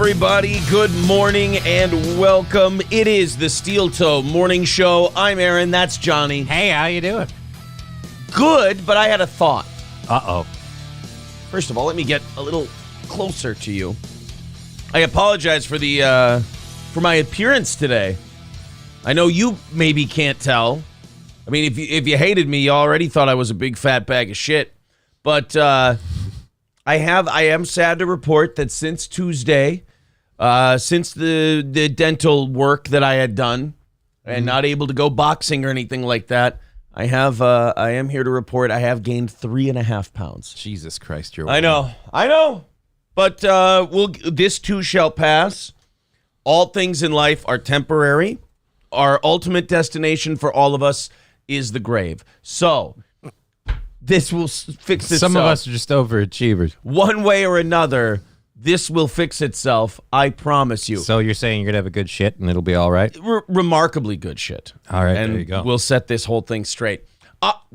everybody. Good morning and welcome. It is the Steel Toe Morning Show. I'm Aaron. That's Johnny. Hey, how you doing? Good, but I had a thought. Uh-oh. First of all, let me get a little closer to you. I apologize for for my appearance today. I know you maybe can't tell. I mean, if you hated me, you already thought I was a big fat bag of shit. But I am sad to report that since Tuesday, since the dental work that I had done and not able to go boxing or anything like that, I am here to report I have gained 3.5 pounds. Jesus Christ, you're I know. But this too shall pass. All things in life are temporary. Our ultimate destination for all of us is the grave. So this will fix itself. Some of us are just overachievers. One way or another, this will fix itself. I promise you. So you're saying you're going to have a good shit and it'll be all right? Remarkably good shit. All right, and there you go. We'll set this whole thing straight.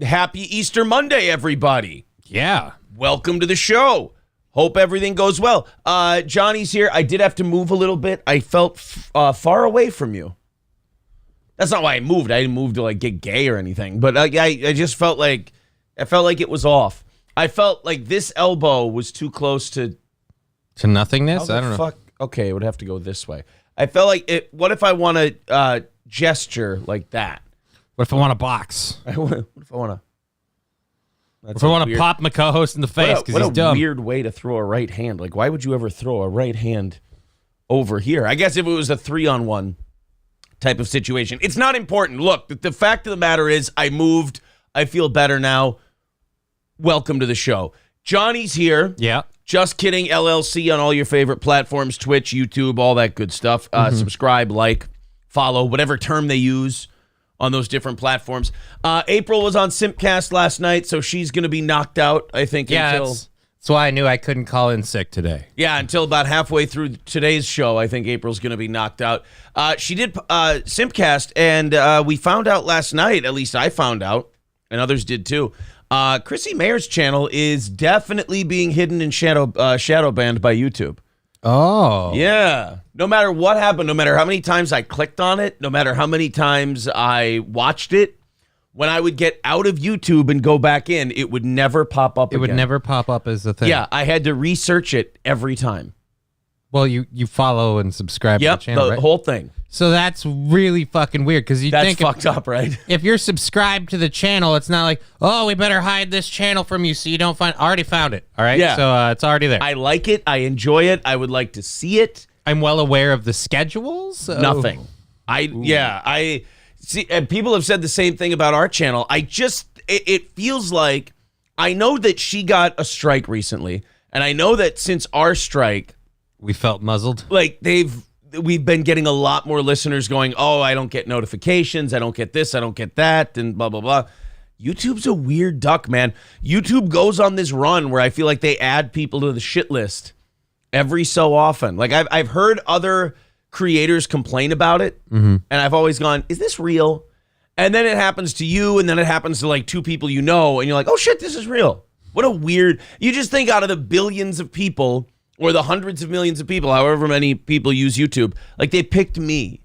Happy Easter Monday, everybody. Yeah. Welcome to the show. Hope everything goes well. Johnny's here. I did have to move a little bit. I felt far away from you. That's not why I moved. I didn't move to like get gay or anything. But I just felt like it was off. I felt like this elbow was too close to nothingness. I don't know. Fuck. Okay, it would have to go this way. I felt like it. What if I want to gesture like that? What if I want to box? What if I want to? If I want to pop my co-host in the face because he's dumb. What a weird way to throw a right hand. Like, why would you ever throw a right hand over here? I guess if it was a 3-on-1 type of situation. It's not important. Look, the fact of the matter is I moved. I feel better now. Welcome to the show. Johnny's here. Yeah. Just Kidding LLC on all your favorite platforms, Twitch, YouTube, all that good stuff. Subscribe, like, follow, whatever term they use on those different platforms. April was on Simpcast last night, so she's going to be knocked out, I think, until... That's why I knew I couldn't call in sick today. Yeah, until about halfway through today's show, I think April's going to be knocked out. She did Simpcast, and we found out last night, at least I found out, and others did too, Chrissy Mayer's channel is definitely being hidden and shadow banned by YouTube. Oh. Yeah. No matter what happened, no matter how many times I clicked on it, no matter how many times I watched it, when I would get out of YouTube and go back in, it would never pop up again. It would never pop up as a thing. Yeah, I had to research it every time. Well, you follow and subscribe to the channel, the right? whole thing. So that's really fucking weird because That's fucked up, right? If you're subscribed to the channel, it's not like, oh, we better hide this channel from you so you don't find... I already found it, all right? Yeah. So it's already there. I like it. I enjoy it. I would like to see it. I'm well aware of the schedules. So. Nothing. I see, and people have said the same thing about our channel. It feels like, I know that she got a strike recently, and I know that since our strike, we felt muzzled. Like we've been getting a lot more listeners going, oh, I don't get notifications, I don't get this, I don't get that, and blah, blah, blah. YouTube's a weird duck, man. YouTube goes on this run where I feel like they add people to the shit list every so often. Like I've heard other creators complain about it, and I've always gone, is this real? And then it happens to you, and then it happens to like 2 people you know, and you're like, oh shit, this is real. What a weird... You just think out of the billions of people, or the hundreds of millions of people, however many people use YouTube, like they picked me.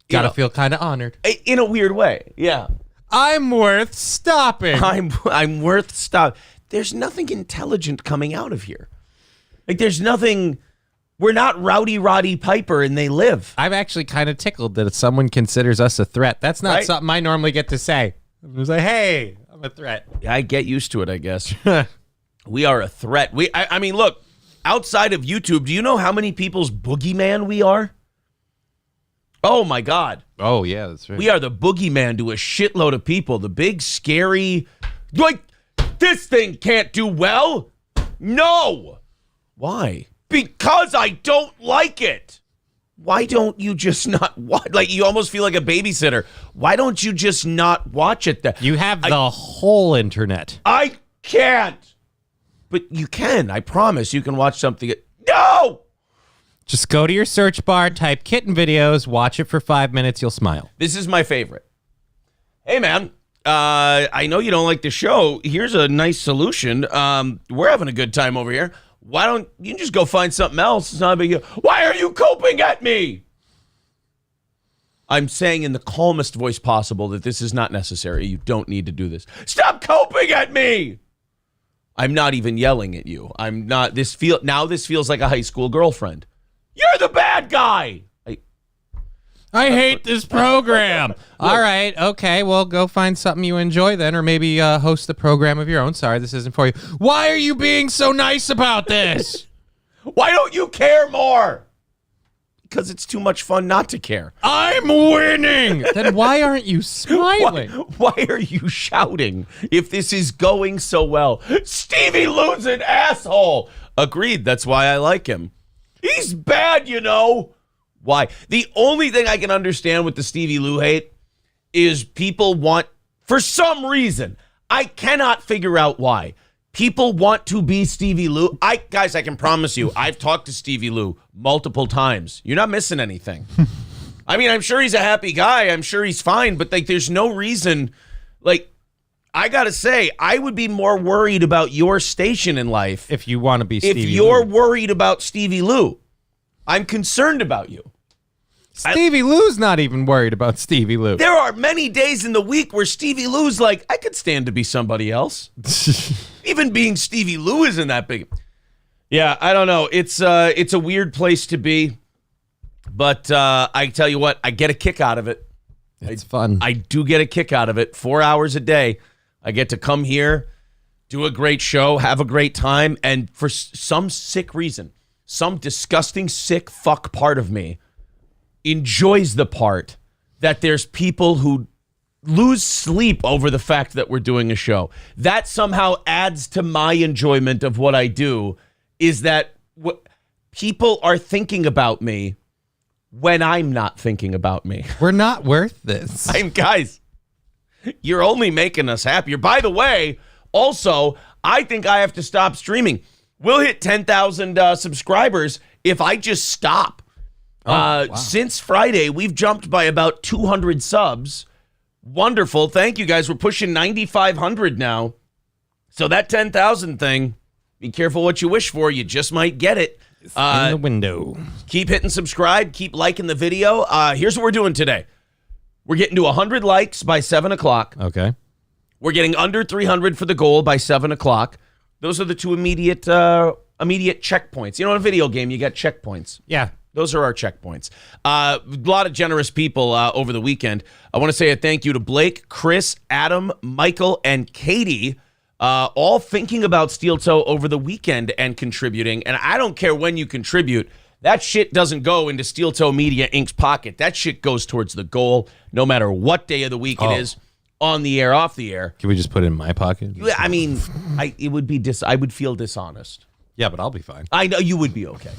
Gotta feel kind of honored. In a weird way, yeah. I'm worth stopping. I'm worth stopping. There's nothing intelligent coming out of here. Like there's nothing... We're not Rowdy Roddy Piper and they live. I'm actually kind of tickled that someone considers us a threat. That's not something I normally get to say. I'm just like, hey, I'm a threat. I get used to it, I guess. We are a threat. I mean, look, outside of YouTube, do you know how many people's boogeyman we are? Oh, my God. Oh, yeah, that's right. We are the boogeyman to a shitload of people. The big, scary, like, this thing can't do well. No. Why? Because I don't like it. Why don't you just not watch? Like, you almost feel like a babysitter. Why don't you just not watch it? You have the whole internet. I can't. But you can. I promise you can watch something. No! Just go to your search bar, type kitten videos, watch it for 5 minutes, you'll smile. This is my favorite. Hey, man. I know you don't like the show. Here's a nice solution. We're having a good time over here. why don't you just go find something else? It's not a big deal. Why are you coping at me? I'm saying in the calmest voice possible that this is not necessary. You don't need to do this. Stop coping at me. I'm not even yelling at you. I'm not. This feels like a high school girlfriend. You're the bad guy. I hate this program. All right. Okay. Well, go find something you enjoy then, or maybe host a program of your own. Sorry, this isn't for you. Why are you being so nice about this? Why don't you care more? Because it's too much fun not to care. I'm winning. Then why aren't you smiling? Why are you shouting if this is going so well? Stevie Lou's an asshole. Agreed. That's why I like him. He's bad, you know. Why? The only thing I can understand with the Stevie Lou hate is people want, for some reason, I cannot figure out why. People want to be Stevie Lou. Guys, I can promise you, I've talked to Stevie Lou multiple times. You're not missing anything. I mean, I'm sure he's a happy guy. I'm sure he's fine. But, like, there's no reason. Like, I got to say, I would be more worried about your station in life. If you want to be Stevie Lou. If you're worried about Stevie Lou. I'm concerned about you. Stevie Lou's not even worried about Stevie Lou. There are many days in the week where Stevie Lou's like, I could stand to be somebody else. Even being Stevie Lou isn't that big. Yeah, I don't know. It's a weird place to be. But I tell you what, I get a kick out of it. It's fun. I do get a kick out of it. 4 hours a day. I get to come here, do a great show, have a great time, and for some sick reason, some disgusting, sick fuck part of me enjoys the part that there's people who lose sleep over the fact that we're doing a show. That somehow adds to my enjoyment of what I do, is that people are thinking about me when I'm not thinking about me. We're not worth this. Guys, you're only making us happier. By the way, also, I think I have to stop streaming. We'll hit 10,000 subscribers if I just stop. Wow. Since Friday, we've jumped by about 200 subs. Wonderful. Thank you, guys. We're pushing 9,500 now. So that 10,000 thing, be careful what you wish for. You just might get it. It's in the window. Keep hitting subscribe. Keep liking the video. Here's what we're doing today. We're getting to 100 likes by 7 o'clock. Okay. We're getting under 300 for the goal by 7 o'clock. Those are the two immediate checkpoints. You know, in a video game, you got checkpoints. Yeah. Those are our checkpoints. A lot of generous people over the weekend. I want to say a thank you to Blake, Chris, Adam, Michael, and Katie, all thinking about Steel Toe over the weekend and contributing. And I don't care when you contribute. That shit doesn't go into Steel Toe Media Inc.'s pocket. That shit goes towards the goal, no matter what day of the week it is. On the air, off the air. Can we just put it in my pocket? I mean, I would feel dishonest. Yeah, but I'll be fine. I know you would be okay.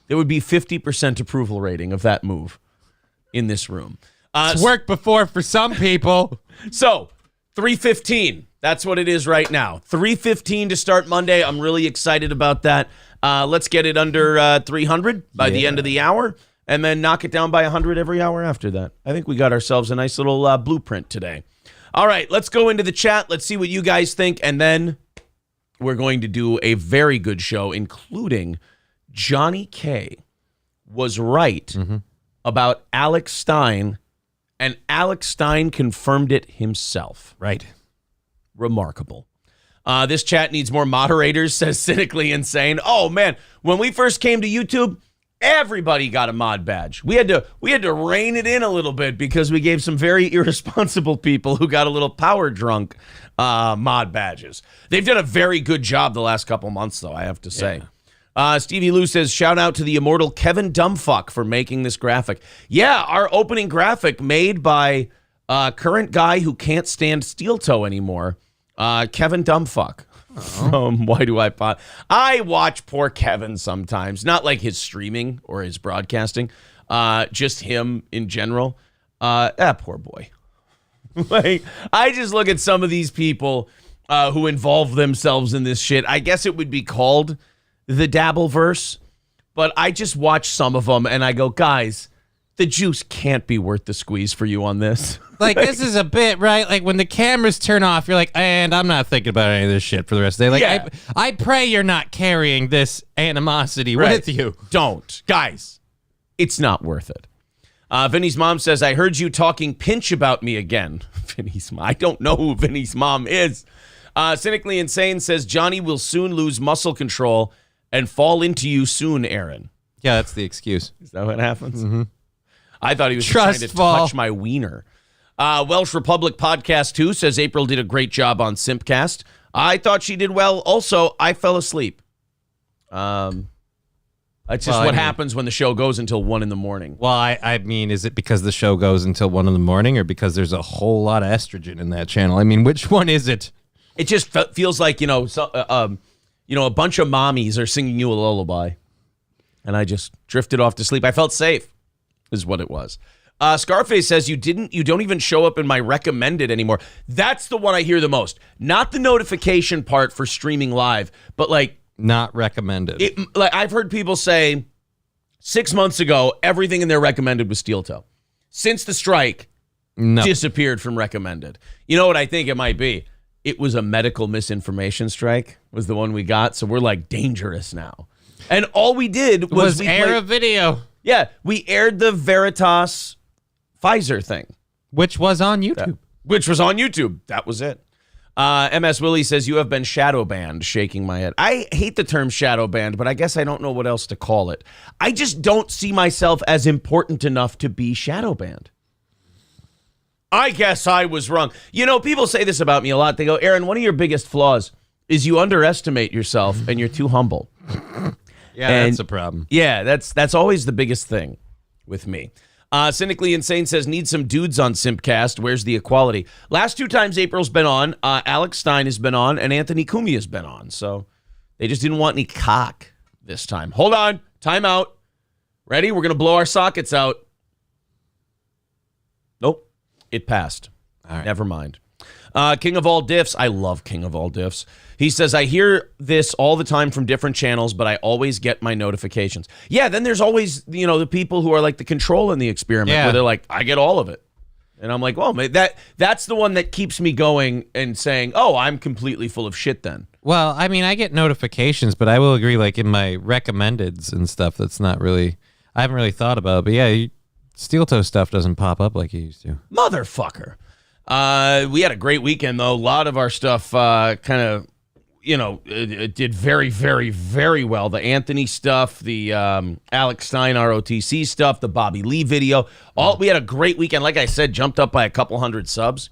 There would be 50% approval rating of that move in this room. It's worked before for some people. So, 3:15. That's what it is right now. 3:15 to start Monday. I'm really excited about that. Let's get it under 300 by the end of the hour, and then knock it down by 100 every hour after that. I think we got ourselves a nice little blueprint today. All right, let's go into the chat. Let's see what you guys think, and then we're going to do a very good show, including Johnny K was right about Alex Stein, and Alex Stein confirmed it himself. Right. Remarkable. This chat needs more moderators, says Cynically Insane. Oh, man, when we first came to YouTube, everybody got a mod badge. We had to rein it in a little bit because we gave some very irresponsible people who got a little power drunk mod badges. They've done a very good job the last couple months, though, I have to say. Stevie Lou says, shout out to the immortal Kevin Dumbfuck for making this graphic. Yeah, our opening graphic made by current guy who can't stand Steel Toe anymore, Kevin Dumbfuck. From Why Do I Pot? I watch poor Kevin sometimes, not like his streaming or his broadcasting, just him in general. Poor boy. Like, I just look at some of these people who involve themselves in this shit. I guess it would be called the Dabbleverse, but I just watch some of them and I go, guys, the juice can't be worth the squeeze for you on this. Like, this is a bit, right? Like, when the cameras turn off, you're like, and I'm not thinking about any of this shit for the rest of the day. Like, Yeah. I pray you're not carrying this animosity with you. Don't. Guys, it's not worth it. Vinny's mom says, I heard you talking pinch about me again. Vinny's mom. I don't know who Vinny's mom is. Cynically Insane says, Johnny will soon lose muscle control and fall into you soon, Aaron. Yeah, that's the excuse. Is that what happens? Mm-hmm. I thought he was Trust trying to fall. touch my wiener. Welsh Republic Podcast 2 says April did a great job on Simpcast. I thought she did well. Also, I fell asleep. That's just what happens when the show goes until 1 in the morning. Well, I mean, is it because the show goes until 1 in the morning or because there's a whole lot of estrogen in that channel? I mean, which one is it? It just feels like, a bunch of mommies are singing you a lullaby. And I just drifted off to sleep. I felt safe, is what it was. Scarface says you don't even show up in my recommended anymore. That's the one I hear the most. Not the notification part for streaming live, but like not recommended. Like I've heard people say 6 months ago, everything in their recommended was steel toe. Since the strike, disappeared from recommended. You know what I think it might be? It was a medical misinformation strike was the one we got. So we're like dangerous now. And all we did was air a video. Yeah, we aired the Veritas Pfizer thing. Which was on YouTube. That was it. MS Willie says, you have been shadow banned, shaking my head. I hate the term shadow banned, but I guess I don't know what else to call it. I just don't see myself as important enough to be shadow banned. I guess I was wrong. People say this about me a lot. They go, Aaron, one of your biggest flaws is you underestimate yourself and you're too humble. Yeah, that's a problem. Yeah, that's always the biggest thing with me. Cynically Insane says, need some dudes on Simpcast. Where's the equality? Last 2 times April's been on, Alex Stein has been on, and Anthony Cumia has been on. So they just didn't want any cock this time. Hold on. Time out. Ready? We're going to blow our sockets out. Nope. It passed. All right. Never mind. King of all diffs. I love King of all diffs. He says, I hear this all the time from different channels, but I always get my notifications. Yeah, then there's always, the people who are like the control in the experiment where they're like, I get all of it. And I'm like, well, that's the one that keeps me going and saying, oh, I'm completely full of shit then. Well, I mean, I get notifications, but I will agree, like in my recommendeds and stuff, that's not really, I haven't really thought about it. But yeah, steel toe stuff doesn't pop up like it used to. Motherfucker. We had a great weekend, though. A lot of our stuff kind of, it did very, very, very well. The Anthony stuff, the Alex Stein ROTC stuff, the Bobby Lee video. We had a great weekend. Like I said, jumped up by a couple hundred subs.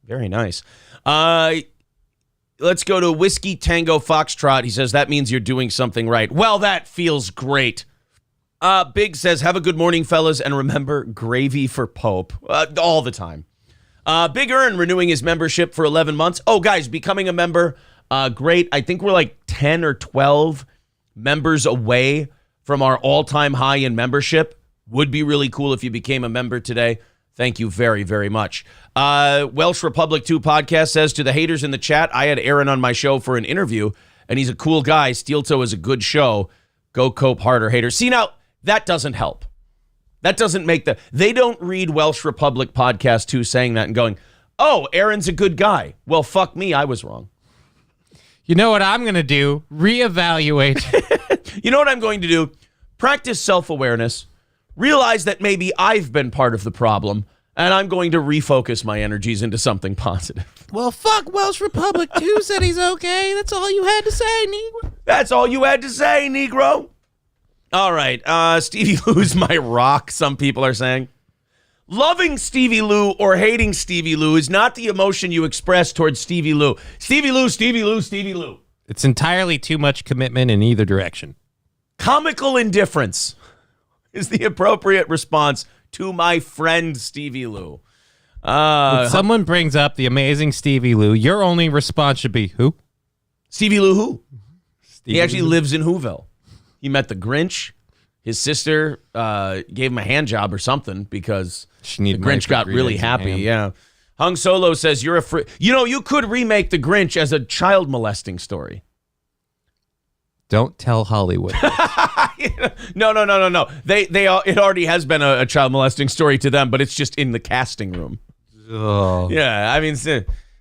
Very nice. Let's go to Whiskey Tango Foxtrot. He says, that means you're doing something right. Well, that feels great. Big says, have a good morning, fellas, and remember, gravy for Pope. All the time. Big Earn renewing his membership for 11 months. Oh, guys, becoming a member, great. I think we're like 10 or 12 members away from our all-time high in membership. Would be really cool if you became a member today. Thank you very, very much. Welsh Republic 2 podcast says, to the haters in the chat, I had Aaron on my show for an interview, and he's a cool guy. Steel Toe is a good show. Go cope harder, haters. See, now, that doesn't help. That doesn't make they don't read Welsh Republic Podcast 2 saying that and going, oh, Aaron's a good guy. Well, fuck me, I was wrong. You know what I'm going to do? Reevaluate. You know what I'm going to do? Practice self-awareness. Realize that maybe I've been part of the problem, and I'm going to refocus my energies into something positive. Well, fuck, Welsh Republic 2 said he's okay. That's all you had to say, Negro. That's all you had to say, Negro. All right, Stevie Lou's my rock, some people are saying. Loving Stevie Lou or hating Stevie Lou is not the emotion you express towards Stevie Lou. Stevie Lou, Stevie Lou, Stevie Lou. It's entirely too much commitment in either direction. Comical indifference is the appropriate response to my friend Stevie Lou. When someone brings up the amazing Stevie Lou, your only response should be, who? Stevie Lou who? Stevie He actually Lou. lives in Whoville. He met the Grinch. His sister gave him a hand job or something because the Grinch got really happy. Yeah. Hung Solo says, you're a you could remake the Grinch as a child molesting story. Don't tell Hollywood. No. It already has been a child molesting story to them, but it's just in the casting room. Oh. Yeah, I mean,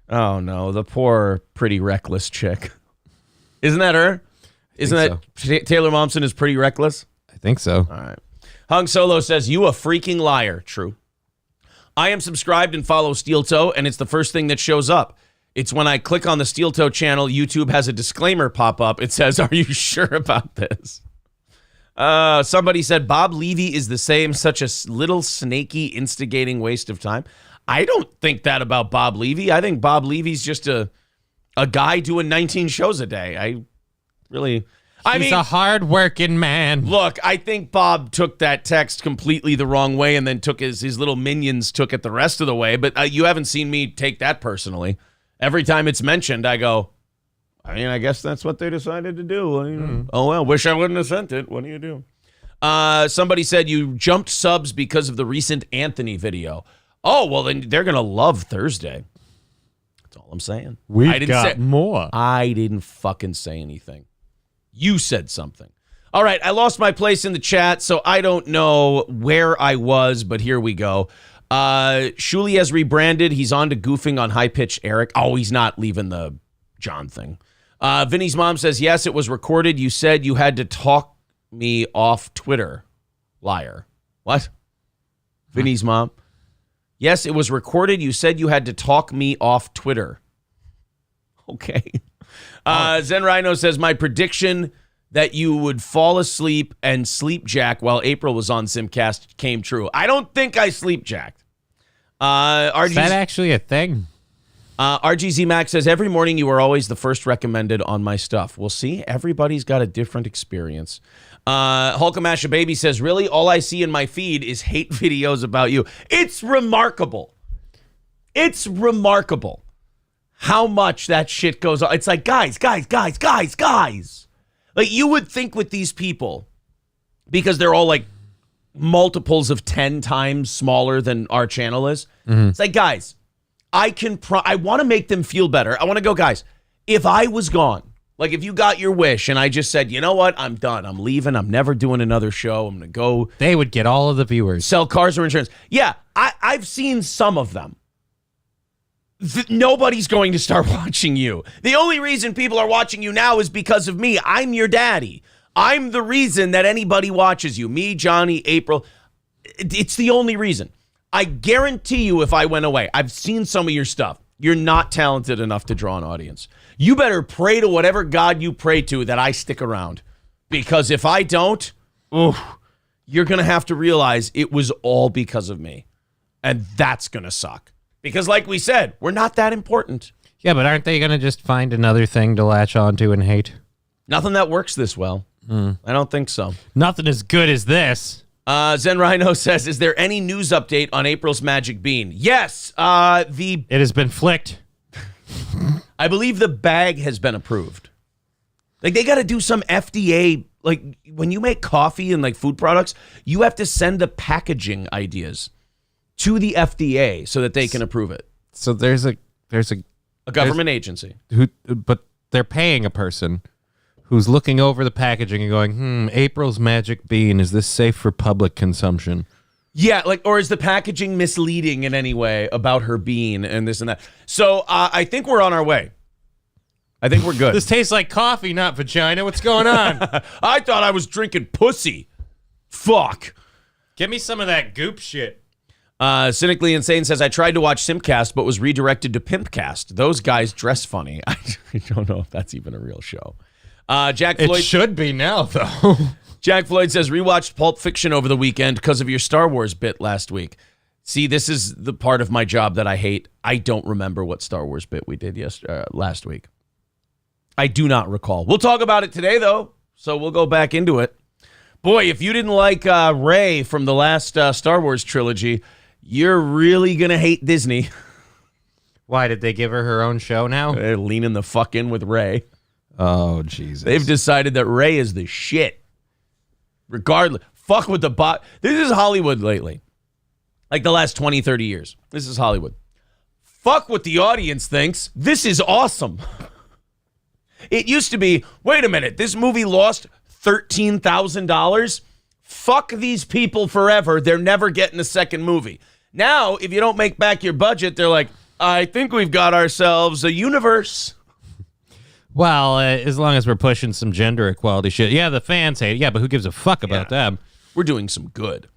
oh no, the poor, pretty reckless chick. Isn't that her? Isn't that Taylor Momsen is pretty reckless? I think so. All right. Hung Solo says, you a freaking liar. True. I am subscribed and follow Steel Toe, and it's the first thing that shows up. It's when I click on the Steel Toe channel, YouTube has a disclaimer pop up. It says, are you sure about this? Somebody said, Bob Levy is the same, such a little snaky, instigating waste of time. I don't think that about Bob Levy. I think Bob Levy's just a guy doing 19 shows a day. He's a hard-working man. Look, I think Bob took that text completely the wrong way and then took his little minions took it the rest of the way. But you haven't seen me take that personally. Every time it's mentioned, I go, I guess that's what they decided to do. Oh, well, wish I wouldn't have sent it. What do you do? Somebody said you jumped subs because of the recent Anthony video. Oh, well, then they're going to love Thursday. That's all I'm saying. We've got more. I didn't fucking say anything. You said something. All right, I lost my place in the chat, so I don't know where I was, but here we go. Shuli has rebranded. He's on to goofing on high-pitched Eric. Oh, he's not leaving the John thing. Vinny's mom says, yes, it was recorded. You said you had to talk me off Twitter. Liar. What? Vinny's mom. Yes, it was recorded. You said you had to talk me off Twitter. Okay. Zen Rhino says, my prediction that you would fall asleep and sleep jack while April was on Simcast came true. I don't think I sleep jacked. Is that actually a thing? RGZ Max says, every morning you are always the first recommended on my stuff. We'll see. Everybody's got a different experience. Hulkamasha Baby says, really, all I see in my feed is hate videos about you. It's remarkable. It's remarkable how much that shit goes on. It's like, guys. Like, you would think with these people, because they're all like multiples of 10 times smaller than our channel is. Mm-hmm. It's like, guys, I want to make them feel better. I want to go, guys, if I was gone, like if you got your wish and I just said, you know what, I'm done. I'm leaving. I'm never doing another show. I'm going to go. They would get all of the viewers. Sell cars or insurance. Yeah, I've seen some of them. Nobody's going to start watching you. The only reason people are watching you now is because of me. I'm your daddy. I'm the reason that anybody watches you. Me, Johnny, April. It's the only reason. I guarantee you if I went away, I've seen some of your stuff. You're not talented enough to draw an audience. You better pray to whatever God you pray to that I stick around. Because if I don't, you're going to have to realize it was all because of me. And that's going to suck. Because like we said, we're not that important. Yeah, but aren't they going to just find another thing to latch onto and hate? Nothing that works this well. I don't think so. Nothing as good as this. Zen Rhino says, is there any news update on April's Magic Bean? Yes. It has been flicked. I believe the bag has been approved. Like, they got to do some FDA, like, when you make coffee and, like, food products, you have to send the packaging ideas to the FDA so that they can approve it. So there's a government agency. But they're paying a person who's looking over the packaging and going, April's Magic Bean, is this safe for public consumption? Yeah, like, or is the packaging misleading in any way about her bean and this and that? So I think we're on our way. I think we're good. This tastes like coffee, not vagina. What's going on? I thought I was drinking pussy. Fuck. Give me some of that goop shit. Cynically Insane says, I tried to watch Simcast, but was redirected to Pimpcast. Those guys dress funny. I don't know if that's even a real show. Jack Floyd. It should be now, though. Jack Floyd says, rewatched Pulp Fiction over the weekend because of your Star Wars bit last week. See, this is the part of my job that I hate. I don't remember what Star Wars bit we did last week. I do not recall. We'll talk about it today, though, so we'll go back into it. Boy, if you didn't like Rey from the last Star Wars trilogy, you're really going to hate Disney. Why, did they give her her own show now? They're leaning the fuck in with Rey. Oh, Jesus. They've decided that Rey is the shit. Regardless. Fuck with the bot. This is Hollywood lately. Like the last 20, 30 years. This is Hollywood. Fuck what the audience thinks. This is awesome. It used to be, wait a minute, this movie lost $13,000? Fuck these people forever. They're never getting a second movie. Now, if you don't make back your budget, they're like, I think we've got ourselves a universe. Well, as long as we're pushing some gender equality shit. Yeah, the fans hate it. Yeah, but who gives a fuck about them? We're doing some good.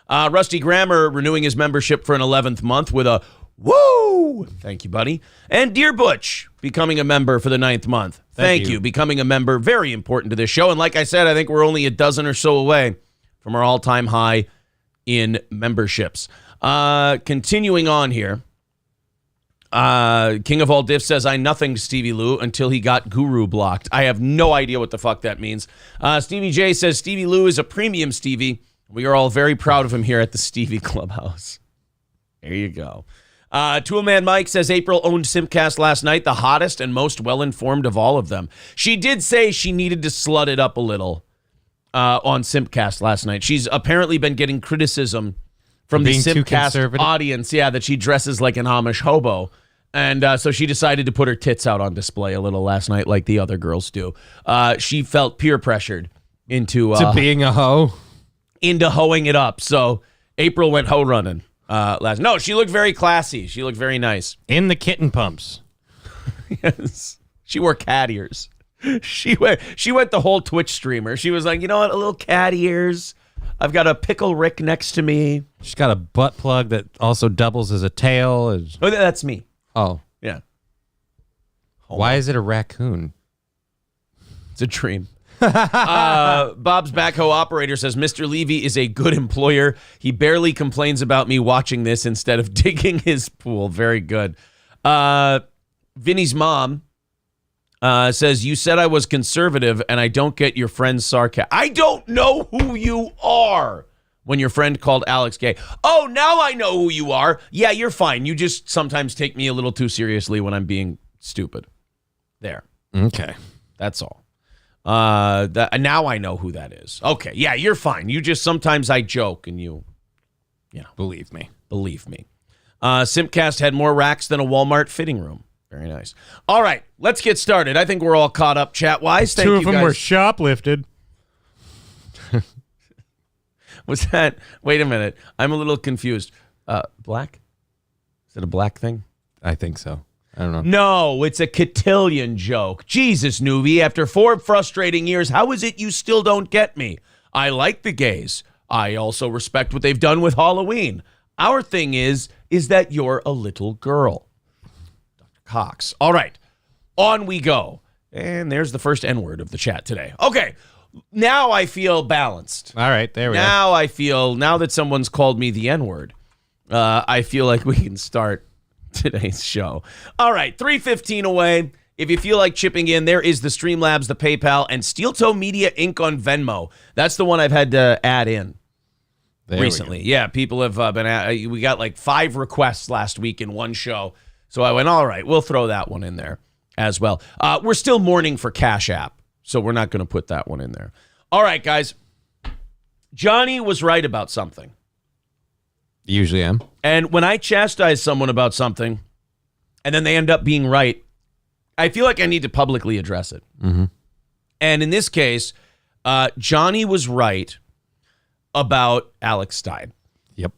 Rusty Grammer renewing his membership for an 11th month with a woo. Thank you, buddy. And Dear Butch becoming a member for the 9th month. Thank you. Becoming a member, very important to this show. And like I said, I think we're only a dozen or so away from our all-time high in memberships. Continuing on here. King of All Diff says, I nothinged Stevie Lou until he got Guru blocked. I have no idea what the fuck that means. Stevie J says, Stevie Lou is a premium Stevie. We are all very proud of him here at the Stevie Clubhouse. There you go. Toolman Mike says, April owned Simpcast last night, the hottest and most well-informed of all of them. She did say she needed to slut it up a little on Simpcast last night. She's apparently been getting criticism from the Simpcast audience, that she dresses like an Amish hobo. And so she decided to put her tits out on display a little last night like the other girls do. She felt peer pressured into being a hoe? Into hoeing it up. So April went hoe running last. No, she looked very classy. She looked very nice. In the kitten pumps. Yes. She wore cat ears. She went the whole Twitch streamer. She was like, you know what, a little cat ears. I've got a Pickle Rick next to me. She's got a butt plug that also doubles as a tail. Oh, that's me. Oh. Yeah. Why is it a raccoon? It's a dream. Bob's backhoe operator says, Mr. Levy is a good employer. He barely complains about me watching this instead of digging his pool. Very good. Vinny's mom says, you said I was conservative and I don't get your friend's sarcasm. I don't know who you are when your friend called Alex gay. Oh, now I know who you are. Yeah, you're fine. You just sometimes take me a little too seriously when I'm being stupid. There. Okay. That's all. Now I know who that is. Okay. Yeah, you're fine. You just sometimes I joke and you know. Believe me. Simpcast had more racks than a Walmart fitting room. Very nice. All right, let's get started. I think we're all caught up chat-wise. Thank you, guys. 2 of them were shoplifted. Was that... Wait a minute. I'm a little confused. Black? Is it a black thing? I think so. I don't know. No, it's a cotillion joke. Jesus, Nuvi, after 4 frustrating years, how is it you still don't get me? I like the gays. I also respect what they've done with Halloween. Our thing is that you're a little girl. Cox. All right, on we go. And there's the first N-word of the chat today. Okay, now I feel balanced. All right, there we go. Now that someone's called me the N-word, I feel like we can start today's show. All right, 3:15 away. If you feel like chipping in, there is the Streamlabs, the PayPal, and Steel Toe Media Inc. on Venmo. That's the one I've had to add in recently. Yeah, people have been we got like 5 requests last week in one show. So I went, all right, we'll throw that one in there as well. We're still mourning for Cash App, so we're not going to put that one in there. All right, guys. Johnny was right about something. Usually am. And when I chastise someone about something, and then they end up being right, I feel like I need to publicly address it. Mm-hmm. And in this case, Johnny was right about Alex Stein. Yep.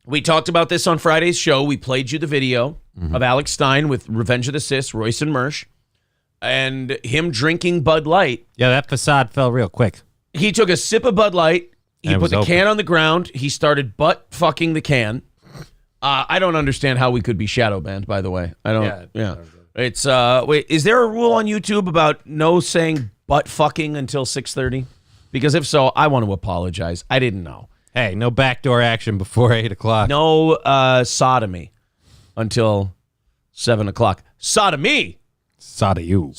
We talked about this on Friday's show. We played you the video of Alex Stein with Revenge of the Sis, Royce and Mersch, and him drinking Bud Light. Yeah, that facade fell real quick. He took a sip of Bud Light. He put the can on the ground. He started butt fucking the can. I don't understand how we could be shadow banned, by the way. I don't. Yeah. It's wait, is there a rule on YouTube about no saying butt fucking until 6:30? Because if so, I want to apologize. I didn't know. Hey, no backdoor action before 8 o'clock. No sodomy until 7 o'clock. Sodomy. Soda you.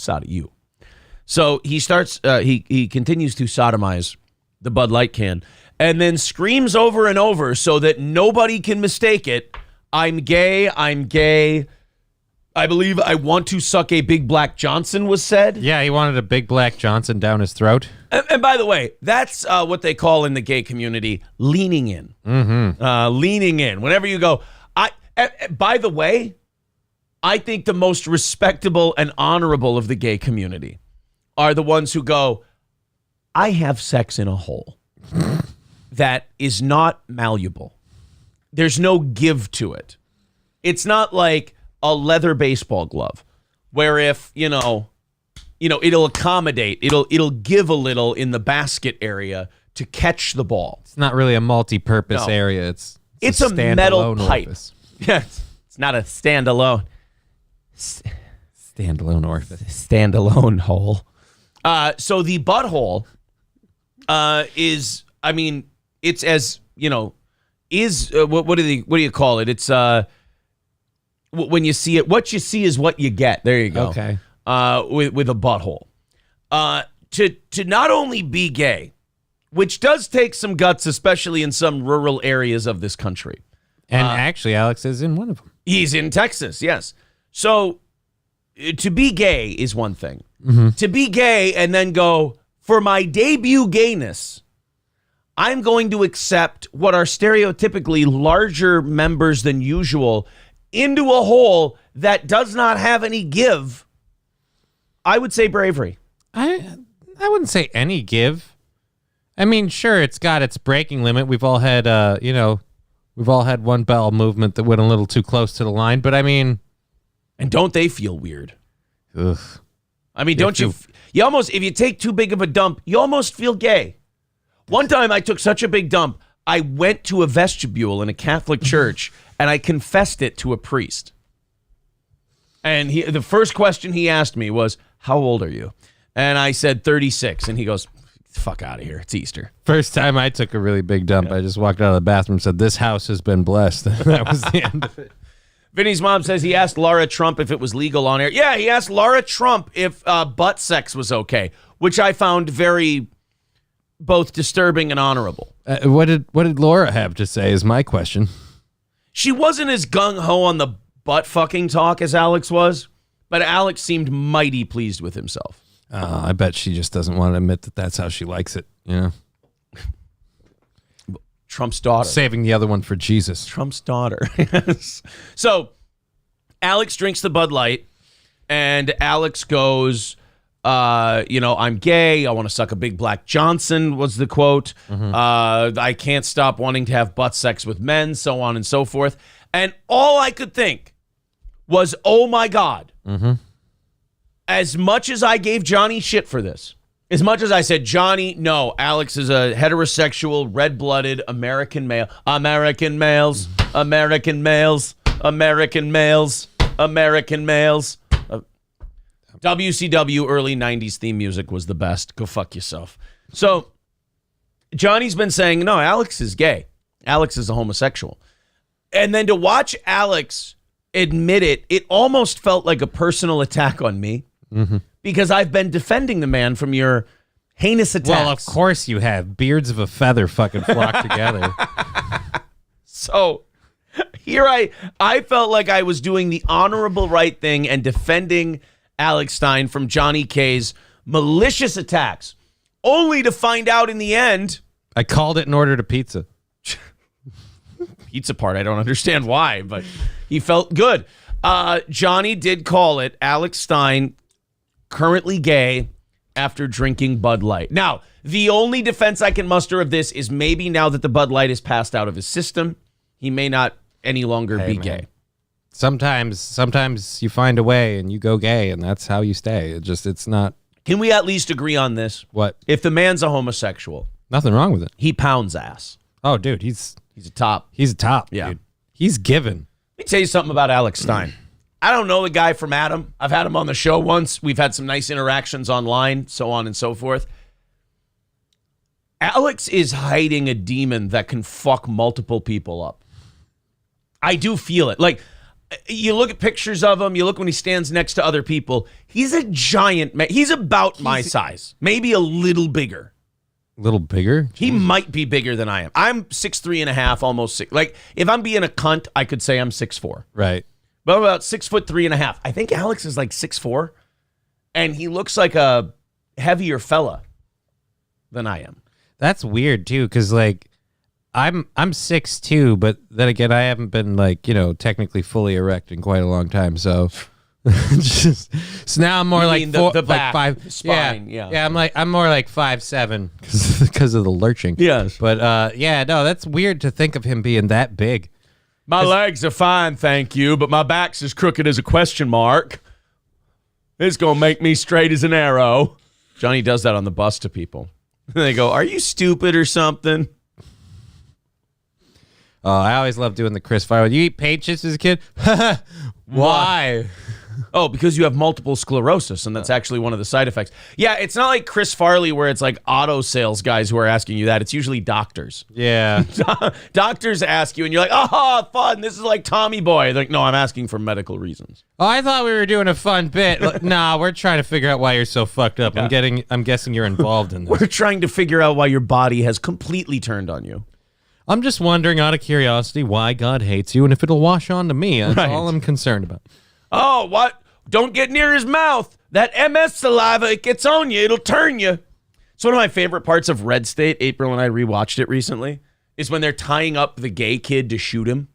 So he starts. He continues to sodomize the Bud Light can, and then screams over and over so that nobody can mistake it. I'm gay. I'm gay. I believe I want to suck a Big Black Johnson was said. Yeah, he wanted a Big Black Johnson down his throat. And by the way, that's what they call in the gay community leaning in. Mm-hmm. Leaning in. Whenever you go, by the way, I think the most respectable and honorable of the gay community are the ones who go, I have sex in a hole that is not malleable. there's no give to it. It's not like a leather baseball glove where if, it'll accommodate, it'll give a little in the basket area to catch the ball. It's not really a multi-purpose area. It's a metal pipe. Orifice. Yeah, it's not a standalone. Standalone orifice. Standalone hole. So the butthole is, it's as, what do you call it? It's when you see it, what you see is what you get. There you go. Okay. With a butthole. To not only be gay, which does take some guts, especially in some rural areas of this country. And actually, Alex is in one of them. He's in Texas, yes. So to be gay is one thing. To be gay and then go, for my debut gayness, I'm going to accept what are stereotypically larger members than usual into a hole that does not have any give. I would say bravery. I wouldn't say any give. I mean, sure, it's got its breaking limit. We've all had, we've all had one bowel movement that went a little too close to the line. But I mean, and don't they feel weird? Ugh. I mean, don't you? You almost, if you take too big of a dump, you almost feel gay. One time, I took such a big dump, I went to a vestibule in a Catholic church and I confessed it to a priest. And the first question he asked me was, "How old are you?" And I said 36. And he goes, "Fuck out of here. It's Easter." First time I took a really big dump, I just walked out of the bathroom and said, "This house has been blessed." That was the end of it. Vinny's mom says he asked Laura Trump if it was legal on air. Yeah, he asked Laura Trump if butt sex was okay, which I found very both disturbing and honorable. What did Laura have to say is my question. She wasn't as gung-ho on the butt fucking talk as Alex was, but Alex seemed mighty pleased with himself. I bet she just doesn't want to admit that that's how she likes it, Trump's daughter. Saving the other one for Jesus. Trump's daughter. Yes. So Alex drinks the Bud Light, and Alex goes, I'm gay. I want to suck a big black Johnson was the quote. I can't stop wanting to have butt sex with men, so on and so forth. And all I could think was, oh my God. As much as I gave Johnny shit for this, as much as I said, Johnny, no, Alex is a heterosexual, red-blooded American male. American males, American males, American males, American males. WCW early 90s theme music was the best. Go fuck yourself. So Johnny's been saying, no, Alex is gay. Alex is a homosexual. And then to watch Alex admit it, it almost felt like a personal attack on me. Because I've been defending the man from your heinous attacks. Well, of course you have. Beards of a feather fucking flock together. So here I felt like I was doing the honorable right thing and defending Alex Stein from Johnny K's malicious attacks, only to find out in the end. I called it and ordered a pizza. Pizza part, I don't understand why, but he felt good. Johnny did call it Alex Stein currently gay after drinking Bud Light. Now, the only defense I can muster of this is maybe now that the Bud Light is passed out of his system, he may not any longer be gay. Sometimes you find a way and you go gay, and that's how you stay. It's not. Can we at least agree on this? What? If the man's a homosexual, nothing wrong with it. He pounds ass. Oh, dude, he's a top. He's a top. Yeah, dude. He's given. Let me tell you something about Alex Stein. I don't know the guy from Adam. I've had him on the show once. We've had some nice interactions online, so on and so forth. Alex is hiding a demon that can fuck multiple people up. I do feel it. Like, you look at pictures of him, you look when he stands next to other people. He's a giant man. He's about my size, maybe a little bigger. A little bigger? Jeez. He might be bigger than I am. I'm 6'3.5", almost 6. Like, if I'm being a cunt, I could say I'm 6'4". Right. But about 6'3.5". I think Alex is like 6'4", and he looks like a heavier fella than I am. That's weird too, because like I'm 6'2", but then again, I haven't been like technically fully erect in quite a long time. So, so now I'm more like the back, like 5 spine. Yeah. I'm more like 5'7" because of the lurching. Yes, but no, that's weird to think of him being that big. My legs are fine, thank you, but my back's as crooked as a question mark. It's going to make me straight as an arrow. Johnny does that on the bus to people. They go, are you stupid or something? Oh, I always loved doing the Chris Farley. You eat paint chips as a kid? Why? Oh, because you have multiple sclerosis, and that's actually one of the side effects. Yeah, it's not like Chris Farley where it's like auto sales guys who are asking you that. It's usually doctors. Yeah. Doctors ask you, and you're like, oh, fun. This is like Tommy Boy. They're like, no, I'm asking for medical reasons. Oh, I thought we were doing a fun bit. Nah, we're trying to figure out why you're so fucked up. Yeah. I'm guessing you're involved in this. We're trying to figure out why your body has completely turned on you. I'm just wondering out of curiosity why God hates you and if it'll wash on to me. That's all I'm concerned about. Oh, what? Don't get near his mouth. That MS saliva, it gets on you. It'll turn you. So one of my favorite parts of Red State, April and I rewatched it recently, is when they're tying up the gay kid to shoot him.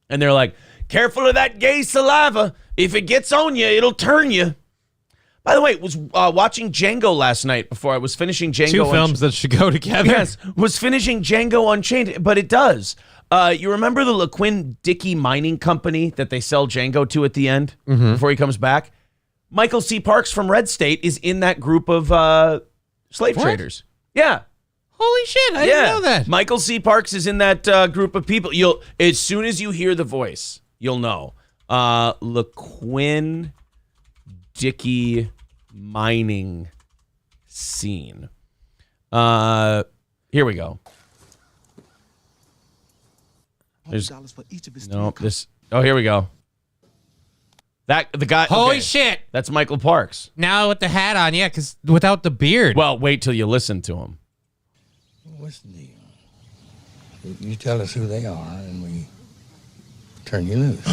And they're like, careful of that gay saliva. If it gets on you, it'll turn you. By the way, was watching Django last night before I was finishing Django. Two films that should go together. Yes, was finishing Django Unchained, but it does. You remember the LeQuinn Dickey mining company that they sell Django to at the end before he comes back? Michael C. Parks from Red State is in that group of slave traders. Yeah. Holy shit, I didn't know that. Michael C. Parks is in that group of people. You'll as soon as you hear the voice, you'll know. LeQuinn Dickey mining scene. Here we go. There's no this. Oh, here we go. That the guy. Holy shit! That's Michael Parks. Now with the hat on, yeah, because without the beard. Well, wait till you listen to him. What's the deal? You tell us who they are, and we turn you loose.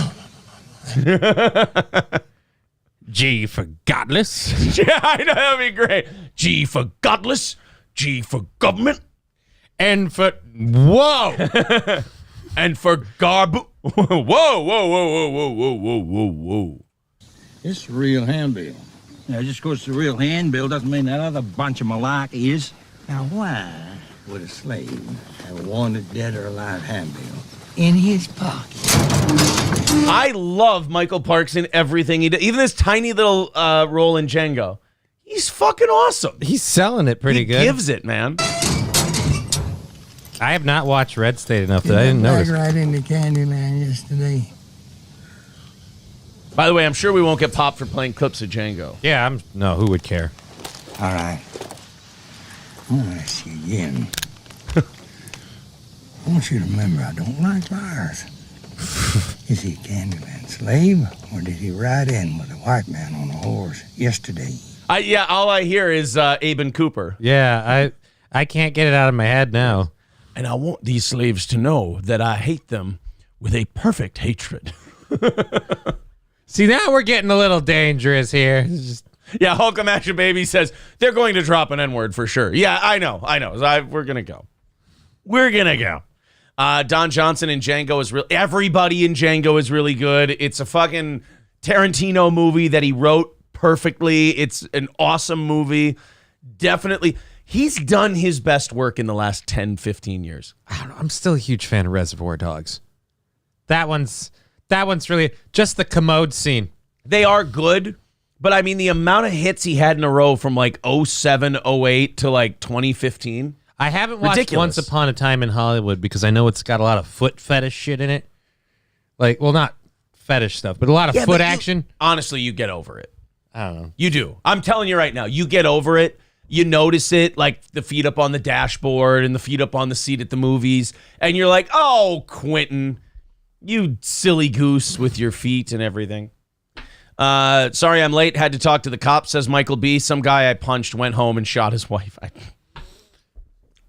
G for godless. Yeah, I know, that'd be great. G for godless. G for government. And for whoa. And for garb. Whoa, whoa, whoa, whoa, whoa, whoa, whoa, whoa, whoa, whoa. It's a real handbill. Now, just because it's a real handbill doesn't mean that other bunch of malarkey is. Now, why would a slave have a wanted dead or alive handbill in his pocket? I love Michael Parks in everything he does. Even this tiny little role in Django. He's fucking awesome. He's selling it pretty good. He gives it, man. I have not watched Red State enough that I didn't notice. Right into Candyland yesterday. By the way, I'm sure we won't get popped for playing clips of Django. Yeah, no, who would care? All right. I'm going to ask you again. I want you to remember, I don't like liars. Is he a Candyland slave, or did he ride in with a white man on a horse yesterday? Yeah, all I hear is Aben Cooper. Yeah, I can't get it out of my head now. And I want these slaves to know that I hate them with a perfect hatred. See, now we're getting a little dangerous here. Yeah, Hulkamash Baby says they're going to drop an N-word for sure. Yeah, I know. We're going to go. We're going to go. Don Johnson in Django is real. Everybody in Django is really good. It's a fucking Tarantino movie that he wrote perfectly. It's an awesome movie. Definitely. He's done his best work in the last 10, 15 years. I don't know, I'm still a huge fan of Reservoir Dogs. That one's really just the commode scene. They are good, but I mean the amount of hits he had in a row from like 07, 08 to like 2015. I haven't watched Ridiculous. Once Upon a Time in Hollywood because I know it's got a lot of foot fetish shit in it. Like, well, not fetish stuff, but a lot of foot action. Honestly, you get over it. I don't know. You do. I'm telling you right now, you get over it. You notice it, like the feet up on the dashboard and the feet up on the seat at the movies. And you're like, oh, Quentin, you silly goose with your feet and everything. Sorry I'm late. Had to talk to the cops, says Michael B. Some guy I punched went home and shot his wife.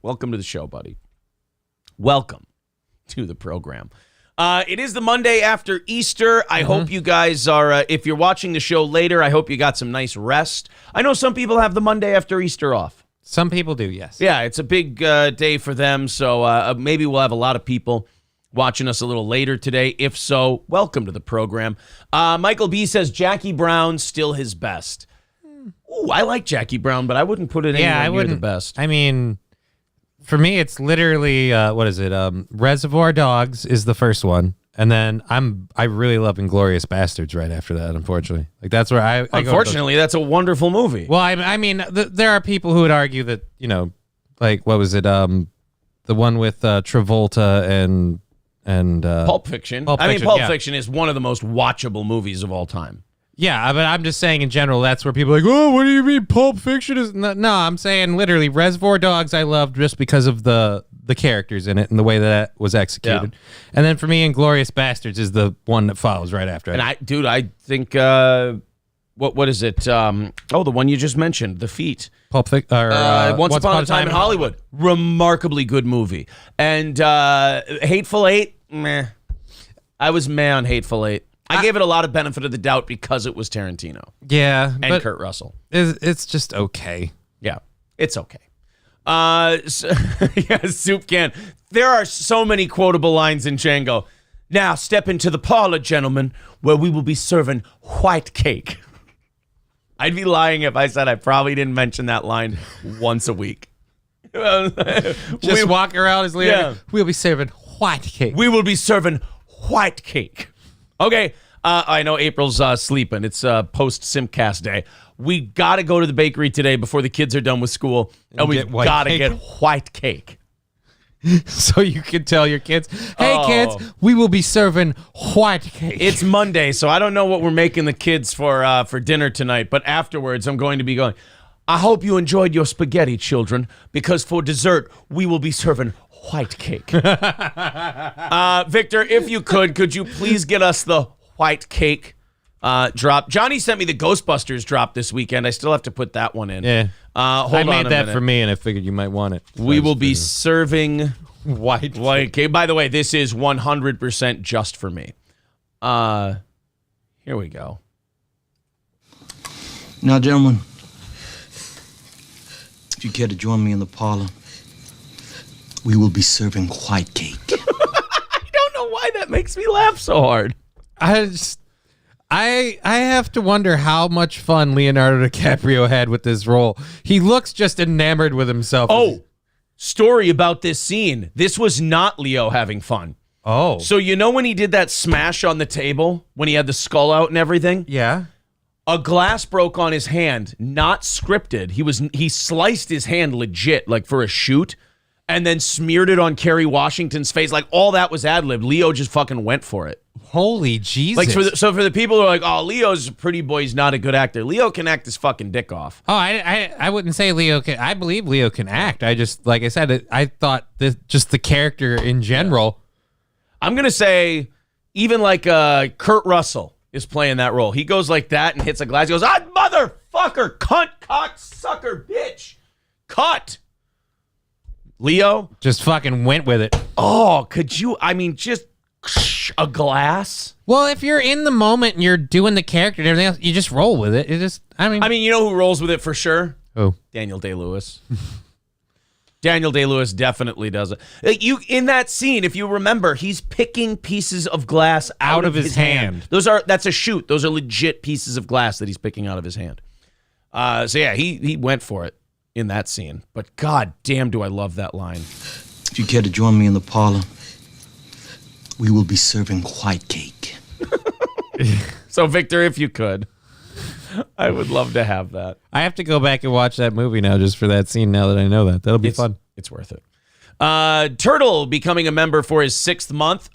Welcome to the show, buddy. Welcome to the program. It is the Monday after Easter. I hope you guys are, if you're watching the show later, I hope you got some nice rest. I know some people have the Monday after Easter off. Some people do, yes. Yeah, it's a big day for them, so maybe we'll have a lot of people watching us a little later today. If so, welcome to the program. Michael B. says Jackie Brown still his best. Ooh, I like Jackie Brown, but I wouldn't put it anywhere near the best. I mean, for me, it's literally, Reservoir Dogs is the first one, And then I really love Inglourious Bastards right after that, unfortunately. Like, that's where I go to Unfortunately, that's a wonderful movie. well, I mean, there are people who would argue that, like, what was it? The one with Travolta and Pulp Fiction. Pulp I mean, Fiction, Pulp yeah. Fiction is one of the most watchable movies of all time. Yeah, but I'm just saying in general, that's where people are like, oh, what do you mean Pulp Fiction is... No, I'm saying literally Reservoir Dogs I loved just because of the characters in it and the way that was executed. Yeah. And then for me, Inglourious Bastards is the one that follows right after it. And I think, what is it? The one you just mentioned, The Feet. Pulp Fiction... Once Upon a Time in Hollywood. Remarkably good movie. And Hateful Eight, meh. I was meh on Hateful Eight. I gave it a lot of benefit of the doubt because it was Tarantino Yeah, and but Kurt Russell. it's just okay. Yeah, it's okay. Soup can. There are so many quotable lines in Django. Now step into the parlor, gentlemen, where we will be serving white cake. I'd be lying if I said I probably didn't mention that line once a week. Just walk around as Leo. Yeah. We'll be serving white cake. We will be serving white cake. Okay, I know April's sleeping. It's post-Simcast day. We got to go to the bakery today before the kids are done with school, and we've got to get white cake. So you can tell your kids, hey, Oh. kids, we will be serving white cake. It's Monday, so I don't know what we're making the kids for dinner tonight, but afterwards I'm going to be going, I hope you enjoyed your spaghetti, children, because for dessert, we will be serving white cake. Victor, if you could you please get us the white cake drop? Johnny sent me the Ghostbusters drop this weekend. I still have to put that one in. Yeah. Hold I on made a that minute. for me, and I figured you might want it. We will be serving white cake. By the way, this is 100% just for me. Here we go. Now, gentlemen, if you care to join me in the parlor, we will be serving white cake. I don't know why that makes me laugh so hard. I have to wonder how much fun Leonardo DiCaprio had with this role. He looks just enamored with himself. Oh, story about this scene. This was not Leo having fun. Oh. So you know when he did that smash on the table, when he had the skull out and everything? Yeah. A glass broke on his hand, not scripted. He sliced his hand legit, like for a shoot, and then smeared it on Kerry Washington's face. Like all that was ad-libbed. Leo just fucking went for it. Holy Jesus. Like for the people who are like, oh, Leo's a pretty boy, he's not a good actor. Leo can act his fucking dick off. Oh, I wouldn't say Leo can. I believe Leo can act. I just, like I said, I thought just the character in general. I'm gonna say even like Kurt Russell is playing that role. He goes like that and hits a glass. He goes, ah, motherfucker, cunt, cock, sucker, bitch, cut. Leo Just fucking went with it. Oh, could you? I mean, just a glass. Well, if you're in the moment and you're doing the character and everything else, you just roll with it. It just, I mean, You know who rolls with it for sure? oh, Daniel Day-Lewis. Daniel Day-Lewis definitely does it. Like in that scene, if you remember, he's picking pieces of glass out of his hand. That's a shoot. Those are legit pieces of glass that he's picking out of his hand. So yeah, he went for it in that scene. But god damn, do I love that line. If you care to join me in the parlor, we will be serving white cake. So Victor, if you could, I would love to have that. I have to go back and watch that movie now just for that scene. Now that I know that, that'll be fun. It's worth it. Turtle becoming a member for his 6th month.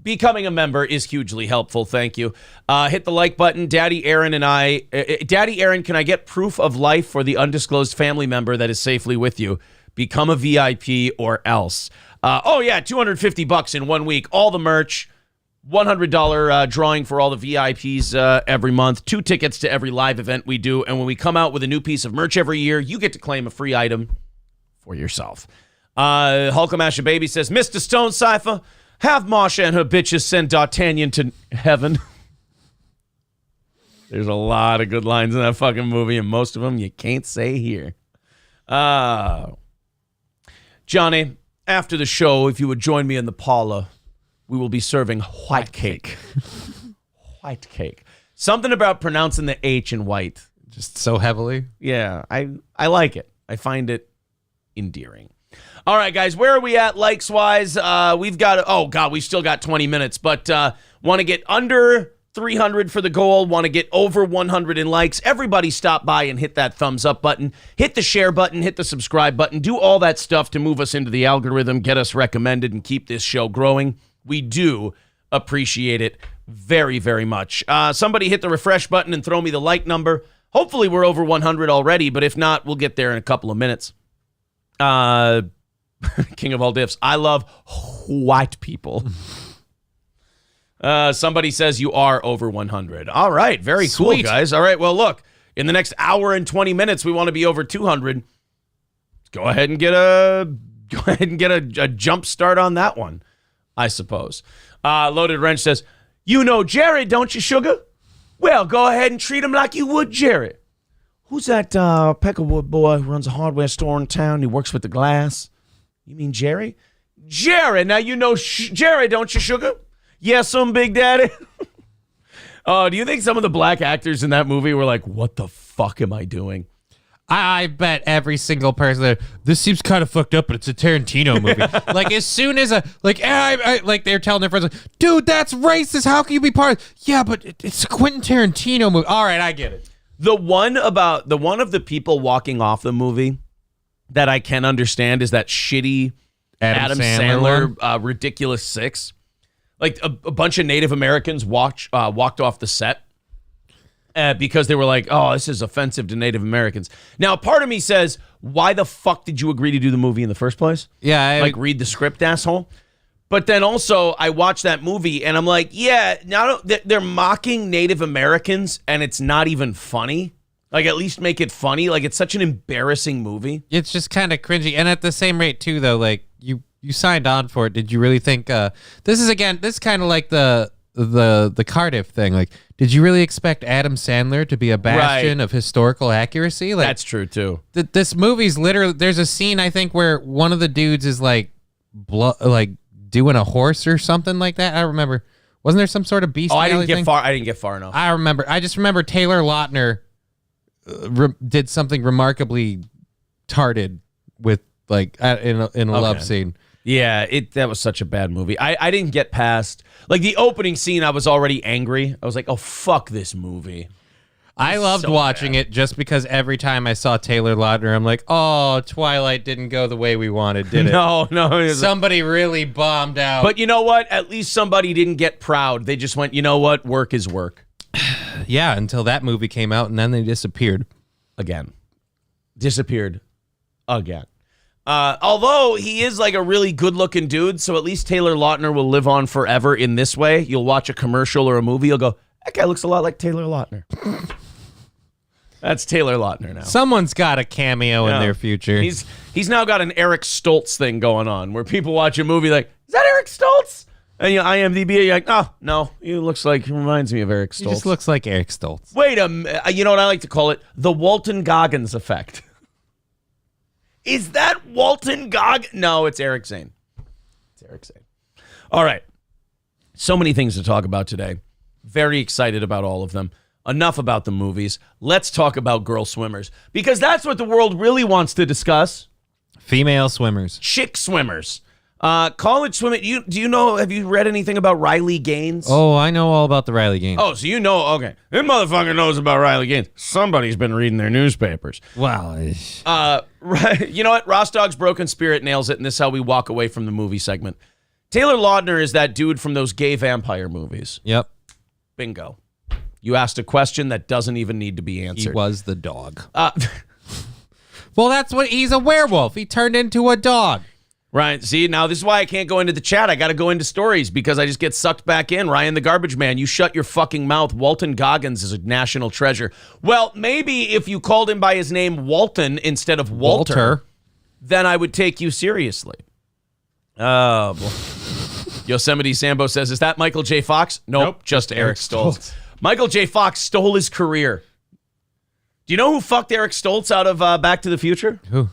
Becoming a member is hugely helpful. Thank you. Hit the like button. Daddy Aaron and I. Daddy Aaron, can I get proof of life for the undisclosed family member that is safely with you? Become a VIP or else. Oh yeah, $250 in 1 week. All the merch. $100 drawing for all the VIPs every month. 2 tickets to every live event we do. And when we come out with a new piece of merch every year, you get to claim a free item for yourself. Hulkamasha Baby says, Mr. Stone Cipher, have Marsha and her bitches send D'Artagnan to heaven. There's a lot of good lines in that fucking movie, and most of them you can't say here. Johnny, after the show, if you would join me in the parlor, we will be serving white cake. White cake. Something about pronouncing the H in white. Just so heavily. Yeah, I like it. I find it endearing. All right, guys, where are we at likes-wise? We've still got 20 minutes, but want to get under 300 for the goal, want to get over 100 in likes. Everybody stop by and hit that thumbs up button, hit the share button, hit the subscribe button, do all that stuff to move us into the algorithm, get us recommended, and keep this show growing. We do appreciate it very, very much. Somebody hit the refresh button and throw me the like number. Hopefully we're over 100 already, but if not, we'll get there in a couple of minutes. King of all diffs. I love white people. Somebody says you are over 100. All right. Very cool, Sweet. guys. All right. Well, look, in the next hour and 20 minutes, we want to be over 200. Go ahead and get a jump start on that one, I suppose. Loaded Wrench says, you know Jared, don't you, sugar? Well, go ahead and treat him like you would Jared. Who's that Peckerwood boy who runs a hardware store in town? He works with the glass. You mean Jerry? Jerry. Now you know Jerry, don't you, sugar? Yes, some Big Daddy. Do you think some of the black actors in that movie were like, what the fuck am I doing? I bet every single person there, this seems kind of fucked up, but it's a Tarantino movie. Like, as soon as they're telling their friends, like, dude, that's racist. How can you be part of it? Yeah, but it's a Quentin Tarantino movie. All right, I get it. The one of the people walking off the movie that I can understand is that shitty Adam Sandler Ridiculous Six. Like a bunch of Native Americans walked off the set because they were like, oh, this is offensive to Native Americans. Now, part of me says, why the fuck did you agree to do the movie in the first place? Yeah. Read the script, asshole. But then also, I watched that movie and I'm like, yeah, now they're mocking Native Americans and it's not even funny. Like, at least make it funny. Like, it's such an embarrassing movie. It's just kind of cringy. And at the same rate, too, though, like, you signed on for it. Did you really think this is kind of like the Cardiff thing? Like, did you really expect Adam Sandler to be a bastion of historical accuracy? Like, that's true, too. This movie's literally, there's a scene, I think, where one of the dudes is, like doing a horse or something like that. I don't remember. Wasn't there some sort of beast? I didn't get far enough. I just remember Taylor Lautner did something remarkably tarded with in a love scene. Yeah, that was such a bad movie. I didn't get past the opening scene. I was already angry. I was like, oh, fuck this movie. I loved watching it just because every time I saw Taylor Lautner, I'm like, oh, Twilight didn't go the way we wanted, did it? No. Somebody really bombed out. But you know what? At least somebody didn't get proud. They just went, you know what? Work is work. Yeah, until that movie came out, and then they disappeared. Again. Although he is like a really good-looking dude, so at least Taylor Lautner will live on forever in this way. You'll watch a commercial or a movie, you'll go, that guy looks a lot like Taylor Lautner. That's Taylor Lautner now. Someone's got a cameo in their future. He's now got an Eric Stoltz thing going on, where people watch a movie like, is that Eric Stoltz? And you IMDb, you're like, oh, no, he reminds me of Eric Stoltz. He just looks like Eric Stoltz. Wait a minute. You know what I like to call it? The Walton Goggins effect. Is that Walton Goggins? No, it's Eric Zane. All right. So many things to talk about today. Very excited about all of them. Enough about the movies. Let's talk about girl swimmers, because that's what the world really wants to discuss. Female swimmers. Chick swimmers. College swimming. Have you read anything about Riley Gaines? Oh, I know all about the Riley Gaines. Oh, so you know, okay. This motherfucker knows about Riley Gaines. Somebody's been reading their newspapers. Wow. Right. You know what? Ross Dog's Broken Spirit nails it, and this is how we walk away from the movie segment. Taylor Lautner is that dude from those gay vampire movies. Yep. Bingo. You asked a question that doesn't even need to be answered. He was the dog. Well, that's what he's a werewolf. He turned into a dog. Right. See, now this is why I can't go into the chat. I got to go into stories because I just get sucked back in. Ryan the Garbage Man, you shut your fucking mouth. Walton Goggins is a national treasure. Well, maybe if you called him by his name Walton instead of Walter, then I would take you seriously. Oh, boy. Yosemite Sambo says, is that Michael J. Fox? Nope, just Eric Stoltz. Michael J. Fox stole his career. Do you know who fucked Eric Stoltz out of Back to the Future? Who?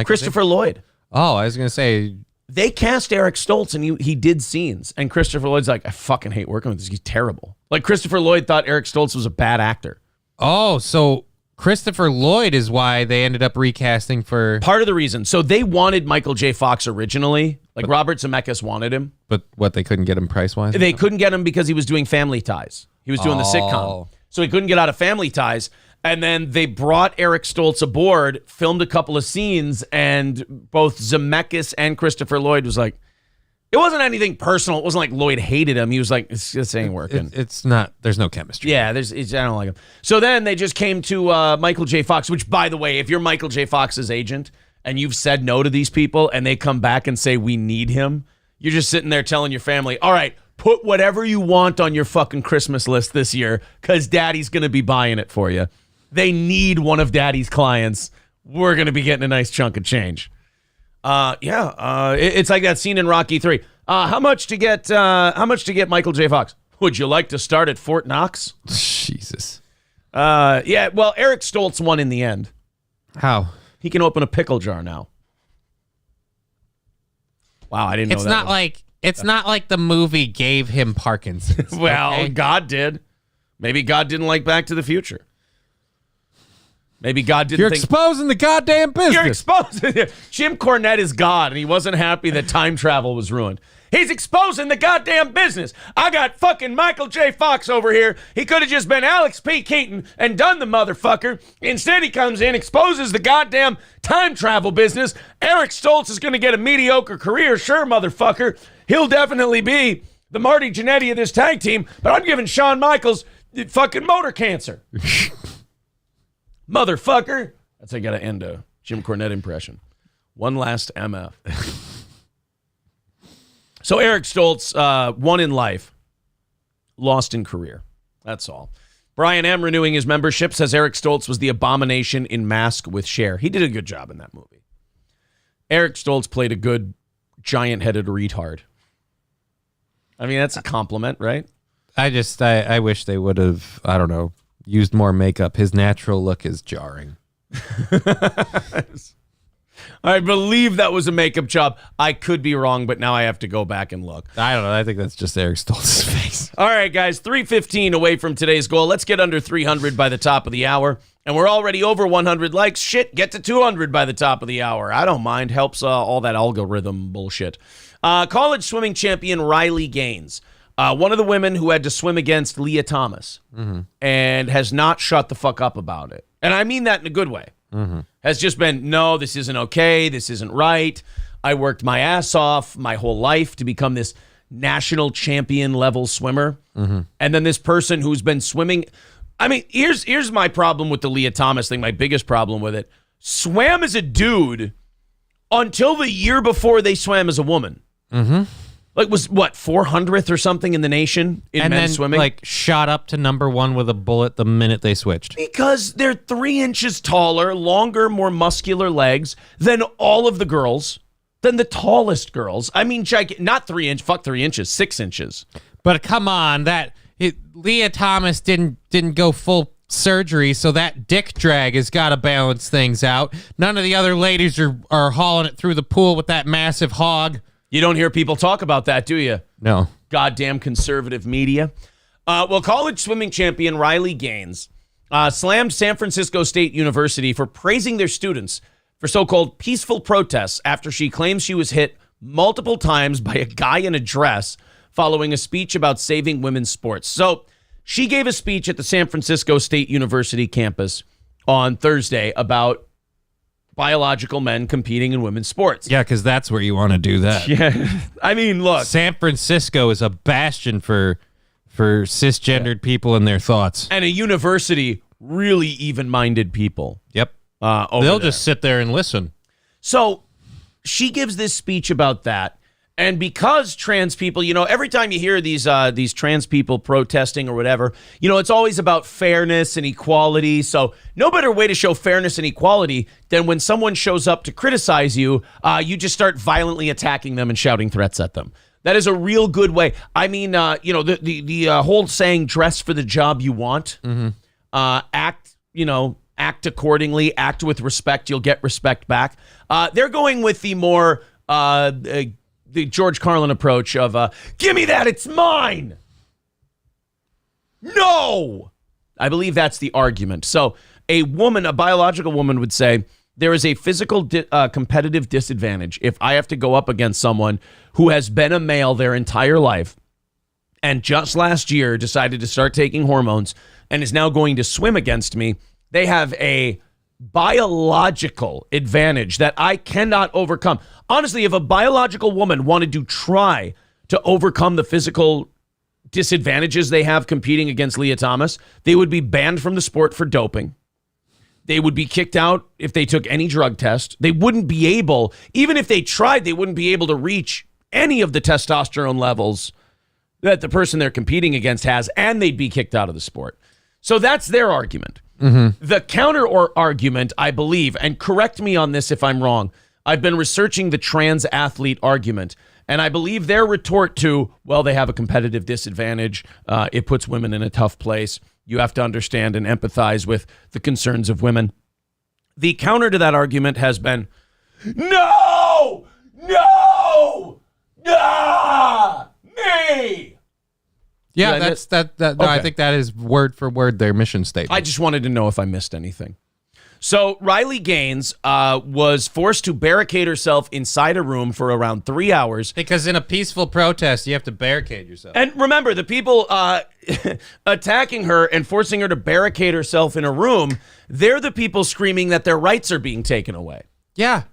Christopher Lloyd. Oh, I was going to say. They cast Eric Stoltz and he did scenes. And Christopher Lloyd's like, I fucking hate working with this. He's terrible. Like, Christopher Lloyd thought Eric Stoltz was a bad actor. Oh, so Christopher Lloyd is why they ended up recasting for. Part of the reason. So they wanted Michael J. Fox originally. Like Robert Zemeckis wanted him. But what, they couldn't get him price-wise? They couldn't get him because he was doing Family Ties. He was doing the sitcom. So he couldn't get out of Family Ties. And then they brought Eric Stoltz aboard, filmed a couple of scenes, and both Zemeckis and Christopher Lloyd was like, it wasn't anything personal. It wasn't like Lloyd hated him. He was like, this ain't working. It's not, there's no chemistry. Yeah, I don't like him. So then they just came to Michael J. Fox, which, by the way, if you're Michael J. Fox's agent and you've said no to these people and they come back and say, we need him, you're just sitting there telling your family, all right, put whatever you want on your fucking Christmas list this year because daddy's going to be buying it for you. They need one of daddy's clients. We're going to be getting a nice chunk of change. It's like that scene in Rocky 3. How much to get Michael J. Fox? Would you like to start at Fort Knox? Jesus. Well, Eric Stoltz won in the end. How? He can open a pickle jar now. Wow, I didn't know that. It's not like the movie gave him Parkinson's. Well, okay? God did. Maybe God didn't like Back to the Future. Maybe God didn't You're think... exposing the goddamn business. You're exposing... Jim Cornette is God, and he wasn't happy that time travel was ruined. He's exposing the goddamn business. I got fucking Michael J. Fox over here. He could have just been Alex P. Keaton and done the motherfucker. Instead, he comes in, exposes the goddamn time travel business. Eric Stoltz is going to get a mediocre career. Sure, motherfucker. He'll definitely be the Marty Jannetty of this tag team, but I'm giving Shawn Michaels fucking motor cancer. Motherfucker. That's how you got to end a Jim Cornette impression. One last MF. So Eric Stoltz won in life, lost in career. That's all. Brian M. renewing his membership says Eric Stoltz was the abomination in Mask with Cher. He did a good job in that movie. Eric Stoltz played a good giant-headed retard. I mean, that's a compliment, right? I wish they would have, I don't know, used more makeup. His natural look is jarring. I believe that was a makeup job. I could be wrong, but now I have to go back and look. I don't know. I think that's just Eric Stoltz's face. All right, guys, 3:15 away from today's goal. Let's get under 300 by the top of the hour. And we're already over 100 likes. Shit, get to 200 by the top of the hour. I don't mind. Helps all that algorithm bullshit. College swimming champion Riley Gaines. One of the women who had to swim against Leah Thomas and has not shut the fuck up about it. And I mean that in a good way. Has just been, no, this isn't okay. This isn't right. I worked my ass off my whole life to become this national champion level swimmer. And then this person who's been swimming. I mean, here's my problem with the Leah Thomas thing. My biggest problem with it. Swam as a dude until the year before they swam as a woman. Like, was what, 400th or something in the nation in men's swimming? Like, shot up to number one with a bullet the minute they switched. Because they're 3 inches taller, longer, more muscular legs than all of the girls, than the tallest girls. I mean, not 3 inch, fuck 3 inches, 6 inches. But come on, Leah Thomas didn't go full surgery, so that dick drag has got to balance things out. None of the other ladies are hauling it through the pool with that massive hog. You don't hear people talk about that, do you? No. Goddamn conservative media. Well, college swimming champion Riley Gaines slammed San Francisco State University for praising their students for so-called peaceful protests after she claims she was hit multiple times by a guy in a dress following a speech about saving women's sports. So she gave a speech at the San Francisco State University campus on Thursday about biological men competing in women's sports. Yeah, because that's where you want to do that. Yeah. I mean, look. San Francisco is a bastion for cisgendered people and their thoughts. And a university, really even-minded people. Yep. They'll just sit there and listen. So she gives this speech about that. And because trans people, every time you hear these trans people protesting or whatever, it's always about fairness and equality. So no better way to show fairness and equality than when someone shows up to criticize you, you just start violently attacking them and shouting threats at them. That is a real good way. I mean, the whole saying, dress for the job you want, act accordingly, act with respect, you'll get respect back. They're going with the more... the George Carlin approach of, give me that, it's mine. No! I believe that's the argument. So a biological woman would say, there is a physical competitive disadvantage if I have to go up against someone who has been a male their entire life and just last year decided to start taking hormones and is now going to swim against me. They have a biological advantage that I cannot overcome. Honestly, if a biological woman wanted to try to overcome the physical disadvantages they have competing against Leah Thomas, they would be banned from the sport for doping. They would be kicked out if they took any drug test. They wouldn't be able, even if they tried, they wouldn't be able to reach any of the testosterone levels that the person they're competing against has, and they'd be kicked out of the sport. So that's their argument. The counter or argument, I believe, and correct me on this if I'm wrong, I've been researching the trans athlete argument, and I believe their retort to, well, they have a competitive disadvantage. It puts women in a tough place. You have to understand and empathize with the concerns of women. The counter to that argument has been, no, me. Yeah, Did I that's that. No, Okay. I think that is word for word their mission statement. I just wanted to know if I missed anything. So Riley Gaines was forced to barricade herself inside a room for around 3 hours. Because in a peaceful protest, you have to barricade yourself. And remember, the people attacking her and forcing her to barricade herself in a room, they're the people screaming that their rights are being taken away. Yeah.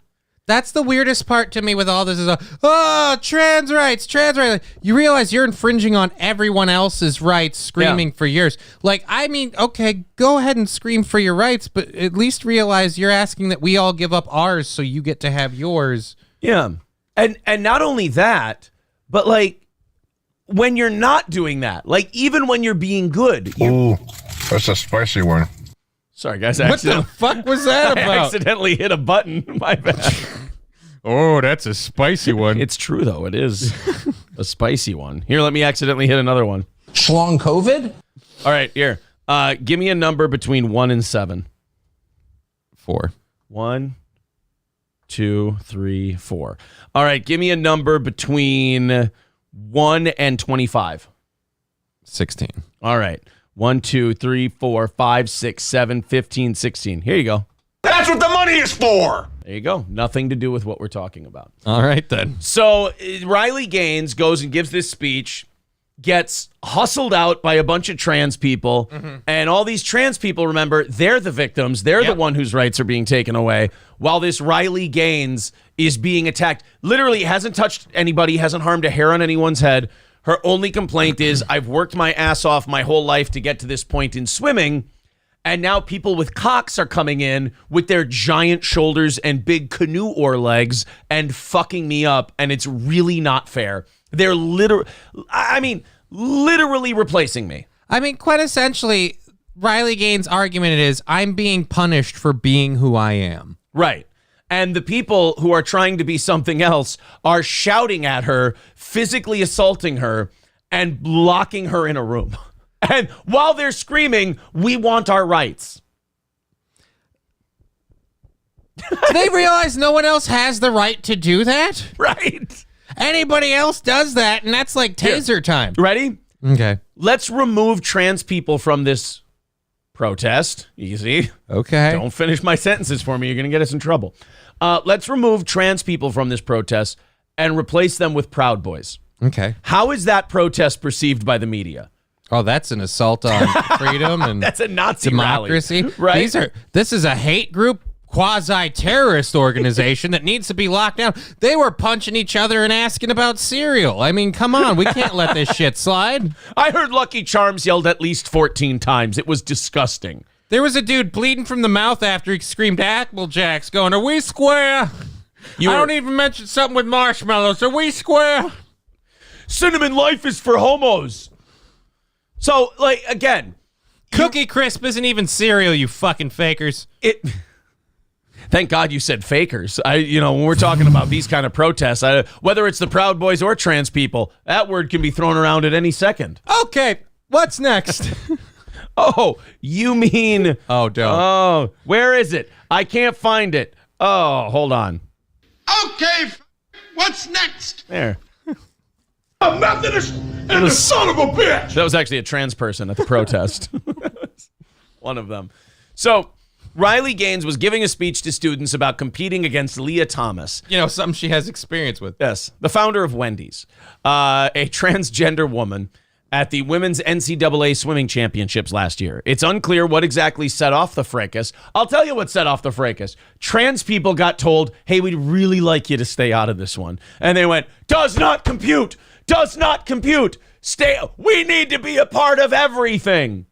That's the weirdest part to me with all this is, trans rights. You realize you're infringing on everyone else's rights, screaming for yours. Like, I mean, okay, go ahead and scream for your rights, but at least realize you're asking that we all give up ours so you get to have yours. Yeah. And not only that, but like when you're not doing that, like even when you're being good. Ooh, that's a spicy one. Sorry, guys. What the fuck was that I about? accidentally hit a button. My bad. Oh, that's a spicy one. It's true, though. It is a spicy one. Here, let me accidentally hit another one. Schlong COVID? All right, here. Give me a number between 1 and 7. 4. 1, 2, 3, 4. All right, give me a number between 1 and 25. 16. All right. 1, 2, 3, 4, 5, 6, 7, 15, 16. Here you go. That's what the money is for! There you go. Nothing to do with what we're talking about. All right, then. So Riley Gaines goes and gives this speech, gets hustled out by a bunch of trans people, and all these trans people, remember, they're the victims. They're the one whose rights are being taken away, while this Riley Gaines is being attacked. Literally hasn't touched anybody, hasn't harmed a hair on anyone's head. Her only complaint is, I've worked my ass off my whole life to get to this point in swimming, and now people with cocks are coming in with their giant shoulders and big canoe oar legs and fucking me up, and it's really not fair. They're literally replacing me. I mean, quite essentially, Riley Gaines' argument is, I'm being punished for being who I am. Right. And the people who are trying to be something else are shouting at her, physically assaulting her, and locking her in a room. And while they're screaming, we want our rights. They realize no one else has the right to do that? Right. Anybody else does that, and that's like taser time. Ready? Okay. Let's remove trans people from this protest. Easy. Okay. Don't finish my sentences for me. You're going to get us in trouble. Let's remove trans people from this protest and replace them with Proud Boys. Okay. How is that protest perceived by the media? Oh, that's an assault on freedom and That's a Nazi democracy. rally, right? This is a hate group, quasi-terrorist organization that needs to be locked down. They were punching each other and asking about cereal. I mean, come on, we can't let this shit slide. I heard Lucky Charms yelled at least 14 times. It was disgusting. There was a dude bleeding from the mouth after he screamed Apple Jacks, going, "Are we square?" I don't even mention something with marshmallows. Are we square? Cinnamon Life is for homos. So, like, again, Cookie Crisp isn't even cereal, you fucking fakers. Thank God you said fakers. When we're talking about these kind of protests, whether it's the Proud Boys or trans people, that word can be thrown around at any second. Okay, what's next? Oh, you mean... Oh, don't. Oh, where is it? I can't find it. Oh, hold on. Okay, what's next? There. A Methodist and the son of a bitch! That was actually a trans person at the protest. One of them. So Riley Gaines was giving a speech to students about competing against Leah Thomas. You know, something she has experience with. Yes, the founder of Wendy's, a transgender woman at the Women's NCAA Swimming Championships last year. It's unclear what exactly set off the fracas. I'll tell you what set off the fracas. Trans people got told, hey, we'd really like you to stay out of this one. And they went, does not compute, does not compute. We need to be a part of everything.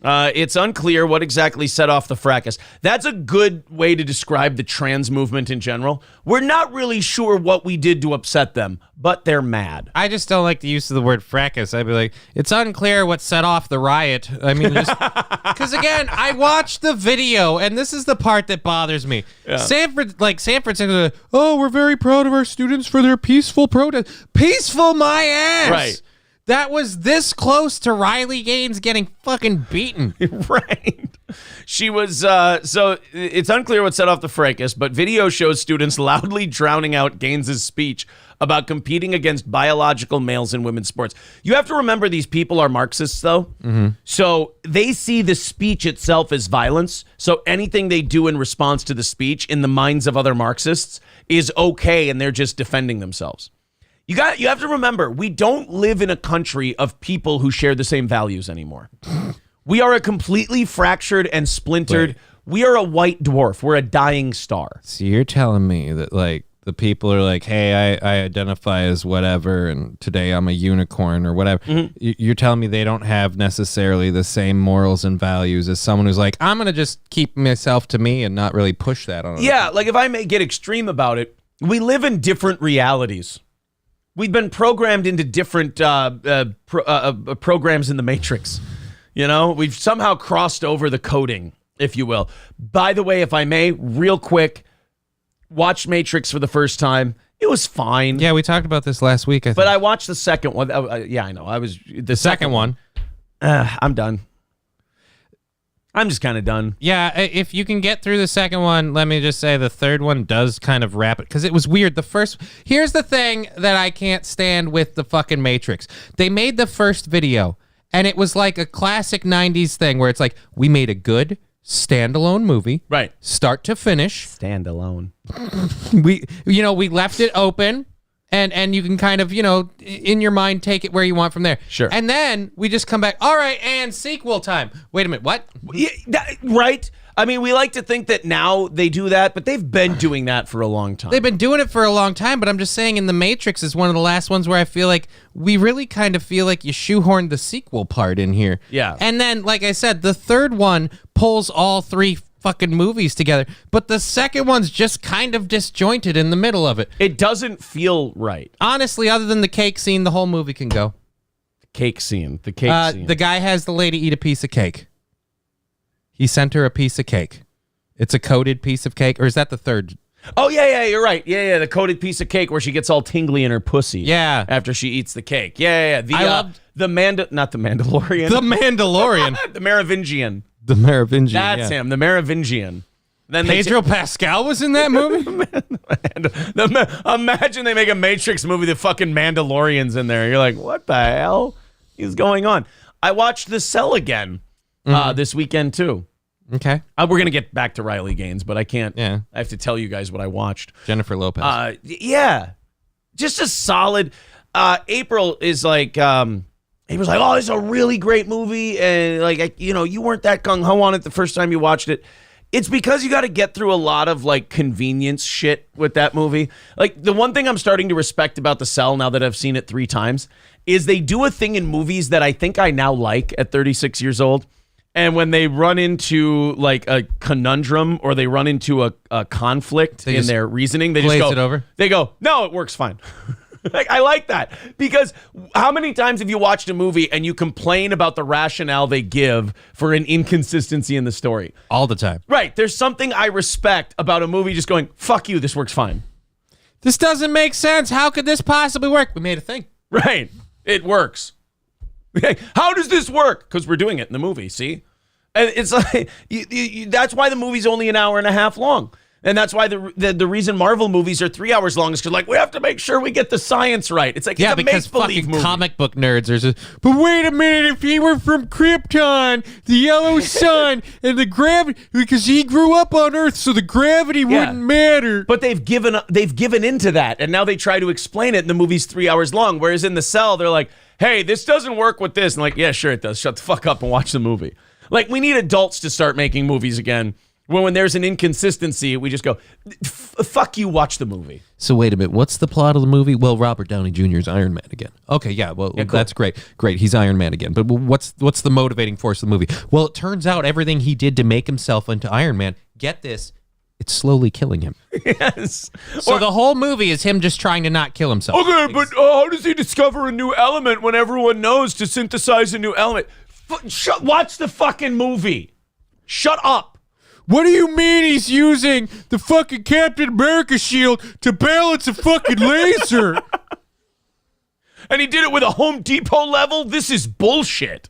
It's unclear what exactly set off the fracas. That's a good way to describe the trans movement in general. We're not really sure what we did to upset them, but they're mad. I just don't like the use of the word fracas. I'd be like, it's unclear what set off the riot. I mean, because again, I watched the video, and this is the part that bothers me. Yeah. San Francisco, oh, we're very proud of our students for their peaceful protest. Peaceful my ass. Right. That was this close to Riley Gaines getting fucking beaten. Right. She was, so it's unclear what set off the fracas, but video shows students loudly drowning out Gaines's speech about competing against biological males in women's sports. You have to remember these people are Marxists, though. Mm-hmm. So they see the speech itself as violence. So anything they do in response to the speech in the minds of other Marxists is okay, and they're just defending themselves. You have to remember, we don't live in a country of people who share the same values anymore. We are a completely fractured and splintered. Wait. We are a white dwarf. We're a dying star. So you're telling me that, like, the people are like, hey, I identify as whatever, and today I'm a unicorn or whatever. Mm-hmm. You're telling me they don't have necessarily the same morals and values as someone who's like, I'm going to just keep myself to me and not really push that on. Yeah, like if I may get extreme about it, we live in different realities. We've been programmed into different programs in the Matrix. You know, we've somehow crossed over the coding, if you will. By the way, if I may, real quick, watched Matrix for the first time. It was fine. Yeah, we talked about this last week, I think. But I watched the second one. Yeah, I know. The second one. I'm done. I'm just kind of done. Yeah, if you can get through the second one, let me just say the third one does kind of wrap it, because it was weird. Here's the thing that I can't stand with the fucking Matrix. They made the first video, and it was like a classic 90s thing where it's like, we made a good standalone movie. Right. Start to finish. Standalone. We left it open. And you can kind of, in your mind, take it where you want from there. Sure. And then we just come back. All right, and sequel time. Wait a minute, what? Yeah, right? I mean, we like to think that now they do that, but they've been doing that for a long time. They've been doing it for a long time, but I'm just saying in The Matrix is one of the last ones where I feel like we really kind of feel like you shoehorned the sequel part in here. Yeah. And then, like I said, the third one pulls all three fucking movies together, but the second one's just kind of disjointed in the middle of it. It doesn't feel right. Honestly, other than the cake scene, the whole movie can go. The cake scene. The guy has the lady eat a piece of cake. He sent her a piece of cake. It's a coated piece of cake, or is that the third? Oh, yeah, you're right. Yeah, the coated piece of cake where she gets all tingly in her pussy. Yeah. After she eats the cake. Yeah. Not the Mandalorian. The Mandalorian. The Merovingian. The Merovingian. That's him, the Merovingian. Then Pedro Pascal was in that movie? Imagine they make a Matrix movie, the fucking Mandalorian's in there. You're like, what the hell is going on? I watched The Cell again this weekend, too. Okay. We're going to get back to Riley Gaines, but I can't. Yeah. I have to tell you guys what I watched. Jennifer Lopez. Yeah. Just a solid. April is like... He was like, oh, this is a really great movie. And like, you weren't that gung-ho on it the first time you watched it. It's because you got to get through a lot of like convenience shit with that movie. Like the one thing I'm starting to respect about The Cell now that I've seen it 3 times is they do a thing in movies that I think I now like at 36 years old. And when they run into like a conundrum or they run into a conflict in their reasoning, they just go, it over. They go, no, it works fine. Like, I like that because how many times have you watched a movie and you complain about the rationale they give for an inconsistency in the story? All the time. Right. There's something I respect about a movie just going, fuck you, this works fine. This doesn't make sense. How could this possibly work? We made a thing. Right. It works. How does this work? Because we're doing it in the movie, see? And it's like, that's why the movie's only an hour and a half long. And that's why the reason Marvel movies are 3 hours long is because, like, we have to make sure we get the science right. It's like, Yeah, it's a because make-believe fucking movie. comic book nerds are just, but wait a minute, if he were from Krypton, the yellow sun, and the gravity, because he grew up on Earth, so the gravity wouldn't matter. But they've given into that, and now they try to explain it, and the movie's 3 hours long. Whereas in The Cell, they're like, hey, this doesn't work with this. And like, yeah, sure it does. Shut the fuck up and watch the movie. Like, we need adults to start making movies again. When there's an inconsistency, we just go, fuck you, watch the movie. So wait a minute, what's the plot of the movie? Well, Robert Downey Jr. is Iron Man again. Okay, yeah, well, Yeah, cool. That's great. Great, he's Iron Man again. But what's the motivating force of the movie? Well, it turns out everything he did to make himself into Iron Man, get this, it's slowly killing him. Yes. So the whole movie is him just trying to not kill himself. Okay, but how does he discover a new element when everyone knows to synthesize a new element? Watch the fucking movie. Shut up. What do you mean he's using the fucking Captain America shield to balance a fucking laser? And he did it with a Home Depot level? This is bullshit.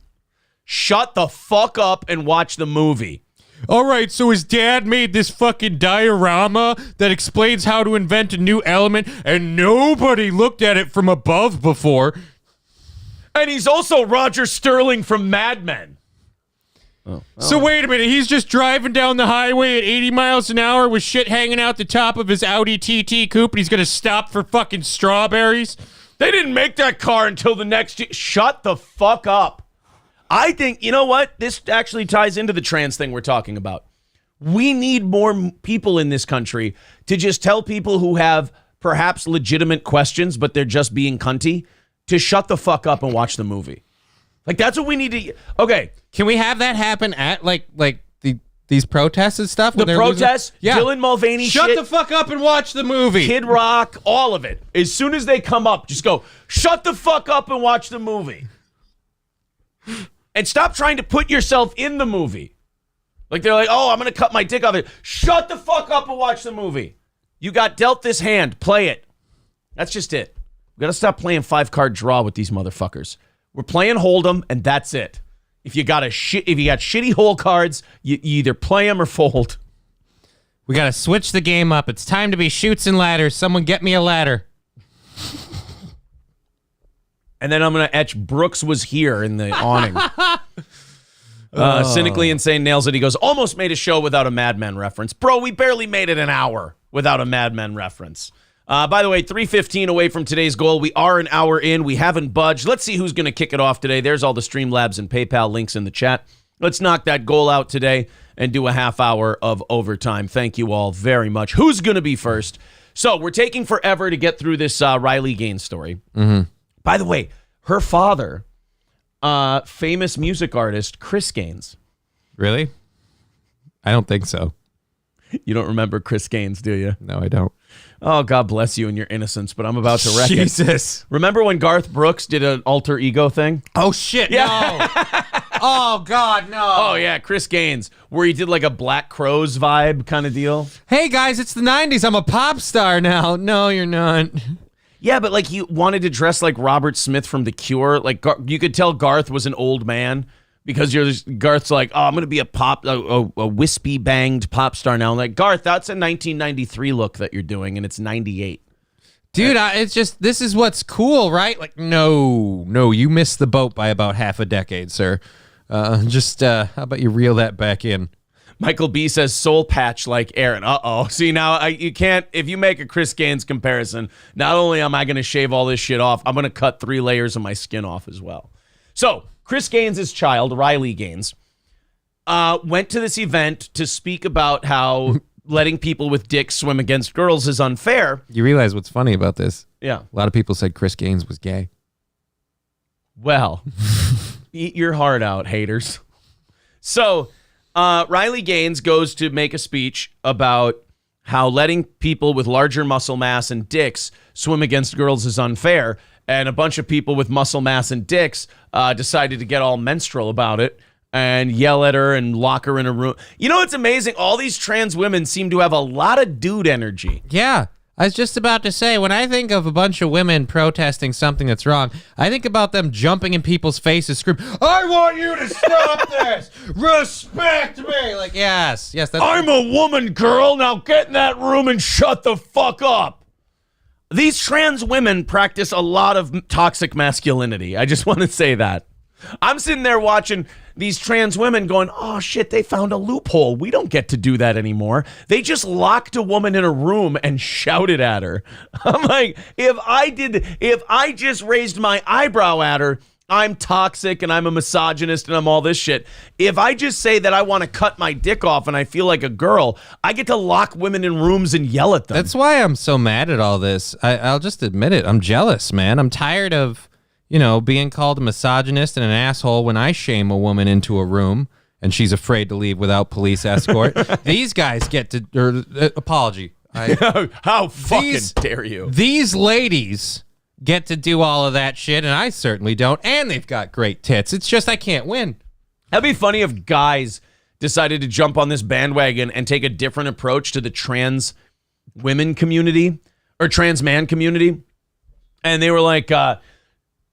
Shut the fuck up and watch the movie. All right, so his dad made this fucking diorama that explains how to invent a new element, and nobody looked at it from above before. And he's also Roger Sterling from Mad Men. So wait a minute, he's just driving down the highway at 80 miles an hour with shit hanging out the top of his Audi TT coupe, and he's gonna stop for fucking strawberries? They didn't make that car until the next year. Shut the fuck up. I think, you know what? This actually ties into the trans thing we're talking about. We need more people in this country to just tell people who have perhaps legitimate questions, but they're just being cunty, to shut the fuck up and watch the movie. Like, that's what we need to... Okay. Can we have that happen at, these protests and stuff? The protests, Yeah. Dylan Mulvaney Shut shit, the fuck up and watch the movie. Kid Rock, all of it. As soon as they come up, just go, shut the fuck up and watch the movie. And stop trying to put yourself in the movie. Like, they're like, oh, I'm going to cut my dick off it. Shut the fuck up and watch the movie. You got dealt this hand. Play it. That's just it. We got to stop playing 5-card draw with these motherfuckers. We're playing Hold'em, and that's it. If you got shitty hole cards, you either play them or fold. We gotta switch the game up. It's time to be shoots and ladders. Someone get me a ladder. And then I'm going to etch Brooks was here in the awning. Cynically Insane nails it. He goes, almost made a show without a Mad Men reference. Bro, we barely made it an hour without a Mad Men reference. By the way, 3:15 away from today's goal. We are an hour in. We haven't budged. Let's see who's going to kick it off today. There's all the Streamlabs and PayPal links in the chat. Let's knock that goal out today and do a half hour of overtime. Thank you all very much. Who's going to be first? So we're taking forever to get through this Riley Gaines story. Mm-hmm. By the way, her father, famous music artist Chris Gaines. Really? I don't think so. You don't remember Chris Gaines, do you? No, I don't. Oh, God bless you and your innocence, but I'm about to wreck it. Jesus. Remember when Garth Brooks did an alter ego thing? Oh, shit, Yeah. no. Oh, God, no. Oh, yeah, Chris Gaines, where he did like a Black Crowes vibe kind of deal. Hey, guys, it's the 90s. I'm a pop star now. No, you're not. Yeah, but like he wanted to dress like Robert Smith from The Cure. Like you could tell Garth was an old man because Garth's like, oh, I'm going to be a wispy banged pop star now. I'm like, Garth, that's a 1993 look that you're doing, and it's 98. Dude, it's just, this is what's cool, right? Like, no, you missed the boat by about half a decade, sir. How about you reel that back in? Michael B says soul patch like Aaron. Uh-oh. See, now you can't, if you make a Chris Gaines comparison, not only am I going to shave all this shit off, I'm going to cut 3 layers of my skin off as well. So, Chris Gaines' child, Riley Gaines, went to this event to speak about how letting people with dicks swim against girls is unfair. You realize what's funny about this? Yeah. A lot of people said Chris Gaines was gay. Well, eat your heart out, haters. So, Riley Gaines goes to make a speech about how letting people with larger muscle mass and dicks swim against girls is unfair. And a bunch of people with muscle mass and dicks decided to get all menstrual about it and yell at her and lock her in a room. You know, it's amazing. All these trans women seem to have a lot of dude energy. Yeah. I was just about to say, when I think of a bunch of women protesting something that's wrong, I think about them jumping in people's faces, screaming, "I want you to stop this! Respect me!" Like, yes, that's... I'm a woman, girl. Now get in that room and shut the fuck up. These trans women practice a lot of toxic masculinity. I just want to say that. I'm sitting there watching these trans women going, oh shit, they found a loophole. We don't get to do that anymore. They just locked a woman in a room and shouted at her. I'm like, if I just raised my eyebrow at her, I'm toxic and I'm a misogynist and I'm all this shit. If I just say that I want to cut my dick off and I feel like a girl, I get to lock women in rooms and yell at them. That's why I'm so mad at all this. I'll just admit it. I'm jealous, man. I'm tired of, being called a misogynist and an asshole when I shame a woman into a room and she's afraid to leave without police escort. These guys get to, apology. How fucking dare you? These ladies get to do all of that shit, and I certainly don't, and they've got great tits. It's just I can't win. That'd be funny if guys decided to jump on this bandwagon and take a different approach to the trans women community or trans man community. And they were like,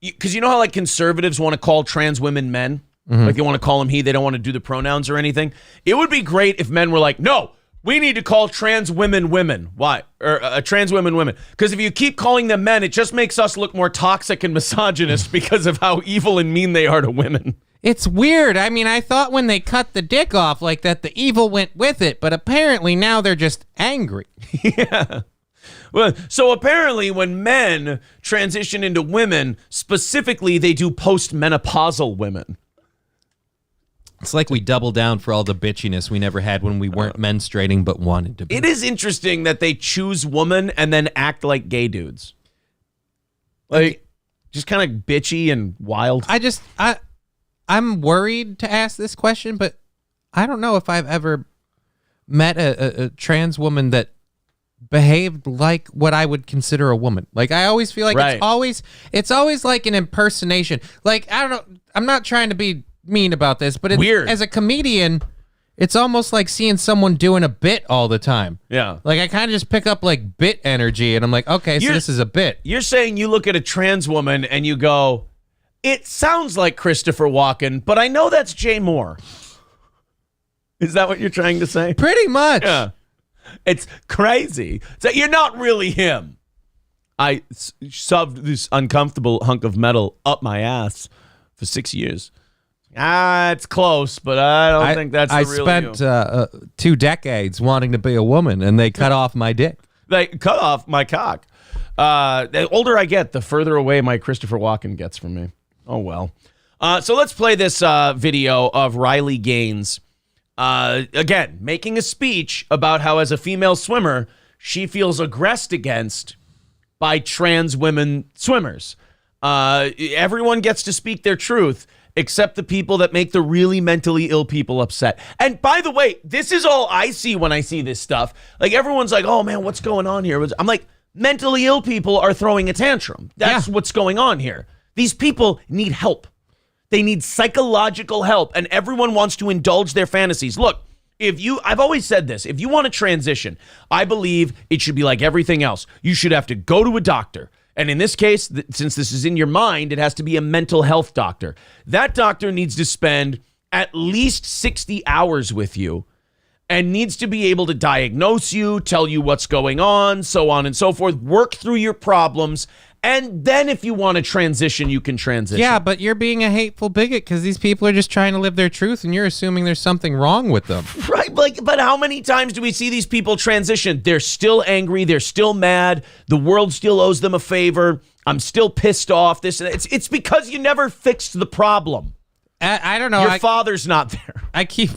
because you know how like conservatives want to call trans women men? Mm-hmm. Like they want to call them he, they don't want to do the pronouns or anything. It would be great if men were like, no, we need to call trans women women. Why? Or trans women women. Because if you keep calling them men, it just makes us look more toxic and misogynist because of how evil and mean they are to women. It's weird. I mean, I thought when they cut the dick off like that, the evil went with it. But apparently now they're just angry. Yeah. Well, so apparently when men transition into women, specifically they do postmenopausal women. It's like we double down for all the bitchiness we never had when we weren't menstruating but wanted to be. It is interesting that they choose woman and then act like gay dudes. Like, just kind of bitchy and wild. I'm worried to ask this question, but I don't know if I've ever met a trans woman that behaved like what I would consider a woman. Like, I always feel like it's always like an impersonation. Like, I don't know, I'm not trying to be mean about this, but it's weird. As a comedian, it's almost like seeing someone doing a bit all the time. Yeah. Like, I kind of just pick up like bit energy and I'm like, okay, so this is a bit. You're saying you look at a trans woman and you go, it sounds like Christopher Walken, but I know that's Jay Moore. Is that what you're trying to say? Pretty much. Yeah. It's crazy. So you're not really him. I shoved this uncomfortable hunk of metal up my ass for 6 years. It's close, but I don't think that's the real I spent 2 decades wanting to be a woman, and they cut off my dick. They cut off my cock. The older I get, the further away my Christopher Walken gets from me. Oh, well. So let's play this video of Riley Gaines. Again, making a speech about how as a female swimmer, she feels aggressed against by trans women swimmers. Everyone gets to speak their truth, except the people that make the really mentally ill people upset. And by the way, this is all I see when I see this stuff. Like, everyone's like, oh man, what's going on here? I'm like, mentally ill people are throwing a tantrum. That's what's going on here. These people need help. They need psychological help, and everyone wants to indulge their fantasies. Look, I've always said this, if you want to transition, I believe it should be like everything else. You should have to go to a doctor. And in this case, since this is in your mind, it has to be a mental health doctor. That doctor needs to spend at least 60 hours with you and needs to be able to diagnose you, tell you what's going on, so on and so forth, work through your problems. And then if you want to transition, you can transition. Yeah, but you're being a hateful bigot because these people are just trying to live their truth and you're assuming there's something wrong with them. Right, but how many times do we see these people transition? They're still angry. They're still mad. The world still owes them a favor. I'm still pissed off. It's because you never fixed the problem. I don't know. Your father's not there. I keep...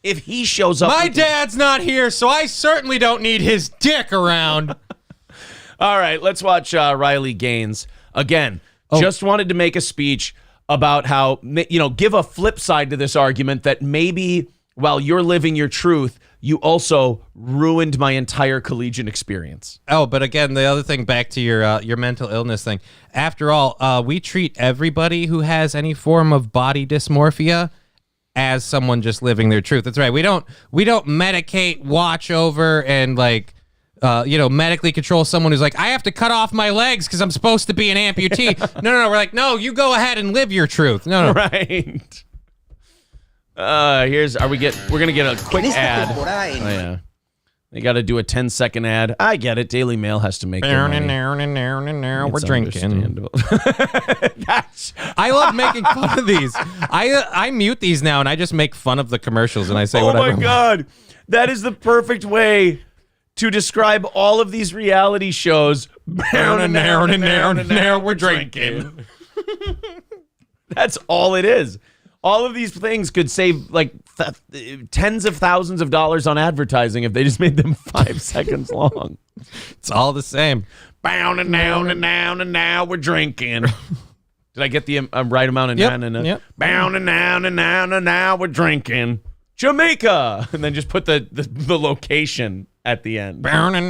If he shows up... My dad's not here, so I certainly don't need his dick around. All right, let's watch Riley Gaines. Again, just wanted to make a speech about how, give a flip side to this argument that maybe while you're living your truth, you also ruined my entire collegiate experience. Oh, but again, the other thing, back to your mental illness thing. After all, we treat everybody who has any form of body dysmorphia as someone just living their truth. That's right. We don't medicate, watch over, and like medically control someone who's like, I have to cut off my legs because I'm supposed to be an amputee. No. We're like, no, you go ahead and live your truth. No. Right. We're gonna get a quick ad. Oh yeah. They got to do a 10-second ad. I get it. Daily Mail has to make their money. We're It's drinking. understandable. I love making fun of these. I mute these now and I just make fun of the commercials and I say whatever. Oh my God. That is the perfect way to describe all of these reality shows. We're drinking. That's all it is. All of these things could save like tens of thousands of dollars on advertising if they just made them 5 seconds long. It's all the same. Bound and now we're drinking. Did I get the right amount of Yep. Bound and now we're drinking. Jamaica, and then just put the location at the end. Bound and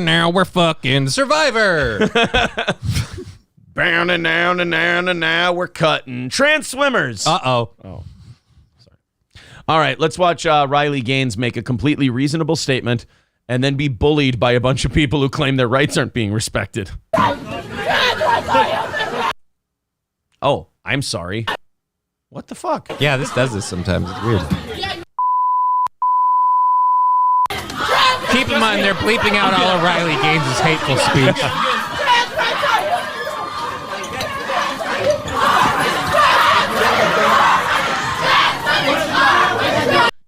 now we're fucking Survivor. Bound and now we're cutting. Trans swimmers. Oh, sorry. All right, let's watch Riley Gaines make a completely reasonable statement and then be bullied by a bunch of people who claim their rights aren't being respected. Oh, I'm sorry. What the fuck? Yeah, this does this sometimes. It's weird. Keep in mind, they're bleeping out all of Riley Gaines' hateful speech.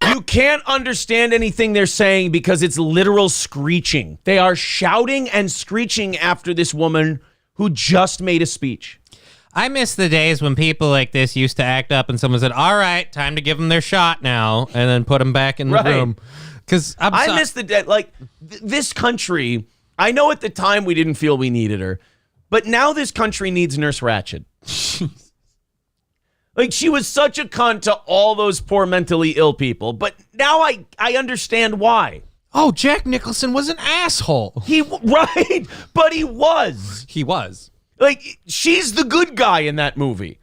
You can't understand anything they're saying because it's literal screeching. They are shouting and screeching after this woman who just made a speech. I miss the days when people like this used to act up and someone said, all right, time to give them their shot now, and then put them back in the room. Because I miss the day. Like, this country, I know at the time we didn't feel we needed her, but now this country needs Nurse Ratched. Like, she was such a cunt to all those poor mentally ill people, but now I understand why. Oh, Jack Nicholson was an asshole. Right, but he was. He was. Like, she's the good guy in that movie.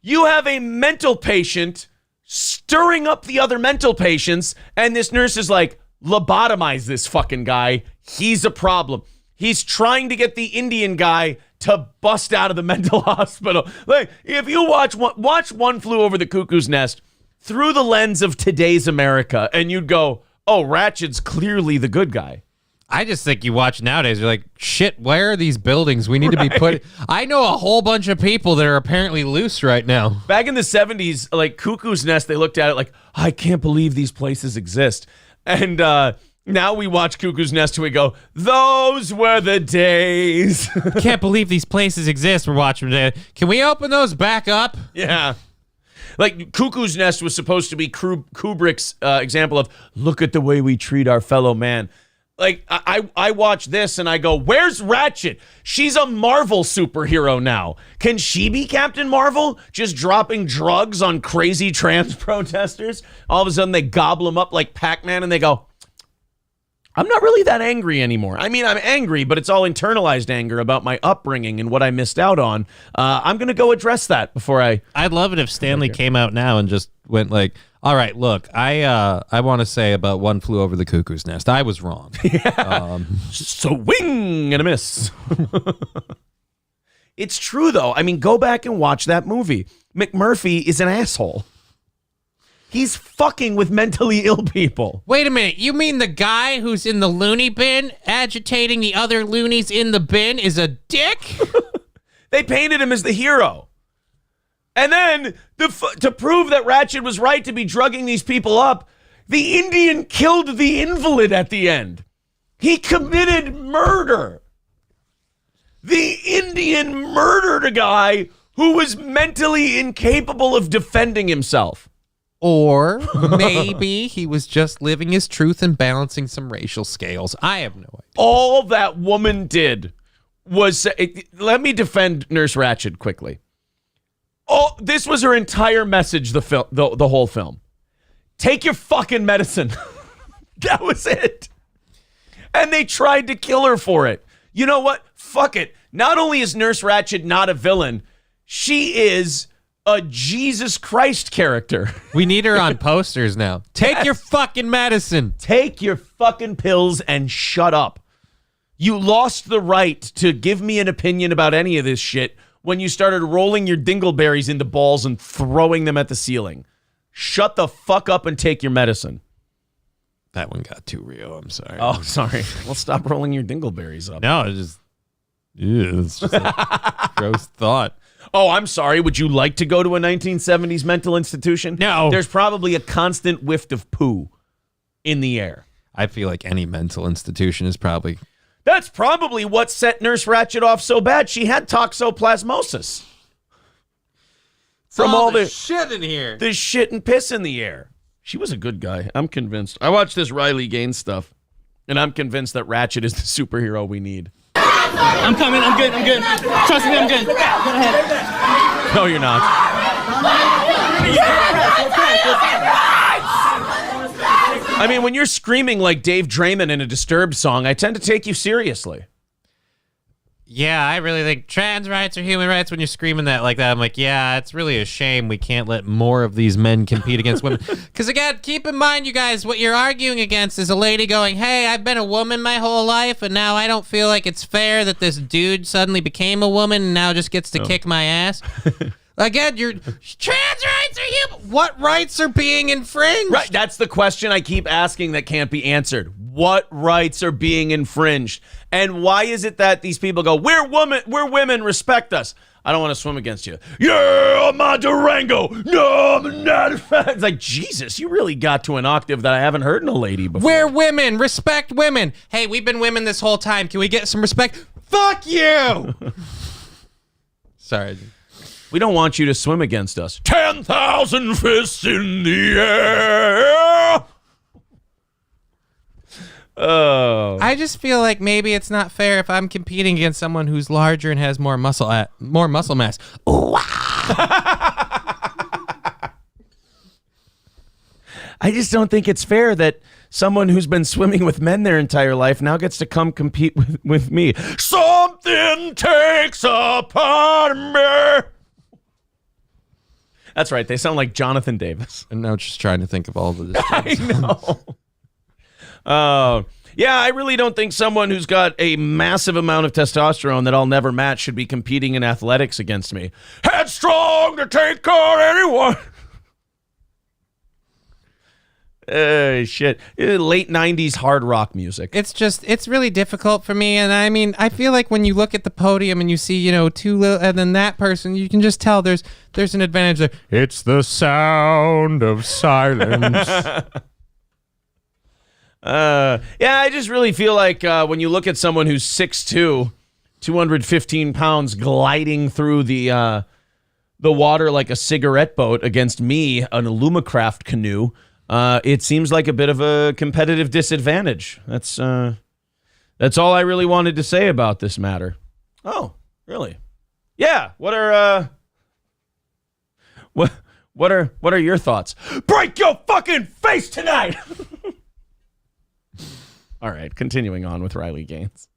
You have a mental patient stirring up the other mental patients, and this nurse is like, lobotomize this fucking guy. He's a problem. He's trying to get the Indian guy to bust out of the mental hospital. Like, if you watch One Flew Over the Cuckoo's Nest through the lens of today's America, and you'd go, oh, Ratchet's clearly the good guy. I just think you watch nowadays, you're like, shit, where are these buildings? We need to be put. I know a whole bunch of people that are apparently loose right now. Back in the 70s, like Cuckoo's Nest, they looked at it like, I can't believe these places exist. And now we watch Cuckoo's Nest and we go, those were the days. Can't believe these places exist. We're watching today. Can we open those back up? Yeah. Like, Cuckoo's Nest was supposed to be Kubrick's example of, look at the way we treat our fellow man. Like, I watch this and I go, where's Ratchet? She's a Marvel superhero now. Can she be Captain Marvel? Just dropping drugs on crazy trans protesters? All of a sudden they gobble them up like Pac-Man and they go, I'm not really that angry anymore. I mean, I'm angry, but it's all internalized anger about my upbringing and what I missed out on. I'm going to go address that before I'd love it if Stanley came out now and just went like, all right, look, I want to say about One Flew Over the Cuckoo's Nest. I was wrong. Swing and a miss. It's true, though. I mean, go back and watch that movie. McMurphy is an asshole. He's fucking with mentally ill people. Wait a minute. You mean the guy who's in the loony bin agitating the other loonies in the bin is a dick? They painted him as the hero. And then, to prove that Ratchet was right to be drugging these people up, the Indian killed the invalid at the end. He committed murder. The Indian murdered a guy who was mentally incapable of defending himself. Or maybe he was just living his truth and balancing some racial scales. I have no idea. All that woman did was say, let me defend Nurse Ratched quickly. Oh, this was her entire message, the whole film. Take your fucking medicine. That was it. And they tried to kill her for it. You know what? Fuck it. Not only is Nurse Ratched not a villain, she is a Jesus Christ character. We need her on posters now. Take your fucking medicine. Take your fucking pills and shut up. You lost the right to give me an opinion about any of this shit when you started rolling your dingleberries into balls and throwing them at the ceiling. Shut the fuck up and take your medicine. That one got too real. I'm sorry. Oh, sorry. Well, stop rolling your dingleberries up. No, it's just a gross thought. Oh, I'm sorry. Would you like to go to a 1970s mental institution? No. There's probably a constant whiff of poo in the air. I feel like any mental institution is probably... That's probably what set Nurse Ratched off so bad. She had toxoplasmosis. From all the shit in here. the shit and piss in the air. She was a good guy. I'm convinced. I watched this Riley Gaines stuff, and I'm convinced that Ratched is the superhero we need. I'm coming. I'm good. Trust me, I'm good. Go ahead. No, you're not. I mean, when you're screaming like Dave Draymond in a Disturbed song, I tend to take you seriously. Yeah, I really think trans rights are human rights. When you're screaming that like that, I'm like, yeah, it's really a shame we can't let more of these men compete against women. Because again, keep in mind, you guys, what you're arguing against is a lady going, hey, I've been a woman my whole life, and now I don't feel like it's fair that this dude suddenly became a woman and now just gets to kick my ass. Again, trans rights are human. What rights are being infringed? Right, that's the question I keep asking that can't be answered. What rights are being infringed? And why is it that these people go, we're women, respect us. I don't want to swim against you. Yeah, I'm a Durango. No, I'm not. It's like, Jesus, you really got to an octave that I haven't heard in a lady before. We're women. Respect women. Hey, we've been women this whole time. Can we get some respect? Fuck you. Sorry. We don't want you to swim against us. 10,000 fists in the air. Oh. I just feel like maybe it's not fair if I'm competing against someone who's larger and has more muscle mass. Ooh, I just don't think it's fair that someone who's been swimming with men their entire life now gets to come compete with me. Something takes a part of me. That's right. They sound like Jonathan Davis. And now just trying to think of all of this. I know. Yeah, I really don't think someone who's got a massive amount of testosterone that I'll never match should be competing in athletics against me. Headstrong to take on anyone. Shit. Late 90s hard rock music. It's really difficult for me. And I mean, I feel like when you look at the podium and you see, two little, and then that person, you can just tell there's an advantage there. It's the sound of silence. Yeah, I just really feel like when you look at someone who's 6'2", 215 pounds gliding through the water like a cigarette boat against me, an Alumacraft canoe, it seems like a bit of a competitive disadvantage. That's all I really wanted to say about this matter. Oh, really? Yeah. What are your thoughts? Break your fucking face tonight. All right, continuing on with Riley Gaines.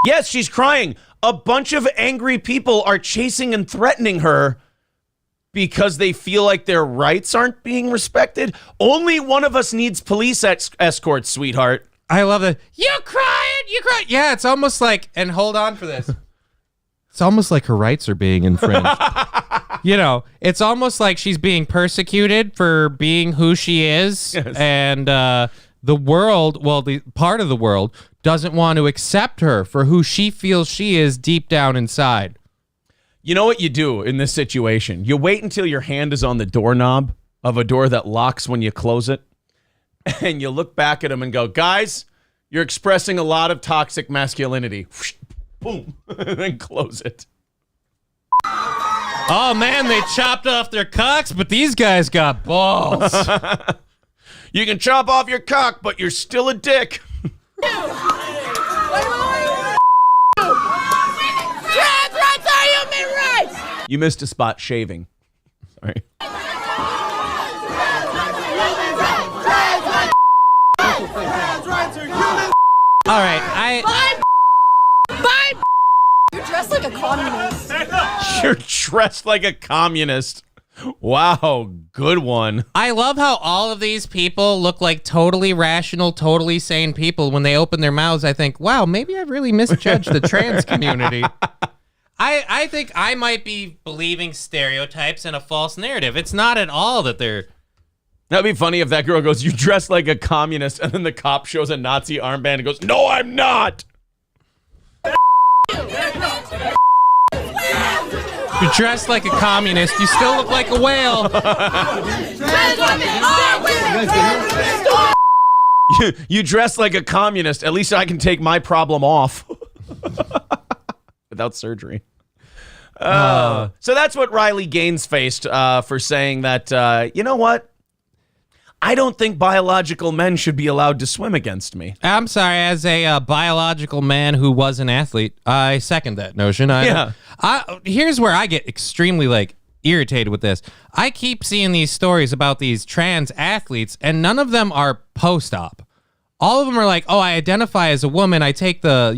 Yes, she's crying. A bunch of angry people are chasing and threatening her because they feel like their rights aren't being respected. Only one of us needs police escorts, sweetheart. I love it. You crying? You crying? Yeah, it's almost like, and hold on for this. It's almost like her rights are being infringed. It's almost like she's being persecuted for being who she is. Yes. And the world, the part of the world, doesn't want to accept her for who she feels she is deep down inside. You know what you do in this situation? You wait until your hand is on the doorknob of a door that locks when you close it, and you look back at them and go, guys, you're expressing a lot of toxic masculinity. Boom. And then close it. Oh, man, they chopped off their cocks, but these guys got balls. You can chop off your cock, but you're still a dick. Trans rights are human rights! You missed a spot shaving. Sorry. All right, Bye. You're dressed like a communist. You're dressed like a communist. Wow, good one. I love how all of these people look like totally rational, totally sane people. When they open their mouths, I think, wow, maybe I really misjudged the trans community. I think I might be believing stereotypes and a false narrative. It's not at all that they're... That'd be funny if that girl goes, you dress like a communist, and then the cop shows a Nazi armband and goes, no, I'm not. You're dressed like a communist. You still look like a whale. You dress like a communist. At least I can take my problem off without surgery. So that's what Riley Gaines faced for saying that, you know what? I don't think biological men should be allowed to swim against me. I'm sorry, as a biological man who was an athlete, I second that notion. Here's where I get extremely irritated with this. I keep seeing these stories about these trans athletes, and none of them are post-op. All of them are like, oh, I identify as a woman. I take the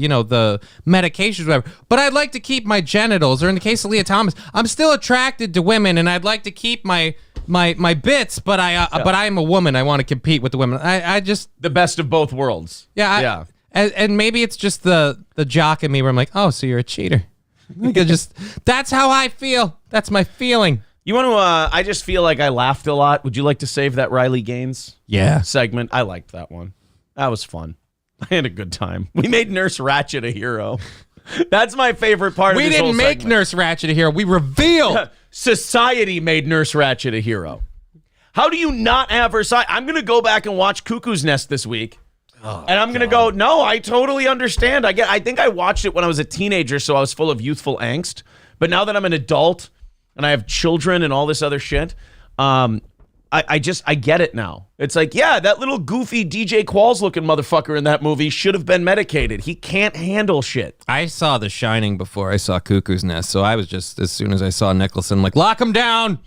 medications, whatever. But I'd like to keep my genitals. Or in the case of Leah Thomas, I'm still attracted to women, and I'd like to keep my bits. But I am a woman. I want to compete with the women. I just the best of both worlds. Yeah. And maybe it's just the jock in me where I'm like, oh, so you're a cheater. That's how I feel. That's my feeling. You want to? I just feel like I laughed a lot. Would you like to save that Riley Gaines segment? I liked that one. That was fun. I had a good time. We made Nurse Ratched a hero. That's my favorite part of this whole segment. We didn't make Nurse Ratched a hero. We revealed. Society made Nurse Ratched a hero. How do you not have her side? I'm going to go back and watch Cuckoo's Nest this week. And I'm going to go, no, I totally understand. I think I watched it when I was a teenager, so I was full of youthful angst. But now that I'm an adult and I have children and all this other shit, I get it now. It's like, yeah, that little goofy DJ Qualls looking motherfucker in that movie should have been medicated. He can't handle shit. I saw The Shining before I saw Cuckoo's Nest, so I was just, as soon as I saw Nicholson, I'm like, lock him down.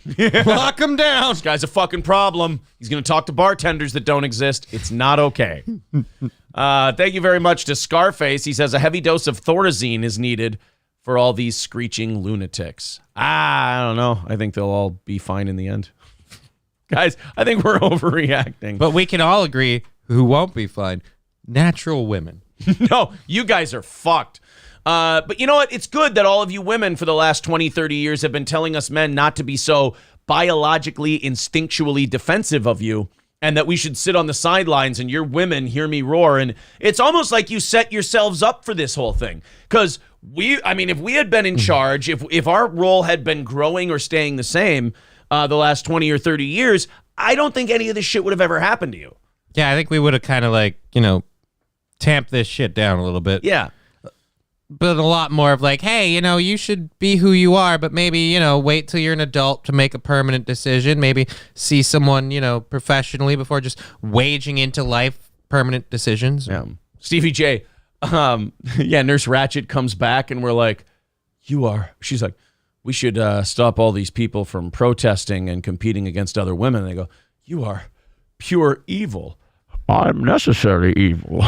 Lock him down. This guy's a fucking problem. He's going to talk to bartenders that don't exist. It's not okay. Thank you very much to Scarface. He says a heavy dose of Thorazine is needed for all these screeching lunatics. I don't know. I think they'll all be fine in the end. Guys, I think we're overreacting. But we can all agree who won't be fine. Natural women. No, you guys are fucked. But you know what? It's good that all of you women for the last 20, 30 years have been telling us men not to be so biologically, instinctually defensive of you, and that we should sit on the sidelines and your women hear me roar. And it's almost like you set yourselves up for this whole thing. Because if we had been in charge, if our role had been growing or staying the same the last 20 or 30 years, I don't think any of this shit would have ever happened to you. Yeah, I think we would have kind of tamped this shit down a little bit. Yeah. But a lot more of hey, you should be who you are, but maybe, wait till you're an adult to make a permanent decision. Maybe see someone, professionally before just waging into life permanent decisions. Yeah. Stevie J, Nurse Ratched comes back and we're like, she's like, we should stop all these people from protesting and competing against other women. And they go, you are pure evil. I'm necessary evil.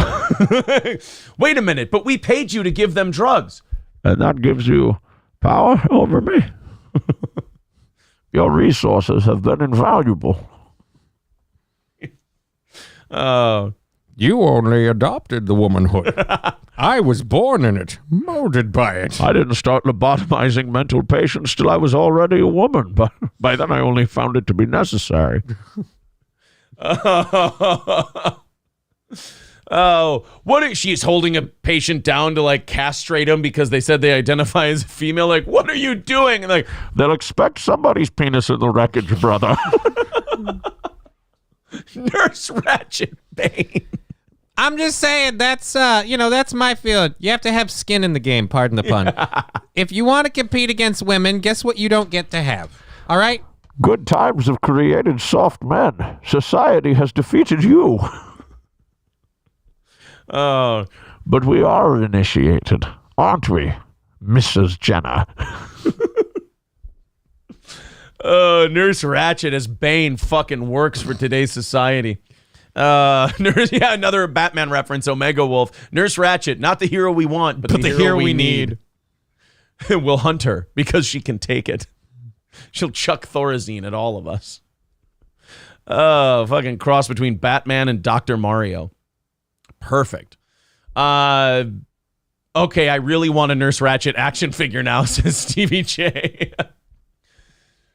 Wait a minute, but we paid you to give them drugs. And that gives you power over me. Your resources have been invaluable. You only adopted the womanhood. I was born in it, molded by it. I didn't start lobotomizing mental patients till I was already a woman, but by then I only found it to be necessary. She's holding a patient down to castrate him because they said they identify as a female. What are you doing? And they'll expect somebody's penis in the wreckage, brother. Nurse Ratched Bane. I'm just saying that's my feeling. You have to have skin in the game, pardon the pun. If you want to compete against women, guess what you don't get to have? All right? Good times have created soft men. Society has defeated you. But we are initiated, aren't we, Mrs. Jenner? Nurse Ratched as Bane fucking works for today's society. Nurse, yeah, another Batman reference, Omega Wolf. Nurse Ratched, not the hero we want, but the hero we need. We'll hunt her because she can take it. She'll chuck Thorazine at all of us. Oh, fucking cross between Batman and Dr. Mario. Perfect. Okay, I really want a Nurse Ratched action figure now, says Stevie J.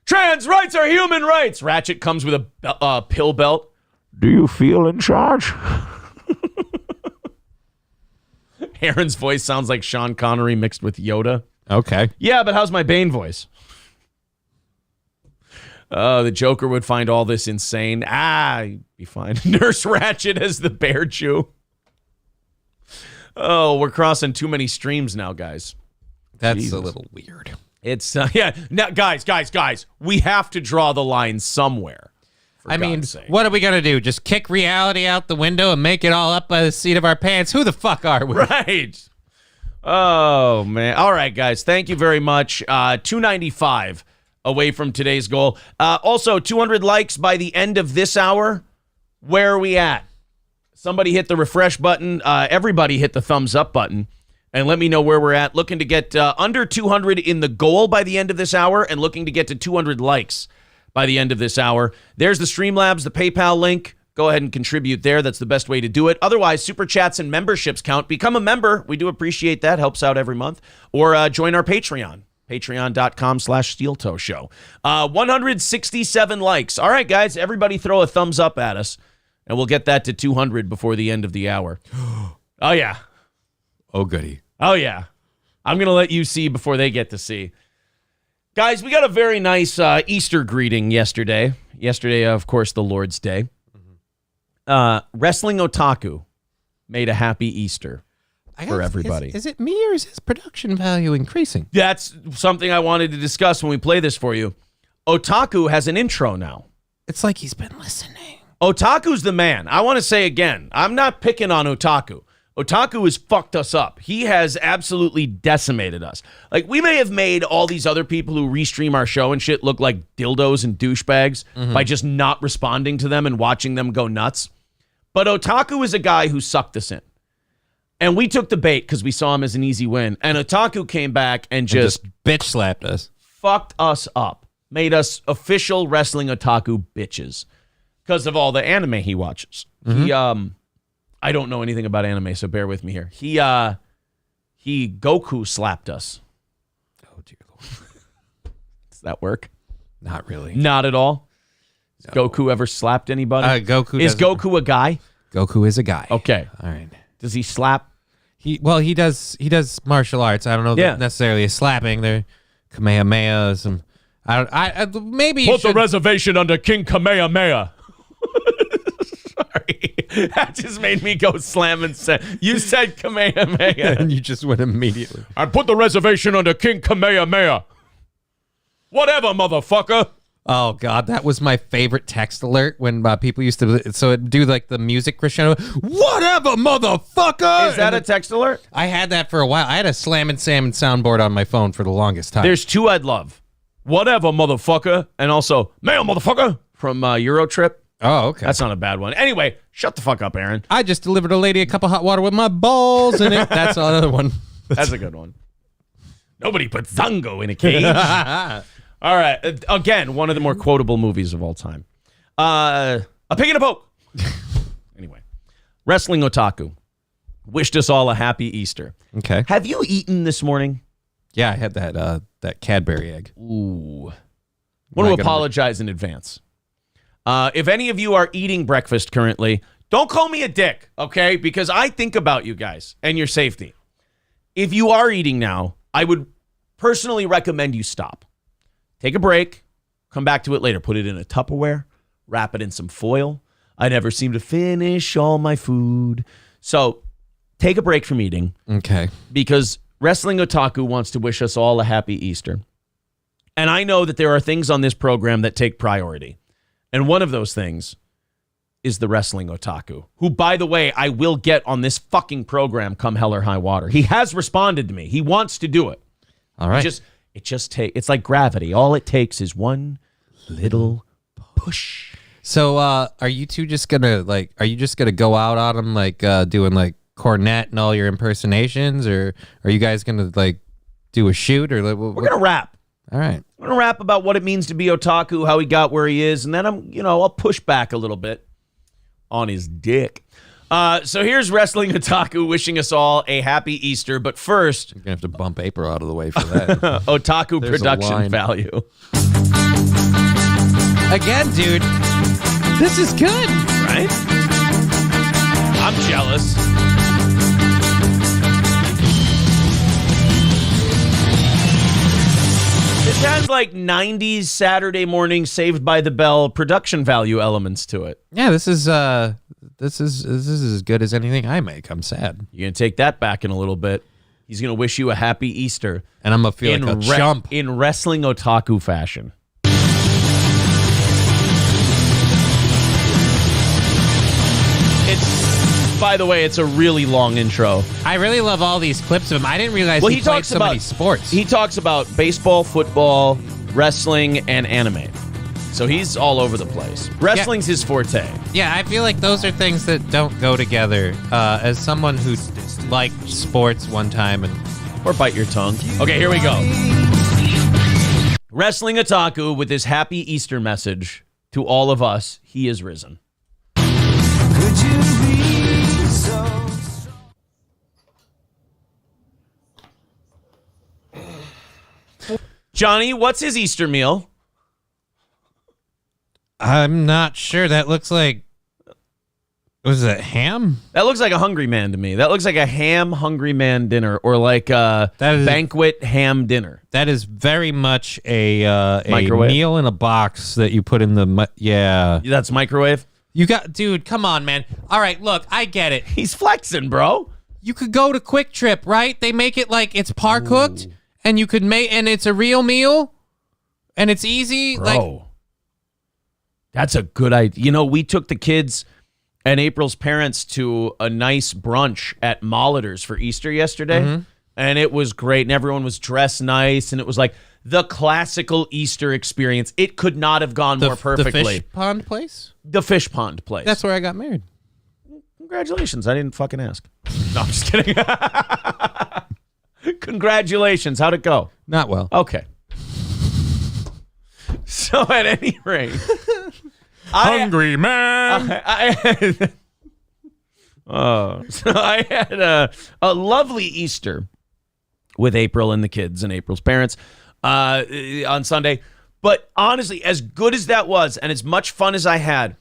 Trans rights are human rights. Ratchet comes with a pill belt. Do you feel in charge? Aaron's voice sounds like Sean Connery mixed with Yoda. Okay. Yeah, but how's my Bane voice? The Joker would find all this insane. He'd be fine. Nurse Ratched as the bear Jew. Oh, we're crossing too many streams now, guys. That's Jesus. a little weird. It's, yeah. Now, guys, we have to draw the line somewhere. I mean, what are we going to do? Just kick reality out the window and make it all up by the seat of our pants? Who the fuck are we? Right. Oh, man. All right, guys. Thank you very much. 295 away from today's goal. Also, 200 likes by the end of this hour. Where are we at? Somebody hit the refresh button. Everybody hit the thumbs up button. And let me know where we're at. Looking to get under 200 in the goal by the end of this hour and looking to get to 200 likes by the end of this hour. There's the Streamlabs, the PayPal link. Go ahead and contribute there. That's the best way to do it. Otherwise, super chats and memberships count. Become a member. We do appreciate that. Helps out every month. Or join our Patreon. Patreon.com/SteelToe Show. 167 likes. All right, guys. Everybody throw a thumbs up at us. And we'll get that to 200 before the end of the hour. Oh, yeah. Oh, goody. Oh, yeah. I'm going to let you see before they get to see. Guys, we got a very nice Easter greeting yesterday. Yesterday, of course, the Lord's Day. Wrestling Otaku made a happy Easter for everybody. Is it me or is his production value increasing? That's something I wanted to discuss when we play this for you. Otaku has an intro now. It's like he's been listening. Otaku's the man. I want to say again, I'm not picking on Otaku. Otaku has fucked us up. He has absolutely decimated us. Like, we may have made all these other people who restream our show and shit look like dildos and douchebags by just not responding to them and watching them go nuts. But Otaku is a guy who sucked us in. And we took the bait because we saw him as an easy win. And Otaku came back and just bitch slapped us. Fucked us up. Made us official Wrestling Otaku bitches. Because of all the anime he watches. He, I don't know anything about anime, so bear with me here. He Goku slapped us. Oh, dear Lord. Does that work? Not really. Not at all? Has No. Goku ever slapped anybody? Goku Is doesn't- Goku a guy? Goku is a guy. Okay. All right. Does he slap? He does martial arts. I don't know Yeah. necessarily a slapping. There, Kamehameha, some. I maybe you Put the should- reservation under King Kamehameha. Sorry. That just made me go slam and say, you said Kamehameha. and you just went immediately. I put the reservation under King Kamehameha. Whatever, motherfucker. Oh God, that was my favorite text alert when people used to it'd do like the music crescendo. Whatever, motherfucker. Is that a text alert? I had that for a while. I had a Slam and Salmon soundboard on my phone for the longest time. There's two I'd love. Whatever, motherfucker. And also, mail, motherfucker, from Eurotrip. Oh, okay. That's not a bad one. Anyway, shut the fuck up, Aaron. I just delivered a lady a cup of hot water with my balls in it. That's another one. That's a good one. Nobody put Zango in a cage. All right. Again, one of the more quotable movies of all time. A Pig in a Poke. Anyway, Wrestling Otaku wished us all a happy Easter. Okay. Have you eaten this morning? Yeah, I had that Cadbury egg. Ooh. Want to apologize in advance. If any of you are eating breakfast currently, don't call me a dick, okay? Because I think about you guys and your safety. If you are eating now, I would personally recommend you stop. Take a break, come back to it later. Put it in a Tupperware, wrap it in some foil. I never seem to finish all my food. So take a break from eating. Okay. Because Wrestling Otaku wants to wish us all a happy Easter. And I know that there are things on this program that take priority. And one of those things is the Wrestling Otaku, who, by the way, I will get on this fucking program come hell or high water. He has responded to me. He wants to do it. All right. It's like gravity. All it takes is one little push. So, are you two just gonna are you just gonna go out on them doing cornet and all your impersonations, or are you guys gonna do a shoot or We're gonna rap. All right. We're gonna rap about what it means to be otaku, how he got where he is, and then I'll push back a little bit on his dick. So here's Wrestling Otaku wishing us all a happy Easter. But first, You're gonna have to bump April out of the way for that. otaku There's a production line. value. Again, dude, this is good. Right? I'm jealous. This has 90s Saturday morning Saved by the Bell production value elements to it. Yeah, this is as good as anything I make. I'm sad, You're going to take that back in a little bit. He's going to wish you a happy Easter. and I'm gonna feel like a chump. In wrestling otaku fashion. By the way, it's a really long intro. I really love all these clips of him. I didn't realize he played so many sports. He talks about baseball, football, wrestling, and anime. So he's all over the place. Wrestling's his forte. Yeah, I feel like those are things that don't go together. As someone who liked sports one time and Or bite your tongue. Okay, here we go. Wrestling Otaku with his happy Easter message to all of us. He is risen. Johnny, what's his Easter meal? I'm not sure. That looks like, was it ham? That looks like a hungry man to me. That looks like a ham hungry man dinner, or like a banquet ham dinner. That is very much a Microwave? meal in a box that you put in the yeah. That's microwave. You got, dude, come on, man. All right, look, I get it. He's flexing, bro. You could go to Quick Trip, right? They make it like it's par cooked, and you could make, and it's a real meal, and it's easy. Bro, that's a good idea. You know, we took the kids and April's parents to a nice brunch at Molitor's for Easter yesterday, and it was great, and everyone was dressed nice, and it was like the classical Easter experience. It could not have gone more perfectly. The fish pond place? The fish pond place. That's where I got married. Congratulations. I didn't fucking ask. No, I'm just kidding. Congratulations. How'd it go? Not well. Okay. So at any rate, Hungry man. So I had a lovely Easter with April and the kids and April's parents on Sunday. But honestly, as good as that was and as much fun as I had,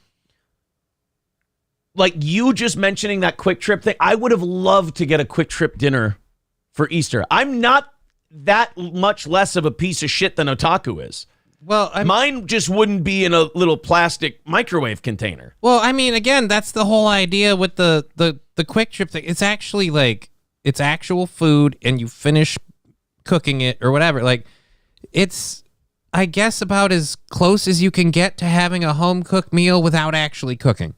like you just mentioning that Quick Trip thing, I would have loved to get a Quick Trip dinner for Easter. I'm not that much less of a piece of shit than Otaku is. Well, mine just wouldn't be in a little plastic microwave container. Well, I mean, again, that's the whole idea with the Quick Trip thing. It's actually like, it's actual food and you finish cooking it or whatever. Like, it's, I guess, about as close as you can get to having a home cooked meal without actually cooking.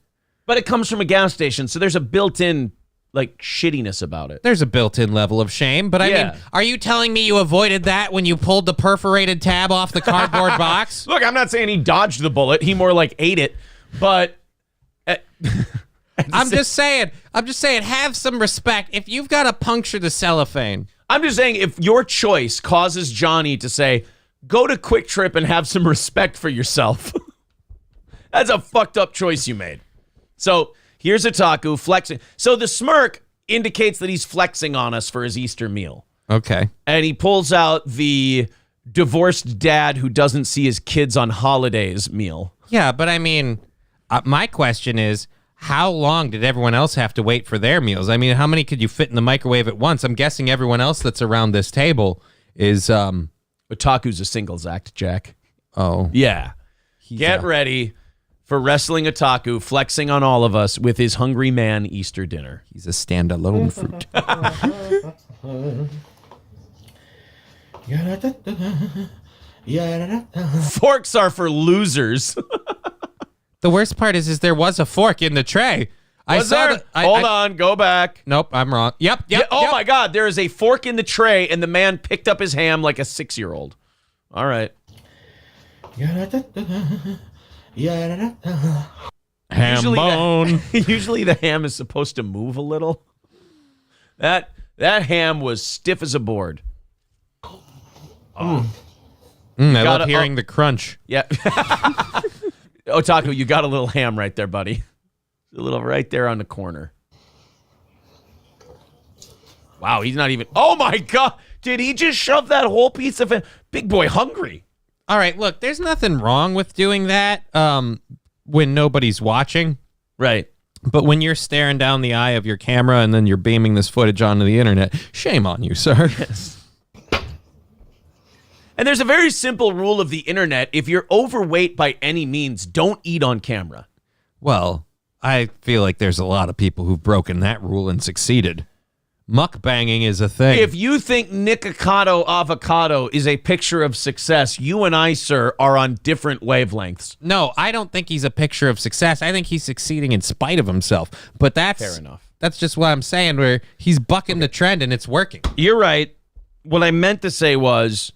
But it comes from a gas station, so there's a built-in, like, shittiness about it. There's a built-in level of shame, but I mean, are you telling me you avoided that when you pulled the perforated tab off the cardboard box? Look, I'm not saying he dodged the bullet. He more like ate it, but... I'm just saying, have some respect. If you've got to puncture the cellophane. I'm just saying, if your choice causes Johnny to say, go to Quick Trip and have some respect for yourself, that's a fucked up choice you made. So here's Otaku flexing. So the smirk indicates that he's flexing on us for his Easter meal. Okay. And he pulls out the divorced dad who doesn't see his kids on holidays meal. Yeah, but I mean, my question is, how long did everyone else have to wait for their meals? I mean, how many could you fit in the microwave at once? I'm guessing everyone else that's around this table is... Otaku's a singles act, Jack. Oh. Yeah. Get ready for Wrestling Otaku flexing on all of us with his Hungry Man Easter dinner. He's a standalone fruit. Forks are for losers. The worst part is there was a fork in the tray. Hold on, go back. Nope, I'm wrong. Yep. Oh my God, there is a fork in the tray, and the man picked up his ham like a 6-year-old. All right. Ham Usually bone. Usually the ham is supposed to move a little. That ham was stiff as a board. I Gotta- love hearing the crunch. Yeah. Otaku, you got a little ham right there, buddy. A little right there on the corner. Wow, he's not even... Oh, my God. Did he just shove that whole piece of it? Big boy hungry. All right, look, there's nothing wrong with doing that when nobody's watching. Right. But when you're staring down the eye of your camera and then you're beaming this footage onto the internet, shame on you, sir. Yes. And there's a very simple rule of the internet. If you're overweight by any means, don't eat on camera. Well, I feel like there's a lot of people who've broken that rule and succeeded. Mukbanging is a thing. If you think Nikocado avocado is a picture of success, you and I, sir, are on different wavelengths. No, I don't think he's a picture of success. I think he's succeeding in spite of himself. But that's Fair enough. That's just what I'm saying, where he's bucking the trend and it's working. You're right. What I meant to say was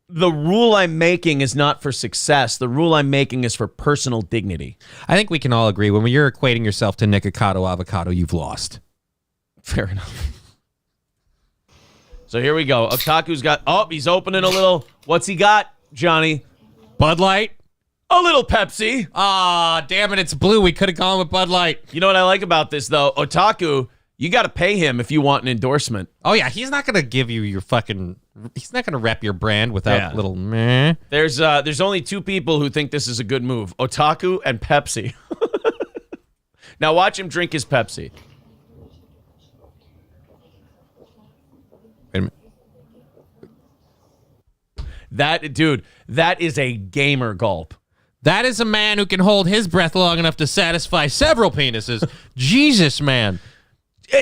the rule I'm making is not for success. The rule I'm making is for personal dignity. I think we can all agree when you're equating yourself to Nikocado avocado, you've lost. Fair enough. So here we go. Otaku's got... Oh, he's opening a little... What's he got, Johnny? Bud Light? A little Pepsi. Ah, damn it, it's blue. We could have gone with Bud Light. You know what I like about this, though? Otaku, you got to pay him if you want an endorsement. Oh, yeah, he's not going to give you your fucking... He's not going to rep your brand without Yeah. little meh. There's only two people who think this is a good move. Otaku and Pepsi. Now watch him drink his Pepsi. Wait a minute. That is a gamer gulp. That is a man who can hold his breath long enough to satisfy several penises. Jesus, man.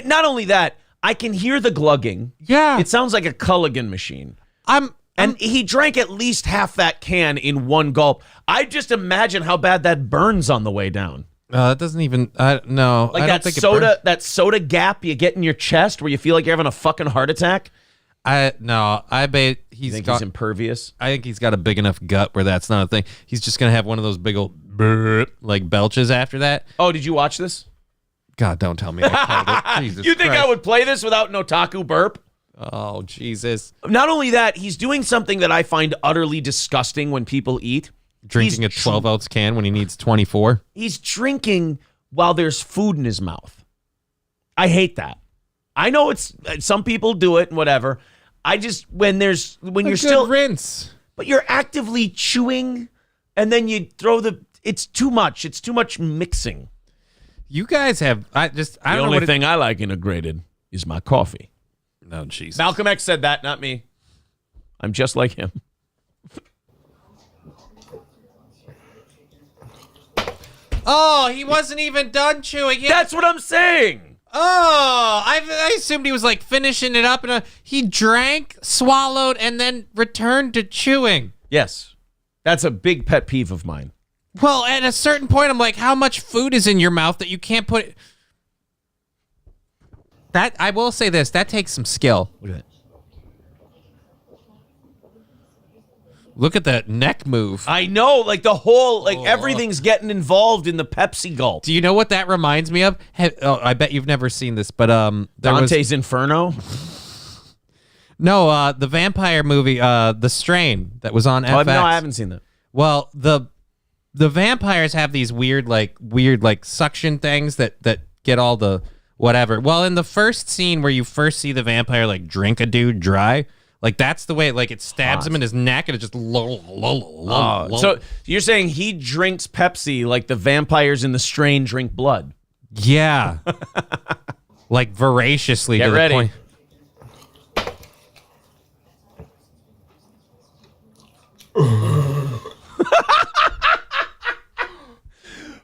Not only that, I can hear the glugging. Yeah. It sounds like a Culligan machine. I'm And he drank at least half that can in one gulp. I just imagine how bad that burns on the way down. It doesn't even. No, Like I don't that think soda, that soda gap you get in your chest where you feel like you're having a fucking heart attack. I bet You he's think got. he's impervious? I think he's got a big enough gut where that's not a thing. He's just gonna have one of those big old burp, like belches after that. Oh, did you watch this? God, don't tell me I called it. Jesus You think Christ. I would play this without an otaku burp? Oh, Jesus. Not only that, he's doing something that I find utterly disgusting when people eat. Drinking a 12-ounce can when he needs 24. He's drinking while there's food in his mouth. I hate that. I know it's some people do it and whatever. I just when you're still rinse. but you're actively chewing and then you throw it's too much. It's too much mixing. You guys have I The don't know only what thing I like integrated is my coffee. No, Jesus. Malcolm X said that, not me. I'm just like him. Oh, he wasn't even done chewing. That's what I'm saying. Oh, I assumed he was like finishing it up, and he drank, swallowed, and then returned to chewing. Yes. That's a big pet peeve of mine. Well, at a certain point, I'm like, how much food is in your mouth that you can't put it? That I will say this, that takes some skill. Look at that. Look at that neck move. I know, like the whole, everything's getting involved in the Pepsi gulp. Do you know what that reminds me of? I bet you've never seen this, but Dante's Inferno? No, the vampire movie, The Strain, that was on FX. No, I haven't seen that. Well, the vampires have these weird suction things that get all the whatever. Well, in the first scene where you first see the vampire like drink a dude dry, like that's the way it stabs him in his neck and it just So you're saying he drinks Pepsi like the vampires in The Strain drink blood? Yeah. Like voraciously. Get to ready. The point.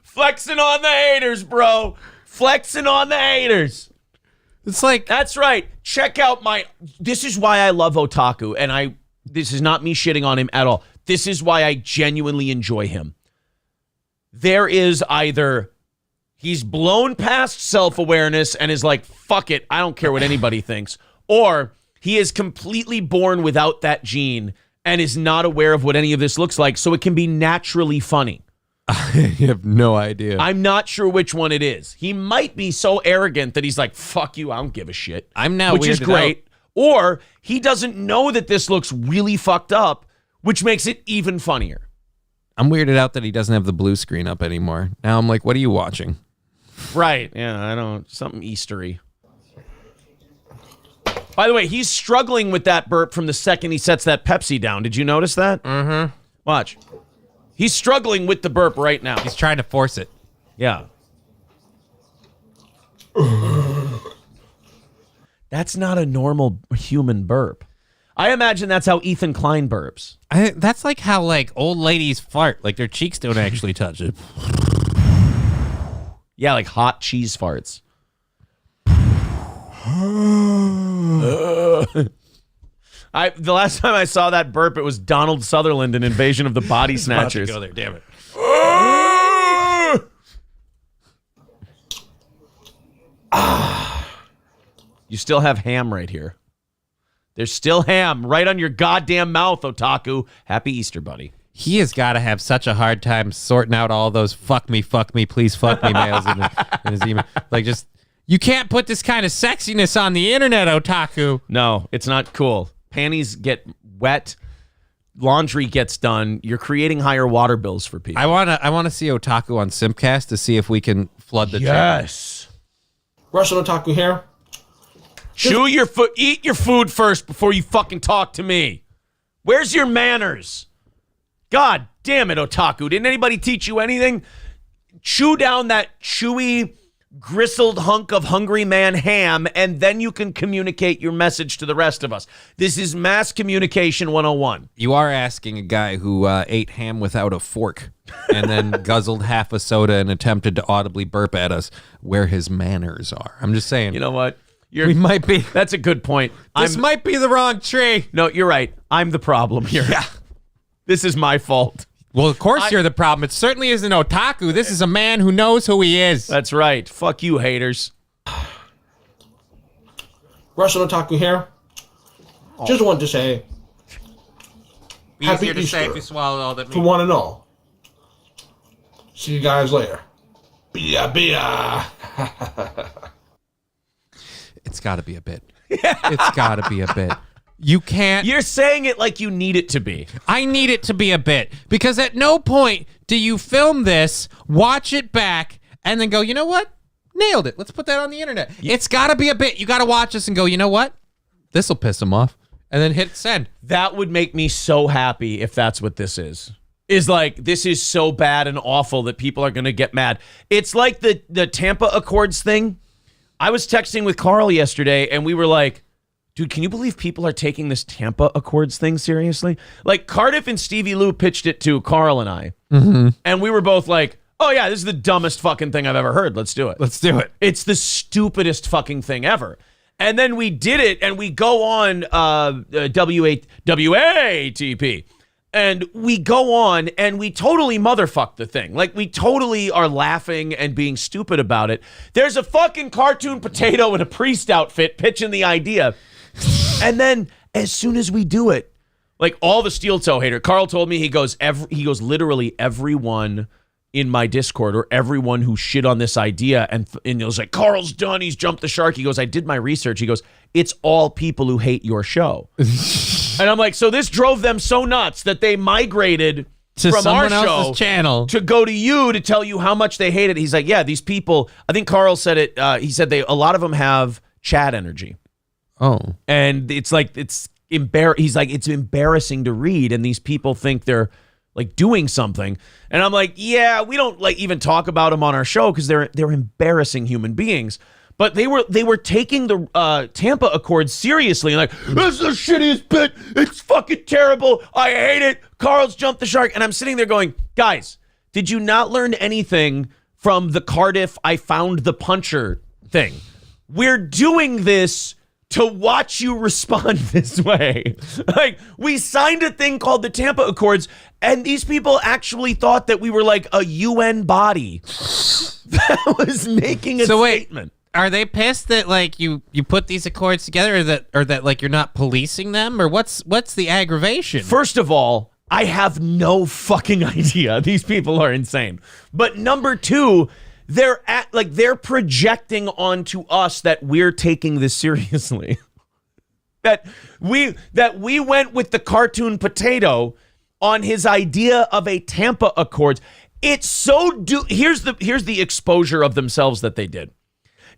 Flexing on the haters, bro. Flexing on the haters. It's like That's right. Check out this is why I love Otaku, and this is not me shitting on him at all. This is why I genuinely enjoy him. There is either he's blown past self-awareness and is like, fuck it, I don't care what anybody thinks, or he is completely born without that gene and is not aware of what any of this looks like, so it can be naturally funny. I have no idea. I'm not sure which one it is. He might be so arrogant that he's like, fuck you, I don't give a shit. I'm now which is weirded great. out. Or he doesn't know that this looks really fucked up, which makes it even funnier. I'm weirded out that he doesn't have the blue screen up anymore. Now I'm like, what are you watching? Right. Yeah, I don't. Something Eastery. By the way, he's struggling with that burp from the second he sets that Pepsi down. Did you notice that? Mm-hmm. Watch. He's struggling with the burp right now. He's trying to force it. Yeah. That's not a normal human burp. I imagine that's how Ethan Klein burps. That's like how like old ladies fart. Like their cheeks don't actually touch it. Yeah, like hot cheese farts. The last time I saw that burp, it was Donald Sutherland in Invasion of the Body Snatchers. Go there, damn it. You still have ham right here. There's still ham right on your goddamn mouth, Otaku. Happy Easter, buddy. He has got to have such a hard time sorting out all those fuck me, please fuck me mails in his email. Like, just, you can't put this kind of sexiness on the internet, Otaku. No, it's not cool. Panties get wet. Laundry gets done. You're creating higher water bills for people. I wanna see Otaku on Simpcast to see if we can flood the channel. Yes. Russian Otaku here. Chew your food. Eat your food first before you fucking talk to me. Where's your manners? God damn it, Otaku. Didn't anybody teach you anything? Chew down that chewy, gristled hunk of hungry man ham, and then you can communicate your message to the rest of us. This is mass communication 101. You are asking a guy who ate ham without a fork and then guzzled half a soda and attempted to audibly burp at us where his manners are. I'm just saying. You know what? We might be. That's a good point. This might be the wrong tree. No, you're right. I'm the problem here. Yeah. This is my fault. Well, of course you're the problem. It certainly isn't Otaku. This is a man who knows who he is. That's right. Fuck you, haters. Russian Otaku here. Just wanted to say Be Happy easier to say Easter if you swallowed all that for meat. one and all. See you guys later. Bia bia. It's got to be a bit. It's got to be a bit. You can't. You're saying it like you need it to be. I need it to be a bit because at no point do you film this, watch it back, and then go, you know what? Nailed it. Let's put that on the internet. It's got to be a bit. You got to watch this and go, you know what? This will piss him off. And then hit send. That would make me so happy if that's what this is. Is like, this is so bad and awful that people are going to get mad. It's like the Tampa Accords thing. I was texting with Carl yesterday, and we were like, dude, can you believe people are taking this Tampa Accords thing seriously? Like, Cardiff and Stevie Lou pitched it to Carl and I. Mm-hmm. And we were both like, oh, yeah, this is the dumbest fucking thing I've ever heard. Let's do it. Let's do it. It's the stupidest fucking thing ever. And then we did it, and we go on WATP. And we go on, and we totally motherfuck the thing. Like, we totally are laughing and being stupid about it. There's a fucking cartoon potato in a priest outfit pitching the idea. And then, as soon as we do it, like, all the steel toe hater, Carl told me, he goes, literally everyone in my Discord or everyone who shit on this idea, and he was like, Carl's done, he's jumped the shark. He goes, I did my research. He goes, it's all people who hate your show. And I'm like, so this drove them so nuts that they migrated to from our someone else's show channel to go to you to tell you how much they hate it. He's like, yeah, these people, I think Carl said it, he said a lot of them have chat energy. Oh. And it's like, he's like, it's embarrassing to read, and these people think they're like doing something. And I'm like, yeah, we don't like even talk about them on our show because they're embarrassing human beings. But they were taking the Tampa Accords seriously and like, this is the shittiest bit. It's fucking terrible. I hate it. Carl's jumped the shark. And I'm sitting there going, guys, did you not learn anything from the Cardiff I found the puncher thing? We're doing this to watch you respond this way. Like, we signed a thing called the Tampa Accords, and these people actually thought that we were like a UN body that was making a statement. are they pissed that like you put these Accords together, or that like you're not policing them, or what's the aggravation? First of all, I have no fucking idea. These people are insane. But number two, they're projecting onto us that we're taking this seriously. that we went with the cartoon potato on his idea of a Tampa Accords. It's so here's the exposure of themselves that they did.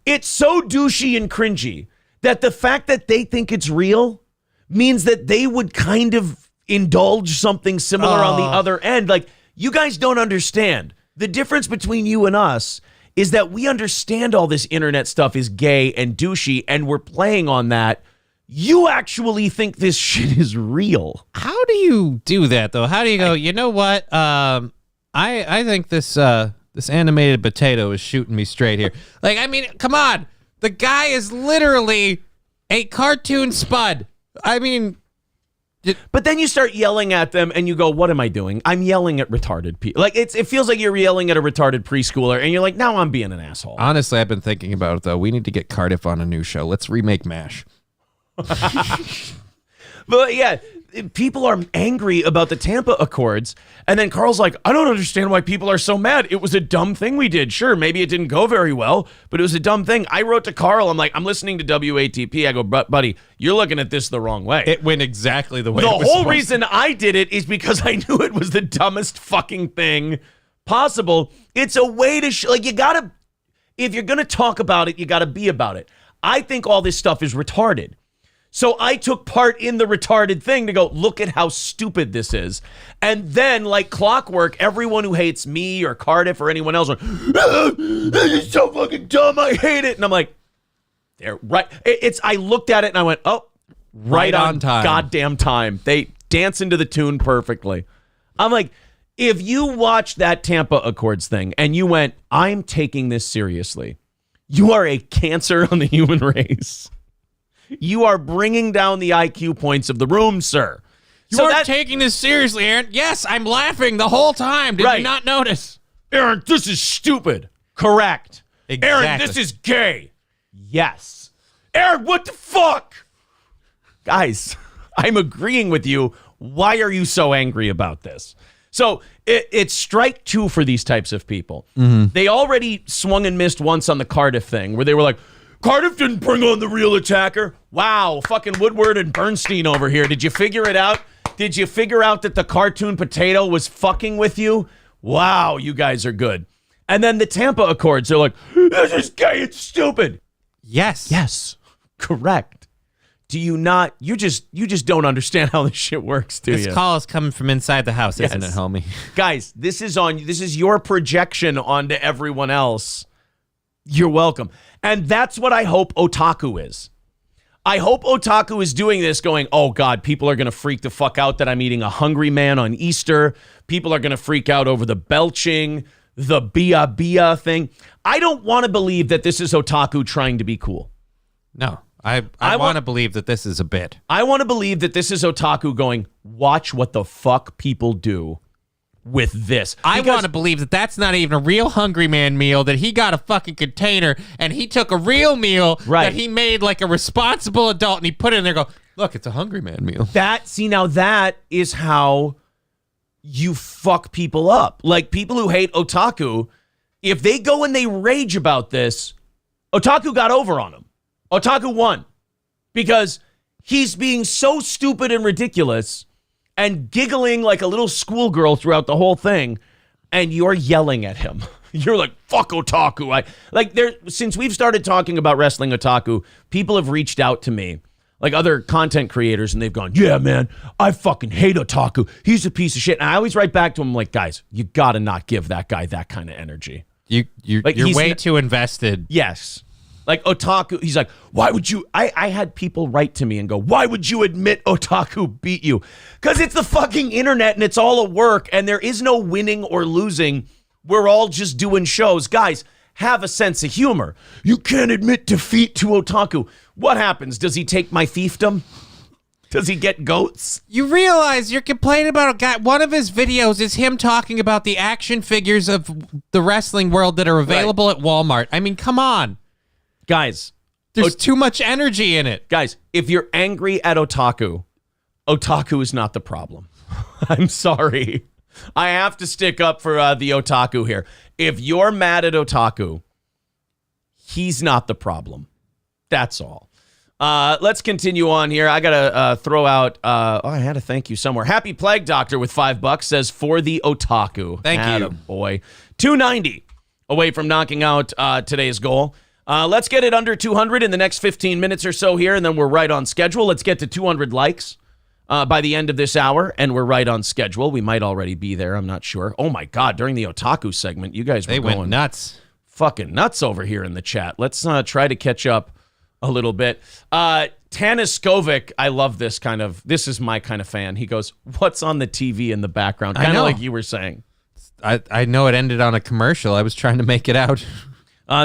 It's so douchey and cringy that the fact that they think it's real means that they would kind of indulge something similar on the other end. Like, you guys don't understand. The difference between you and us is that we understand all this internet stuff is gay and douchey, and we're playing on that. You actually think this shit is real. How do you do that, though? How do you go, you know what? I think this animated potato is shooting me straight here. Like, I mean, come on. The guy is literally a cartoon spud. I mean... But then you start yelling at them and you go, what am I doing? I'm yelling at retarded people. Like, it feels like you're yelling at a retarded preschooler and you're like, now I'm being an asshole. Honestly, I've been thinking about it, though. We need to get Cardiff on a new show. Let's remake MASH. But yeah, people are angry about the Tampa Accords. And then Carl's like, I don't understand why people are so mad. It was a dumb thing we did. Sure, maybe it didn't go very well, but it was a dumb thing. I wrote to Carl. I'm like, I'm listening to WATP. I go, buddy, you're looking at this the wrong way. It went exactly the way the it was whole reason I did it is because I knew it was the dumbest fucking thing possible. It's a way to, like, you gotta, if you're gonna talk about it, you gotta be about it. I think all this stuff is retarded. So I took part in the retarded thing to go, look at how stupid this is. And then, like clockwork, everyone who hates me or Cardiff or anyone else, this is so fucking dumb, I hate it. And I'm like, they're right. I looked at it and I went, oh, right on time. Goddamn time. They dance into the tune perfectly. I'm like, if you watch that Tampa Accords thing and you went, I'm taking this seriously, you are a cancer on the human race. You are bringing down the IQ points of the room, sir. You are taking this seriously, Aaron. Yes, I'm laughing the whole time. Did you not notice? Aaron, this is stupid. Correct. Exactly. Aaron, this is gay. Yes. Aaron, what the fuck? Guys, I'm agreeing with you. Why are you so angry about this? So it's strike two for these types of people. Mm-hmm. They already swung and missed once on the Cardiff thing where they were like, Cardiff didn't bring on the real attacker. Wow, fucking Woodward and Bernstein over here. Did you figure it out? Did you figure out that the cartoon potato was fucking with you? Wow, you guys are good. And then the Tampa Accords are like, this is gay, it's stupid. Yes. Yes, correct. Do you not, you just don't understand how this shit works, do you? This call is coming from inside the house, isn't it, homie? Guys, this is your projection onto everyone else. You're welcome. And that's what I hope otaku is. I hope otaku is doing this going, oh God, people are going to freak the fuck out that I'm eating a hungry man on Easter. People are going to freak out over the belching, the bia thing. I don't want to believe that this is otaku trying to be cool. No, I want to believe that this is a bit. I want to believe that this is otaku going, watch what the fuck people do with this. I want to believe that that's not even a real Hungry Man meal, that he got a fucking container and he took a real meal that he made like a responsible adult and he put it in there and go, look, it's a Hungry Man meal. Now that is how you fuck people up. Like people who hate otaku, if they go and they rage about this, otaku got over on him. Otaku won because he's being so stupid and ridiculous and giggling like a little schoolgirl throughout the whole thing, and you're yelling at him. You're like, fuck otaku. Since we've started talking about wrestling otaku, people have reached out to me, like other content creators, and they've gone, yeah, man, I fucking hate otaku. He's a piece of shit. And I always write back to him like, guys, you gotta not give that guy that kind of energy. You're way too invested. Yes. Like otaku, he's like, why would you, I had people write to me and go, why would you admit otaku beat you? Because it's the fucking internet and it's all a work and there is no winning or losing. We're all just doing shows. Guys, have a sense of humor. You can't admit defeat to otaku. What happens? Does he take my fiefdom? Does he get goats? You realize you're complaining about a guy. One of his videos is him talking about the action figures of the wrestling world that are available at Walmart. I mean, come on. Guys, There's too much energy in it. guys, if you're angry at otaku, otaku is not the problem. I'm sorry. I have to stick up for the otaku here. If you're mad at otaku, he's not the problem. That's all. Let's continue on here. I gotta throw out. I had a thank you somewhere. Happy Plague Doctor with $5 says for the otaku. Thank you, boy. 290 away from knocking out today's goal. Let's get it under 200 in the next 15 minutes or so here, and then we're right on schedule. Let's get to 200 likes by the end of this hour, and we're right on schedule. We might already be there. I'm not sure. Oh my God! During the otaku segment, you guys were Went going nuts. fucking nuts over here in the chat. Let's try to catch up a little bit. Tanis Skovic, I love this kind of, this is my kind of fan. He goes, what's on the TV in the background? Kind of like you were saying. I know it ended on a commercial. I was trying to make it out.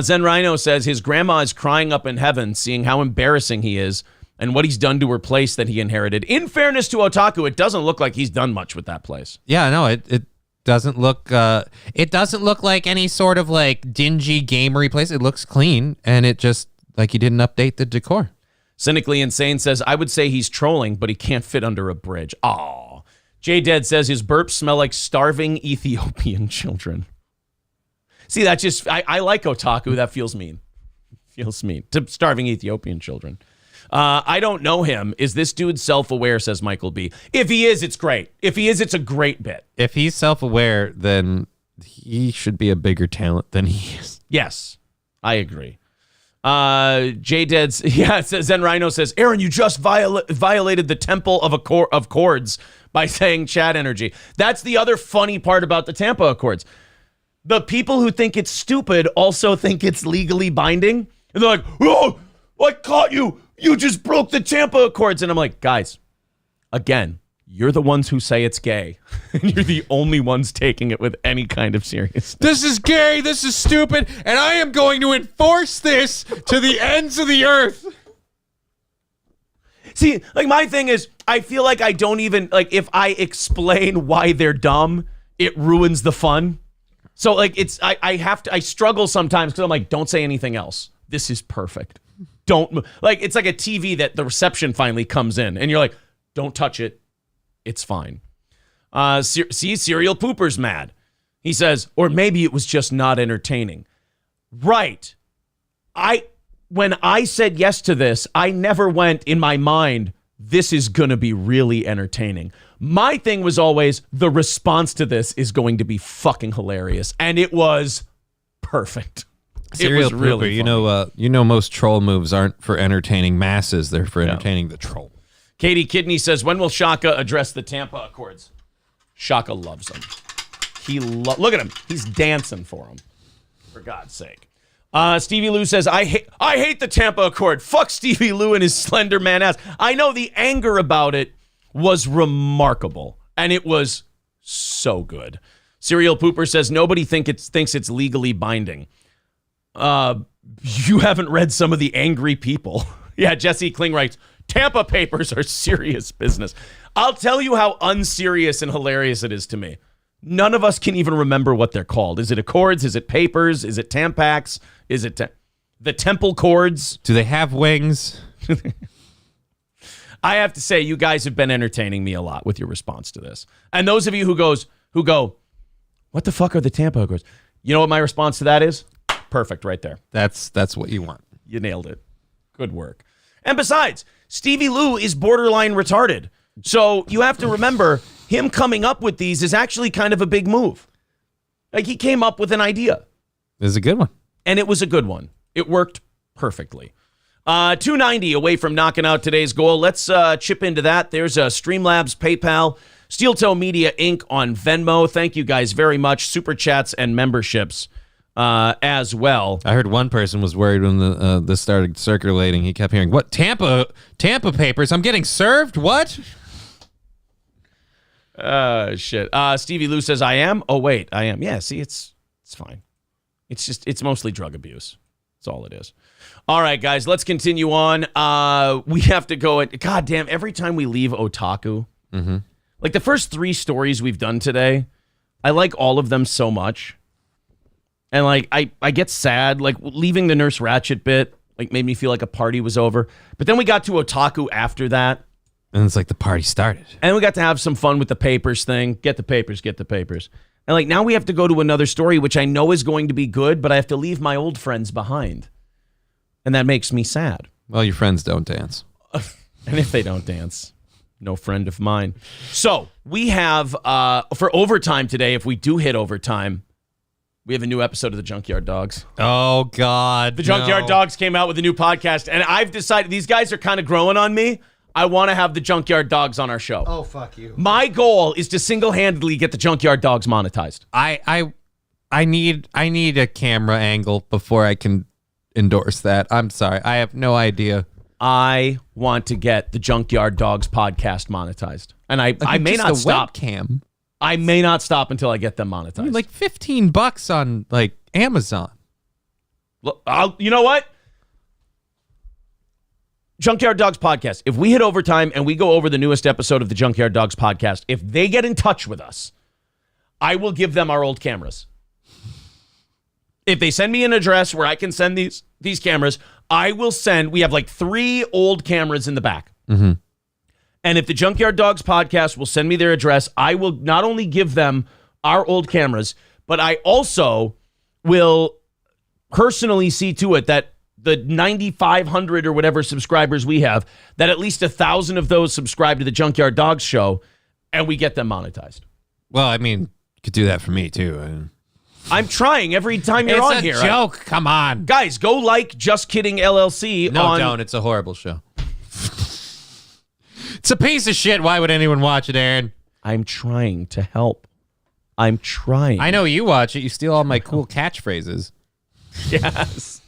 Zen Rhino says his grandma is crying up in heaven, seeing how embarrassing he is and what he's done to her place that he inherited. In fairness to otaku, it doesn't look like he's done much with that place. Yeah, no, it doesn't look like any sort of like dingy gamery place. It looks clean, and it just like he didn't update the decor. Cynically Insane says, I would say he's trolling, but he can't fit under a bridge. Aw. J Dead says his burps smell like starving Ethiopian children. See, that just, I like otaku. That feels mean. Feels mean. To starving Ethiopian children. I don't know him. Is this dude self-aware, says Michael B. If he is, it's great. If he is, it's a great bit. If he's self-aware, then he should be a bigger talent than he is. Yes, I agree. J-Dead's, yeah, Zen Rhino says, Aaron, you just violated the temple of chords by saying chat energy. That's the other funny part about the Tampa Accords. The people who think it's stupid also think it's legally binding. And they're like, oh, I caught you. You just broke the Tampa Accords. And I'm like, guys, again, you're the ones who say it's gay. And you're the only ones taking it with any kind of seriousness. This is gay. This is stupid. And I am going to enforce this to the ends of the earth. See, like my thing is, I feel like I don't even, like if I explain why they're dumb, it ruins the fun. So like I struggle sometimes because I'm like, don't say anything else. This is perfect. Don't, like, it's like a TV that the reception finally comes in and you're like, don't touch it. It's fine. See, Serial Pooper's mad. He says, or maybe it was just not entertaining. Right. When I said yes to this, I never went in my mind, this is going to be really entertaining. My thing was always, the response to this is going to be fucking hilarious. And it was perfect. Serial it was really Pooper, you know most troll moves aren't for entertaining masses. They're for entertaining the troll. Katie Kidney says, when will Shaka address the Tampa Accords? Shaka loves them. Look at him. He's dancing for them. For God's sake. Stevie Lou says, I hate the Tampa Accord. Fuck Stevie Lou and his slender man ass. I know the anger about it was remarkable. And it was so good. Serial Pooper says, nobody thinks it's legally binding. You haven't read some of the angry people. Yeah, Jesse Kling writes, Tampa papers are serious business. I'll tell you how unserious and hilarious it is to me. None of us can even remember what they're called. Is it Accords? Is it Papers? Is it Tampax? Is it the Temple Cords? Do they have wings? I have to say, you guys have been entertaining me a lot with your response to this. And those of you who go, what the fuck are the Tampa Accords? You know what my response to that is? Perfect right there. That's what you want. You nailed it. Good work. And besides, Stevie Lou is borderline retarded. So you have to remember, him coming up with these is actually kind of a big move. Like, he came up with an idea. It was a good one. And it was a good one. It worked perfectly. 290 away from knocking out today's goal. Let's chip into that. There's Streamlabs, PayPal, Steel Toe Media Inc. on Venmo. Thank you guys very much. Super chats and memberships as well. I heard one person was worried when this started circulating. He kept hearing, what, Tampa papers? I'm getting served? What? Shit. Stevie Lou says, I am? Oh, wait, I am. Yeah, see, it's fine. It's mostly drug abuse. That's all it is. All right, guys, let's continue on. We have to go at, God damn, every time we leave Otaku, like the first 3 stories we've done today, I like all of them so much. And like, I get sad, like leaving the Nurse Ratched bit, Like made me feel like a party was over. But then we got to otaku after that. And it's like the party started. And we got to have some fun with the papers thing. Get the papers. And like now we have to go to another story, which I know is going to be good, but I have to leave my old friends behind. And that makes me sad. Well, your friends don't dance. And if they don't dance, no friend of mine. So we have, for overtime today, if we do hit overtime, we have a new episode of the Junkyard Dogs. Oh, God. The Junkyard Dogs came out with a new podcast, and I've decided these guys are kind of growing on me. I want to have the Junkyard Dogs on our show. Oh, fuck you. My goal is to single-handedly get the Junkyard Dogs monetized. I need a camera angle before I can endorse that. I'm sorry. I have no idea. I want to get the Junkyard Dogs podcast monetized. And I may not stop. Webcam. I may not stop until I get them monetized. I mean, like $15 on like Amazon. Look, you know what? Junkyard Dogs podcast. If we hit overtime and we go over the newest episode of the Junkyard Dogs podcast, if they get in touch with us, I will give them our old cameras. If they send me an address where I can send these cameras, I will send. We have like 3 old cameras in the back. Mm-hmm. And if the Junkyard Dogs podcast will send me their address, I will not only give them our old cameras, but I also will personally see to it that the 9,500 or whatever subscribers we have, that at least 1,000 of those subscribe to the Junkyard Dogs show, and we get them monetized. Well, I mean, you could do that for me too. I'm trying every time you're on here. It's a joke. Come on. Guys, go like Just Kidding LLC. No, don't. It's a horrible show. It's a piece of shit. Why would anyone watch it, Aaron? I'm trying to help. I'm trying. I know you watch it. You steal all my cool catchphrases. Yes.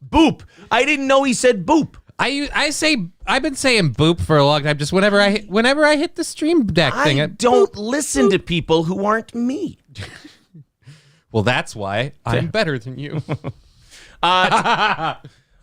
Boop. I didn't know he said boop. I've been saying boop for a long time. Just whenever I hit the stream deck thing. I don't listen to people who aren't me. Well, that's why I'm better than you.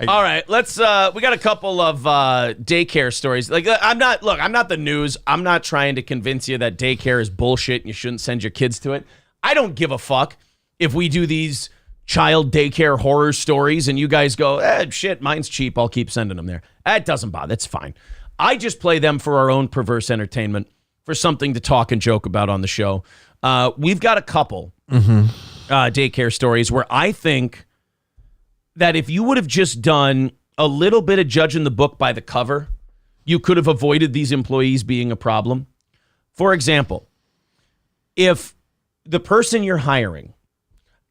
All right, let's. We got a couple of daycare stories. Like, I'm not the news. I'm not trying to convince you that daycare is bullshit and you shouldn't send your kids to it. I don't give a fuck if we do these child daycare horror stories and you guys go, shit, mine's cheap. I'll keep sending them there. That doesn't bother. That's fine. I just play them for our own perverse entertainment, for something to talk and joke about on the show. We've got a couple daycare stories where I think that if you would have just done a little bit of judging the book by the cover, you could have avoided these employees being a problem. For example, if the person you're hiring,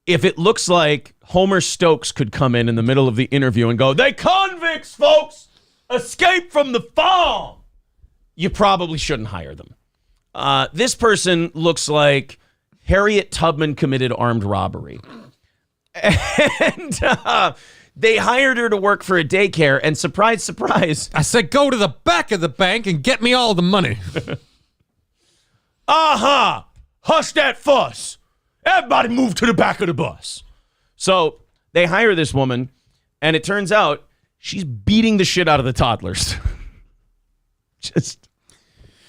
if it looks like Homer Stokes could come in the middle of the interview and go, "They convicts, folks, escape from the farm," you probably shouldn't hire them. This person looks like Harriet Tubman committed armed robbery. And they hired her to work for a daycare, and surprise, surprise. I said, go to the back of the bank and get me all the money. Hush that fuss. Everybody move to the back of the bus. So they hire this woman, and it turns out she's beating the shit out of the toddlers. Just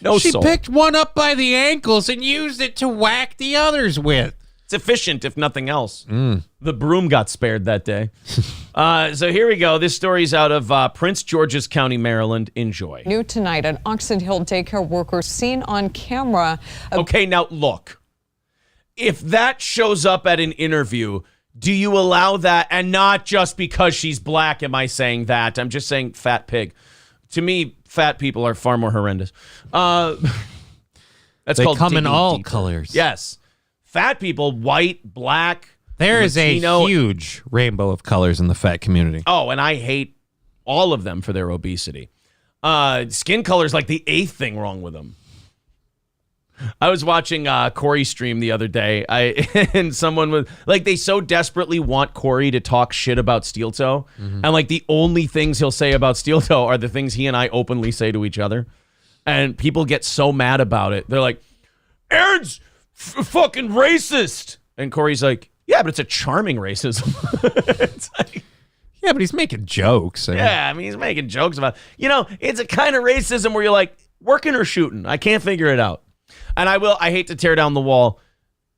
no soul. She picked one up by the ankles and used it to whack the others with. It's efficient, if nothing else. The broom got spared that day. So here we go. This story's out of Prince George's County, Maryland. Enjoy. New tonight, an Oxon Hill daycare worker seen on camera. Okay, now look. If that shows up at an interview, do you allow that? And not just because she's black am I saying that. I'm just saying fat pig. To me, fat people are far more horrendous. That's they called come in digging all deeper. colors. Yes. Fat people, white, black, There is Latino. a huge rainbow of colors in the fat community. Oh, and I hate all of them for their obesity. Skin color is like the 8th thing wrong with them. I was watching Corey stream the other day, and someone was like, they so desperately want Corey to talk shit about Steel Toe, and like the only things he'll say about Steel Toe are the things he and I openly say to each other, and people get so mad about it. They're like, Aaron's fucking racist, and Corey's like, yeah, but it's a charming racism. It's like, Yeah, but he's making jokes. I mean, he's making jokes about, it's a kind of racism where you're like, working or shooting? I can't figure it out. And I hate to tear down the wall.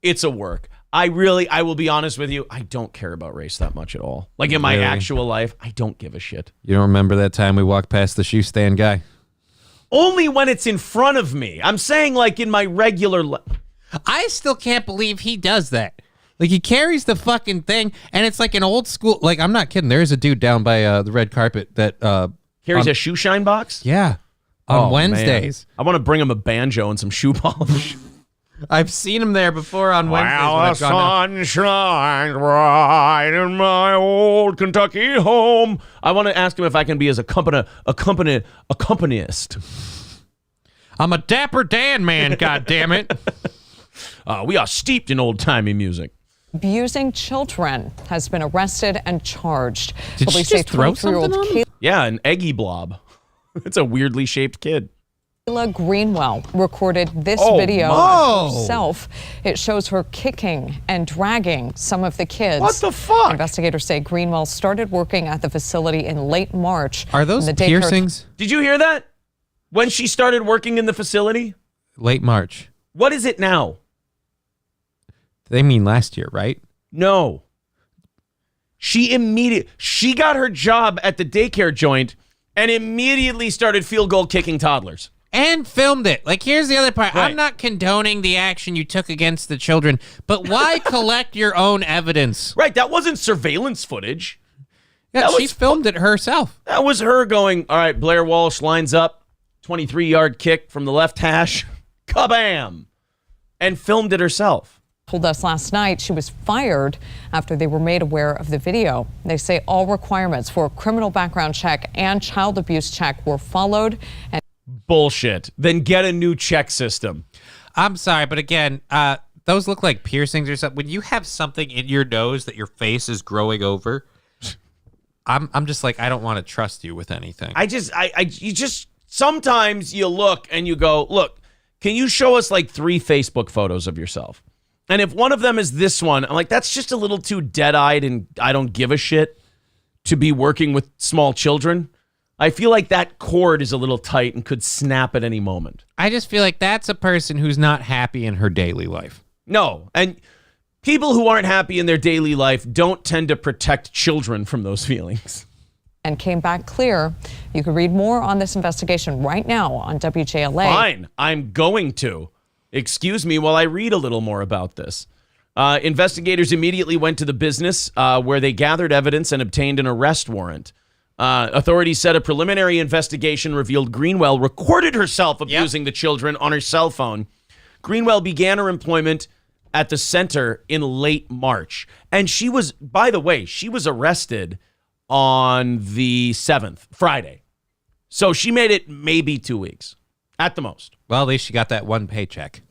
It's a work. I will be honest with you. I don't care about race that much at all. Like in my actual life, I don't give a shit. You don't remember that time we walked past the shoe stand guy? Only when it's in front of me. I'm saying like in my regular life. I still can't believe he does that. Like he carries the fucking thing, and it's like an old school. Like I'm not kidding. There is a dude down by the red carpet that Carries a shoe shine box? Yeah, on Wednesdays. Man. I want to bring him a banjo and some shoe polish. I've seen him there before on Wednesdays. Well, the sun shines bright in my old Kentucky home. I want to ask him if I can be his accompanist. I'm a Dapper Dan man, goddammit. We are steeped in old-timey music. Abusing children has been arrested and charged. Did she just throw something on him? Yeah, an eggy blob. It's a weirdly shaped kid. Kayla Greenwell recorded this video of herself. It shows her kicking and dragging some of the kids. What the fuck? Investigators say Greenwell started working at the facility in late March. Are those piercings? Did you hear that? When she started working in the facility? Late March. What is it now? They mean last year, right? No. She got her job at the daycare joint and immediately started field goal kicking toddlers. And filmed it. Like, here's the other part. Right. I'm not condoning the action you took against the children, but why collect your own evidence? Right, that wasn't surveillance footage. Yeah, she filmed it herself. That was her going, all right, Blair Walsh lines up, 23-yard kick from the left hash, kabam, and filmed it herself. Told us last night she was fired after they were made aware of the video. They say all requirements for a criminal background check and child abuse check were followed. And bullshit. Then get a new check system. I'm sorry, but again, those look like piercings or something. When you have something in your nose that your face is growing over, I'm just like, I don't want to trust you with anything. You just sometimes you look and you go, look, can you show us like 3 Facebook photos of yourself? And if one of them is this one, I'm like, that's just a little too dead-eyed and I don't give a shit to be working with small children. I feel like that cord is a little tight and could snap at any moment. I just feel like that's a person who's not happy in her daily life. No, and people who aren't happy in their daily life don't tend to protect children from those feelings. And came back clear. You can read more on this investigation right now on WJLA. Fine, I'm going to. Excuse me while I read a little more about this. Investigators immediately went to the business where they gathered evidence and obtained an arrest warrant. Authorities said a preliminary investigation revealed Greenwell recorded herself abusing the children on her cell phone. Greenwell began her employment at the center in late March. And she was, by the way, she was arrested on the 7th, Friday. So she made it maybe 2 weeks at the most. Well, at least she got that one paycheck.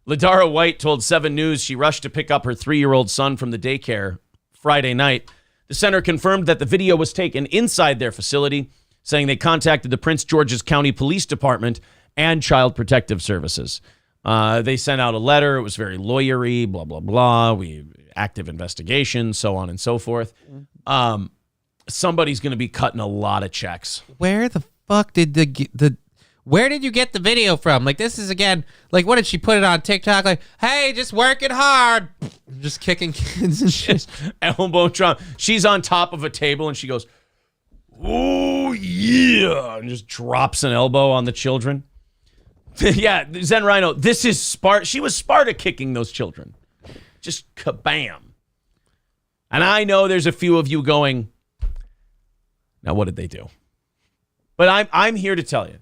Ladara White told 7 News she rushed to pick up her 3-year-old son from the daycare Friday night. The center confirmed that the video was taken inside their facility, saying they contacted the Prince George's County Police Department and Child Protective Services. They sent out a letter. It was very lawyery, blah, blah, blah. Active investigation, so on and so forth. Somebody's going to be cutting a lot of checks. Where the fuck did where did you get the video from? Like, this is, again, like, what did she put it on TikTok? Like, hey, just working hard. Just kicking kids and shit. Elbow drop. She's on top of a table and she goes, oh, yeah, and just drops an elbow on the children. Yeah, Zen Rhino, this is Sparta. She was Sparta kicking those children. Just kabam. And I know there's a few of you going, now what did they do? But I'm here to tell you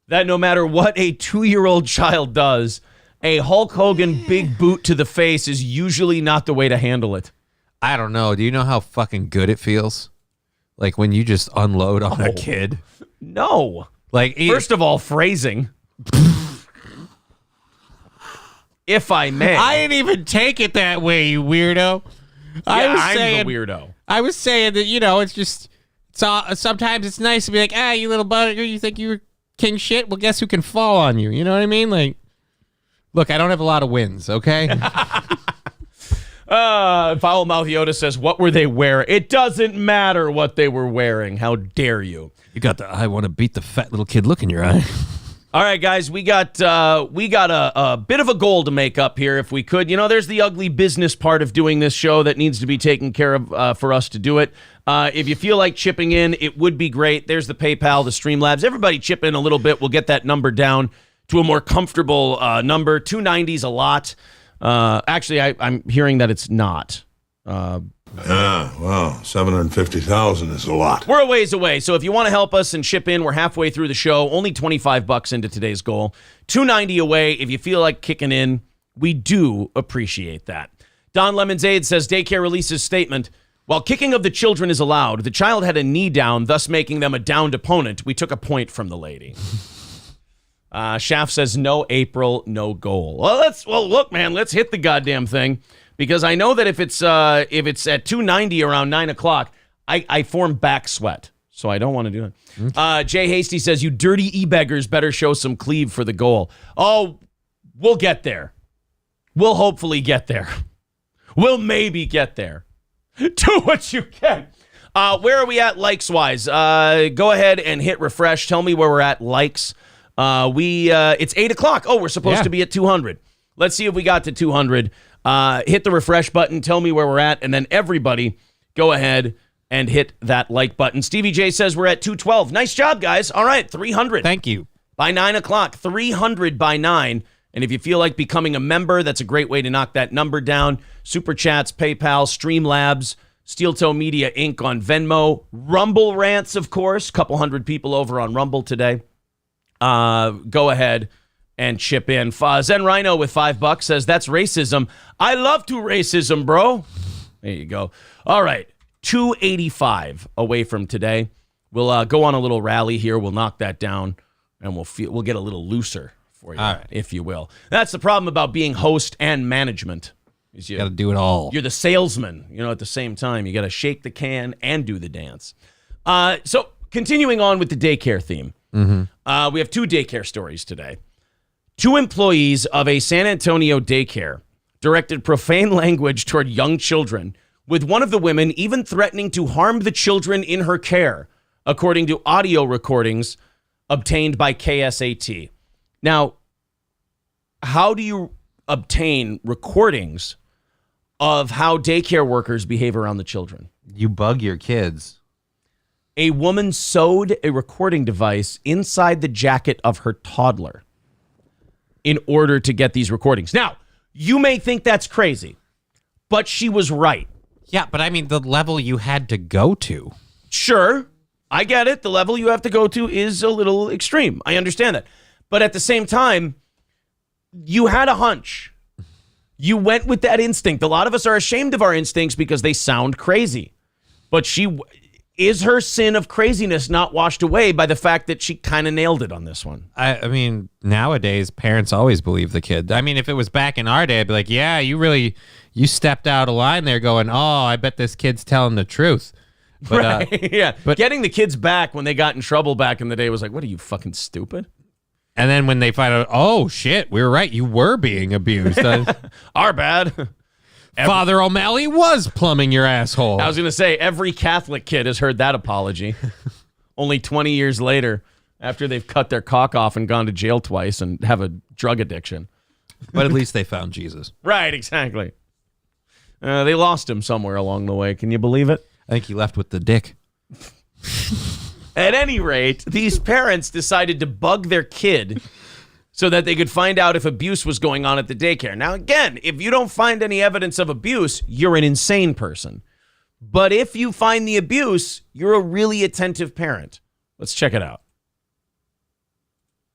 that no matter what a 2-year-old child does, a Hulk Hogan big boot to the face is usually not the way to handle it. I don't know. Do you know how fucking good it feels? Like when you just unload on a kid? No. Like, first of all, phrasing. If I may. I didn't even take it that way, you weirdo. I'm the weirdo. I was saying that, you know, it's just, sometimes it's nice to be like, you little bugger, you think you're king shit? Well, guess who can fall on you? You know what I mean? Like, look, I don't have a lot of wins, okay? Foul Mouth Yoda says, what were they wearing? It doesn't matter what they were wearing. How dare you? You got the I want to beat the fat little kid look in your eye. All right, guys, we got a bit of a goal to make up here if we could. You know, there's the ugly business part of doing this show that needs to be taken care of for us to do it. If you feel like chipping in, it would be great. There's the PayPal, the Streamlabs. Everybody chip in a little bit. We'll get that number down to a more comfortable number. 290 is a lot. Actually, I'm hearing that it's not. Well, 750,000 is a lot. We're a ways away, so if you want to help us and chip in, we're halfway through the show. Only $25 into today's goal. 290 away. If you feel like kicking in, we do appreciate that. Don Lemonade says daycare releases statement. While kicking of the children is allowed, the child had a knee down, thus making them a downed opponent. We took a point from the lady. Shaft says no April, no goal. Well, look, man, let's hit the goddamn thing. Because I know that if it's at 290 around 9 o'clock, I form back sweat. So I don't want to do it. Okay. Jay Hasty says, you dirty e-beggars better show some cleave for the goal. Oh, we'll get there. We'll hopefully get there. We'll maybe get there. Do what you can. Where are we at likes-wise? Go ahead and hit refresh. Tell me where we're at likes. It's 8 o'clock. Oh, we're supposed to be at 200. Let's see if we got to 200. Hit the refresh button, tell me where we're at, and then everybody go ahead and hit that like button. Stevie J says we're at 212. Nice job, guys. All right, 300. Thank you. By 9 o'clock, 300 by 9. And if you feel like becoming a member, that's a great way to knock that number down. Super Chats, PayPal, Streamlabs, Steel Toe Media Inc. on Venmo. Rumble Rants, of course. Couple hundred people over on Rumble today. Go ahead and chip in. Zen Rhino with $5 says, that's racism. I love to racism, bro. There you go. All right. 285 away from today. We'll go on a little rally here. We'll knock that down, and we'll get a little looser for you, if you will. That's the problem about being host and management. You got to do it all. You're the salesman, at the same time. You got to shake the can and do the dance. So continuing on with the daycare theme, we have 2 daycare stories today. 2 employees of a San Antonio daycare directed profane language toward young children, with one of the women even threatening to harm the children in her care, according to audio recordings obtained by KSAT. Now, how do you obtain recordings of how daycare workers behave around the children? You bug your kids. A woman sewed a recording device inside the jacket of her toddler in order to get these recordings. Now, you may think that's crazy, but she was right. Yeah, but I mean, the level you had to go to. Sure, I get it. The level you have to go to is a little extreme. I understand that. But at the same time, you had a hunch. You went with that instinct. A lot of us are ashamed of our instincts because they sound crazy. But is her sin of craziness not washed away by the fact that she kind of nailed it on this one? I mean, nowadays, parents always believe the kid. I mean, if it was back in our day, I'd be like, yeah, you stepped out of line there going, oh, I bet this kid's telling the truth. But, right. Yeah. But getting the kids back when they got in trouble back in the day was like, what are you, fucking stupid? And then when they find out, oh, shit, we were right. You were being abused. Our bad. Father O'Malley was plumbing your asshole. I was going to say, every Catholic kid has heard that apology. Only 20 years later, after they've cut their cock off and gone to jail twice and have a drug addiction. But at least they found Jesus. Right, exactly. They lost him somewhere along the way. Can you believe it? I think he left with the dick. At any rate, these parents decided to bug their kid so that they could find out if abuse was going on at the daycare. Now, again, if you don't find any evidence of abuse, you're an insane person. But if you find the abuse, you're a really attentive parent. Let's check it out.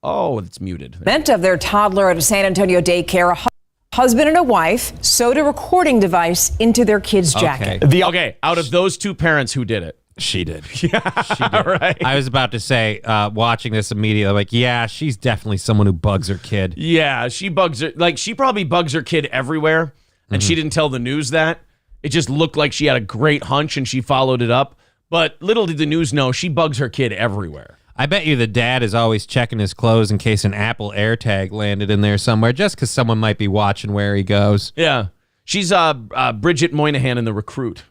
Oh, it's muted. Meant of their toddler at a San Antonio daycare, a husband and a wife sewed a recording device into their kid's jacket. Okay, out of those 2 parents, who did it? She did. Yeah, she did. Right. I was about to say, watching this immediately, like, yeah, she's definitely someone who bugs her kid. Yeah, she bugs her. Like, she probably bugs her kid everywhere, and she didn't tell the news that. It just looked like she had a great hunch, and she followed it up. But little did the news know, she bugs her kid everywhere. I bet you the dad is always checking his clothes in case an Apple AirTag landed in there somewhere, just because someone might be watching where he goes. Yeah. She's Bridget Moynihan in The Recruit.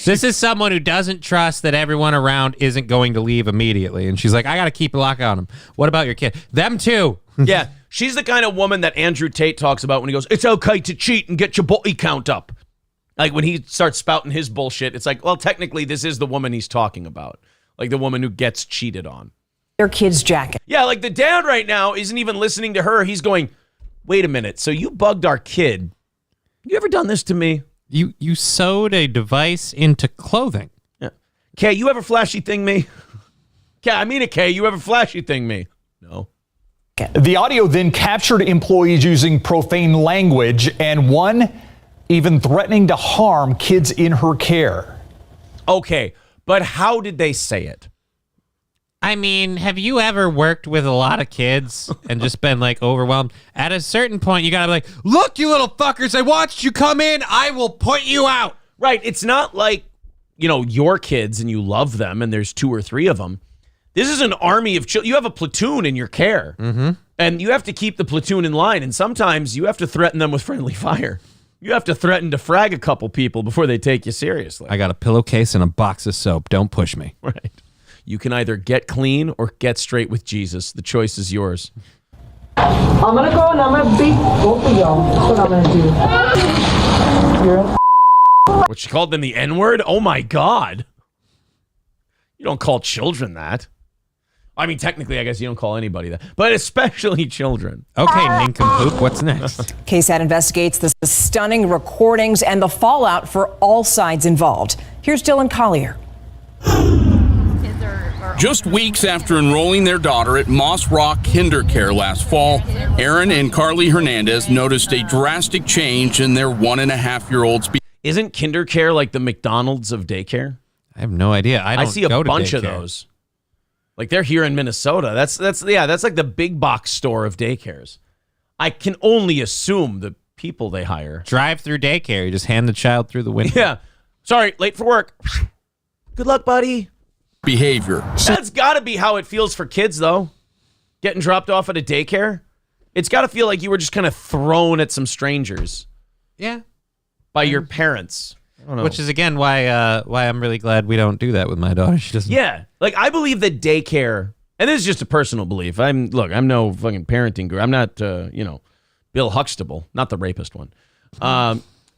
This is someone who doesn't trust that everyone around isn't going to leave immediately. And she's like, I got to keep a lock on him. What about your kid? Them too. Yeah, she's the kind of woman that Andrew Tate talks about when he goes, it's okay to cheat and get your body count up. Like when he starts spouting his bullshit, it's like, well, technically this is the woman he's talking about. Like the woman who gets cheated on. Their kid's jacket. Yeah, like the dad right now isn't even listening to her. He's going, wait a minute. So you bugged our kid. You ever done this to me? You sewed a device into clothing. Yeah. Kay, you ever flashy thing me? Kay, you ever flashy thing me? No. The audio then captured employees using profane language and one even threatening to harm kids in her care. Okay, but how did they say it? I mean, have you ever worked with a lot of kids and just been like overwhelmed? At a certain point, you gotta be like, look, you little fuckers, I watched you come in, I will put you out. Right, it's not like, your kids and you love them and there's 2 or 3 of them. This is an army of children. You have a platoon in your care. Mm-hmm. And you have to keep the platoon in line. And sometimes you have to threaten them with friendly fire. You have to threaten to frag a couple people before they take you seriously. I got a pillowcase and a box of soap. Don't push me. Right. You can either get clean or get straight with Jesus. The choice is yours. I'm going to go and I'm going to beat both of y'all. That's what I'm going to do. You're a What, she called them the N-word? Oh, my God. You don't call children that. I mean, technically, I guess you don't call anybody that, but especially children. Okay, nincompoop, what's next? KSAT investigates the stunning recordings and the fallout for all sides involved. Here's Dylan Collier. Just weeks after enrolling their daughter at Moss Rock KinderCare last fall, Aaron and Carly Hernandez noticed a drastic change in their 1.5-year-old's behavior. Isn't KinderCare like the McDonald's of daycare? I have no idea. I see a bunch of those. Like they're here in Minnesota. That's like the big box store of daycares. I can only assume the people they hire. Drive-through daycare. You just hand the child through the window. Yeah. Sorry, late for work. Good luck, buddy. Behavior. That's got to be how it feels for kids, though. Getting dropped off at a daycare. It's got to feel like you were just kind of thrown at some strangers. Yeah. By your parents. I don't know. Which is, again, why I'm really glad we don't do that with my daughter. She doesn't. Yeah. Like, I believe that daycare, and this is just a personal belief. I'm no fucking parenting guru. I'm not, Bill Huxtable, not the rapist one.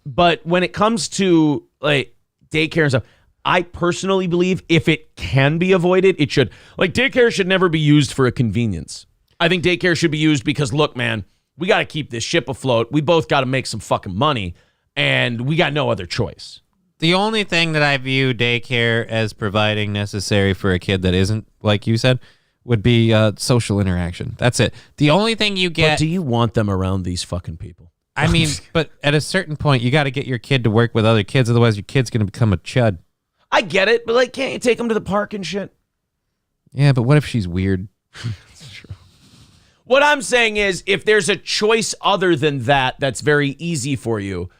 But when it comes to, like, daycare and stuff, I personally believe if it can be avoided, it should. Like, daycare should never be used for a convenience. I think daycare should be used because, look, man, we got to keep this ship afloat. We both got to make some fucking money, and we got no other choice. The only thing that I view daycare as providing necessary for a kid that isn't, like you said, would be social interaction. That's it. The only thing you get... But do you want them around these fucking people? I mean, but at a certain point, you got to get your kid to work with other kids. Otherwise, your kid's going to become a chud. I get it, but like, can't you take them to the park and shit? Yeah, but what if she's weird? That's true. What I'm saying is, if there's a choice other than that, that's very easy for you,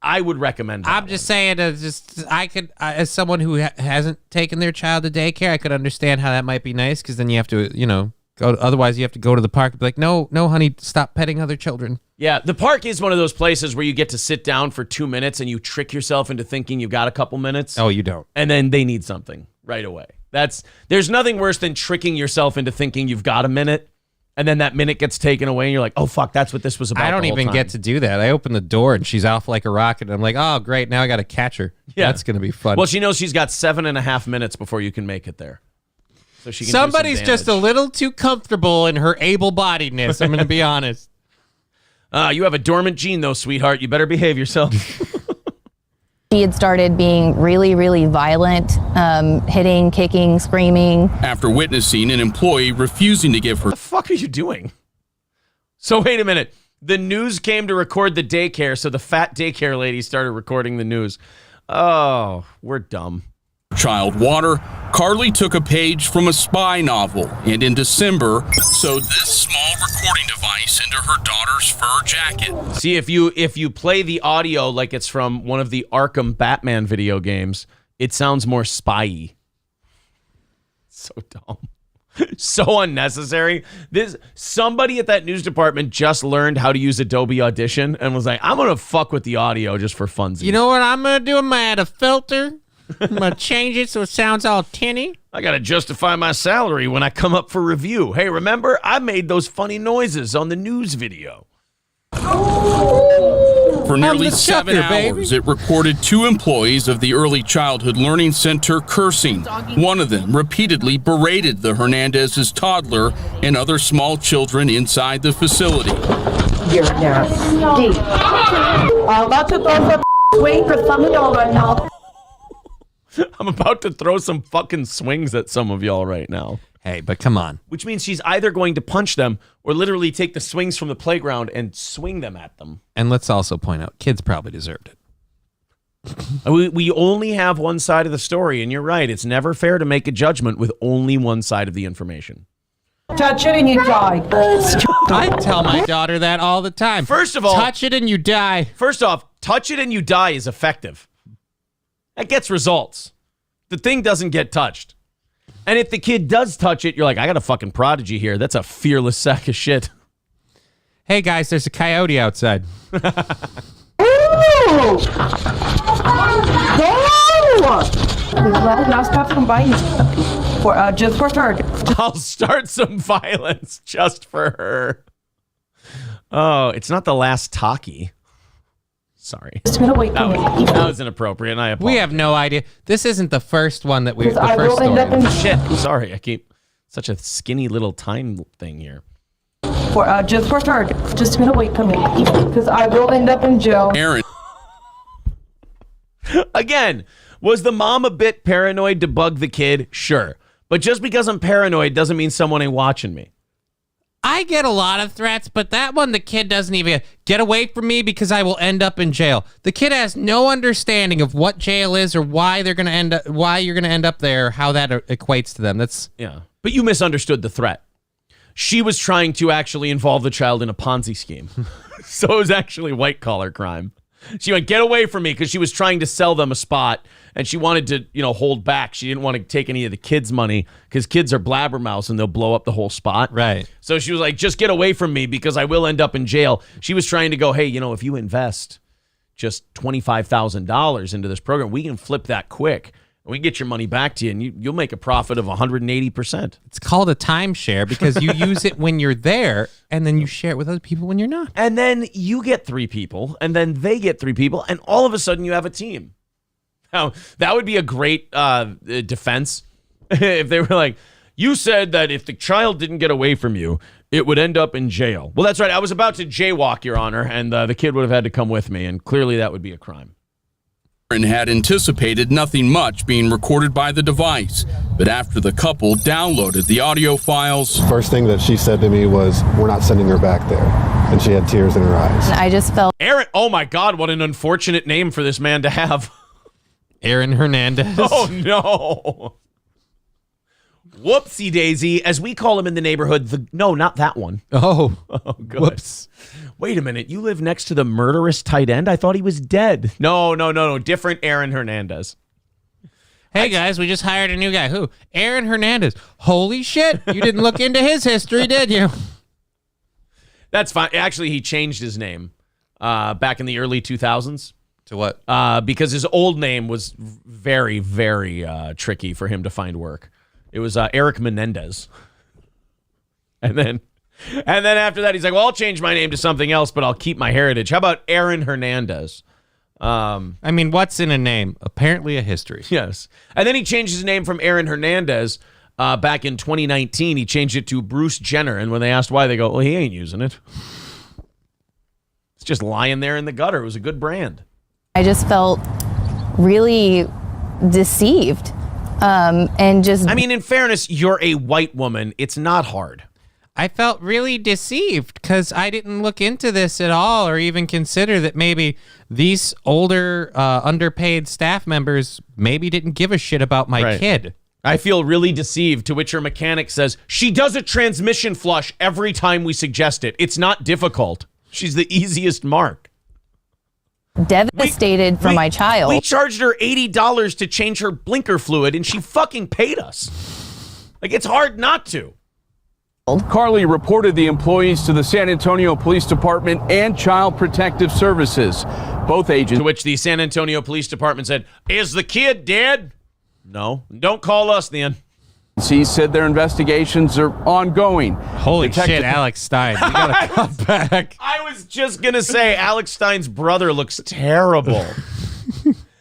I would recommend that. I'm just saying, as someone who hasn't taken their child to daycare, I could understand how that might be nice, because then you have to, go. Otherwise, you have to go to the park and be like, no, honey, stop petting other children. Yeah, the park is one of those places where you get to sit down for 2 minutes and you trick yourself into thinking you've got a couple minutes. Oh, you don't. And then they need something right away. There's nothing worse than tricking yourself into thinking you've got a minute, and then that minute gets taken away and you're like, oh, fuck, that's what this was about. I don't even get to do that. I open the door and she's off like a rocket. And I'm like, oh, great, now I got to catch her. Yeah. That's going to be fun. Well, she knows she's got 7.5 minutes before you can make it there. So she can Somebody's just a little too comfortable in her able-bodiedness, I'm going to be honest. You have a dormant gene, though, sweetheart. You better behave yourself. She had started being really, really violent, hitting, kicking, screaming. After witnessing an employee refusing to give her... What the fuck are you doing? So wait a minute. The news came to record the daycare, so the fat daycare lady started recording the news. Oh, we're dumb. Child water, Carly took a page from a spy novel, and in December sewed this small recording device into her daughter's fur jacket. See, if you play the audio like it's from one of the Arkham Batman video games, it sounds more spy-y. So dumb. So unnecessary. Somebody at that news department just learned how to use Adobe Audition and was like, I'm going to fuck with the audio just for funsies. You know what I'm going to do? I'm going to add a filter. I'm going to change it so it sounds all tinny. I got to justify my salary when I come up for review. Hey, remember, I made those funny noises on the news video. For nearly 7 hours, it recorded 2 employees of the Early Childhood Learning Center cursing. One of them repeatedly berated the Hernandez's toddler and other small children inside the facility. You're nasty. I'm about to throw some swing for some of y'all right now. I'm about to throw some fucking swings at some of y'all right now. Hey, but come on. Which means she's either going to punch them or literally take the swings from the playground and swing them at them. And let's also point out, kids probably deserved it. We only have one side of the story, and you're right. It's never fair to make a judgment with only one side of the information. Touch it and you die. I tell my daughter that all the time. First of all, touch it and you die. First off, touch it and you die is effective. That gets results. The thing doesn't get touched. And if the kid does touch it, you're like, I got a fucking prodigy here. That's a fearless sack of shit. Hey, guys, there's a coyote outside. Ooh! Now stop some violence just for her. I'll start some violence just for her. Oh, it's not the last talkie. Sorry. That was inappropriate, and I apologize. We have no idea. This isn't the first one that we've... Shit, I'm sorry. I keep such a skinny little time thing here. Just for her. Just gonna wait for me. Because I will end up in jail. Aaron. Again, was the mom a bit paranoid to bug the kid? Sure. But just because I'm paranoid doesn't mean someone ain't watching me. I get a lot of threats, but that one, the kid doesn't even get away from me because I will end up in jail. The kid has no understanding of what jail is or why they're going to end up, why you're going to end up there, how that equates to them. Yeah. But you misunderstood the threat. She was trying to actually involve the child in a Ponzi scheme. So it was actually white collar crime. She went, get away from me, because she was trying to sell them a spot and she wanted to, hold back. She didn't want to take any of the kids' money because kids are blabbermouths and they'll blow up the whole spot. Right. So she was like, just get away from me because I will end up in jail. She was trying to go, hey, if you invest just $25,000 into this program, we can flip that quick. We get your money back to you, and you'll make a profit of 180%. It's called a timeshare because you use it when you're there, and then you share it with other people when you're not. And then you get 3 people, and then they get 3 people, and all of a sudden you have a team. Now, that would be a great defense if they were like, you said that if the child didn't get away from you, it would end up in jail. Well, that's right. I was about to jaywalk, Your Honor, and the kid would have had to come with me, and clearly that would be a crime. Had anticipated nothing much being recorded by the device, but after the couple downloaded the audio files, first thing that she said to me was, we're not sending her back there, and she had tears in her eyes. I just felt Aaron, oh my God, what an unfortunate name for this man to have. Aaron Hernandez. Oh no. Whoopsie daisy, as we call him in the neighborhood. No, not that one. Oh good. Whoops. Wait a minute. You live next to the murderous tight end? I thought he was dead. No. Different Aaron Hernandez. Hey, guys, we just hired a new guy. Who? Aaron Hernandez. Holy shit. You didn't look into his history, did you? That's fine. Actually, he changed his name back in the early 2000s. To what? Because his old name was very, very tricky for him to find work. It was Eric Menendez. And then after that, he's like, well, I'll change my name to something else, but I'll keep my heritage. How about Aaron Hernandez? I mean, what's in a name? Apparently a history. Yes. And then he changed his name from Aaron Hernandez back in 2019. He changed it to Bruce Jenner. And when they asked why, they go, well, he ain't using it. It's just lying there in the gutter. It was a good brand. I just felt really deceived. And just, I mean, in fairness, you're a white woman. It's not hard. I felt really deceived because I didn't look into this at all or even consider that maybe these older, underpaid staff members maybe didn't give a shit about my kid. I feel really deceived, to which her mechanic says, she does a transmission flush every time we suggest it. It's not difficult. She's the easiest mark. Devastated for my child. We charged her $80 to change her blinker fluid, and she fucking paid us. Like, it's hard not to. Carly reported the employees to the San Antonio Police Department and Child Protective Services. Both agencies. To which the San Antonio Police Department said, "Is the kid dead?" No. Don't call us then. He said their investigations are ongoing. Holy shit, Alex Stein. You gotta come back. I was just going to say, Alex Stein's brother looks terrible.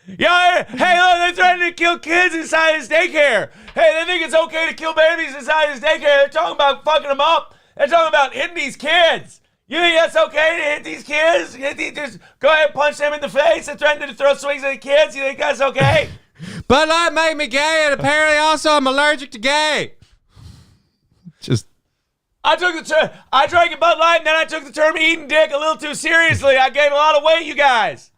Yeah, hey, look, they're trying to kill kids inside his daycare. Hey, they think it's okay to kill babies inside his daycare. They're talking about fucking them up. They're talking about hitting these kids. You think that's okay to hit these kids? Just go ahead and punch them in the face and threaten to throw swings at the kids? You think that's okay? Bud Light made me gay, and apparently also I'm allergic to gay. Just. I drank a Bud Light, and then I took the term eating dick a little too seriously. I gained a lot of weight, you guys.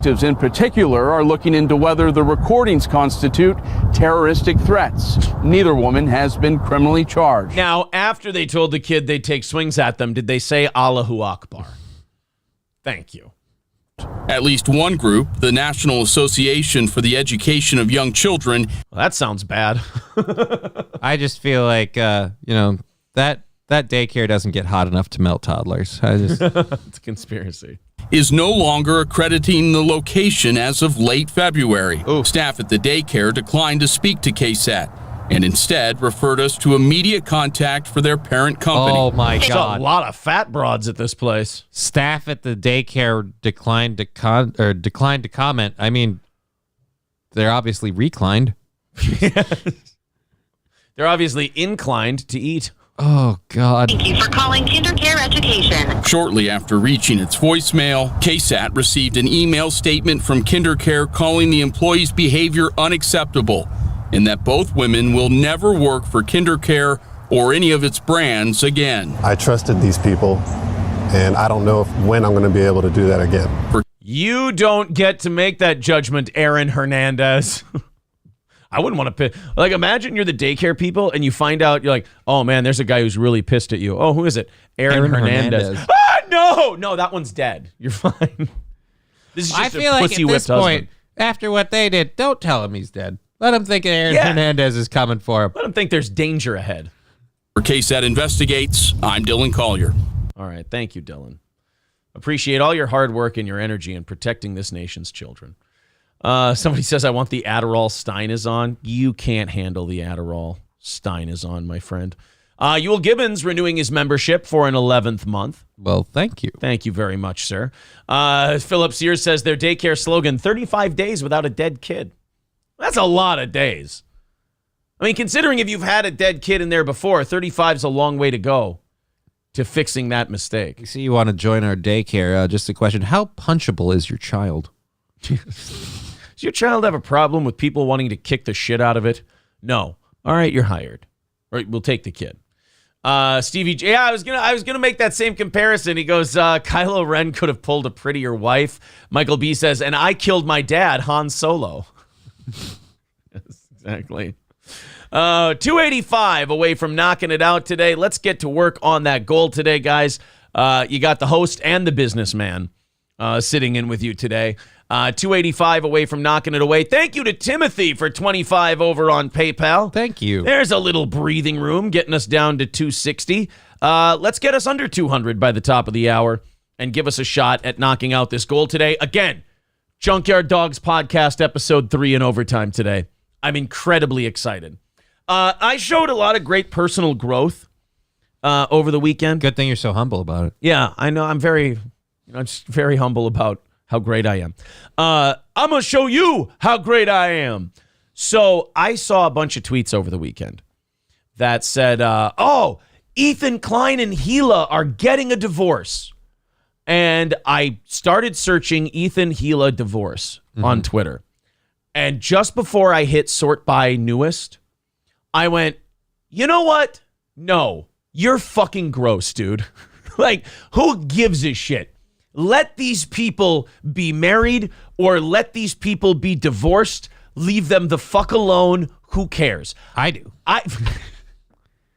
In particular are looking into whether the recordings constitute terroristic threats. Neither woman has been criminally charged. Now, after they told the kid they'd take swings at them, did they say Allahu Akbar? Thank you. At least one group, the National Association for the Education of Young Children. Well, that sounds bad. I just feel like, that daycare doesn't get hot enough to melt toddlers. It's a conspiracy. Is no longer accrediting the location as of late February. Staff at the daycare declined to speak to KSAT and instead referred us to immediate contact for their parent company. Oh my There's God. a lot of fat broads at this place. Staff at the daycare declined to comment. I mean, they're obviously reclined. They're obviously inclined to eat. Oh, God. Thank you for calling KinderCare Education. Shortly after reaching its voicemail, KSAT received an email statement from KinderCare calling the employee's behavior unacceptable and that both women will never work for KinderCare or any of its brands again. I trusted these people, and I don't know when I'm going to be able to do that again. You don't get to make that judgment, Aaron Hernandez. I wouldn't want to piss. Like, imagine you're the daycare people and you find out, you're like, oh man, there's a guy who's really pissed at you. Oh, who is it? Aaron Hernandez. No, that one's dead. You're fine. This is just I feel like at this point, after what they did, don't tell him he's dead. Let him think Aaron Hernandez is coming for him. Let him think there's danger ahead. For KSAT Investigates, I'm Dylan Collier. All right, thank you, Dylan. Appreciate all your hard work and your energy in protecting this nation's children. Somebody says, I want the Adderall. Stein is on. You can't handle the Adderall. Stein is on, my friend. Ewell Gibbons renewing his membership for an 11th month. Well, thank you. Thank you very much, sir. Philip Sears says their daycare slogan, 35 days without a dead kid. That's a lot of days. I mean, considering if you've had a dead kid in there before, 35 is a long way to go to fixing that mistake. You see you want to join our daycare. Just a question. How punchable is your child? Does your child have a problem with people wanting to kick the shit out of it? No. All right, you're hired. All right, we'll take the kid. Stevie J. Yeah, I was gonna make that same comparison. He goes, Kylo Ren could have pulled a prettier wife. Michael B says, and I killed my dad, Han Solo. Yes, exactly. 285 away from knocking it out today. Let's get to work on that goal today, guys. You got the host and the businessman sitting in with you today. 285 away from knocking it away. Thank you to Timothy for 25 over on PayPal. Thank you. There's a little breathing room getting us down to 260. Let's get us under 200 by the top of the hour and give us a shot at knocking out this goal today. Again, Junkyard Dogs Podcast, episode 3 in overtime today. I'm incredibly excited. I showed a lot of great personal growth over the weekend. Good thing you're so humble about it. Yeah, I know. I'm just very humble about how great I am. I'm going to show you how great I am. So I saw a bunch of tweets over the weekend that said, Ethan Klein and Gila are getting a divorce. And I started searching Ethan Gila divorce on Twitter. And just before I hit sort by newest, I went, you know what? No, you're fucking gross, dude. Like, who gives a shit? Let these people be married or let these people be divorced. Leave them the fuck alone. Who cares? I do.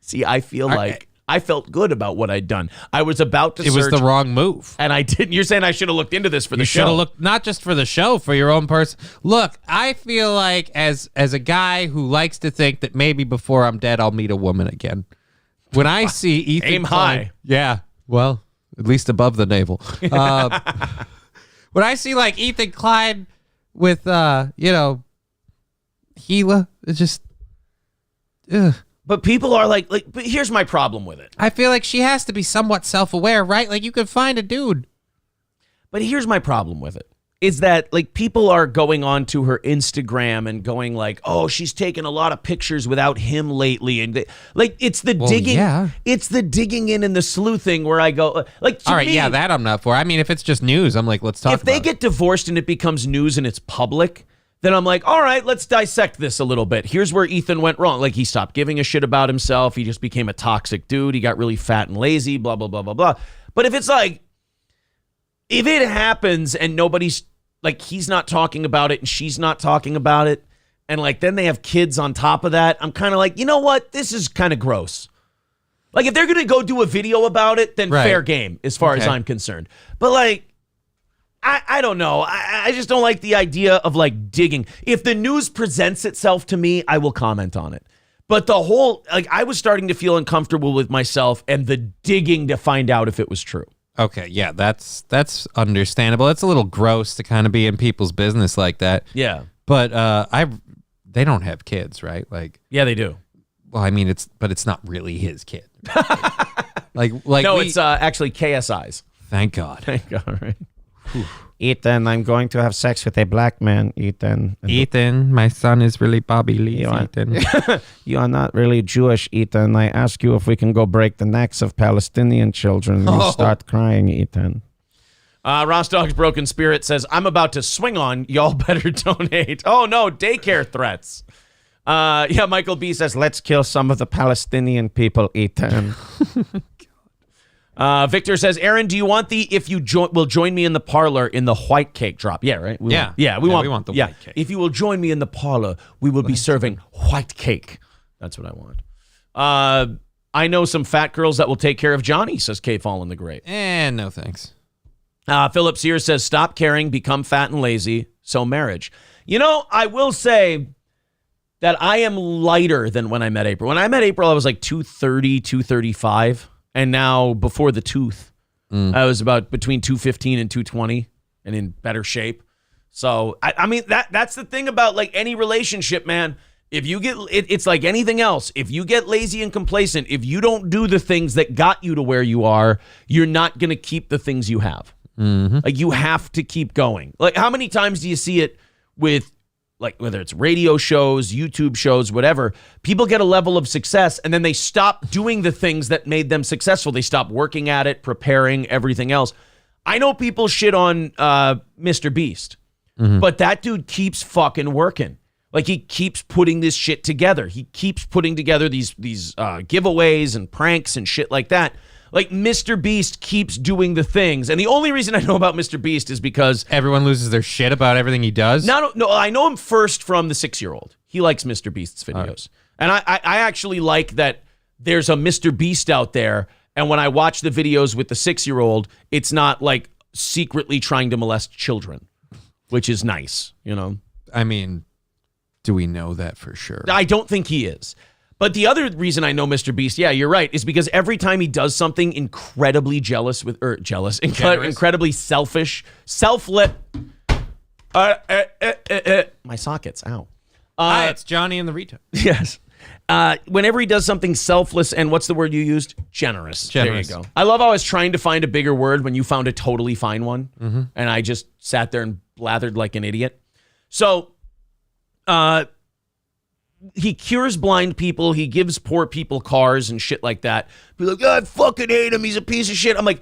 See, I feel like I felt good about what I'd done. I was about to It was search, the wrong move. and I didn't. You're saying I should have looked into this for the You should show. have looked not just for the show, for your own person. Look, I feel like as a guy who likes to think that maybe before I'm dead I'll meet a woman again. When I see Ethan Aim Klein, high. yeah, well, at least above the navel. When I see like Ethan Klein with Gila, it's just ugh. But people are like, but here's my problem with it. I feel like she has to be somewhat self-aware, right? Like you could find a dude. But here's my problem with it. Is that like people are going on to her Instagram and going like, oh, she's taken a lot of pictures without him lately, and like it's the digging, it's the digging in and the sleuthing where I go like, to all right, me, yeah, that I'm not for. I mean, if it's just news, I'm like, let's talk. If they get divorced and it becomes news and it's public, then I'm like, all right, let's dissect this a little bit. Here's where Ethan went wrong. Like he stopped giving a shit about himself. He just became a toxic dude. He got really fat and lazy. Blah blah blah blah blah. But if it's like, if it happens and nobody's like, he's not talking about it and she's not talking about it, and like then they have kids on top of that, I'm kind of like, you know what? This is kind of gross. Like if they're going to go do a video about it, then fair game as far as I'm concerned. But like, I don't know. I just don't like the idea of like digging. If the news presents itself to me, I will comment on it. But the whole, like I was starting to feel uncomfortable with myself and the digging to find out if it was true. Okay, yeah, that's understandable. It's a little gross to kind of be in people's business like that. Yeah. But they don't have kids, right? Like, yeah, they do. Well, I mean, it's not really his kid. like no, it's actually KSI's. Thank God. Thank God, right? Ethan, I'm going to have sex with a black man, Ethan. Ethan, my son is really Bobby Lee. Ethan. You are not really Jewish, Ethan. I ask you if we can go break the necks of Palestinian children. You start crying, Ethan. Ross Dog's Broken Spirit says, I'm about to swing on. Y'all better donate. Oh, no, daycare threats. Yeah, Michael B says, let's kill some of the Palestinian people, Ethan. Victor says, Aaron, do you want the if you will join me in the parlor in the white cake drop? Yeah, right? We want the white cake. If you will join me in the parlor, we will be serving white cake. That's what I want. I know some fat girls that will take care of Johnny, says K. Fallen the Great. No thanks. Philip Sears says, stop caring, become fat and lazy, so marriage. You know, I will say that I am lighter than when I met April. When I met April, I was like 230, 235. And now, before the tooth, I was about between 215 and 220 and in better shape. So, I mean, that's the thing about like any relationship, man. If you get, it's like anything else. If you get lazy and complacent, if you don't do the things that got you to where you are, you're not going to keep the things you have. Like you have to keep going. Like how many times do you see it with like whether it's radio shows, YouTube shows, whatever, people get a level of success and then they stop doing the things that made them successful. They stop working at it, preparing, everything else. I know people shit on Mr. Beast, but that dude keeps fucking working. Like he keeps putting this shit together. He keeps putting together these giveaways and pranks and shit like that. Like Mr. Beast keeps doing the things. And the only reason I know about Mr. Beast is because everyone loses their shit about everything he does. No, I know him first from the 6-year-old. He likes Mr. Beast's videos. Right. And I actually like that there's a Mr. Beast out there. And when I watch the videos with the 6-year-old, it's not like secretly trying to molest children, which is nice, you know? I mean, do we know that for sure? I don't think he is. But the other reason I know Mr. Beast, yeah, you're right, is because every time he does something incredibly incredibly selfish, self-lit, my sockets, ow. It's Johnny and the Rita. Yes. Whenever he does something selfless and what's the word you used? Generous. There you go. I love how I was trying to find a bigger word when you found a totally fine one. And I just sat there and blathered like an idiot. So, he cures blind people. He gives poor people cars and shit like that. Be like, I fucking hate him. He's a piece of shit. I'm like,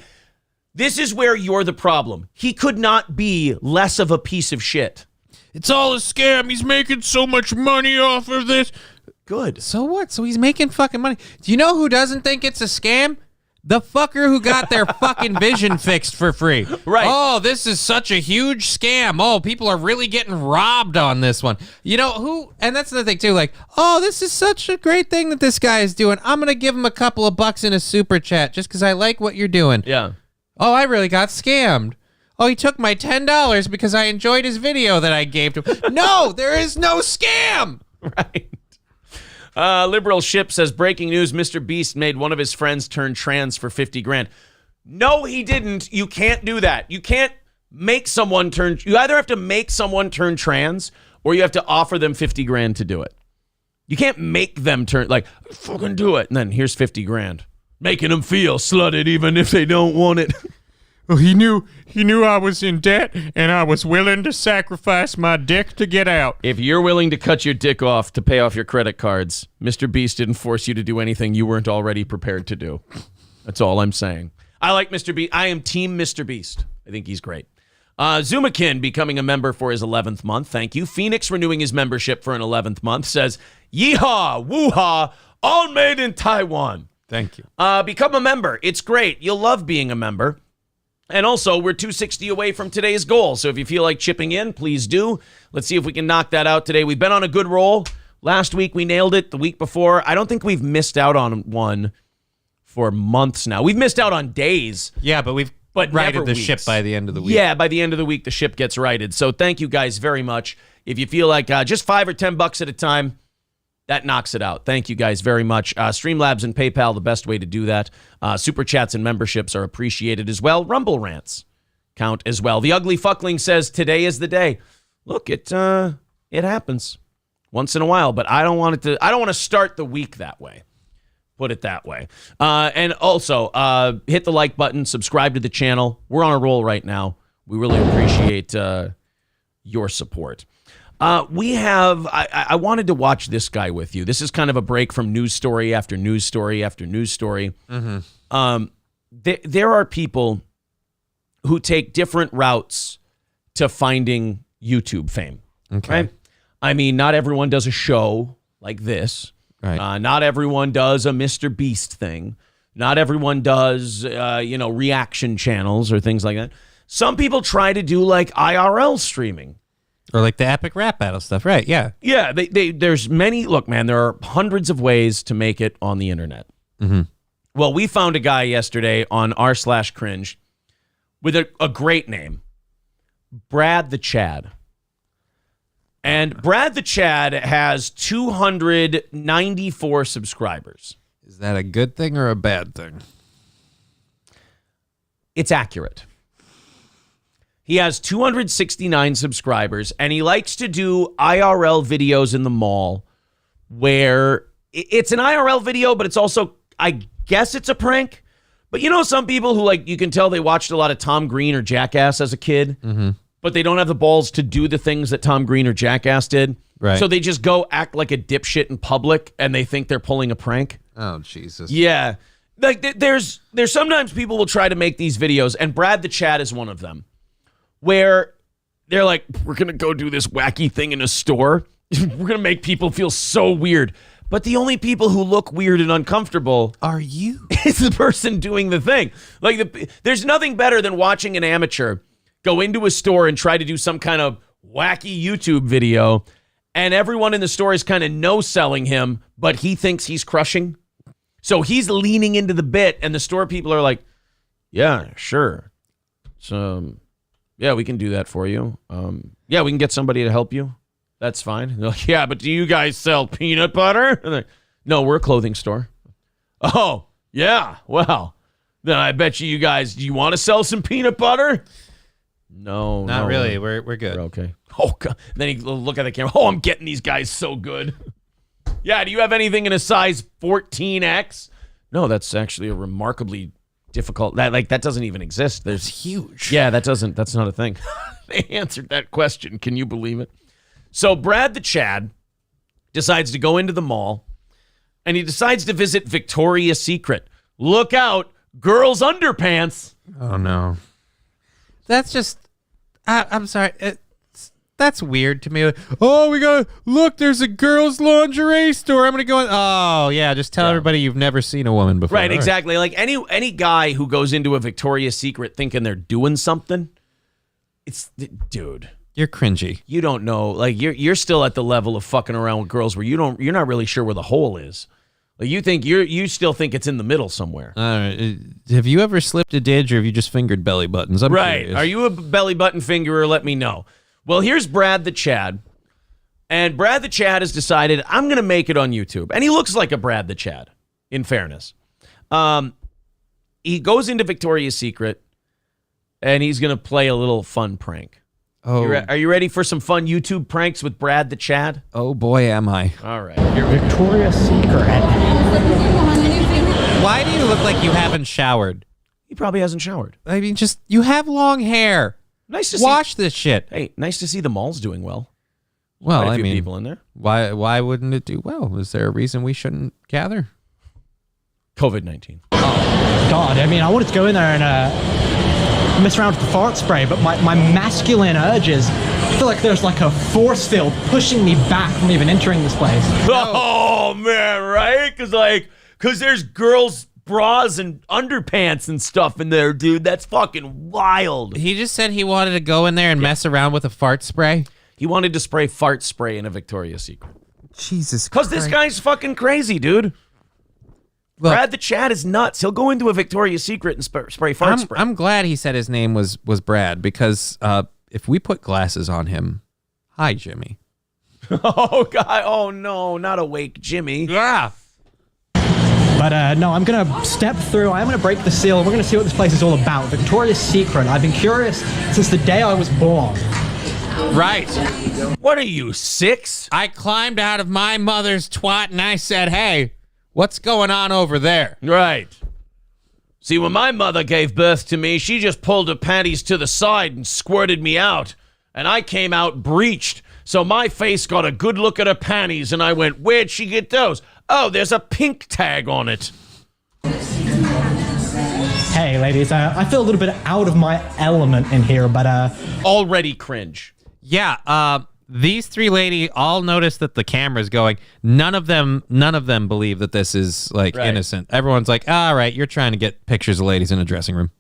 this is where you're the problem. He could not be less of a piece of shit. It's all a scam. He's making so much money off of this. Good. So what? So he's making fucking money. Do you know who doesn't think it's a scam? The fucker who got their fucking vision fixed for free. Right. Oh, this is such a huge scam. Oh, people are really getting robbed on this one. You know who? And that's the thing too. Like, oh, this is such a great thing that this guy is doing. I'm gonna give him a couple of bucks in a super chat just because I like what you're doing. Yeah. Oh, I really got scammed. Oh, he took my $10 because I enjoyed his video that I gave to him. No, there is no scam. Right. Liberal Ship says, breaking news, Mr. Beast made one of his friends turn trans for 50 grand. No, he didn't. You can't do that. You can't make someone turn. You either have to make someone turn trans or you have to offer them 50 grand to do it. You can't make them turn, like, fucking do it. And then here's 50 grand. Making them feel slutted even if they don't want it. Well, he knew I was in debt, and I was willing to sacrifice my dick to get out. If you're willing to cut your dick off to pay off your credit cards, Mr. Beast didn't force you to do anything you weren't already prepared to do. That's all I'm saying. I like Mr. Beast. I am team Mr. Beast. I think he's great. Zumakin becoming a member for his 11th month. Thank you. Phoenix renewing his membership for an 11th month says, yeehaw, woo-ha, all made in Taiwan. Thank you. Become a member. It's great. You'll love being a member. And also, we're 260 away from today's goal. So if you feel like chipping in, please do. Let's see if we can knock that out today. We've been on a good roll. Last week, we nailed it. The week before, I don't think we've missed out on one for months now. We've missed out on days. Yeah, but we've righted the ship by the end of the week. Yeah, by the end of the week, the ship gets righted. So thank you guys very much. If you feel like just $5 or $10 at a time, that knocks it out. Thank you guys very much. Streamlabs and PayPal, the best way to do that. Super chats and memberships are appreciated as well. Rumble rants count as well. The Ugly Fuckling says, today is the day. Look, it happens once in a while, but I don't want to start the week that way. Put it that way. And also, hit the like button, subscribe to the channel. We're on a roll right now. We really appreciate your support. I wanted to watch this guy with you. This is kind of a break from news story after news story after news story. Mm-hmm. There are people who take different routes to finding YouTube fame. Okay. Right? I mean, not everyone does a show like this. Right. Not everyone does a Mr. Beast thing. Not everyone does, reaction channels or things like that. Some people try to do like IRL streaming. Or like the epic rap battle stuff, right? Yeah. Yeah, there's many. Look, man, there are hundreds of ways to make it on the internet. Mm-hmm. Well, we found a guy yesterday on r/cringe with a great name, Brad the Chad. And Brad the Chad has 294 subscribers. Is that a good thing or a bad thing? It's accurate. He has 269 subscribers, and he likes to do IRL videos in the mall where it's an IRL video, but it's also, I guess it's a prank. But you know some people who, like, you can tell they watched a lot of Tom Green or Jackass as a kid, mm-hmm. but they don't have the balls to do the things that Tom Green or Jackass did. Right. So they just go act like a dipshit in public, and they think they're pulling a prank. Oh, Jesus. Yeah. Like, there's sometimes people will try to make these videos, and Brad the Chad is one of them, where they're like, we're going to go do this wacky thing in a store. We're going to make people feel so weird. But the only people who look weird and uncomfortable are you. Is the person doing the thing. Like, there's nothing better than watching an amateur go into a store and try to do some kind of wacky YouTube video, and everyone in the store is kind of no-selling him, but he thinks he's crushing. So he's leaning into the bit, and the store people are like, yeah, sure. So... yeah, we can do that for you. Yeah, we can get somebody to help you. That's fine. And they're like, yeah, but do you guys sell peanut butter? And they're like, no, we're a clothing store. Oh, yeah. Well, then I bet you guys, do you want to sell some peanut butter? No. Not really. We're good. We're okay. Oh, God. Then he look at the camera. Oh, I'm getting these guys so good. Yeah, do you have anything in a size 14X? No, that's actually a remarkably difficult. That doesn't even exist. There's huge. Yeah, that's not a thing. They answered that question. Can you believe it? So Brad the Chad decides to go into the mall, and he decides to visit Victoria's Secret. Look out, girls' underpants. Oh no. That's just I'm sorry. That's weird to me. Like, oh, look, there's a girls' lingerie store. I'm going to go in. Oh, yeah, just tell everybody you've never seen a woman before. Right, exactly. Like any guy who goes into a Victoria's Secret thinking they're doing something, dude. You're cringy. You don't know. Like you're still at the level of fucking around with girls where you're not really sure where the hole is. Like you still think it's in the middle somewhere. Have you ever slipped a ditch, or have you just fingered belly buttons? I'm curious. Are you a belly button fingerer? Let me know. Well, here's Brad the Chad. And Brad the Chad has decided, I'm going to make it on YouTube. And he looks like a Brad the Chad, in fairness. He goes into Victoria's Secret, and he's going to play a little fun prank. Oh. Are you ready for some fun YouTube pranks with Brad the Chad? Oh, boy, am I. All right. Victoria's Secret. Why do you look like you haven't showered? He probably hasn't showered. I mean, you have long hair. Nice to wash this shit. Hey, nice to see the mall's doing well. Well, Quite a I few mean, people in there. Why wouldn't it do well? Is there a reason we shouldn't gather? COVID-19. God, I mean, I wanted to go in there and mess around with the fart spray, but my masculine urges, I feel like there's like a force field pushing me back from even entering this place. Oh, man, right? Because there's girls' bras and underpants and stuff in there, dude. That's fucking wild. He just said he wanted to go in there and mess around with a fart spray. He wanted to spray fart spray in a Victoria's Secret. Jesus Christ. Because this guy's fucking crazy, dude. Look, Brad the Chad is nuts. He'll go into a Victoria's Secret and spray fart spray. I'm glad he said his name was Brad, because if we put glasses on him, hi, Jimmy. Oh, God. Oh, no. Not awake, Jimmy. Yeah. But no, I'm going to step through. I'm going to break the seal. We're going to see what this place is all about. Victoria's Secret. I've been curious since the day I was born. Right. What are you, 6? I climbed out of my mother's twat and I said, hey, what's going on over there? Right. See, when my mother gave birth to me, she just pulled her panties to the side and squirted me out. And I came out breached. So my face got a good look at her panties, and I went, where'd she get those? Oh, there's a pink tag on it. Hey, ladies, I feel a little bit out of my element in here, but already cringe. Yeah, these 3 ladies all noticed that the camera's going. None of them believe that this is innocent. Everyone's like, all right, you're trying to get pictures of ladies in a dressing room.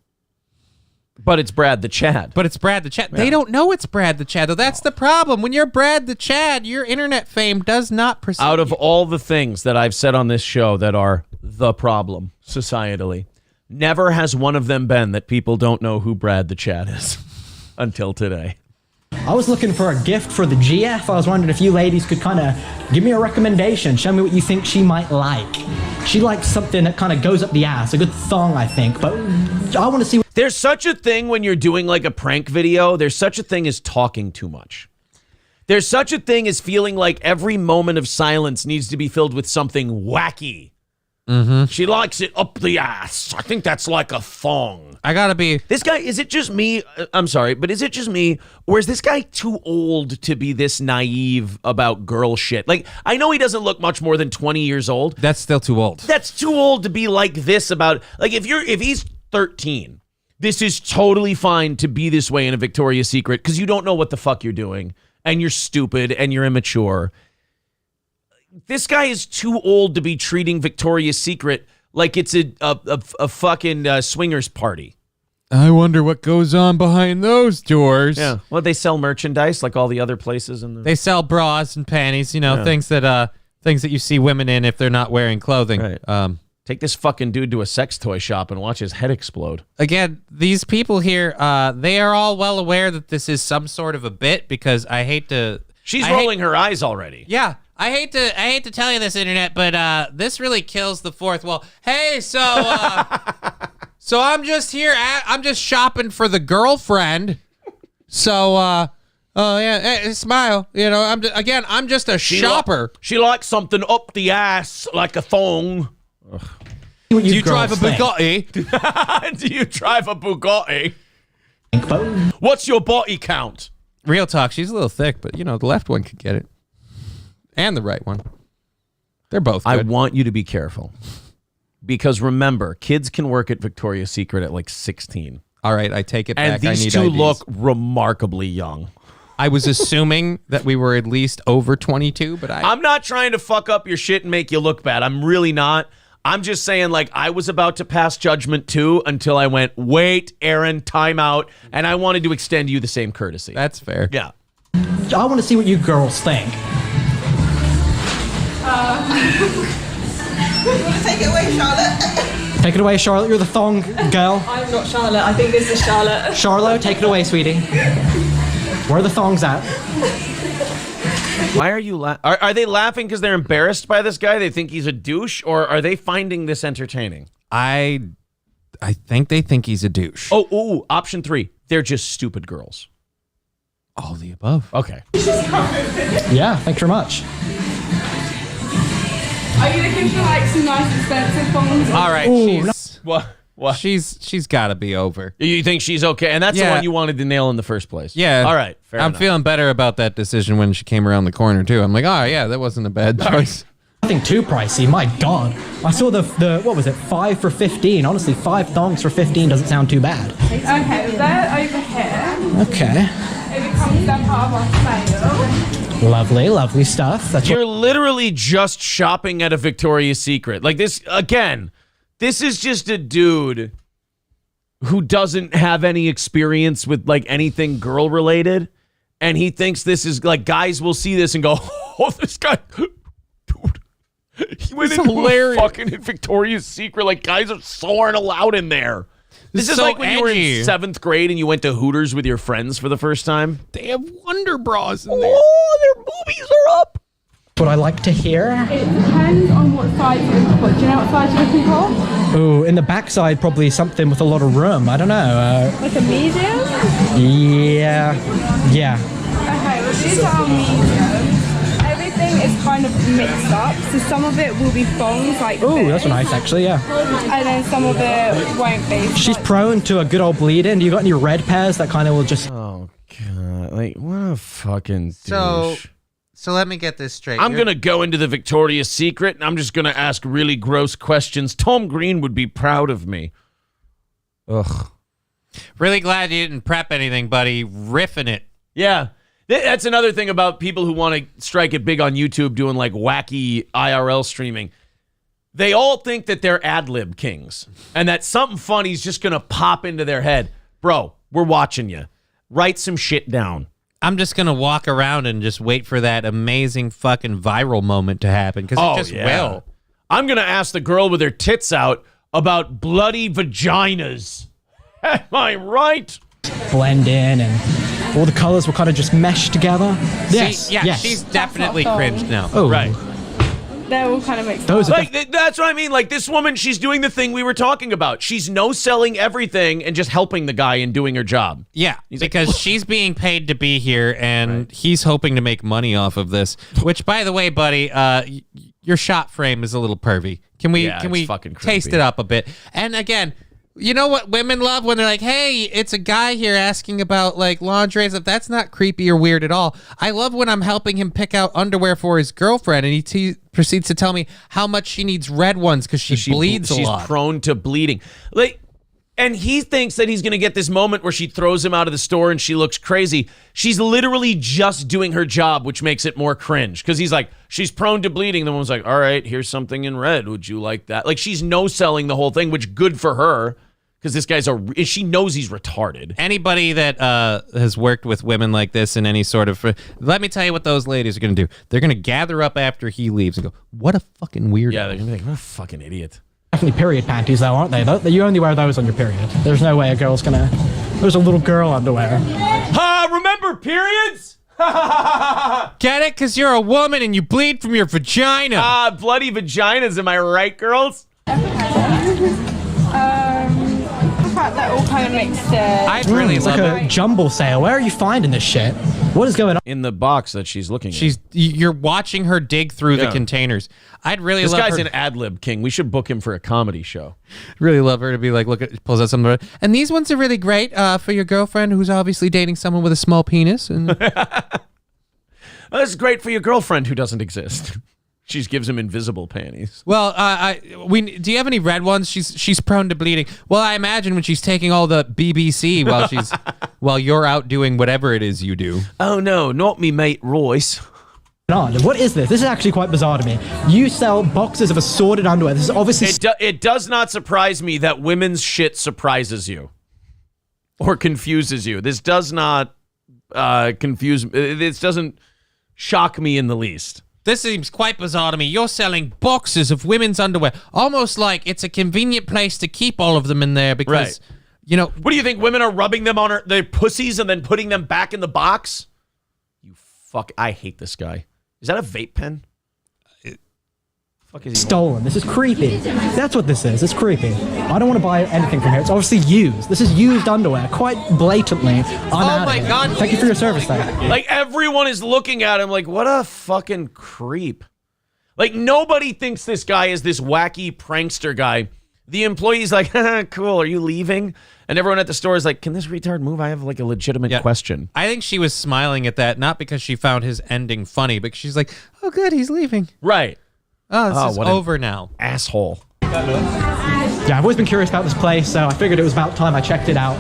But it's Brad the Chad. Yeah. They don't know it's Brad the Chad, though. That's the problem. When you're Brad the Chad, your internet fame does not precede Out of all the things that I've said on this show that are the problem societally, never has one of them been that people don't know who Brad the Chad is until today. I was looking for a gift for the GF. I was wondering if you ladies could kind of give me a recommendation. Show me what you think she might like. She likes something that kind of goes up the ass. A good thong, I think. But I want to see... There's such a thing when you're doing like a prank video. There's such a thing as talking too much. There's such a thing as feeling like every moment of silence needs to be filled with something wacky. Mm-hmm. She likes it up the ass. I think that's like a thong. I gotta be... This guy, is it just me? I'm sorry, but is it just me? Or is this guy too old to be this naive about girl shit? Like, I know he doesn't look much more than 20 years old. That's still too old. That's too old to be like this about... Like, if he's 13, this is totally fine to be this way in a Victoria's Secret because you don't know what the fuck you're doing, and you're stupid, and you're immature. This guy is too old to be treating Victoria's Secret like it's a fucking swingers party. I wonder what goes on behind those doors. Yeah. Well, they sell merchandise like all the other places. They sell bras and panties, things that you see women in if they're not wearing clothing. Right. Take this fucking dude to a sex toy shop and watch his head explode. Again, these people here, they are all well aware that this is some sort of a bit, because I hate to... She's rolling her eyes already. Yeah. I hate to tell you this, internet, but this really kills the fourth wall. Hey, so I'm just here. I'm just shopping for the girlfriend. So hey, smile. I'm just a shopper. She likes something up the ass like a thong. Do you drive a Bugatti? Do you drive a Bugatti? What's your body count? Real talk. She's a little thick, but the left one could get it. And the right one. They're both good. I want you to be careful. Because remember, kids can work at Victoria's Secret at like 16. All right, I take it back. And these I need two IDs. look remarkably young. I was assuming that we were at least over 22, but I'm not trying to fuck up your shit and make you look bad. I'm really not. I'm just saying, like, I was about to pass judgment too until I went, wait, Aaron, time out. And I wanted to extend you the same courtesy. That's fair. Yeah. I want to see what you girls think. You want to take it away, Charlotte? Take it away, Charlotte. You're the thong girl. I'm not Charlotte. I think this is Charlotte. Charlotte, take it away, sweetie. Where are the thongs at? Why are you are they laughing because they're embarrassed by this guy? They think he's a douche, or are they finding this entertaining? I think they think he's a douche. Oh, option 3. They're just stupid girls. All the above. Okay. Yeah, thanks very much. Are you looking for like some nice expensive phones? All right. Ooh, What? She's got to be over. You think she's okay? And that's the one you wanted to nail in the first place. Yeah. All right. Fair I'm enough. feeling better about that decision when she came around the corner too. I'm like, oh yeah, that wasn't a bad choice. Nothing too pricey. My God, I saw the what was it? 5 for 15. Honestly, 5 thongs for 15 doesn't sound too bad. Okay, they're over here. Okay. It becomes then part of our sale. Lovely stuff. That's You're literally just shopping at a Victoria's Secret. Like this again. This is just a dude who doesn't have any experience with like anything girl related, and he thinks this is like guys will see this and go, "Oh, this guy, dude, he went into a fucking Victoria's Secret. Like guys are so aren't allowed in there." This is so like when you were in edgy. 7th grade and you went to Hooters with your friends for the first time. They have Wonder Bras in there. Oh, their boobies are up. what I like to hear. It depends on what size you're looking for. Do you know what size you're looking for? Ooh, in the backside, probably something with a lot of room. I don't know. Like a medium? Yeah. Okay, well these are medium. Everything is kind of mixed up. So some of it will be thongs like Ooh, this. that's nice actually, yeah. And then some of it won't be. She's prone to a good old bleed-in. Do you got any red pairs that kind of will just... Oh, God. Like, what a fucking douche. So let me get this straight. I'm going to go into the Victoria's Secret, and I'm just going to ask really gross questions. Tom Green would be proud of me. Ugh. Really glad you didn't prep anything, buddy. Riffing it. Yeah. That's another thing about people who want to strike it big on YouTube doing, like, wacky IRL streaming. They all think that they're ad-lib kings, and that something funny is just going to pop into their head. Bro, we're watching you. Write some shit down. I'm just going to walk around and just wait for that amazing fucking viral moment to happen, because it just will. I'm going to ask the girl with her tits out about bloody vaginas. Am I right? blend in and all the colors will kind of just mesh together. Yes, yes. She's definitely cringed now. Oh, right. They're all kind of mixed Those up. are Like, that's what I mean. Like, this woman, she's doing the thing we were talking about. She's no-selling everything and just helping the guy in doing her job. Yeah, because she's being paid to be here, and he's hoping to make money off of this. Which, by the way, buddy, your shot frame is a little pervy. Can we fucking taste creepy. it up a bit? And again, you know what women love when they're like, "Hey, it's a guy here asking about like lingerie and stuff." That's not creepy or weird at all. I love when I'm helping him pick out underwear for his girlfriend, and he proceeds to tell me how much she needs red ones because she bleeds a lot. She's prone to bleeding. Like, and he thinks that he's going to get this moment where she throws him out of the store and she looks crazy. She's literally just doing her job, which makes it more cringe. Because he's like, she's prone to bleeding. The woman's like, all right, here's something in red. Would you like that? Like, she's no-selling the whole thing, which good for her. Because this guy's she knows he's retarded. Anybody that has worked with women like this in any sort of... let me tell you what those ladies are going to do. They're going to gather up after he leaves and go, what a fucking weirdo. Yeah, they're going to be like, what a fucking idiot. definitely period panties though, aren't they? You only wear those on your period. There's no way a girl's gonna... There's a little girl underwear. Remember periods? Get it? Because you're a woman and you bleed from your vagina. Bloody vaginas, am I right, girls? They're all kind of mixed in. I'd really it's love like a jumble sale. Where are you finding this shit? What is going on? In the box that she's looking at. You're watching her dig through the Yeah. containers. I'd really This love guy's her. an ad-lib king. We should book him for a comedy show. Really love her to be like, look at, pulls out something. And these ones are really great for your girlfriend who's obviously dating someone with a small penis. And This is great for your girlfriend who doesn't exist. She gives him invisible panties. well, do you have any red ones? She's prone to bleeding. Well, I imagine when she's taking all the BBC while she's while you're out doing whatever it is you do. Oh no, not me mate Royce. What is this? This is actually quite bizarre to me. You sell boxes of assorted underwear. This is obviously... It does not surprise me that women's shit surprises you or confuses you. This does not confuse... This doesn't shock me in the least. This seems quite bizarre to me. You're selling boxes of women's underwear, almost like it's a convenient place to keep all of them in there because, you know... What do you think? Women are rubbing them on their pussies and then putting them back in the box? You fuck... I hate this guy. Is that a vape pen? Fuck is he stolen. This is creepy. That's what this is. It's creepy. I don't want to buy anything from here. It's obviously used. This is used underwear, quite blatantly. Oh my God. Thank you for your service, though. Like, everyone is looking at him like, what a fucking creep. Like, nobody thinks this guy is this wacky prankster guy. The employee's like, cool, are you leaving? And everyone at the store is like, can this retard move? I have like a legitimate question. I think she was smiling at that, not because she found his ending funny, but she's like, oh, good, he's leaving. Right. Oh, this is over now. Asshole. Yeah, I've always been curious about this place, so I figured it was about time I checked it out.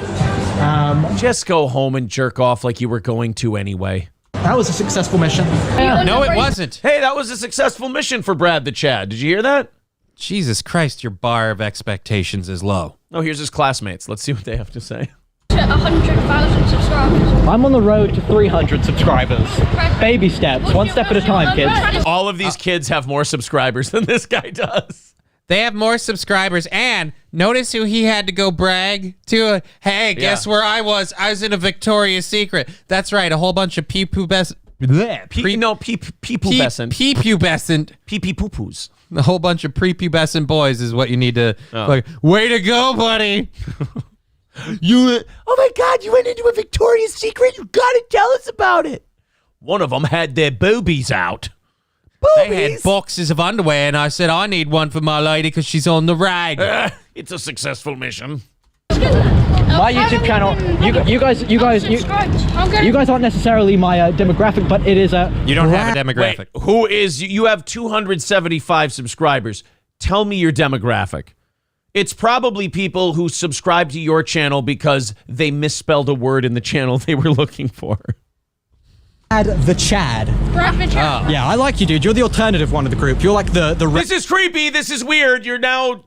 Just go home and jerk off like you were going to anyway. That was a successful mission. No, it wasn't. Hey, that was a successful mission for Brad the Chad. Did you hear that? Jesus Christ, your bar of expectations is low. Oh, here's his classmates. Let's see what they have to say. 100,000 subscribers. I'm on the road to 300 subscribers. Baby steps, one step at a time, kids. All of these kids have more subscribers than this guy does. They have more subscribers, and notice who he had to go brag to. Hey, guess where I was? I was in a Victoria's Secret. That's right, a whole bunch of pee-pubescent. Pee-pubescent. Pee-pee-poo-poos. A whole bunch of prepubescent boys is what you need to... Like, way to go, buddy. Oh my God, you went into a Victoria's Secret? You gotta tell us about it. One of them had their boobies out. They had boxes of underwear, and I said, I need one for my lady because she's on the rag. It's a successful mission. My YouTube channel, you guys aren't necessarily my demographic, but it is a... You don't have a demographic. Wait, who is... You have 275 subscribers. Tell me your demographic. It's probably people who subscribe to your channel because they misspelled a word in the channel they were looking for. The Chad. Yeah, I like you, dude. You're the alternative one of the group. You're like the This is creepy. This is weird. You're now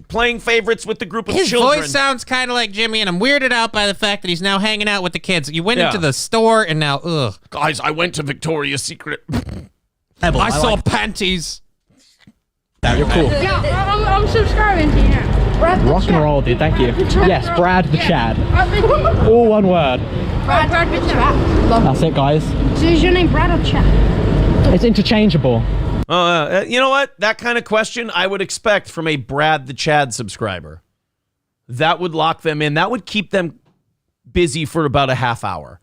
playing favorites with the group of children. His voice sounds kind of like Jimmy, and I'm weirded out by the fact that he's now hanging out with the kids. You went into the store, and now, ugh. Guys, I went to Victoria's Secret. I saw panties. Now you're cool. Yeah, I'm subscribing to you now. Rock and roll, dude. Thank you. Yes, Brad the Chad. All one word. Brad the Chad. That's it, guys. So is your name Brad or Chad? It's interchangeable. You know what? That kind of question I would expect from a Brad the Chad subscriber. That would lock them in. That would keep them busy for about a half hour.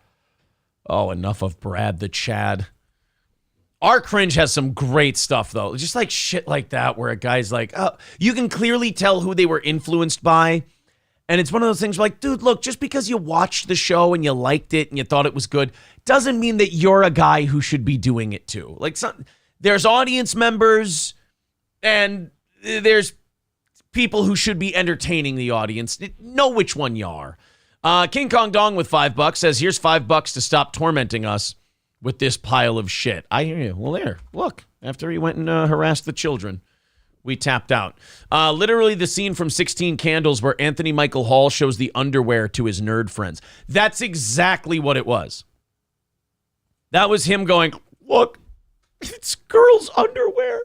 Oh, enough of Brad the Chad. Our Cringe has some great stuff, though. Just like shit like that where a guy's like, oh, you can clearly tell who they were influenced by. And it's one of those things where like, dude, look, just because you watched the show and you liked it and you thought it was good doesn't mean that you're a guy who should be doing it too. Like, there's audience members and there's people who should be entertaining the audience. Know which one you are. King Kong Dong with $5 says, here's $5 to stop tormenting us with this pile of shit. I hear you. Well, there. Look. After he went and harassed the children, we tapped out. Literally the scene from 16 Candles where Anthony Michael Hall shows the underwear to his nerd friends. That's exactly what it was. That was him going, look, it's girls' underwear.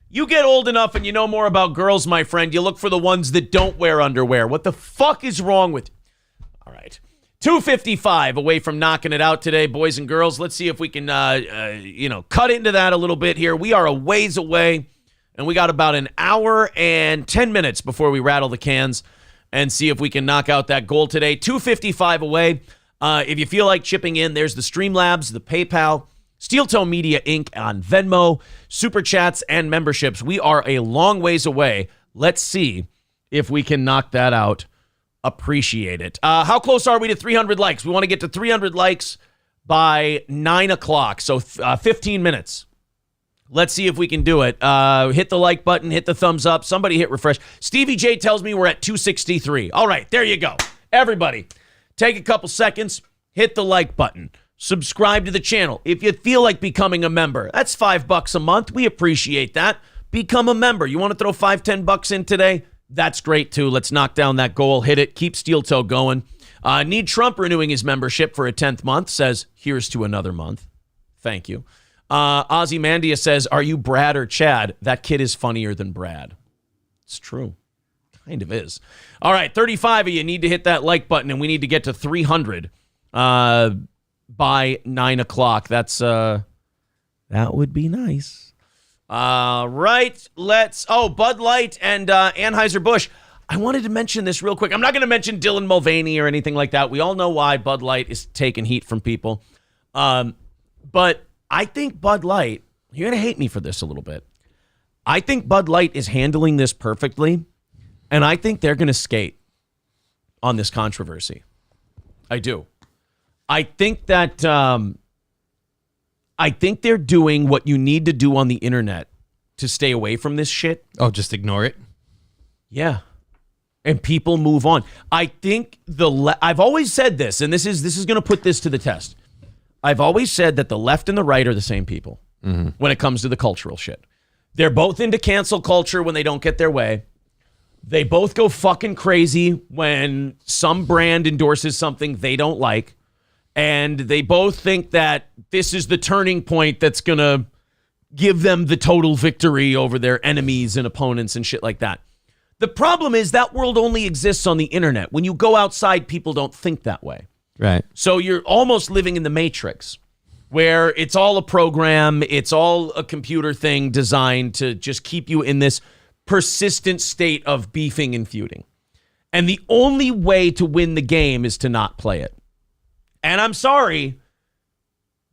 You get old enough and you know more about girls, my friend. You look for the ones that don't wear underwear. What the fuck is wrong with you? All right. 2:55 away from knocking it out today, boys and girls. Let's see if we can, cut into that a little bit here. We are a ways away, and we got about an hour and 10 minutes before we rattle the cans and see if we can knock out that goal today. 2:55 away. If you feel like chipping in, there's the Streamlabs, the PayPal, Steel Toe Media Inc. on Venmo, Super Chats, and memberships. We are a long ways away. Let's see if we can knock that out. Appreciate it. How close are we to 300 likes? We want to get to 300 likes by 9 o'clock, so 15 minutes. Let's see if we can do it. Hit the like button, hit the thumbs up. Somebody hit refresh. Stevie J tells me we're at 263. All right, there you go. Everybody, take a couple seconds, hit the like button, subscribe to the channel. If you feel like becoming a member, that's $5 a month. We appreciate that. Become a member. You want to throw $5-10 in today? That's great too. Let's knock down that goal. Hit it. Keep Steel Toe going. Need Trump renewing his membership for a 10th month. Says, here's to another month. Thank you. Ozzy Mandia says, are you Brad or Chad? That kid is funnier than Brad. It's true. Kind of is. All right, 35 of you need to hit that like button, and we need to get to 300 by 9 o'clock. That's that would be nice. Right, Bud Light and Anheuser-Busch. I wanted to mention this real quick. I'm not going to mention Dylan Mulvaney or anything like that. We all know why Bud Light is taking heat from people. But I think Bud Light, you're going to hate me for this a little bit. I think Bud Light is handling this perfectly, and I think they're going to skate on this controversy. I do. I think that I think they're doing what you need to do on the internet to stay away from this shit. Oh, just ignore it? Yeah. And people move on. I think I've always said this, and this is going to put this to the test. I've always said that the left and the right are the same people when it comes to the cultural shit. They're both into cancel culture when they don't get their way. They both go fucking crazy when some brand endorses something they don't like. And they both think that this is the turning point that's going to give them the total victory over their enemies and opponents and shit like that. The problem is that world only exists on the internet. When you go outside, people don't think that way. Right. So you're almost living in the Matrix, where it's all a program, it's all a computer thing designed to just keep you in this persistent state of beefing and feuding. And the only way to win the game is to not play it. And I'm sorry,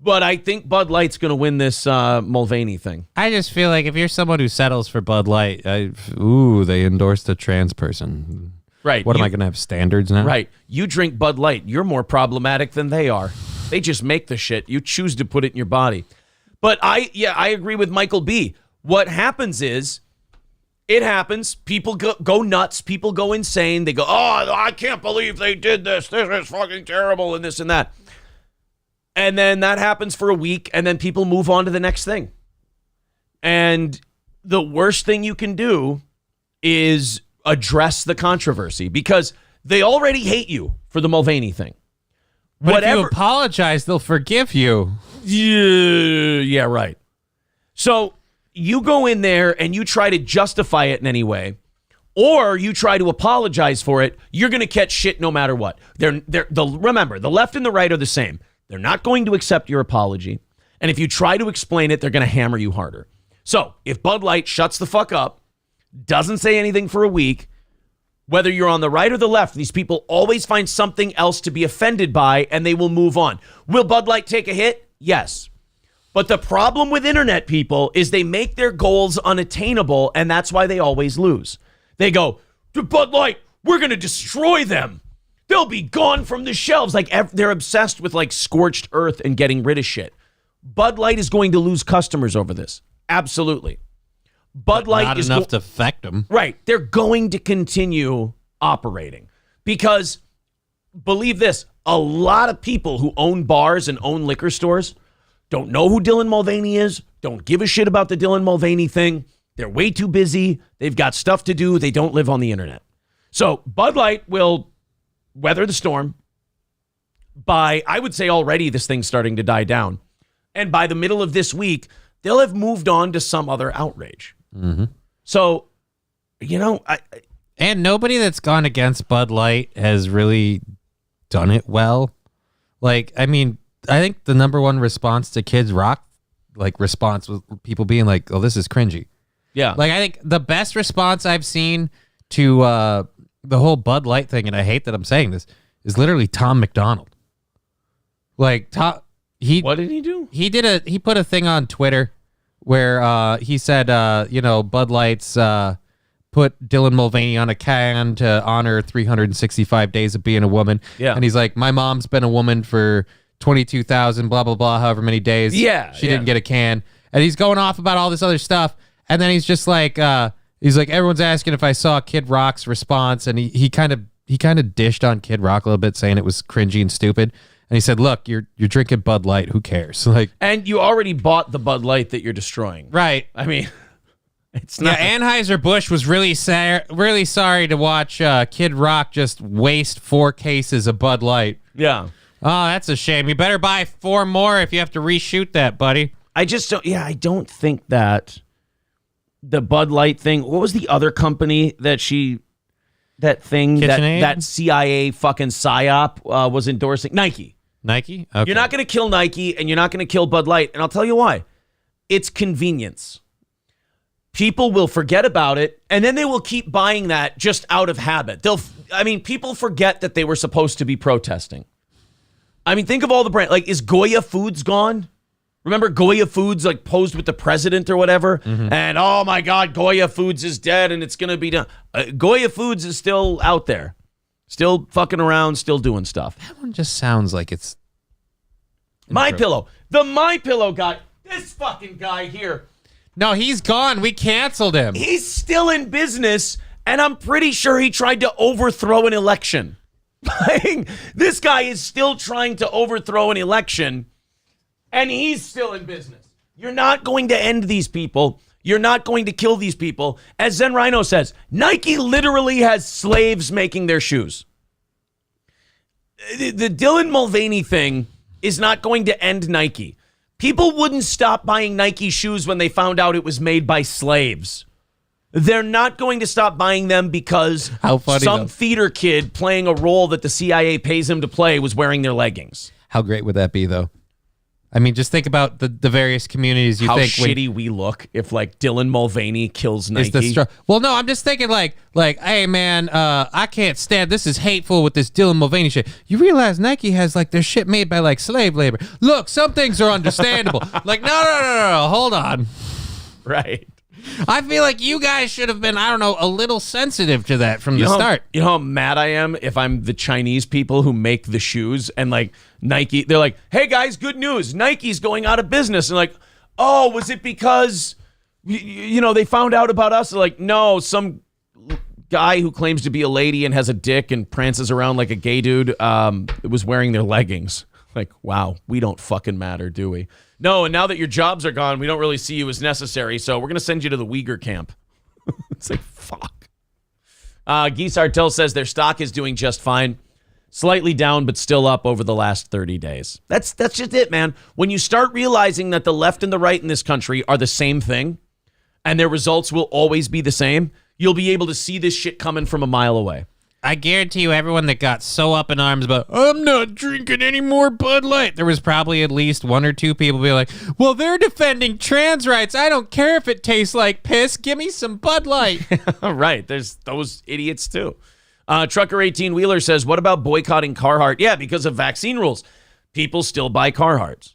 but I think Bud Light's going to win this Mulvaney thing. I just feel like if you're someone who settles for Bud Light, they endorsed a trans person. Right. What am I going to have standards now? Right. You drink Bud Light. You're more problematic than they are. They just make the shit. You choose to put it in your body. But I agree with Michael B. What happens is, it happens. People go nuts. People go insane. They go, oh, I can't believe they did this. This is fucking terrible and this and that. And then that happens for a week, and then people move on to the next thing. And the worst thing you can do is address the controversy, because they already hate you for the Mulvaney thing. But if you apologize, they'll forgive you. Yeah, right. So you go in there and you try to justify it in any way, or you try to apologize for it, you're going to catch shit no matter what. Remember, the left and the right are the same. They're not going to accept your apology. And if you try to explain it, they're going to hammer you harder. So if Bud Light shuts the fuck up, doesn't say anything for a week, whether you're on the right or the left, these people always find something else to be offended by, and they will move on. Will Bud Light take a hit? Yes. But the problem with internet people is they make their goals unattainable, and that's why they always lose. They go, to Bud Light, we're going to destroy them. They'll be gone from the shelves. Like, they're obsessed with like scorched earth and getting rid of shit. Bud Light is going to lose customers over this. Absolutely. Bud Light not is enough to affect them. Right. They're going to continue operating because, believe this, a lot of people who own bars and own liquor stores don't know who Dylan Mulvaney is, don't give a shit about the Dylan Mulvaney thing. They're way too busy. They've got stuff to do. They don't live on the internet. So Bud Light will weather the storm by, I would say already this thing's starting to die down. And by the middle of this week, they'll have moved on to some other outrage. Mm-hmm. So, and nobody that's gone against Bud Light has really done it well. Like, I mean, I think the number one response to Kids Rock, response was people being like, oh, this is cringy. Yeah. Like, I think the best response I've seen to the whole Bud Light thing, and I hate that I'm saying this, is literally Tom McDonald. Like, what did he do? He put a thing on Twitter where he said, Bud Light's put Dylan Mulvaney on a can to honor 365 days of being a woman. Yeah. And he's like, my mom's been a woman for 22,000, blah, blah, blah, however many days. Yeah. She didn't get a can. And he's going off about all this other stuff. And then he's just like, everyone's asking if I saw Kid Rock's response. And he kind of he kind of dished on Kid Rock a little bit, saying it was cringy and stupid. And he said, "Look, you're drinking Bud Light. Who cares?" Like, and you already bought the Bud Light that you're destroying, right? I mean, it's not. Yeah, Anheuser-Busch was really sorry to watch Kid Rock just waste 4 cases of Bud Light. Yeah. Oh, that's a shame. You better buy 4 more if you have to reshoot that, buddy. I just don't. Yeah, I don't think that the Bud Light thing. What was the other company that that CIA fucking psyop was endorsing? Nike. Nike? Okay. You're not going to kill Nike, and you're not going to kill Bud Light, and I'll tell you why. It's convenience. People will forget about it, and then they will keep buying that just out of habit. People forget that they were supposed to be protesting. I mean, think of all the brand. Like, is Goya Foods gone? Remember Goya Foods, like, posed with the president or whatever? Mm-hmm. And, oh, my God, Goya Foods is dead, and it's going to be done. Goya Foods is still out there. Still fucking around, still doing stuff. That one just sounds like it's... MyPillow. The MyPillow guy. This fucking guy here. No, he's gone. We canceled him. He's still in business, and I'm pretty sure he tried to overthrow an election. This guy is still trying to overthrow an election, and he's still in business. You're not going to end these people. You're not going to kill these people. As Zen Rhino says, Nike literally has slaves making their shoes. The Dylan Mulvaney thing is not going to end Nike. People wouldn't stop buying Nike shoes when they found out it was made by slaves. They're not going to stop buying them because some theater kid playing a role that the CIA pays him to play was wearing their leggings. How great would that be, though? I mean, just think about the various communities you How think. shitty we look if, like, Dylan Mulvaney kills Nike. Well, no, I'm just thinking like, hey, man, I can't stand this. Is hateful with this Dylan Mulvaney shit. You realize Nike has, like, their shit made by, like, slave labor. Look, some things are understandable. Like, no, hold on. Right. I feel like you guys should have been, I don't know, a little sensitive to that from the start. You know how mad I am if I'm the Chinese people who make the shoes and, like, Nike, they're like, hey guys, good news. Nike's going out of business. And like, oh, was it because, they found out about us? They're like, no, some guy who claims to be a lady and has a dick and prances around like a gay dude was wearing their leggings. Like, wow, we don't fucking matter, do we? No, and now that your jobs are gone, we don't really see you as necessary, so we're going to send you to the Uyghur camp. It's like, fuck. Geese Artel says their stock is doing just fine. Slightly down, but still up over the last 30 days. That's just it, man. When you start realizing that the left and the right in this country are the same thing, and their results will always be the same, you'll be able to see this shit coming from a mile away. I guarantee you everyone that got so up in arms about, I'm not drinking any more Bud Light, there was probably at least 1 or 2 people be like, well, they're defending trans rights. I don't care if it tastes like piss. Give me some Bud Light. Right. There's those idiots too. Trucker 18 Wheeler says, what about boycotting Carhartt? Yeah, because of vaccine rules. People still buy Carhartts.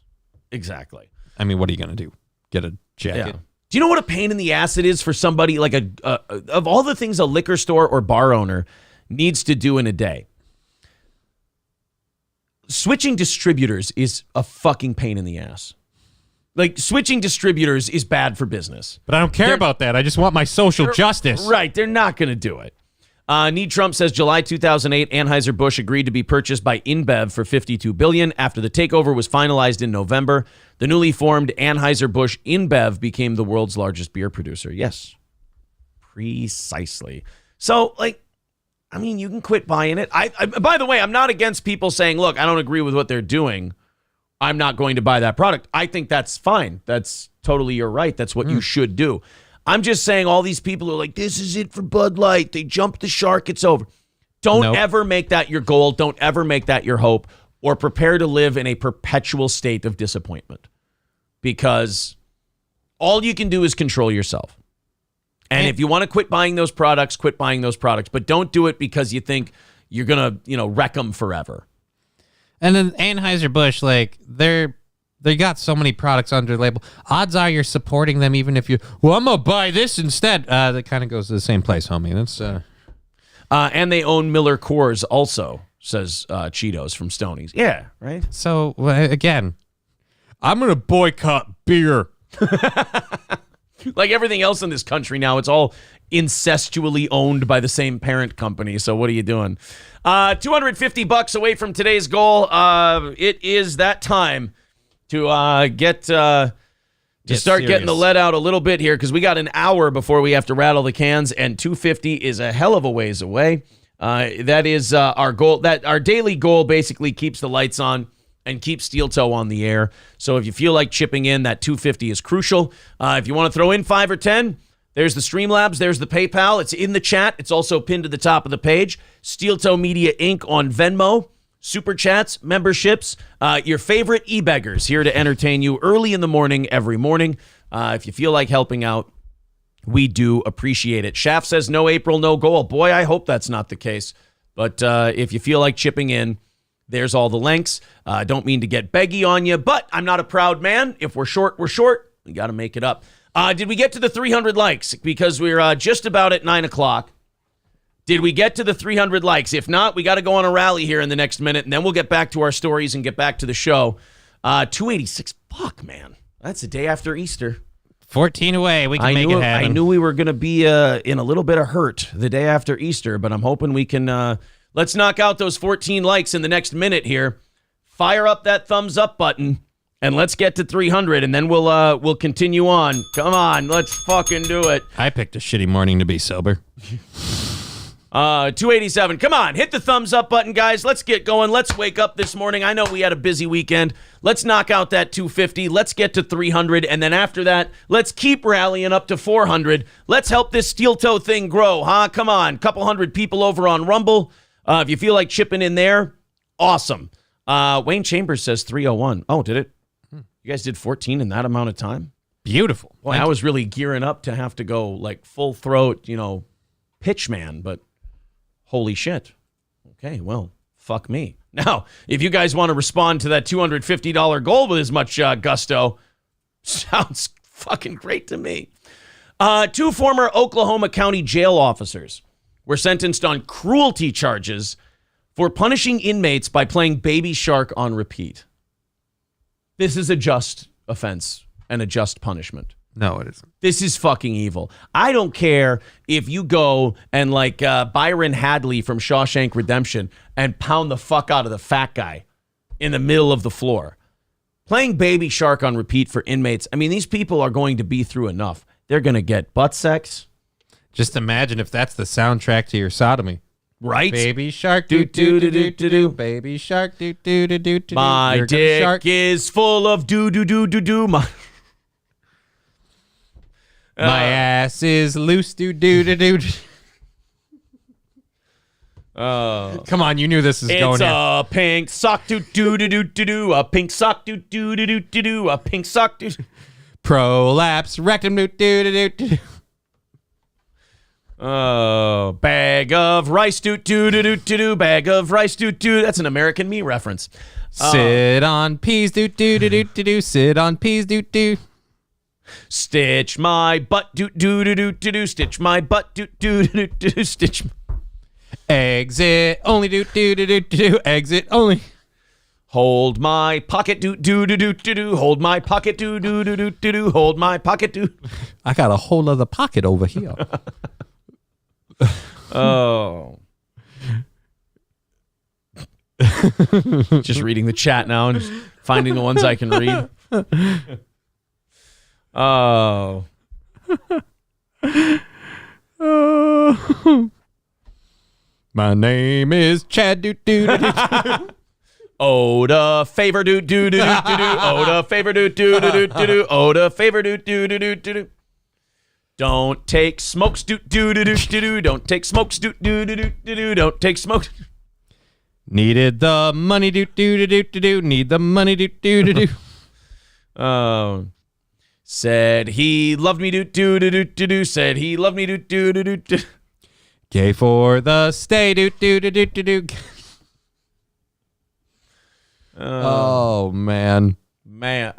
Exactly. I mean, what are you going to do? Get a jacket? Yeah. Do you know what a pain in the ass it is for somebody like of all the things a liquor store or bar owner needs to do in a day? Switching distributors is a fucking pain in the ass. Like, switching distributors is bad for business. But I don't care about that. I just want my social justice. Right. They're not going to do it. Need Trump says July 2008, Anheuser-Busch agreed to be purchased by InBev for $52 billion. After the takeover was finalized in November, the newly formed Anheuser-Busch InBev became the world's largest beer producer. Yes, precisely. So, like, I mean, you can quit buying it. I by the way, I'm not against people saying, look, I don't agree with what they're doing. I'm not going to buy that product. I think that's fine. That's totally your right. That's what you should do. I'm just saying all these people are like, this is it for Bud Light. They jumped the shark. It's over. Don't ever make that your goal. Don't ever make that your hope, or prepare to live in a perpetual state of disappointment, because all you can do is control yourself. And if you want to quit buying those products, quit buying those products. But don't do it because you think you're going to, wreck them forever. And then Anheuser-Busch, like, they got so many products under the label. Odds are you're supporting them even if I'm going to buy this instead. That kind of goes to the same place, homie. That's and they own Miller Coors also, says Cheetos from Stoney's. Yeah, right? So, again, I'm going to boycott beer. Like everything else in this country now, it's all incestually owned by the same parent company. So what are you doing? $250 away from today's goal. It is that time to start getting the lead out a little bit here, because we got an hour before we have to rattle the cans, and 250 is a hell of a ways away. That is our goal. That our daily goal basically keeps the lights on and keeps Steel Toe on the air. So if you feel like chipping in, that 250 is crucial. If you want to throw in 5 or 10, there's the Streamlabs, there's the PayPal. It's in the chat. It's also pinned to the top of the page. Steel Toe Media Inc. on Venmo. Super chats, memberships, your favorite e-beggars here to entertain you early in the morning, every morning. If you feel like helping out, we do appreciate it. Shaft says no April, no goal. Boy, I hope that's not the case. But if you feel like chipping in, there's all the links. Don't mean to get beggy on you, but I'm not a proud man. If we're short, we're short. We got to make it up. Did we get to the 300 likes? Because we're just about at 9 o'clock. Did we get to the 300 likes? If not, we got to go on a rally here in the next minute, and then we'll get back to our stories and get back to the show. 286, fuck, man. That's the day after Easter. 14 away. We can make it happen. I knew we were going to be in a little bit of hurt the day after Easter, but I'm hoping we can... let's knock out those 14 likes in the next minute here. Fire up that thumbs up button, and let's get to 300, and then we'll continue on. Come on, let's fucking do it. I picked a shitty morning to be sober. 287. Come on, hit the thumbs up button, guys. Let's get going. Let's wake up this morning. I know we had a busy weekend. Let's knock out that 250. Let's get to 300. And then after that, let's keep rallying up to 400. Let's help this Steel Toe thing grow, huh? Come on. Couple hundred people over on Rumble. If you feel like chipping in there, awesome. Wayne Chambers says 301. Oh, did it? You guys did 14 in that amount of time? Beautiful. Boy, I was really gearing up to have to go like full throat, pitch man, but holy shit. Okay, well, fuck me. Now, if you guys want to respond to that $250 goal with as much gusto, sounds fucking great to me. 2 former Oklahoma County jail officers were sentenced on cruelty charges for punishing inmates by playing Baby Shark on repeat. This is a just offense and a just punishment. No, it isn't. This is fucking evil. I don't care if you go and like Byron Hadley from Shawshank Redemption and pound the fuck out of the fat guy in the middle of the floor. Playing Baby Shark on repeat for inmates. I mean, these people are going to be through enough. They're going to get butt sex. Just imagine if that's the soundtrack to your sodomy. Right? Baby Shark, do do do do do do. Baby Shark, do do do do do. My dick is full of do do do do do. My ass is loose, do do do do. Come on, you knew this is going. It's a pink sock, do do do do do do. A pink sock, do do do do do do. A pink sock, do. Prolapse rectum, do do do do do. Oh, bag of rice, do do do do do do. Bag of rice, do do. That's an American Me reference. Sit on peas, do do do do do do. Sit on peas, do do. Stitch my butt, do do do do do do. Stitch my butt, do do do do do. Stitch. Exit only, do do do do do. Exit only. Hold my pocket, do do do do do do. Hold my pocket, do do do do do do. Hold my pocket, do. I got a whole other pocket over here. Oh. Just reading the chat now and just finding the ones I can read. Oh. My name is Chad. Do do do do. Oda favor do do do do do do. Oda favor do do do do do do. Oda favor do do do do do do. Don't take smokes do do do do do do. Don't take smokes do do do do do do. Don't take smokes. Needed the money do do do do do do. Need the money do do do do. Oh. Said he loved me do do do do do do. Said he loved me do do do do do. Gay for the stay do do do do do do. Oh man. Man,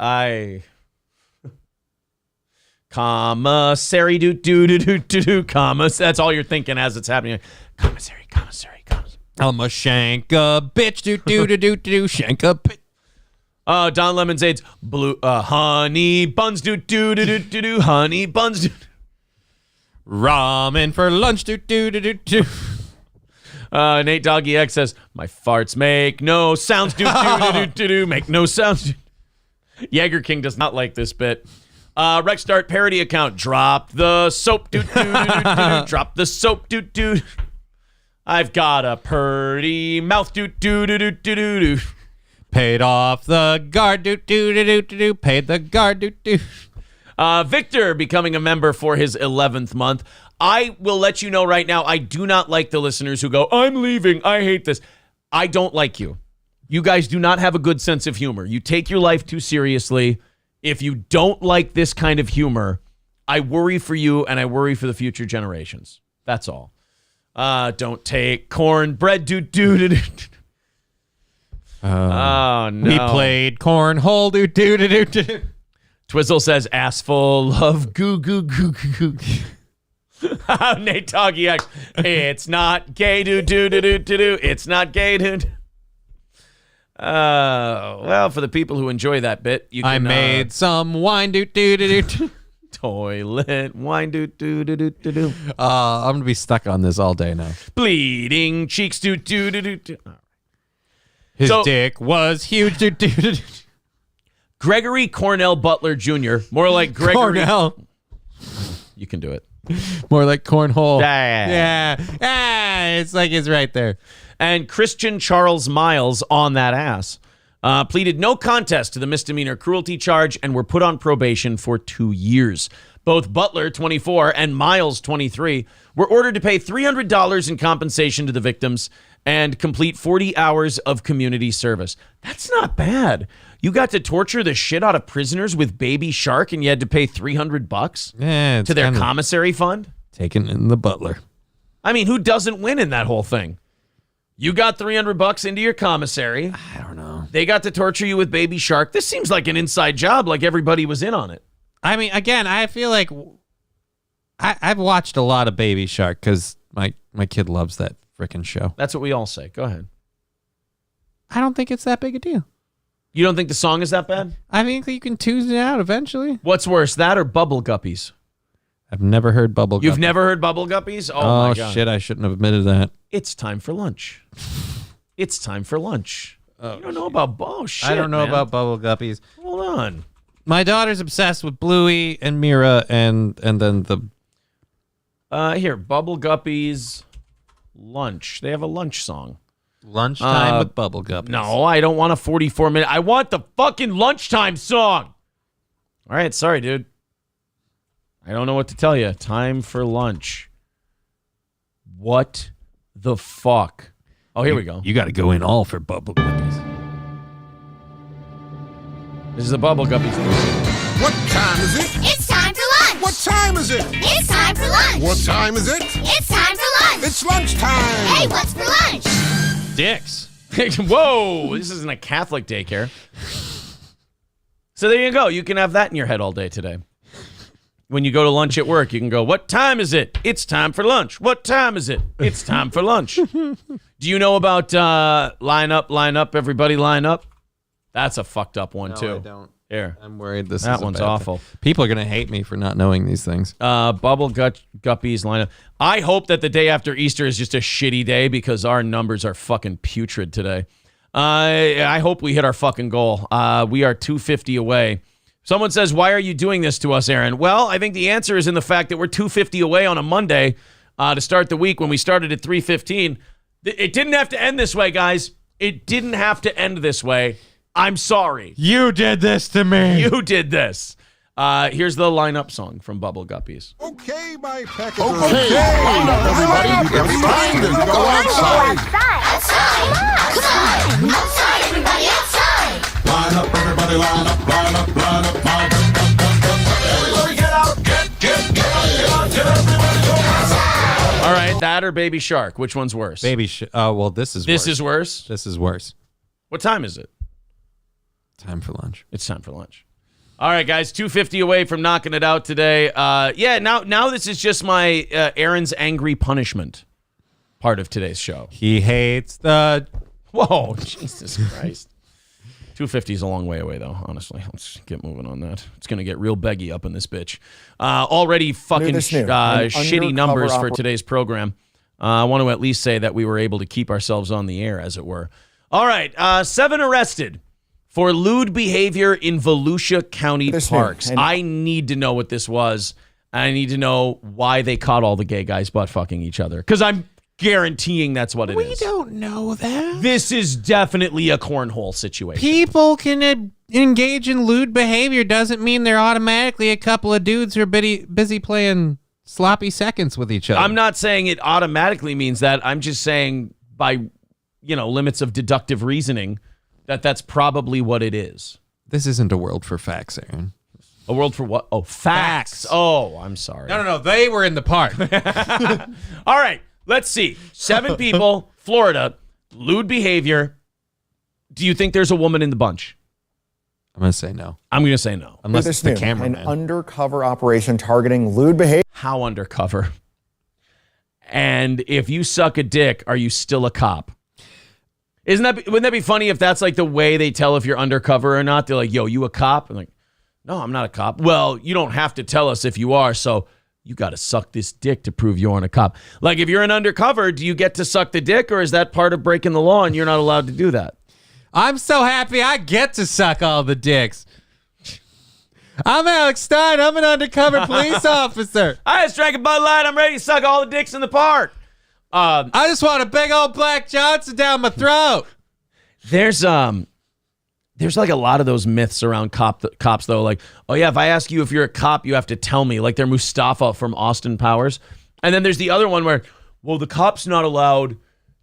commissary do do do do do do. That's all you're thinking as it's happening. Commissary, commissary, commissary. I'm a shank a bitch do do do do do. Shank a bitch. Don Lemonzade's blue honey buns do do do do do do. Honey buns do. Ramen for lunch. Do do do do do. Nate Doggy X says, my farts make no sounds. Do do do do do. Make no sounds. Jaeger King does not like this bit. Rex Dart parody account. Drop the soap. Do do do do do. Drop the soap. Do do. I've got a purty mouth. Do do do do do do do. Paid off the guard. Do do do do do do. Paid the guard. Do do. Victor becoming a member for his 11th month. I will let you know right now, I do not like the listeners who go, I'm leaving, I hate this. I don't like you. You guys do not have a good sense of humor. You take your life too seriously. If you don't like this kind of humor, I worry for you and I worry for the future generations. That's all. Don't take cornbread. Oh, no. We played cornhole. Do do do do do. Twizzle says, ass full of goo goo goo goo goo. Nate Doggy X. It's not gay. Do do do do do do. It's not gay. Dude. Well, for the people who enjoy that bit, you can. I made some wine. Do do do do. Toilet wine. Do do do do do do. I'm gonna be stuck on this all day now. Bleeding cheeks. Do do do do do. His dick was huge. Do do do do. Gregory Cornell Butler Jr. More like Gregory. Cornell. You can do it. More like cornhole. Yeah. It's like it's right there. And Christian Charles Miles on that ass pleaded no contest to the misdemeanor cruelty charge and were put on probation for 2 years. Both Butler, 24, and Miles, 23, were ordered to pay $300 in compensation to the victims and complete 40 hours of community service. That's not bad. You got to torture the shit out of prisoners with Baby Shark and you had to pay $300 to their commissary fund? Taken in the Butler. I mean, who doesn't win in that whole thing? You got $300 into your commissary. I don't know. They got to torture you with Baby Shark. This seems like an inside job, like everybody was in on it. I mean, again, I feel like I've watched a lot of Baby Shark because my kid loves that freaking show. That's what we all say. Go ahead. I don't think it's that big a deal. You don't think the song is that bad? I think you can tune it out eventually. What's worse, that or Bubble Guppies? I've never heard Bubble Guppies. You've never heard Bubble Guppies? Oh my God. Shit, I shouldn't have admitted that. It's time for lunch. It's time for lunch. You don't know about shit. I don't know man. about Bubble Guppies. Hold on. My daughter's obsessed with Bluey and Mira and then the here, Bubble Guppies lunch. They have a lunch song. Lunchtime with Bubble Guppies. No, I don't want a 44-minute. I want the fucking lunchtime song. All right, sorry, dude. I don't know what to tell you. Time for lunch. What the fuck? Oh, here we go. You got to go in all for Bubble Guppies. This is the Bubble Guppies. What time is it? It's time for lunch. What time is it? It's time for lunch. What time is it? It's time for lunch. It's lunchtime. Hey, what's for lunch? Dicks. Whoa, this isn't a Catholic daycare. So there you go. You can have that in your head all day today. When you go to lunch at work, you can go, what time is it? It's time for lunch. What time is it? It's time for lunch. Do you know about line up, everybody line up? That's a fucked up one, too. I don't. Here. I'm worried that one's awful. People are going to hate me for not knowing these things. Bubble Guppies line up. I hope that the day after Easter is just a shitty day because our numbers are fucking putrid today. I hope we hit our fucking goal. We are 250 away. Someone says, why are you doing this to us, Aaron? Well, I think the answer is in the fact that we're 250 away on a Monday to start the week when we started at 3:15. It didn't have to end this way, guys. It didn't have to end this way. I'm sorry. You did this to me. You did this. Here's the lineup song from Bubble Guppies. Okay, my package. Okay, line up, everybody. It's time to go outside. Come on. Outside, everybody, outside. Line up, everybody, line up, line up, line up, line up. Everybody get out, get out, everybody go outside. All right, that or Baby Shark. Which one's worse? Well, this is worse. This is worse? This is worse. What time is it? Time for lunch. It's time for lunch. All right, guys, 250 away from knocking it out today. Now this is just my Aaron's angry punishment part of today's show. He hates the... Whoa, Jesus Christ. 250 is a long way away, though, honestly. Let's get moving on that. It's going to get real beggy up in this bitch. Already fucking shitty numbers for today's program. I want to at least say that we were able to keep ourselves on the air, as it were. All right, 7 arrested for lewd behavior in Volusia County parks. I need to know what this was. I need to know why they caught all the gay guys butt fucking each other, because I'm guaranteeing that's what it is. We don't know that. This is definitely a cornhole situation. People can engage in lewd behavior doesn't mean they're automatically a couple of dudes who are busy playing sloppy seconds with each other. I'm not saying it automatically means that. I'm just saying by, limits of deductive reasoning that's probably what it is. This isn't a world for facts, Aaron. A world for what? Oh, facts. Oh, I'm sorry. No. They were in the park. All right. Let's see. 7 people, Florida, lewd behavior. Do you think there's a woman in the bunch? I'm going to say no. I'm going to say no. Unless it's the cameraman. An undercover operation targeting lewd behavior. How undercover? And if you suck a dick, are you still a cop? Wouldn't that be funny if that's like the way they tell if you're undercover or not? They're like, yo, you a cop? I'm like, no, I'm not a cop. Well, you don't have to tell us if you are, so you got to suck this dick to prove you aren't a cop. Like, if you're an undercover, do you get to suck the dick, or is that part of breaking the law and you're not allowed to do that? I'm so happy I get to suck all the dicks. I'm Alex Stein. I'm an undercover police officer. I just drank a Bud Light. I'm ready to suck all the dicks in the park. I just want a big old Black Johnson down my throat. There's like a lot of those myths around cops, though. Like, oh yeah, if I ask you if you're a cop, you have to tell me. Like they're Mustafa from Austin Powers. And then there's the other one where, well, the cop's not allowed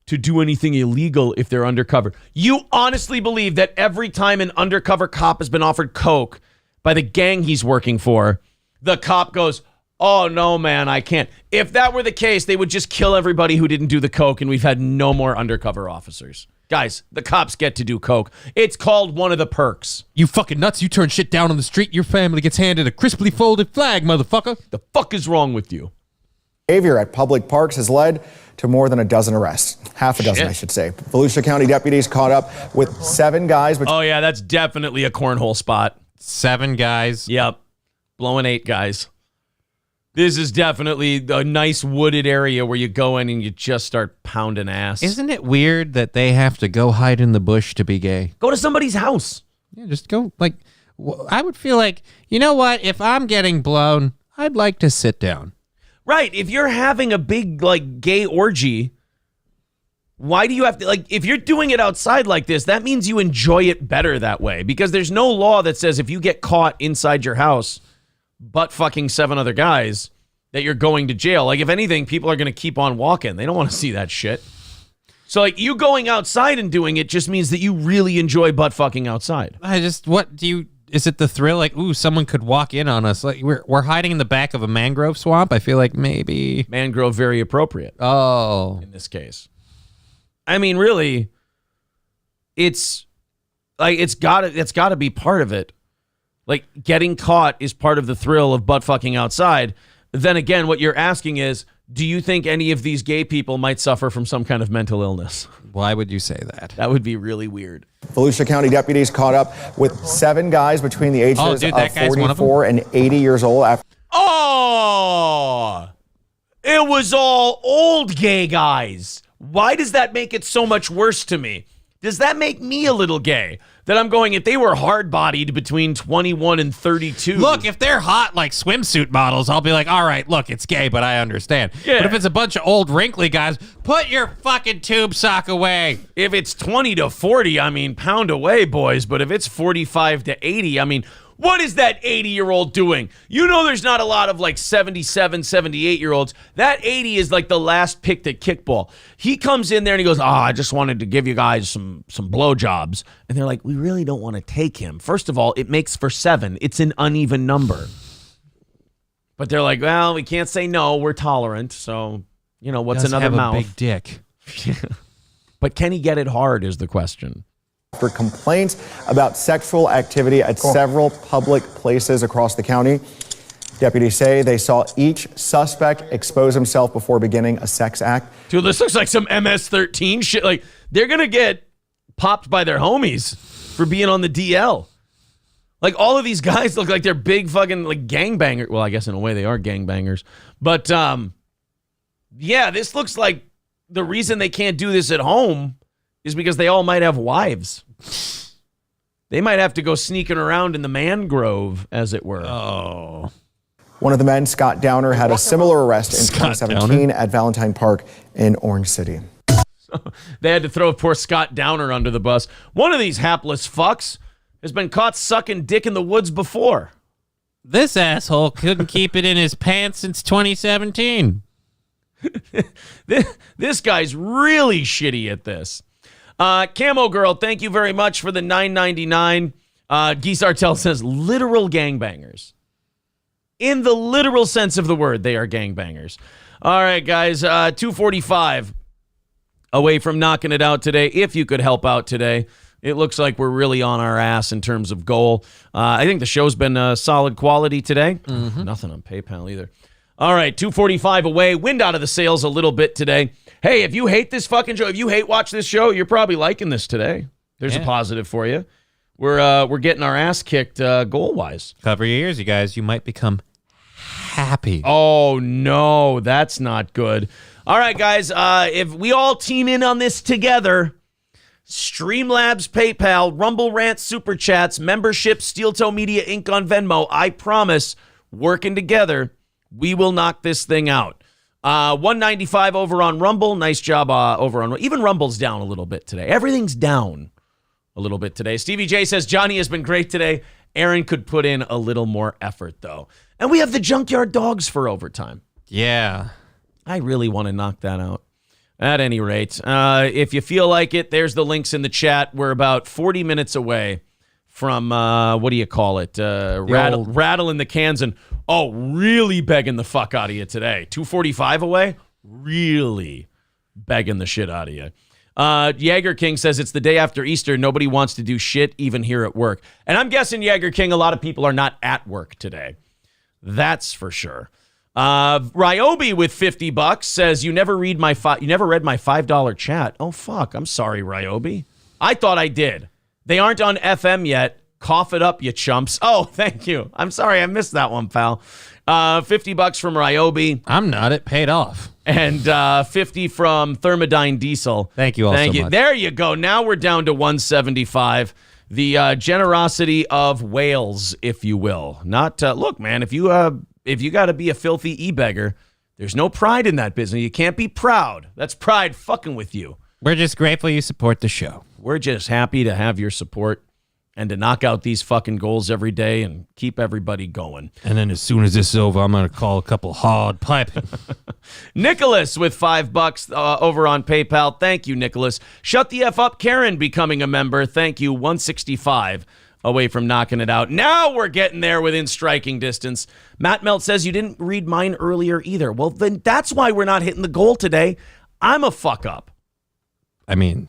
to do anything illegal if they're undercover. You honestly believe that every time an undercover cop has been offered coke by the gang he's working for, the cop goes, oh no, man, I can't. If that were the case, they would just kill everybody who didn't do the coke and we've had no more undercover officers. Guys, the cops get to do coke. It's called one of the perks. You fucking nuts. You turn shit down on the street, your family gets handed a crisply folded flag, motherfucker. The fuck is wrong with you? Behavior at public parks has led to more than a dozen arrests. Half a dozen, I should say. Volusia County deputies caught up with 7 guys. Oh yeah, that's definitely a cornhole spot. 7 guys? Yep. Blowing 8 guys. This is definitely a nice wooded area where you go in and you just start pounding ass. Isn't it weird that they have to go hide in the bush to be gay? Go to somebody's house. Yeah, just go. Like, I would feel like, you know what? If I'm getting blown, I'd like to sit down. Right. If you're having a big, like, gay orgy, why do you have to, like, if you're doing it outside like this, that means you enjoy it better that way. Because there's no law that says if you get caught inside your house butt fucking 7 other guys that you're going to jail. Like, if anything, people are going to keep on walking. They don't want to see that shit. So, like, you going outside and doing it just means that you really enjoy butt fucking outside. Is it the thrill? Like, ooh, someone could walk in on us. Like, we're hiding in the back of a mangrove swamp. I feel like maybe. Mangrove, very appropriate. Oh. In this case. I mean, really, it's got to be part of it. Like, getting caught is part of the thrill of butt fucking outside. Then again, what you're asking is, do you think any of these gay people might suffer from some kind of mental illness? Why would you say that? That would be really weird. Volusia County deputies caught up with 7 guys between the ages of 44 and 80 years old. Oh, it was all old gay guys. Why does that make it so much worse to me? Does that make me a little gay? That I'm going, if they were hard-bodied between 21 and 32. Look, if they're hot like swimsuit models, I'll be like, all right, look, it's gay, but I understand. Yeah. But if it's a bunch of old wrinkly guys, put your fucking tube sock away. If it's 20 to 40, I mean, pound away, boys. But if it's 45 to 80, I mean, what is that 80-year-old doing? You know there's not a lot of like 77, 78-year-olds. That 80 is like the last picked at kickball. He comes in there and he goes, I just wanted to give you guys some blowjobs. And they're like, we really don't want to take him. First of all, it makes for 7. It's an uneven number. But they're like, well, we can't say no. We're tolerant. So, you know, what's another mouth? A big dick. But can he get it hard is the question. For complaints about sexual activity at several public places across the county. Deputies say they saw each suspect expose himself before beginning a sex act. Dude, this looks like some MS-13 shit. Like, they're going to get popped by their homies. for being on the DL. Like, all of these guys look like they're big fucking, like, gangbangers. Well, I guess in a way they are gangbangers. But, yeah, this looks like the reason they can't do this at home is because they all might have wives. They might have to go sneaking around in the mangrove, as it were. Oh. One of the men, Scott Downer, had a similar arrest in 2017 at Valentine Park in Orange City. They had to throw poor Scott Downer under the bus. One of these hapless fucks has been caught sucking dick in the woods before. This asshole couldn't keep it in his pants since 2017. This guy's really shitty at this. Camo Girl, thank you very much for the $9.99. Geese Artel says literal gangbangers. In the literal sense of the word, they are gangbangers. All right, guys, 2:45 away from knocking it out today. If you could help out today, it looks like we're really on our ass in terms of goal. I think the show's been solid quality today. Nothing on PayPal either. All right, 2:45 away. Wind out of the sails a little bit today. Hey, if you hate this fucking show, if you hate watch this show, you're probably liking this today. There's a positive for you. We're getting our ass kicked goal-wise. Cover your ears, you guys. You might become happy. Oh, no, that's not good. All right, guys, if we all team in on this together, Streamlabs, PayPal, Rumble Rant, Super Chats, membership, Steel Toe Media Inc. on Venmo, I promise, working together, we will knock this thing out. 195 over on Rumble. Nice job over on... Even Rumble's down a little bit today. Everything's down a little bit today. Stevie J says, Johnny has been great today. Aaron could put in a little more effort, though. And we have the Junkyard Dogs for overtime. Yeah. I really want to knock that out. At any rate, if you feel like it, there's the links in the chat. We're about 40 minutes away from, what do you call it? Rattling the cans and, really begging the fuck out of you today. 2:45 away? Really begging the shit out of you. Jaeger King says it's the day after Easter. Nobody wants to do shit, even here at work. And I'm guessing, Jaeger King, a lot of people are not at work today. That's for sure. Ryobi with $50 says, you never read my $5 chat. Oh, fuck. I'm sorry, Ryobi. I thought I did. They aren't on FM yet. Cough it up, you chumps. Oh, thank you. I'm sorry. I missed that one, pal. $50 from Ryobi. I'm not. It paid off. And 50 from Thermodyne Diesel. Thank you all so much. There you go. Now we're down to 175. The generosity of whales, if you will. Not look, man. If you got to be a filthy e-beggar, there's no pride in that business. You can't be proud. That's pride fucking with you. We're just grateful you support the show. We're just happy to have your support and to knock out these fucking goals every day and keep everybody going. And then as soon as this is over, I'm going to call a couple hard piping. Nicholas with $5 over on PayPal. Thank you, Nicholas. Shut the F up, Karen, becoming a member. Thank you. 165 away from knocking it out. Now we're getting there within striking distance. Matt Melt says you didn't read mine earlier either. Well, then that's why we're not hitting the goal today. I'm a fuck up. I mean,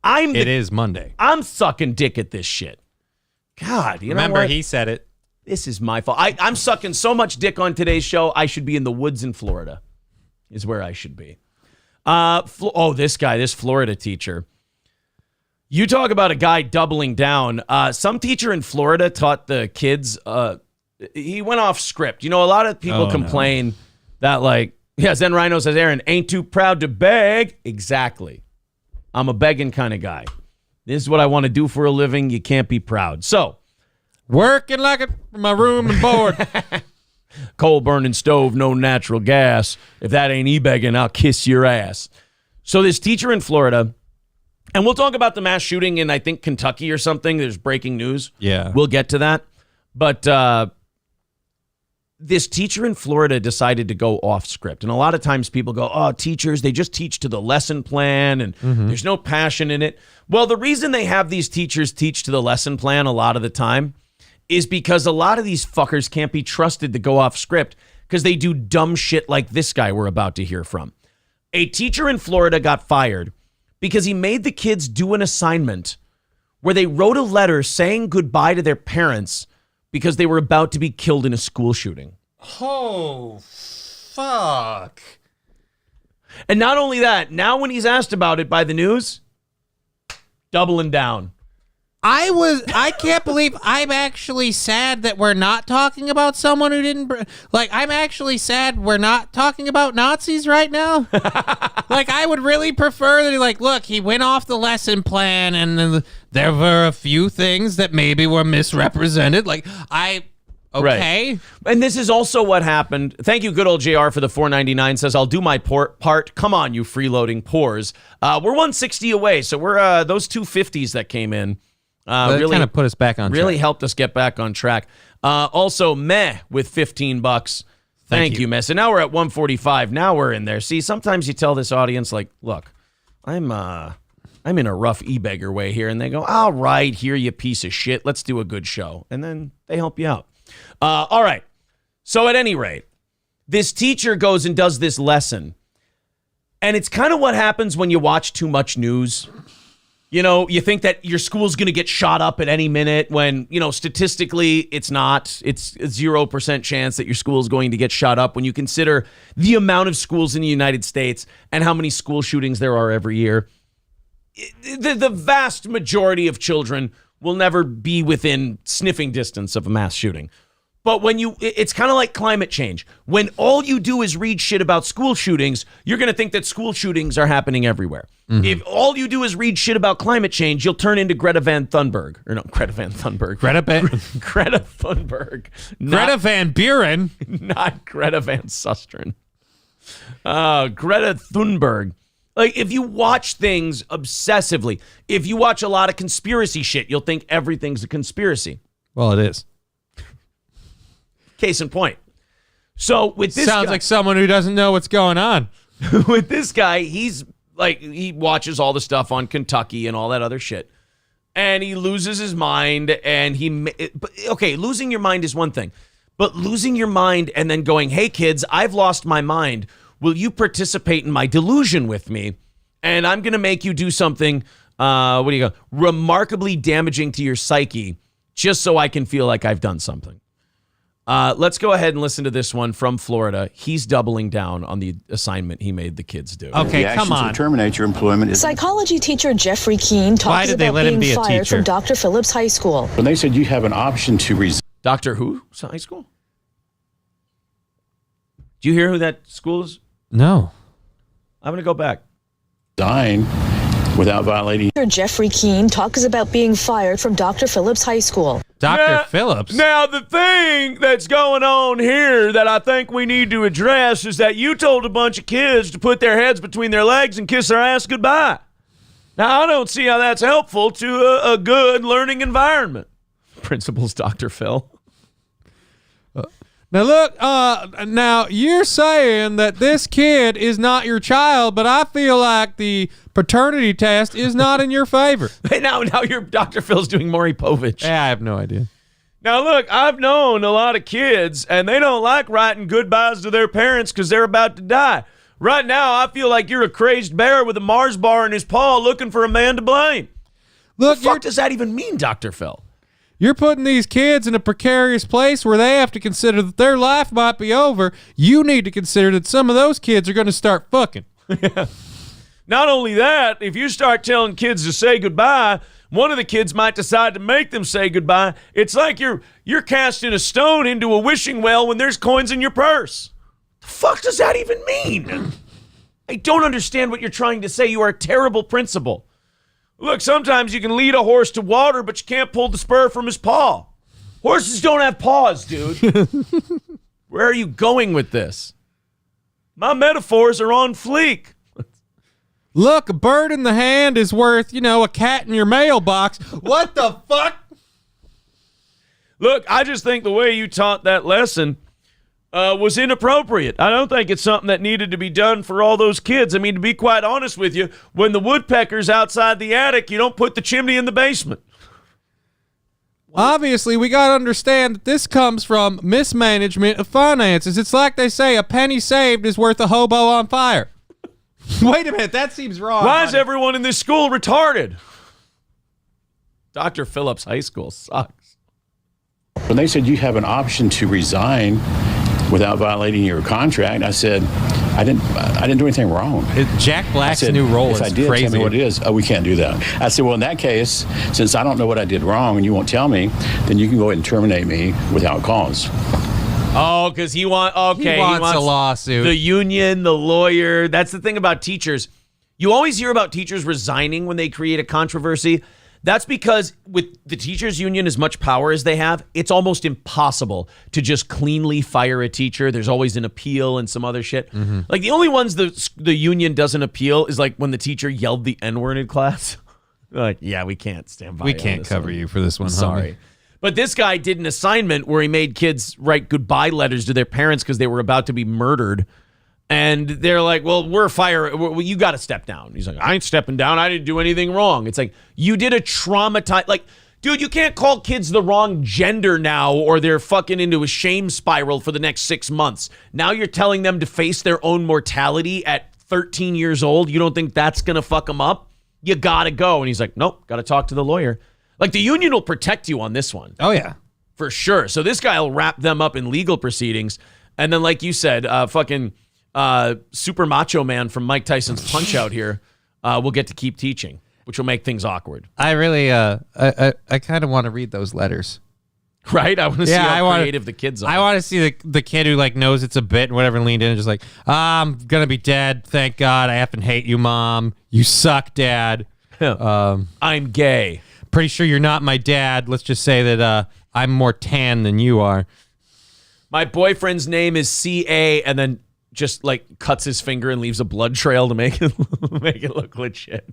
it is Monday. I'm sucking dick at this shit. God, you Remember, know what? he said it. This is my fault. I'm sucking so much dick on today's show, I should be in the woods in Florida is where I should be. This Florida teacher. You talk about a guy doubling down. Some teacher in Florida taught the kids, he went off script. You know, a lot of people complain that, like, Zen Rhino says, Aaron, ain't too proud to beg. Exactly. I'm a begging kind of guy. This is what I want to do for a living. You can't be proud. So, working like it for my room and board. Coal burning stove, no natural gas. If that ain't e-begging, I'll kiss your ass. So this teacher in Florida, and we'll talk about the mass shooting in, I think, Kentucky or something. There's breaking news. Yeah. We'll get to that. But this teacher in Florida decided to go off script. And a lot of times people go, oh, teachers, they just teach to the lesson plan and there's no passion in it. Well, the reason they have these teachers teach to the lesson plan a lot of the time is because a lot of these fuckers can't be trusted to go off script because they do dumb shit like this guy we're about to hear from. A teacher in Florida got fired because he made the kids do an assignment where they wrote a letter saying goodbye to their parents because they were about to be killed in a school shooting. Oh, fuck. And not only that, now when he's asked about it by the news, doubling down. I can't believe I'm actually sad that we're not talking about someone who didn't, I'm actually sad we're not talking about Nazis right now. I would really prefer that, look, he went off the lesson plan and then there were a few things that maybe were misrepresented. Okay. Right. And this is also what happened. Thank you, good old JR, for the $4.99. Says, I'll do my part. Come on, you freeloading pores. We're 160 away, so we're those 250s that came in. Really kind of put us back on track. Really helped us get back on track. Also, Meh with $15. Thank you, Meh. So now we're at 145. Now we're in there. See, sometimes you tell this audience, look, I'm in a rough e-beggar way here. And they go, all right, here, you piece of shit. Let's do a good show. And then they help you out. All right. So at any rate, this teacher goes and does this lesson. And it's kind of what happens when you watch too much news. You think that your school's going to get shot up at any minute when, statistically it's not. It's a 0% chance that your school is going to get shot up when you consider the amount of schools in the United States and how many school shootings there are every year. The vast majority of children will never be within sniffing distance of a mass shooting. But it's kind of like climate change. When all you do is read shit about school shootings, you're going to think that school shootings are happening everywhere. Mm-hmm. If all you do is read shit about climate change, you'll turn into Greta Van Thunberg. Or no, Greta Van Thunberg. Greta Thunberg. Greta Van Buren. Not Greta Van Susteren. Greta Thunberg. If you watch things obsessively, if you watch a lot of conspiracy shit, you'll think everything's a conspiracy. Well, it is. Case in point. So with this sounds guy, like someone who doesn't know what's going on. With this guy, he's he watches all the stuff on Kentucky and all that other shit. And he loses his mind and losing your mind is one thing. But losing your mind and then going, "Hey kids, I've lost my mind. Will you participate in my delusion with me? And I'm going to make you do something remarkably damaging to your psyche just so I can feel like I've done something." Let's go ahead and listen to this one from Florida. He's doubling down on the assignment he made the kids do. Okay, come on. To terminate your employment. Psychology teacher Jeffrey Keene talks about being fired from Dr. Phillips High School. When they said you have an option to resign. Dr. who? High school? Do you hear who that school is? No. I'm going to go back. Resign without violating. Jeffrey Keene talks about being fired from Dr. Phillips High School. Dr. Phillips? Now, the thing that's going on here that I think we need to address is that you told a bunch of kids to put their heads between their legs and kiss their ass goodbye. Now, I don't see how that's helpful to a good learning environment. Principal's Dr. Phil. Now, look, now you're saying that this kid is not your child, but I feel like the paternity test is not in your favor. Now your Dr. Phil's doing Maury Povich. Yeah, I have no idea. Now, look, I've known a lot of kids, and they don't like writing goodbyes to their parents because they're about to die. Right now, I feel like you're a crazed bear with a Mars bar in his paw looking for a man to blame. Look, what the fuck does that even mean, Dr. Phil? You're putting these kids in a precarious place where they have to consider that their life might be over. You need to consider that some of those kids are going to start fucking. Not only that, if you start telling kids to say goodbye, one of the kids might decide to make them say goodbye. It's like you're casting a stone into a wishing well when there's coins in your purse. The fuck does that even mean? I don't understand what you're trying to say. You are a terrible principal. Look, sometimes you can lead a horse to water, but you can't pull the spur from his paw. Horses don't have paws, dude. Where are you going with this? My metaphors are on fleek. Look, a bird in the hand is worth, a cat in your mailbox. What the fuck? Look, I just think the way you taught that lesson was inappropriate. I don't think it's something that needed to be done for all those kids. I mean, to be quite honest with you, when the woodpecker's outside the attic, you don't put the chimney in the basement. Obviously, we got to understand that this comes from mismanagement of finances. It's like they say, a penny saved is worth a hobo on fire. Wait a minute, that seems wrong. Why is everyone in this school retarded? Dr. Phillips High School sucks. When they said you have an option to resign without violating your contract, I said, I didn't do anything wrong. Jack Black's I said, new role if I is did, crazy. tell me what it is. Oh, we can't do that. I said, well, in that case, since I don't know what I did wrong and you won't tell me, then you can go ahead and terminate me without cause. Oh, because he wants a lawsuit. The union, the lawyer. That's the thing about teachers. You always hear about teachers resigning when they create a controversy. That's because with the teachers union, as much power as they have, it's almost impossible to just cleanly fire a teacher. There's always an appeal and some other shit. Mm-hmm. Like the only ones the union doesn't appeal is like when the teacher yelled the N-word in class. Like, yeah, we can't stand by. We can't cover you for this one. Sorry. Homie. But this guy did an assignment where he made kids write goodbye letters to their parents because they were about to be murdered. And they're like, well, you got to step down. He's like, I ain't stepping down. I didn't do anything wrong. It's like, you did a traumatized, like, dude, you can't call kids the wrong gender now or they're fucking into a shame spiral for the next 6 months. Now you're telling them to face their own mortality at 13 years old. You don't think that's going to fuck them up? You got to go. And he's like, nope, got to talk to the lawyer. Like, the union will protect you on this one. Oh, yeah. For sure. So this guy will wrap them up in legal proceedings. And then, like you said, Super Macho Man from Mike Tyson's Punch-Out here will get to keep teaching, which will make things awkward. I really, I kind of want to read those letters. Right? I want to see how creative the kids are. I want to see the kid who like knows it's a bit and whatever and leaned in and just like, I'm going to be dead. Thank God. I effing hate you, Mom. You suck, Dad. I'm gay. Pretty sure you're not my dad. Let's just say that I'm more tan than you are. My boyfriend's name is C.A. and then just like cuts his finger and leaves a blood trail to make it look legit.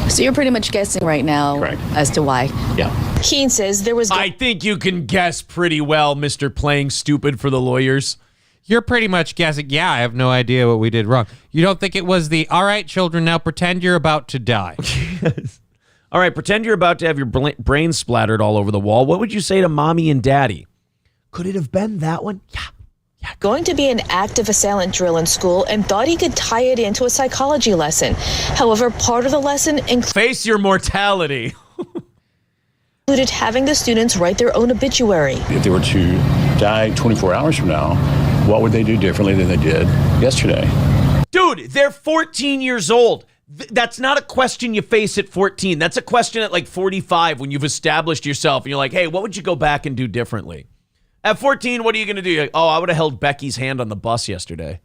So you're pretty much guessing right now as to why. Yeah. Keen says there was... I think you can guess pretty well, Mr. Playing Stupid for the lawyers. You're pretty much guessing, yeah, I have no idea what we did wrong. You don't think it was the, all right, children, now pretend you're about to die. Yes. All right, pretend you're about to have your brain splattered all over the wall. What would you say to mommy and daddy? Could it have been that one? Yeah. Going to be an active assailant drill in school and thought he could tie it into a psychology lesson. However, part of the lesson face your mortality. included having the students write their own obituary. If they were to die 24 hours from now, what would they do differently than they did yesterday? Dude, they're 14 years old. That's not a question you face at 14. That's a question at like 45 when you've established yourself and you're like, hey, what would you go back and do differently? At 14, what are you going to do? You're like, oh, I would have held Becky's hand on the bus yesterday.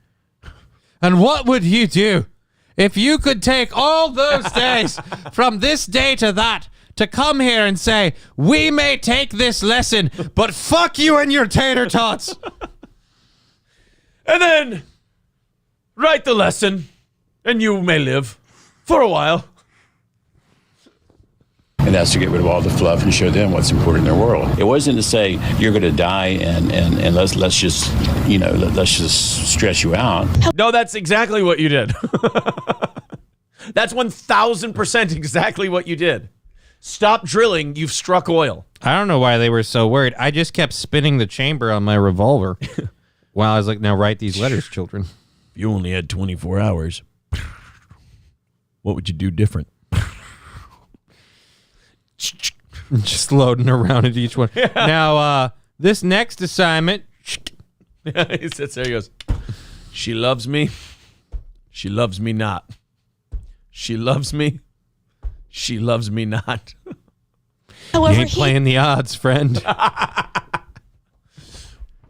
And what would you do if you could take all those days from this day to that to come here and say, we may take this lesson, but fuck you and your tater tots. And then write the lesson and you may live for a while. And that's to get rid of all the fluff and show them what's important in their world. It wasn't to say you're going to die and let's just let's just stress you out. No, that's exactly what you did. That's 1,000% exactly what you did. Stop drilling. You've struck oil. I don't know why they were so worried. I just kept spinning the chamber on my revolver while I was like, now write these letters, children. If you only had 24 hours, what would you do different? Just loading around at each one. Yeah. Now, this next assignment. He sits there, he goes, she loves me. She loves me not. She loves me. She loves me not. However, you ain't playing the odds, friend.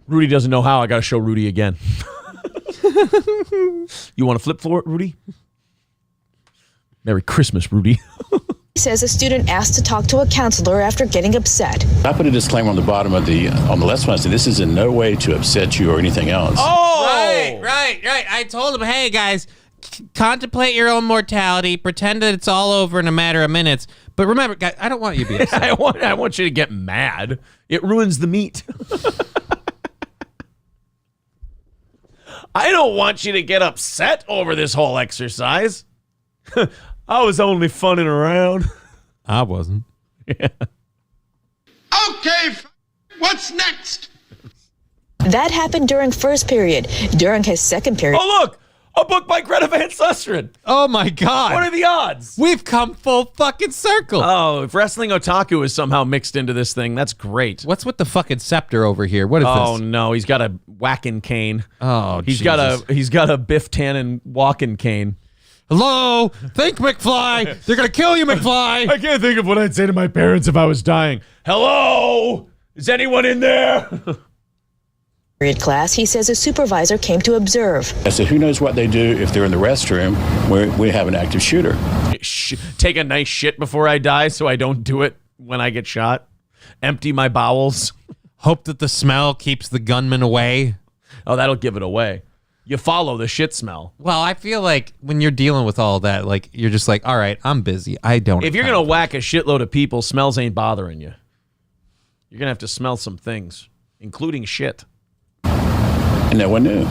Rudy doesn't know how. I got to show Rudy again. You want to flip for it, Rudy? Merry Christmas, Rudy. He says a student asked to talk to a counselor after getting upset. I put a disclaimer on the bottom of on the left side. I said, this is in no way to upset you or anything else. Oh, right. I told him, hey guys, contemplate your own mortality, pretend that it's all over in a matter of minutes. But remember, guys, I don't want you to be upset. I want you to get mad. It ruins the meat. I don't want you to get upset over this whole exercise. I was only funning around. I wasn't. Yeah. Okay, what's next? That happened during first period. During his second period. Oh, look. A book by Greta Van Susteren. Oh my God. What are the odds? We've come full fucking circle. Oh, if Wrestling Otaku is somehow mixed into this thing, that's great. What's with the fucking scepter over here? What is this? Oh no, he's got a whacking cane. Oh, he's got a Biff Tannen walking cane. Hello? Think, McFly. They're going to kill you, McFly. I can't think of what I'd say to my parents if I was dying. Hello? Is anyone in there? Class, he says a supervisor came to observe. I said, who knows what they do if they're in the restroom where we have an active shooter? Take a nice shit before I die so I don't do it when I get shot. Empty my bowels. Hope that the smell keeps the gunman away. Oh, that'll give it away. You follow the shit smell. Well, I feel like when you're dealing with all that, like you're just like, all right, I'm busy. I don't. If you're going to whack a shitload of people, smells ain't bothering you. You're going to have to smell some things, including shit. And no one knew.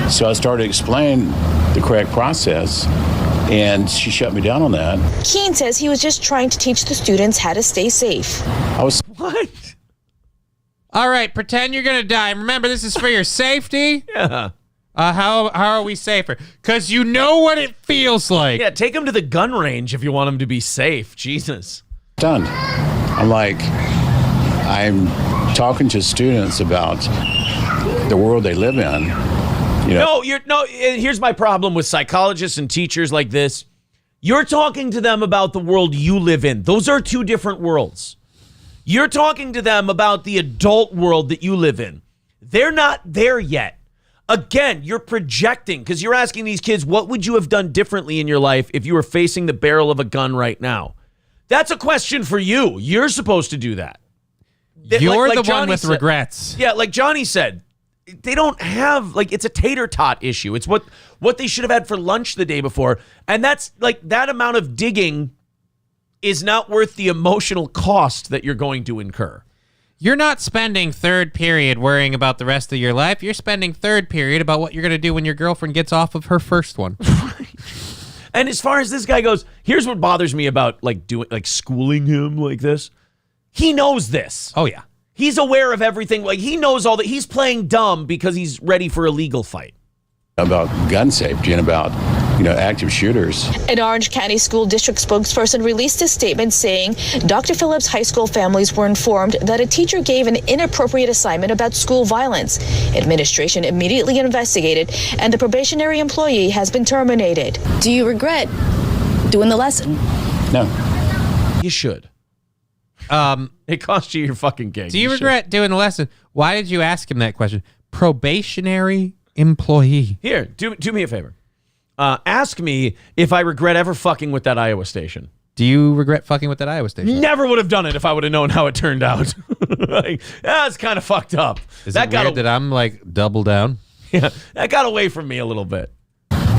So I started to explain the correct process, and she shut me down on that. Keene says he was just trying to teach the students how to stay safe. I was. What? All right, pretend you're going to die. Remember, this is for your safety. Yeah. How are we safer? Because you know what it feels like. Yeah, take them to the gun range if you want them to be safe. Jesus. Done. I'm like, I'm talking to students about the world they live in. You know? Here's my problem with psychologists and teachers like this. You're talking to them about the world you live in. Those are two different worlds. You're talking to them about the adult world that you live in. They're not there yet. Again, you're projecting because you're asking these kids, what would you have done differently in your life if you were facing the barrel of a gun right now? That's a question for you. You're supposed to do that. You're like the Johnny one with said, regrets. Yeah, like Johnny said, they don't have, like, it's a tater tot issue. It's what they should have had for lunch the day before. And that's, like, that amount of digging is not worth the emotional cost that you're going to incur. You're not spending third period worrying about the rest of your life. You're spending third period about what you're going to do when your girlfriend gets off of her first one. And as far as this guy goes, here's what bothers me about schooling him like this. He knows this. Oh, yeah. He's aware of everything. Like, he knows all that. He's playing dumb because he's ready for a legal fight. About gun safety and about, active shooters. An Orange County School District spokesperson released a statement saying Dr. Phillips' high school families were informed that a teacher gave an inappropriate assignment about school violence. Administration immediately investigated, and the probationary employee has been terminated. Do you regret doing the lesson? No. You should. It cost you your fucking gig. Do you regret doing the lesson? Why did you ask him that question? Probationary employee. Here, do me a favor. Ask me if I regret ever fucking with that Iowa station. Do you regret fucking with that Iowa station? Never would have done it if I would have known how it turned out. That's kind of fucked up. Is it weird that I'm like double down? Yeah, that got away from me a little bit.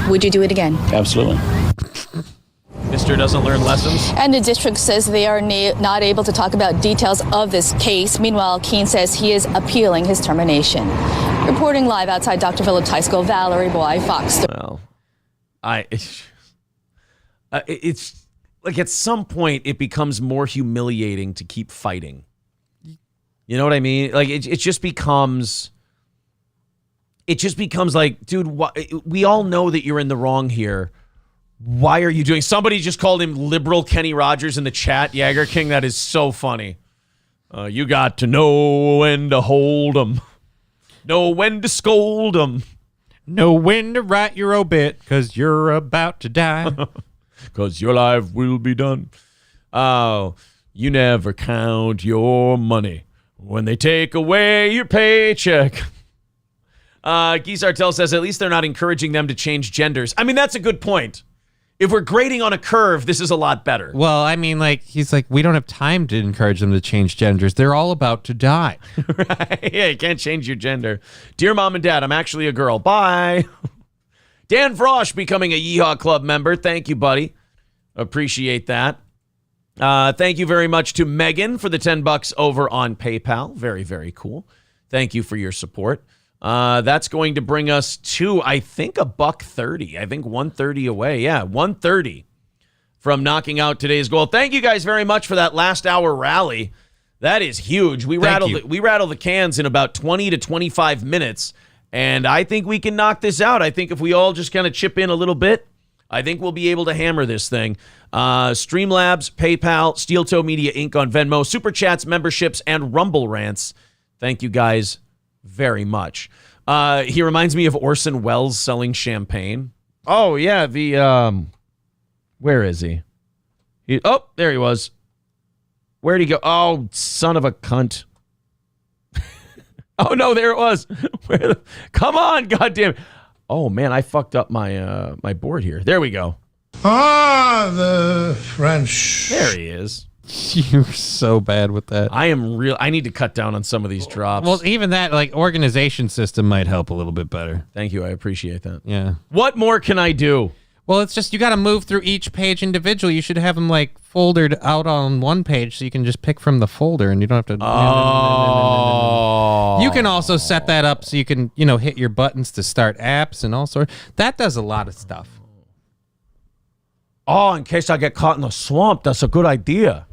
Would you do it again? Absolutely. Mister doesn't learn lessons. And the district says they are not able to talk about details of this case. Meanwhile, Keene says he is appealing his termination. Reporting live outside Dr. Phillips High School, Valerie Boy, Fox. Well, it's like at some point it becomes more humiliating to keep fighting. You know what I mean? Like it just becomes like, dude, we all know that you're in the wrong here. Why are you doing? Somebody just called him liberal Kenny Rogers in the chat. Jagger King, that is so funny. You got to know when to hold 'em, know when to scold 'em. Know when to write your obit, because you're about to die. Because your life will be done. Oh, you never count your money when they take away your paycheck. Geese Artel says, at least they're not encouraging them to change genders. I mean, that's a good point. If we're grading on a curve, this is a lot better. Well, I mean, he's like, we don't have time to encourage them to change genders. They're all about to die. Right? Yeah, you can't change your gender. Dear Mom and Dad, I'm actually a girl. Bye. Dan Frosch becoming a Yeehaw Club member. Thank you, buddy. Appreciate that. Thank you very much to Megan for the $10 over on PayPal. Very, very cool. Thank you for your support. That's going to bring us to, I think, $130. I think 130 away. Yeah, 130 from knocking out today's goal. Thank you guys very much for that last hour rally. That is huge. We rattled the cans in about 20 to 25 minutes, And I think we can knock this out. I think if we all just kind of chip in a little bit, I think we'll be able to hammer this thing. Streamlabs, PayPal, Steel Toe Media Inc. on Venmo, Super Chats, memberships, and Rumble Rants. Thank you guys very much. He reminds me of Orson Welles selling champagne. Oh, yeah, where is he? Oh, there he was. Where'd he go? Oh, son of a cunt. Oh, no, there it was. Come on, goddamn. Oh, man, I fucked up my my board here. There we go. Ah, the French. There he is. You're so bad with that. I need to cut down on some of these drops. Well, even that, like, organization system might help a little bit better. Thank you. I appreciate that. Yeah. What more can I do? Well, it's just you got to move through each page individually. You should have them, like, foldered out on one page so you can just pick from the folder and you don't have to... Oh. You can also set that up so you can, hit your buttons to start apps and all sorts. That does a lot of stuff. Oh, in case I get caught in the swamp, that's a good idea.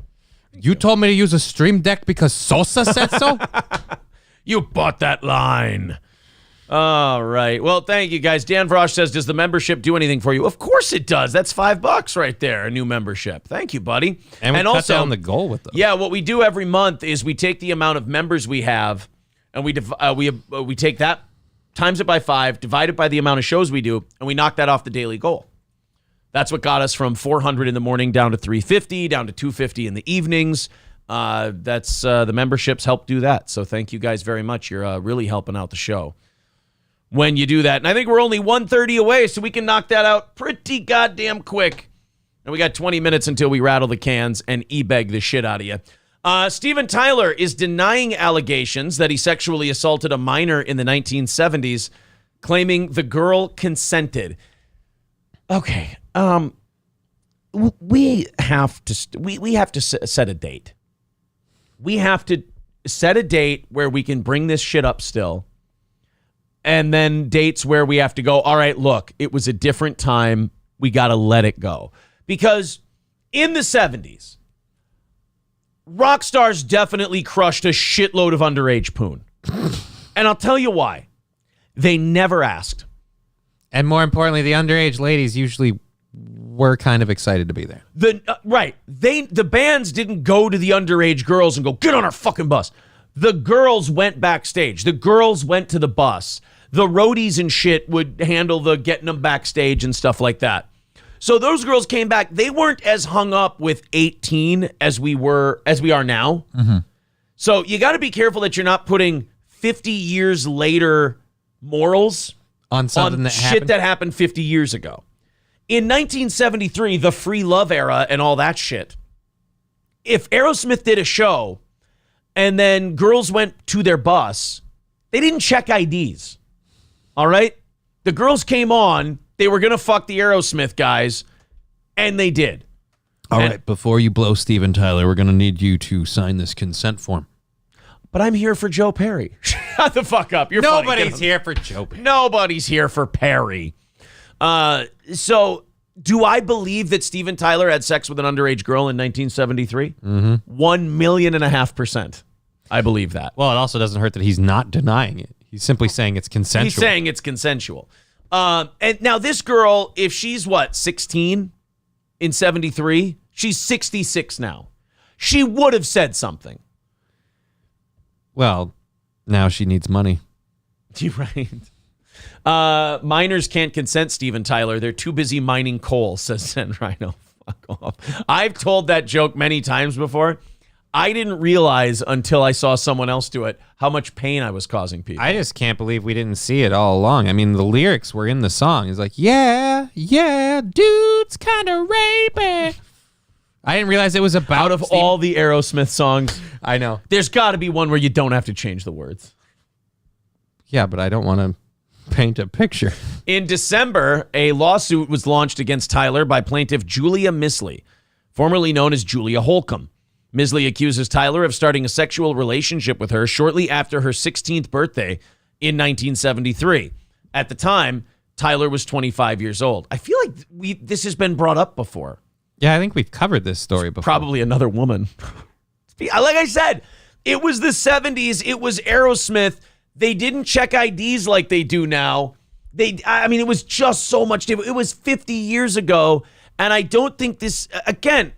You told me to use a Stream Deck because Sosa said so? You bought that line. All right. Well, thank you, guys. Dan Vrosh says, does the membership do anything for you? Of course it does. That's $5 right there, a new membership. Thank you, buddy. And we cut down the goal with them. Yeah, what we do every month is we take the amount of members we have, and we take that, times it by 5, divide it by the amount of shows we do, and we knock that off the daily goal. That's what got us from 400 in the morning down to 350, down to 250 in the evenings. That's the memberships help do that. So thank you guys very much. You're really helping out the show when you do that. And I think we're only 1:30 away, so we can knock that out pretty goddamn quick. And we got 20 minutes until we rattle the cans and e-beg the shit out of you. Steven Tyler is denying allegations that he sexually assaulted a minor in the 1970s, claiming the girl consented. Okay. We have to set a date. We have to set a date where we can bring this shit up still. And then dates where we have to go, all right, look, it was a different time. We got to let it go. Because in the 70s, rock stars definitely crushed a shitload of underage poon. And I'll tell you why. They never asked. And more importantly, the underage ladies usually were kind of excited to be there. Right. The bands didn't go to the underage girls and go, get on our fucking bus. The girls went backstage. The girls went to the bus. The roadies and shit would handle the getting them backstage and stuff like that. So those girls came back. They weren't as hung up with 18 as we are now. Mm-hmm. So you got to be careful that you're not putting 50 years later morals on something that shit happened. that happened 50 years ago. In 1973, the free love era and all that shit, if Aerosmith did a show and then girls went to their bus, they didn't check IDs. All right? The girls came on, they were going to fuck the Aerosmith guys, and they did. All right, before you blow Steven Tyler, we're going to need you to sign this consent form. But I'm here for Joe Perry. Shut the fuck up. You're Nobody's here for Joe Perry. Nobody's here for Perry. So do I believe that Steven Tyler had sex with an underage girl in 1973? Mm-hmm. 1,000,000.5%. I believe that. Well, it also doesn't hurt that he's not denying it. He's simply saying it's consensual. He's saying it's consensual. And now this girl, if she's 16 in 73, she's 66 now. She would have said something. Well, now she needs money. You're right. Minors can't consent, Steven Tyler. They're too busy mining coal, says Zen Rhino. Fuck off. I've told that joke many times before. I didn't realize until I saw someone else do it how much pain I was causing people. I just can't believe we didn't see it all along. I mean, the lyrics were in the song. It's like, yeah, dude's kind of rapey. I didn't realize it was about... Out of all the Aerosmith songs, I know. There's got to be one where you don't have to change the words. Yeah, but I don't want to paint a picture. In December, a lawsuit was launched against Tyler by plaintiff Julia Misley, formerly known as Julia Holcomb. Misley accuses Tyler of starting a sexual relationship with her shortly after her 16th birthday in 1973. At the time, Tyler was 25 years old. I feel like this has been brought up before. Yeah, I think we've covered this story before. Probably another woman. Like I said, it was the 70s. It was Aerosmith. They didn't check IDs like they do now. It was just so much different. It was 50 years ago, and I don't think this, again,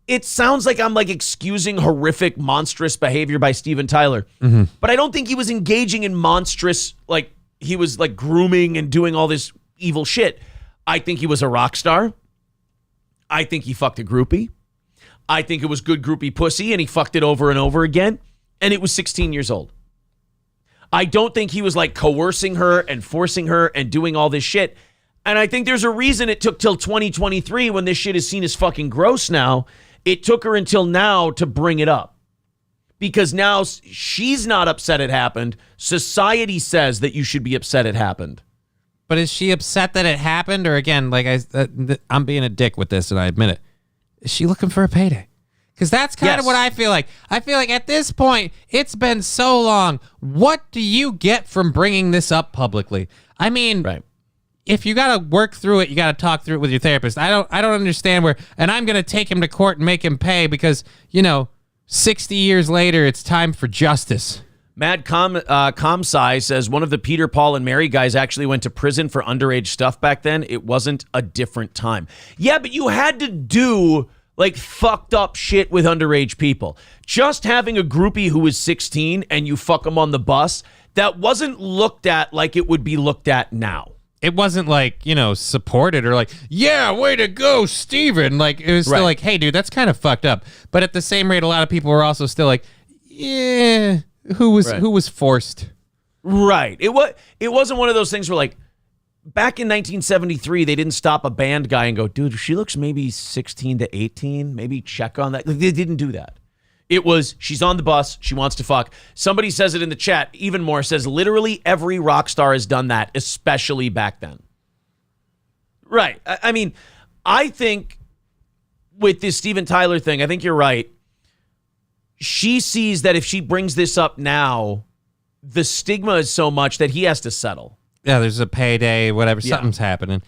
it sounds like I'm like excusing horrific, monstrous behavior by Steven Tyler, but I don't think he was engaging in monstrous, like he was like grooming and doing all this evil shit. I think he was a rock star. I think he fucked a groupie. I think it was good groupie pussy, and he fucked it over and over again, and it was 16 years old. I don't think he was like coercing her and forcing her and doing all this shit. And I think there's a reason it took till 2023 when this shit is seen as fucking gross now. It took her until now to bring it up. Because now she's not upset it happened. Society says that you should be upset it happened. But is she upset that it happened? Or again, like I'm being a dick with this and I admit it. Is she looking for a payday? Because that's kind of what I feel like. I feel like at this point, it's been so long. What do you get from bringing this up publicly? I mean, if you got to work through it, you got to talk through it with your therapist. I don't understand where, and I'm going to take him to court and make him pay because, 60 years later, it's time for justice. Mad Comsci says one of the Peter, Paul, and Mary guys actually went to prison for underage stuff back then. It wasn't a different time. Yeah, but you had to do like fucked up shit with underage people. Just having a groupie who was 16 and you fuck them on the bus, that wasn't looked at like it would be looked at now. It wasn't like, supported or like, yeah, way to go, Steven. Like, it was still like, hey, dude, that's kind of fucked up. But at the same rate, a lot of people were also still like, yeah, who was forced? Right. It wasn't one of those things where like, back in 1973, they didn't stop a band guy and go, dude, she looks maybe 16 to 18. Maybe check on that. Like, they didn't do that. It was, she's on the bus, she wants to fuck. Somebody says it in the chat, even more, says literally every rock star has done that, especially back then. Right. I mean, I think with this Steven Tyler thing, I think you're right. She sees that if she brings this up now, the stigma is so much that he has to settle. Yeah, there's a payday, whatever, something's happening.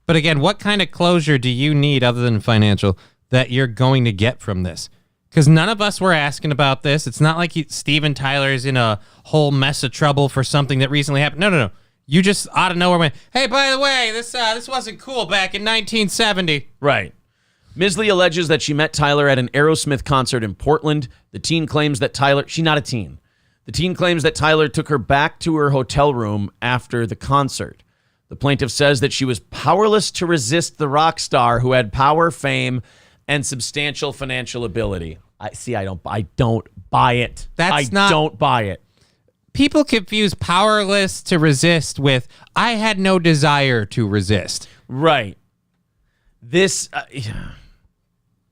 But again, what kind of closure do you need other than financial that you're going to get from this? Because none of us were asking about this. It's not like Steven Tyler is in a whole mess of trouble for something that recently happened. No. You just out of nowhere went, hey, by the way, this wasn't cool back in 1970. Right. Misley alleges that she met Tyler at an Aerosmith concert in Portland. The teen claims that she's not a teen. The teen claims that Tyler took her back to her hotel room after the concert. The plaintiff says that she was powerless to resist the rock star who had power, fame, and substantial financial ability. I don't buy it. I don't buy it. People confuse powerless to resist with I had no desire to resist. Right. This,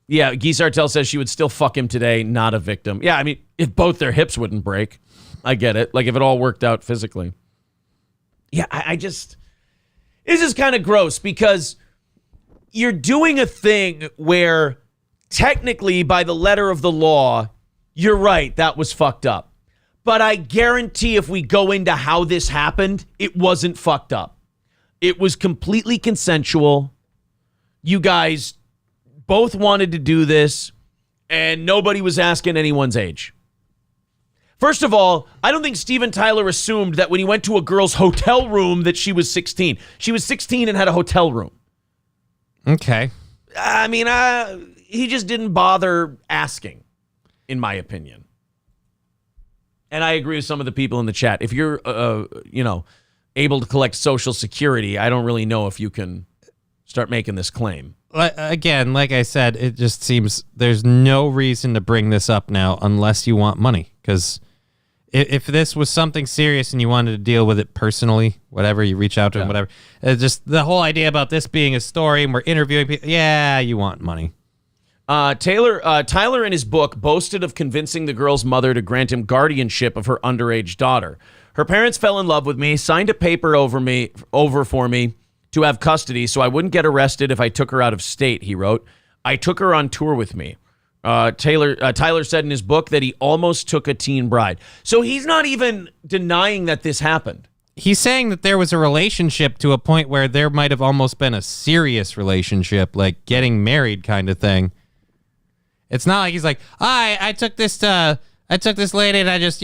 yeah, Guy Sartell says she would still fuck him today, not a victim. Yeah, I mean, if both their hips wouldn't break, I get it. Like if it all worked out physically. Yeah, this is kind of gross because you're doing a thing where technically by the letter of the law, you're right, that was fucked up. But I guarantee if we go into how this happened, it wasn't fucked up. It was completely consensual. You guys both wanted to do this and nobody was asking anyone's age. First of all, I don't think Steven Tyler assumed that when he went to a girl's hotel room that she was 16. She was 16 and had a hotel room. Okay. I mean, he just didn't bother asking, in my opinion. And I agree with some of the people in the chat. If you're, able to collect Social Security, I don't really know if you can start making this claim. Again, like I said, it just seems there's no reason to bring this up now unless you want money. Because if this was something serious and you wanted to deal with it personally, whatever, you reach out to him, whatever. Just the whole idea about this being a story and we're interviewing people, yeah, you want money. Tyler in his book boasted of convincing the girl's mother to grant him guardianship of her underage daughter. Her parents fell in love with me, signed a paper over for me to have custody so I wouldn't get arrested if I took her out of state, he wrote. I took her on tour with me. Tyler said in his book that he almost took a teen bride. So he's not even denying that this happened. He's saying that there was a relationship to a point where there might have almost been a serious relationship, like getting married kind of thing. It's not like he's like, I took this lady and I just,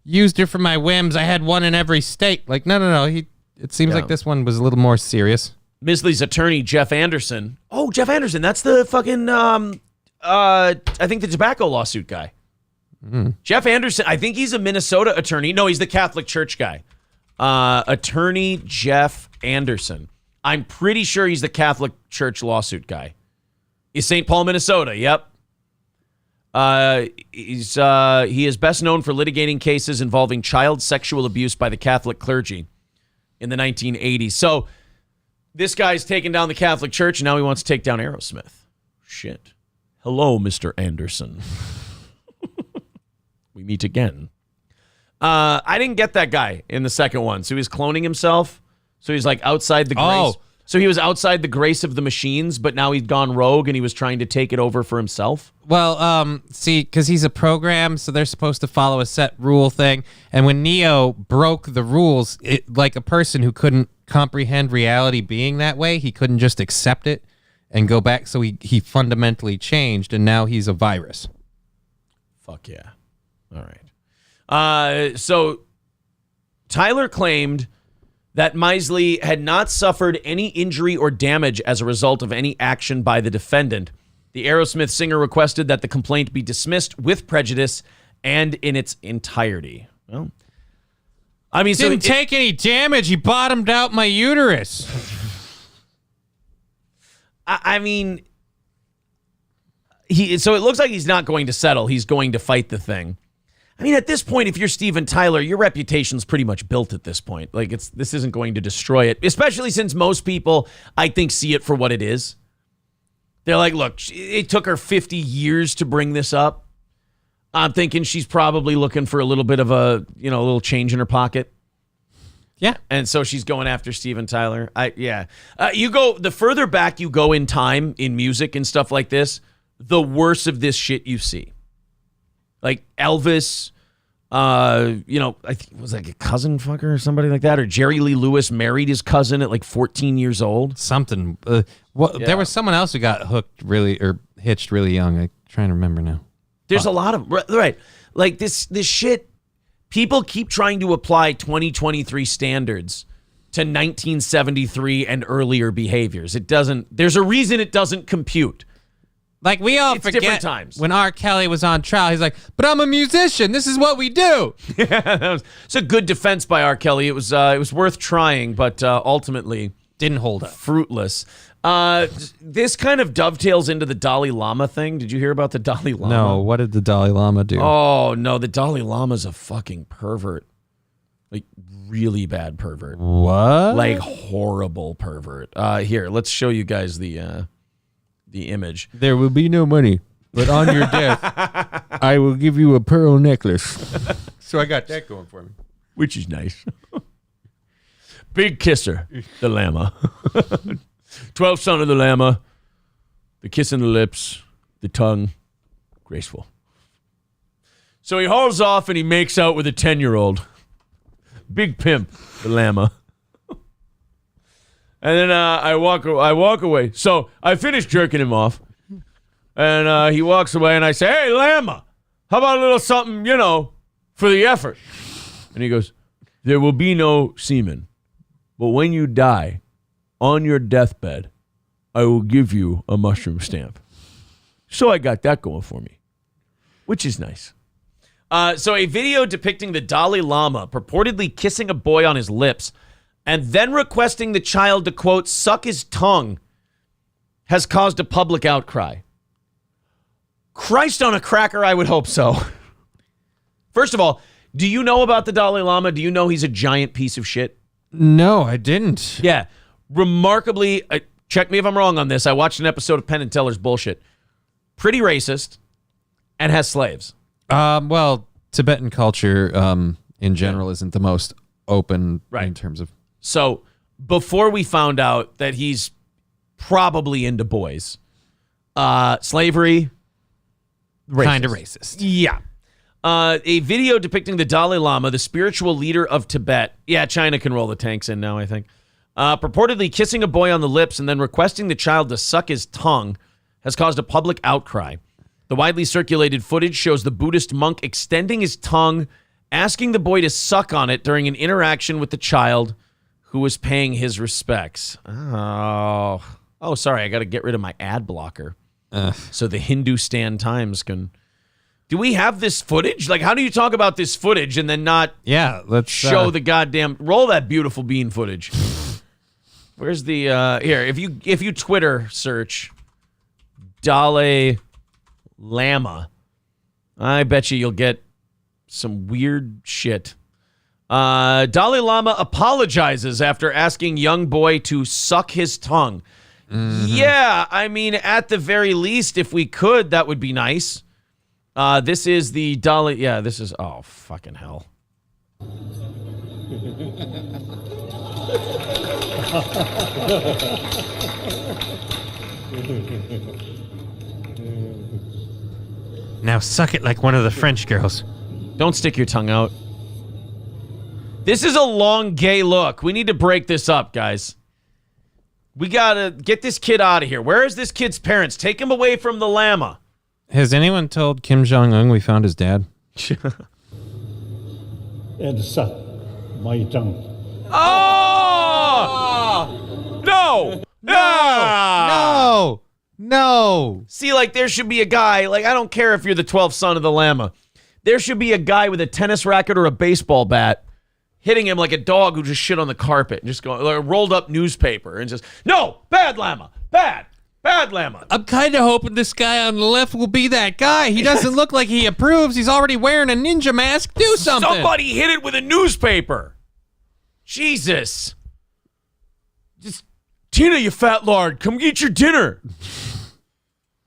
used her for my whims. I had one in every state. Like, no. It seems like this one was a little more serious. Misley's attorney, Jeff Anderson. Oh, Jeff Anderson. That's the fucking, I think the tobacco lawsuit guy. Jeff Anderson, I think he's a Minnesota attorney. No, he's the Catholic Church guy. Attorney Jeff Anderson. I'm pretty sure he's the Catholic Church lawsuit guy. He's St. Paul, Minnesota. Yep. He is best known for litigating cases involving child sexual abuse by the Catholic clergy in the 1980s. So this guy's taken down the Catholic Church, and now he wants to take down Aerosmith. Shit. Hello, Mr. Anderson. We meet again. I didn't get that guy in the second one. So he was cloning himself. So he's like outside the grace. So he was outside the grace of the machines, but now he'd gone rogue and he was trying to take it over for himself. Well, see, because he's a program, so they're supposed to follow a set rule thing. And when Neo broke the rules, like a person who couldn't comprehend reality being that way, he couldn't just accept it and go back. So he fundamentally changed, and now he's a virus. Fuck yeah. All right. So Tyler claimed that Misley had not suffered any injury or damage as a result of any action by the defendant. The Aerosmith singer requested that the complaint be dismissed with prejudice and in its entirety. Well, I mean, didn't take any damage. He bottomed out my uterus. I mean, so it looks like he's not going to settle. He's going to fight the thing. I mean, at this point, if you're Steven Tyler, your reputation's pretty much built at this point. Like, this isn't going to destroy it, especially since most people, I think, see it for what it is. They're like, look, it took her 50 years to bring this up. I'm thinking she's probably looking for a little bit of a little change in her pocket. Yeah. And so she's going after Steven Tyler. The further back you go in time in music and stuff like this, the worse of this shit you see. Like Elvis, I think it was like a cousin fucker or somebody like that. Or Jerry Lee Lewis married his cousin at like 14 years old. Something. There was someone else who got hitched really young. I'm trying to remember now. There's a lot of, right. Like this shit, people keep trying to apply 2023 standards to 1973 and earlier behaviors. There's a reason it doesn't compute. Like, we all forget different times. When R. Kelly was on trial, he's like, but I'm a musician. This is what we do. Yeah, it's a good defense by R. Kelly. It was worth trying, but ultimately didn't hold up. Fruitless. This kind of dovetails into the Dalai Lama thing. Did you hear about the Dalai Lama? No, what did the Dalai Lama do? Oh, no, the Dalai Lama's a fucking pervert. Like, really bad pervert. What? Like, horrible pervert. Here, let's show you guys the image. There will be no money, but on your death, I will give you a pearl necklace. So I got that going for me. Which is nice. Big kisser, the Lama. 12th son of the Lama. The kiss in the lips, the tongue, graceful. So he hauls off and he makes out with a 10-year-old. Big pimp, the Lama. And then I walk away. So I finish jerking him off. And he walks away and I say, hey, Lama, how about a little something, for the effort? And he goes, there will be no semen. But when you die, on your deathbed, I will give you a mushroom stamp. So I got that going for me, which is nice. So a video depicting the Dalai Lama purportedly kissing a boy on his lips and then requesting the child to, quote, suck his tongue has caused a public outcry. Christ on a cracker, I would hope so. First of all, do you know about the Dalai Lama? Do you know he's a giant piece of shit? No, I didn't. Yeah. Remarkably, check me if I'm wrong on this. I watched an episode of Penn and Teller's bullshit. Pretty racist and has slaves. Well, Tibetan culture in general isn't the most open in terms of... So before we found out that he's probably into boys, slavery, kind of racist. Yeah. A video depicting the Dalai Lama, the spiritual leader of Tibet. Yeah, China can roll the tanks in now, I think. Purportedly kissing a boy on the lips and then requesting the child to suck his tongue has caused a public outcry. The widely circulated footage shows the Buddhist monk extending his tongue asking the boy to suck on it during an interaction with the child who was paying his respects. Oh, sorry. I got to get rid of my ad blocker so the Hindustan Times can. Do we have this footage? Like, how do you talk about this footage and then not let's show the goddamn roll that beautiful bean footage? Where's the here? If you Twitter search Dalai Llama, I bet you'll get some weird shit. Dalai Lama apologizes after asking young boy to suck his tongue. Yeah, I mean, at the very least, if we could, that would be nice. This is the Dalai. Yeah, this is. Oh, fucking hell. Now suck it like one of the French girls. Don't stick your tongue out. This is a long gay look. We need to break this up, guys. We gotta get this kid out of here. Where is this kid's parents? Take him away from the llama. Has anyone told Kim Jong-un we found his dad? And suck my tongue. Oh! No! No! See, like, there should be a guy, like, I don't care if you're the 12th son of the llama. There should be a guy with a tennis racket or a baseball bat hitting him like a dog who just shit on the carpet and just going, like, a rolled up newspaper and just, no, bad llama, bad llama. I'm kind of hoping this guy on the left will be that guy. He doesn't look like he approves. He's already wearing a ninja mask. Do something. Somebody hit it with a newspaper. Jesus. Just, Tina, you fat lard, come eat your dinner.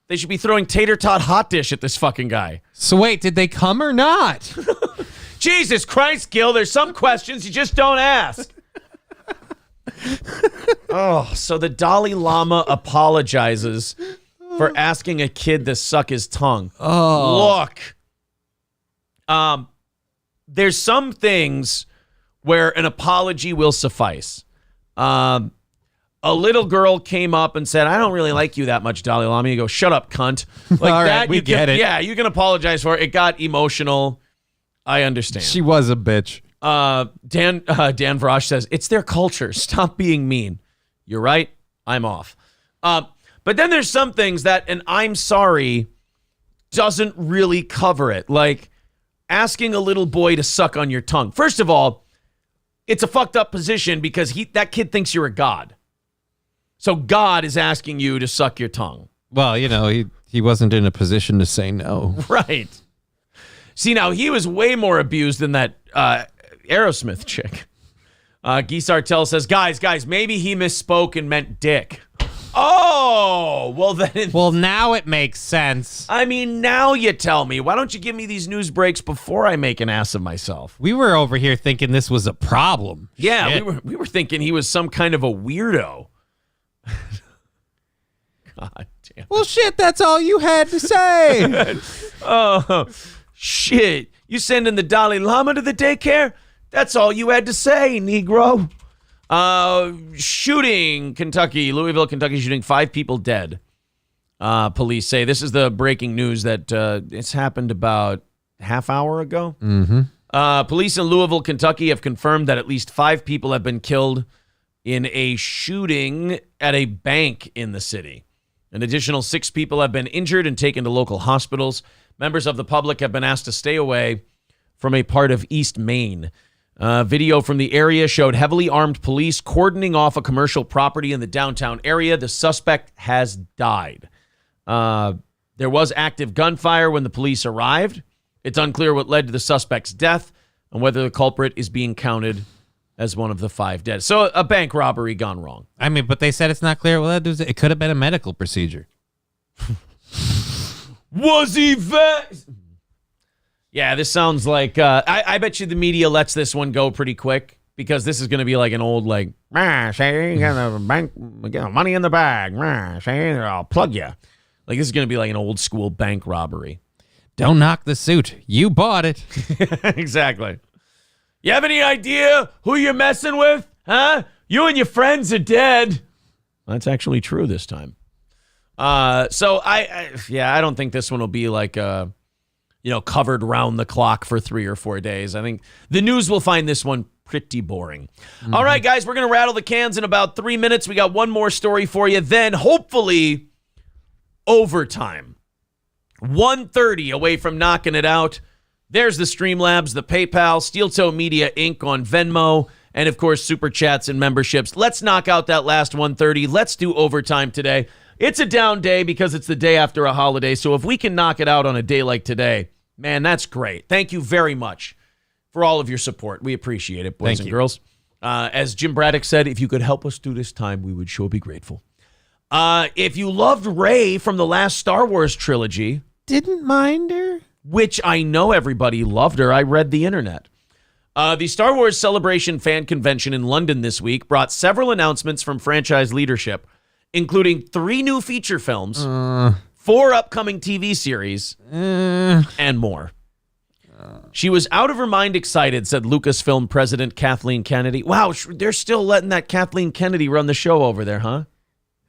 They should be throwing tater tot hot dish at this fucking guy. So wait, did they come or not? Jesus Christ, Gil, there's some questions you just don't ask. Oh, so the Dalai Lama apologizes for asking a kid to suck his tongue. Oh. Look. There's some things where an apology will suffice. A little girl came up and said, I don't really like you that much, Dalai Lama. You go, shut up, cunt. Like all right, that, we get it. Yeah, you can apologize for it. It got emotional. I understand. She was a bitch. Dan Vrosh says, it's their culture. Stop being mean. You're right. I'm off. But then there's some things that an I'm sorry doesn't really cover it. Like asking a little boy to suck on your tongue. First of all, it's a fucked up position because that kid thinks you're a god. So God is asking you to suck your tongue. Well, you know, he wasn't in a position to say no. Right. See, now he was way more abused than that Aerosmith chick. Guy Sartell says, guys, maybe he misspoke and meant dick. Oh, well then. Well, now it makes sense. I mean, now you tell me. Why don't you give me these news breaks before I make an ass of myself? We were over here thinking this was a problem. Yeah, Shit. we were thinking he was some kind of a weirdo. God damn. Well, shit, that's all you had to say. Oh, shit. You sending the Dalai Lama to the daycare? That's all you had to say, Negro. Shooting, Louisville, Kentucky shooting, 5 people dead. Police say this is the breaking news that it's happened about half hour ago. Mm-hmm. Police in Louisville, Kentucky have confirmed that at least 5 people have been killed in a shooting at a bank in the city. An additional 6 people have been injured and taken to local hospitals. Members of the public have been asked to stay away from a part of East Maine. Video from the area showed heavily armed police cordoning off a commercial property in the downtown area. The suspect has died. There was active gunfire when the police arrived. It's unclear what led to the suspect's death and whether the culprit is being counted as one of the 5 dead. So a bank robbery gone wrong. I mean, but they said it's not clear. Well, it could have been a medical procedure. Was he Yeah, this sounds like, I bet you the media lets this one go pretty quick because this is going to be like an old, like, say, you got the bank, get money in the bag, say, I'll plug you. Like, this is going to be like an old school bank robbery. Don't knock the suit. You bought it. Exactly. You have any idea who you're messing with? Huh? You and your friends are dead. That's actually true this time. So I don't think this one will be like a covered round the clock for 3 or 4 days. I think the news will find this one pretty boring. All right, guys, we're going to rattle the cans in about 3 minutes. We got one more story for you. Then, hopefully, overtime. 1:30 away from knocking it out. There's the Streamlabs, the PayPal, Steel Toe Media Inc. on Venmo, and, of course, Super Chats and memberships. Let's knock out that last 1:30. Let's do overtime today. It's a down day because it's the day after a holiday, so if we can knock it out on a day like today, man, that's great. Thank you very much for all of your support. We appreciate it, boys and girls. As Jim Braddock said, if you could help us through this time, we would sure be grateful. If you loved Rey from the last Star Wars trilogy, didn't mind her, which I know everybody loved her. I read the internet. The Star Wars Celebration fan convention in London this week brought several announcements from franchise leadership, including 3 new feature films, 4 upcoming TV series, and more. She was out of her mind excited, said Lucasfilm president Kathleen Kennedy. Wow, they're still letting that Kathleen Kennedy run the show over there, huh?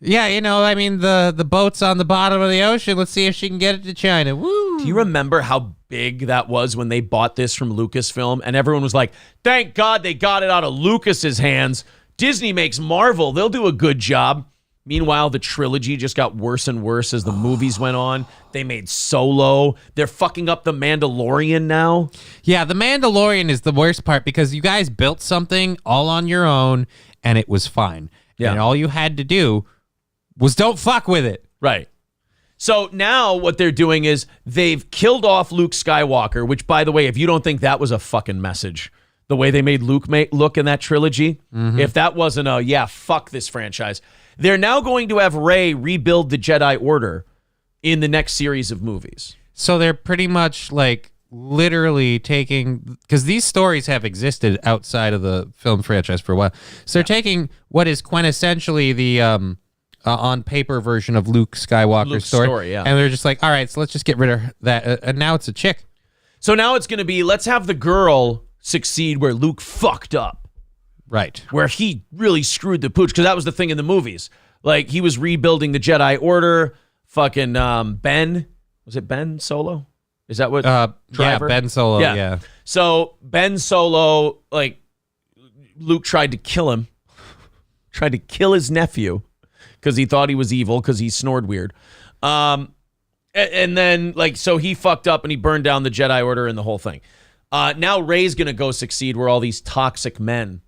Yeah, the boat's on the bottom of the ocean. Let's see if she can get it to China. Woo! Do you remember how big that was when they bought this from Lucasfilm? And everyone was like, thank God they got it out of Lucas's hands. Disney makes Marvel. They'll do a good job. Meanwhile, the trilogy just got worse and worse as the movies went on. They made Solo. They're fucking up The Mandalorian now. Yeah, The Mandalorian is the worst part because you guys built something all on your own and it was fine. Yeah. And all you had to do was don't fuck with it. Right. So now what they're doing is they've killed off Luke Skywalker, which, by the way, if you don't think that was a fucking message, the way they made Luke look in that trilogy, if that wasn't fuck this franchise. They're now going to have Rey rebuild the Jedi Order in the next series of movies. So they're pretty much like literally taking, because these stories have existed outside of the film franchise for a while. So they're taking what is quintessentially the on paper version of Luke Skywalker's story, and they're just like, all right, so let's just get rid of that. And now it's a chick. So now it's going to be, let's have the girl succeed where Luke fucked up. Right. Where he really screwed the pooch, because that was the thing in the movies. Like, he was rebuilding the Jedi Order. Fucking Ben. Was it Ben Solo? Is that what? Yeah, Ben Solo, yeah. So Ben Solo, like, Luke tried to kill him. Tried to kill his nephew because he thought he was evil because he snored weird. And then, like, so he fucked up and he burned down the Jedi Order and the whole thing. Now Rey's going to go succeed where all these toxic men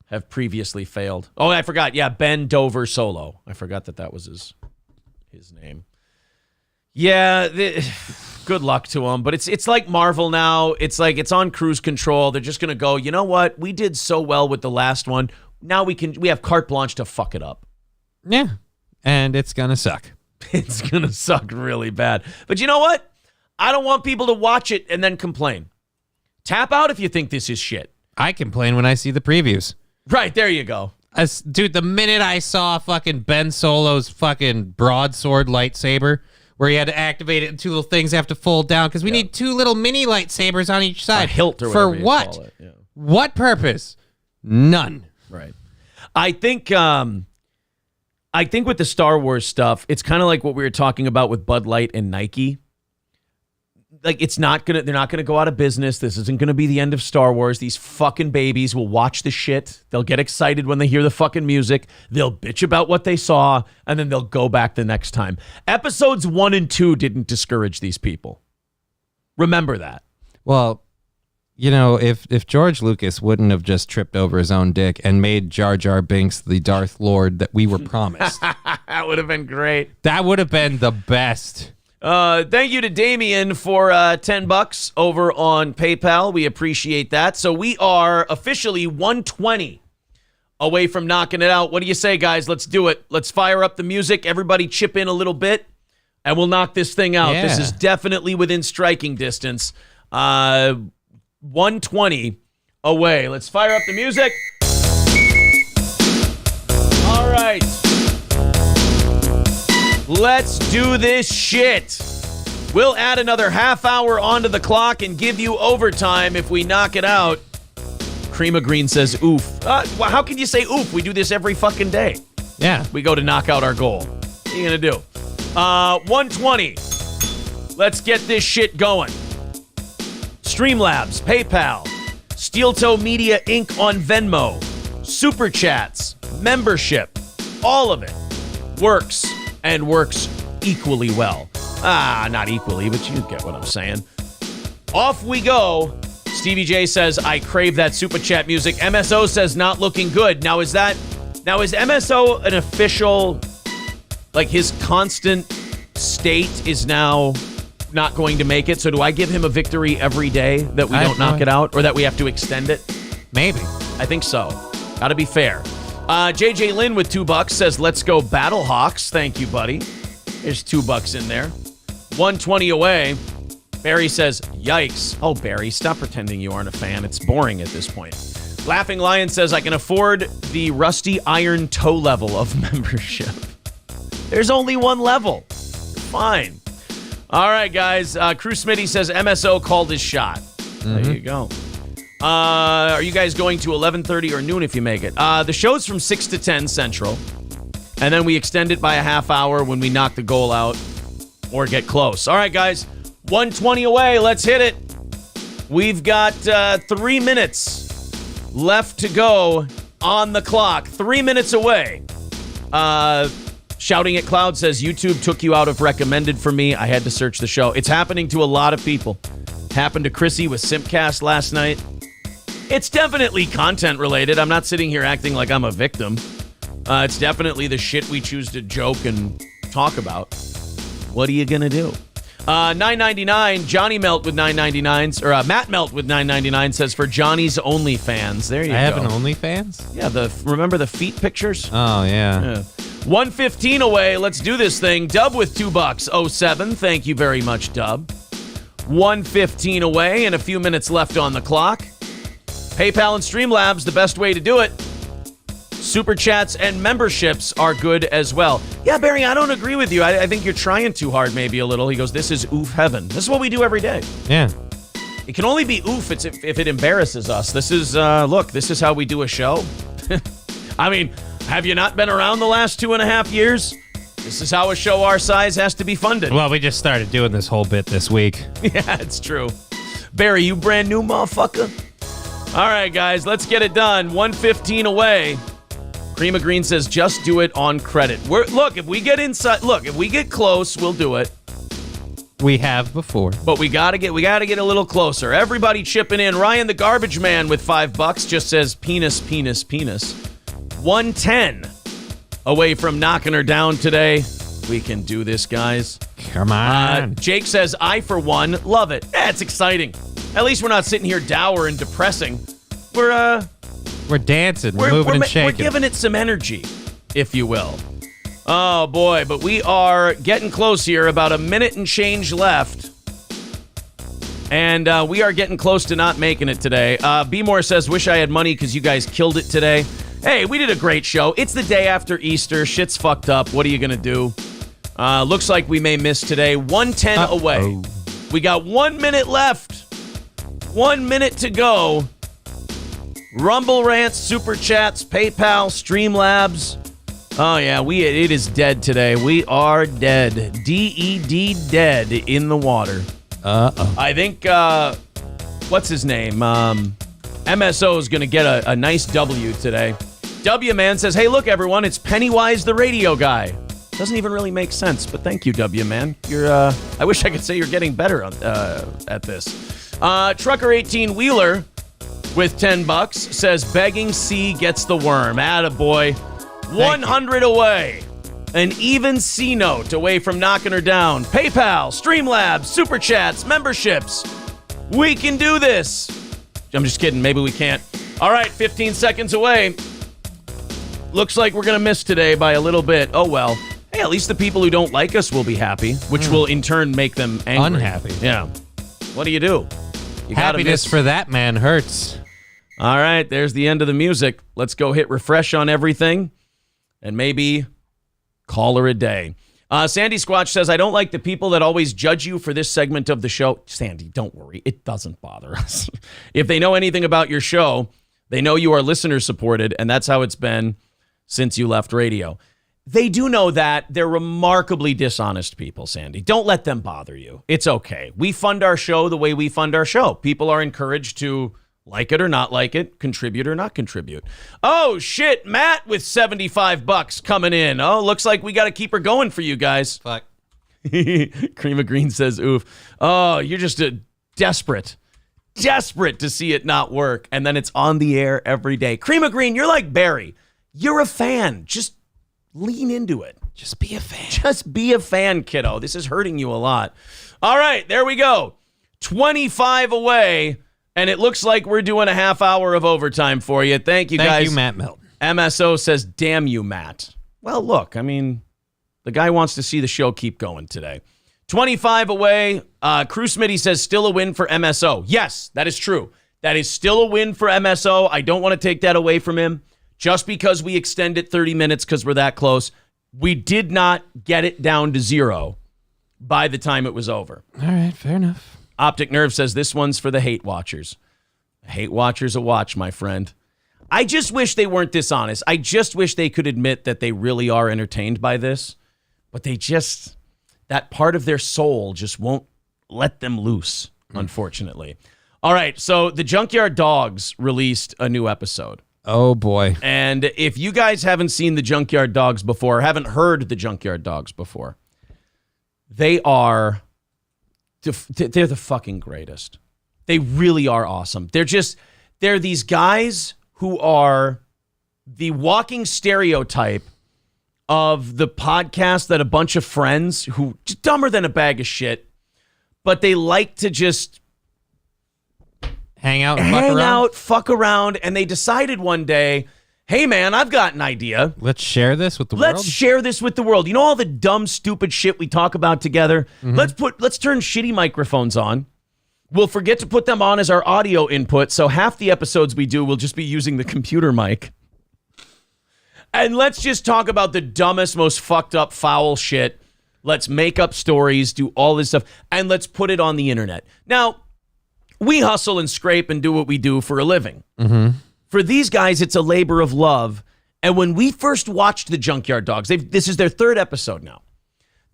have previously failed. Oh, I forgot. Yeah, Ben Dover Solo. I forgot that was his name. Yeah, good luck to him. But it's like Marvel now. It's like it's on cruise control. They're just going to go, you know what? We did so well with the last one. Now we have carte blanche to fuck it up. Yeah, and it's going to suck. It's going to suck really bad. But you know what? I don't want people to watch it and then complain. Tap out if you think this is shit. I complain when I see the previews. Right, there you go. Dude, the minute I saw fucking Ben Solo's fucking broadsword lightsaber, where he had to activate it and 2 little things have to fold down, because we need 2 little mini lightsabers on each side. A hilt or for whatever what? You call it. Yeah. What purpose? None. Right. I think with the Star Wars stuff, it's kind of like what we were talking about with Bud Light and Nike. Like, they're not gonna go out of business. This isn't gonna be the end of Star Wars. These fucking babies will watch the shit. They'll get excited when they hear the fucking music. They'll bitch about what they saw, and then they'll go back the next time. Episodes 1 and 2 didn't discourage these people. Remember that. Well, if George Lucas wouldn't have just tripped over his own dick and made Jar Jar Binks the Darth Lord that we were promised. That would have been great. That would have been the best. Thank you to Damien for $10 over on PayPal. We appreciate that. So we are officially 120 away from knocking it out. What do you say, guys? Let's do it. Let's fire up the music. Everybody chip in a little bit, and we'll knock this thing out. Yeah. This is definitely within striking distance. 120 away. Let's fire up the music. All right. Let's do this shit. We'll add another half hour onto the clock and give you overtime if we knock it out. Cream of Green says, oof. Well, how can you say oof? We do this every fucking day. Yeah. We go to knock out our goal. What are you going to do? 120. Let's get this shit going. Streamlabs, PayPal, Steel Toe Media Inc. on Venmo, Super Chats, membership, all of it works and works equally well. Not equally, but you get what I'm saying. Off we go. Stevie J says, I crave that Super Chat music. MSO says, not looking good. Now is MSO an official, like his constant state is now not going to make it? So do I give him a victory every day that we don't knock it out, or that we have to extend it? Maybe. I think so. Gotta be fair. JJ Lynn with $2 says, let's go Battlehawks. Thank you, buddy. There's $2 in there. 120 away. Barry says, yikes. Oh, Barry, stop pretending you aren't a fan. It's boring at this point. Laughing Lion says, I can afford the rusty iron toe level of membership. There's only one level. Fine. All right, guys. Crew Smitty says, MSO called his shot. There you go. Are you guys going to 11:30 or noon if you make it? The show's from 6 to 10 Central, and then we extend it by a half hour when we knock the goal out or get close. All right, guys, 120 away. Let's hit it. We've got 3 minutes left to go on the clock. 3 minutes away. Shouting at Cloud says, YouTube took you out of recommended for me. I had to search the show. It's happening to a lot of people. Happened to Chrissy with Simpcast last night. It's definitely content related. I'm not sitting here acting like I'm a victim. It's definitely the shit we choose to joke and talk about. What are you going to do? $9.99, Johnny Melt with $9.99, or Matt Melt with $9.99 says, for Johnny's OnlyFans. There you go. I have an OnlyFans? Yeah, remember the feet pictures? Oh, yeah. 115 away. Let's do this thing. Dub with $2. 07. Thank you very much, Dub. 115 away and a few minutes left on the clock. PayPal and Streamlabs, the best way to do it. Super Chats and memberships are good as well. Yeah, Barry, I don't agree with you. I think you're trying too hard maybe a little. He goes, this is oof heaven. This is what we do every day. Yeah. It can only be oof if it embarrasses us. This is, look, this is how we do a show. I mean, have you not been around the last 2.5 years? This is how a show our size has to be funded. Well, we just started doing this whole bit this week. Yeah, it's true. Barry, you brand new motherfucker. All right, guys, let's get it done. 115 away. Cream of Green says, just do it on credit. Look, if we get close, we'll do it. We have before. But we gotta get a little closer. Everybody chipping in. Ryan the Garbage Man with $5 just says penis, penis, penis. 110 away from knocking her down today. We can do this, guys. Come on. Jake says, I, for one, love it. It's exciting. At least we're not sitting here dour and depressing. We're dancing. We're moving and shaking. We're giving it some energy, if you will. Oh, boy. But we are getting close here. About a minute and change left. And we are getting close to not making it today. B. Moore says, wish I had money because you guys killed it today. Hey, we did a great show. It's the day after Easter. Shit's fucked up. What are you going to do? Looks like we may miss today. 110 away. We got 1 minute left. 1 minute to go. Rumble Rants, Super Chats, PayPal, Streamlabs. Oh, yeah, it is dead today. We are dead. D-E-D, dead in the water. Uh-oh. I think, what's his name? MSO is going to get a nice W today. W-Man says, hey, look, everyone, it's Pennywise the radio guy. Doesn't even really make sense, but thank you, W-Man. I wish I could say you're getting better at this. Trucker 18 Wheeler with $10 says, begging C gets the worm. Attaboy. 100 away. An even C note away from knocking her down. PayPal, Streamlabs, Super Chats, memberships. We can do this. I'm just kidding. Maybe we can't. All right, 15 seconds away. Looks like we're going to miss today by a little bit. Oh, well. Hey, at least the people who don't like us will be happy, which will in turn make them angry. Unhappy. Yeah. What do you do? You Happiness for that man hurts. All right, there's the end of the music. Let's go hit refresh on everything and maybe call her a day. Sandy Squatch says, I don't like the people that always judge you for this segment of the show. Sandy, don't worry. It doesn't bother us. If they know anything about your show, they know you are listener supported, and that's how it's been since you left radio. They do know that. They're remarkably dishonest people, Sandy. Don't let them bother you. It's okay. We fund our show the way we fund our show. People are encouraged to like it or not like it, contribute or not contribute. Oh, shit. Matt with $75 coming in. Oh, looks like we got to keep her going for you guys. Fuck. Cream of Green says, oof. Oh, you're just desperate to see it not work. And then it's on the air every day. Cream of Green, you're like Barry. You're a fan. Just lean into it. Just be a fan. Just be a fan, kiddo. This is hurting you a lot. All right, there we go. 25 away, and it looks like we're doing a half hour of overtime for you. Thank you, guys. Thank you, Matt Milton. MSO says, damn you, Matt. Well, look, I mean, the guy wants to see the show keep going today. 25 away. Crew Smitty says, still a win for MSO. Yes, that is true. That is still a win for MSO. I don't want to take that away from him. Just because we extended 30 minutes because we're that close, we did not get it down to 0 by the time it was over. All right, fair enough. Optic Nerve says this one's for the hate watchers. Hate watchers a watch, my friend. I just wish they weren't dishonest. I just wish they could admit that they really are entertained by this, but that part of their soul just won't let them loose, unfortunately. All right, so the Junkyard Dogs released a new episode. Oh, boy. And if you guys haven't seen the Junkyard Dogs before, haven't heard the Junkyard Dogs before, they're the fucking greatest. They really are awesome. They're these guys who are the walking stereotype of the podcast that a bunch of friends who just dumber than a bag of shit, but they like to just hang out, fuck around, and they decided one day, hey man, I've got an idea. Let's share this with the world. Let's share this with the world. You know all the dumb, stupid shit we talk about together? Mm-hmm. Let's turn shitty microphones on. We'll forget to put them on as our audio input, so half the episodes we do will just be using the computer mic. And let's just talk about the dumbest, most fucked up, foul shit. Let's make up stories, do all this stuff, and let's put it on the internet. Now, we hustle and scrape and do what we do for a living. Mm-hmm. For these guys, it's a labor of love. And when we first watched the Junkyard Dogs, this is their third episode now.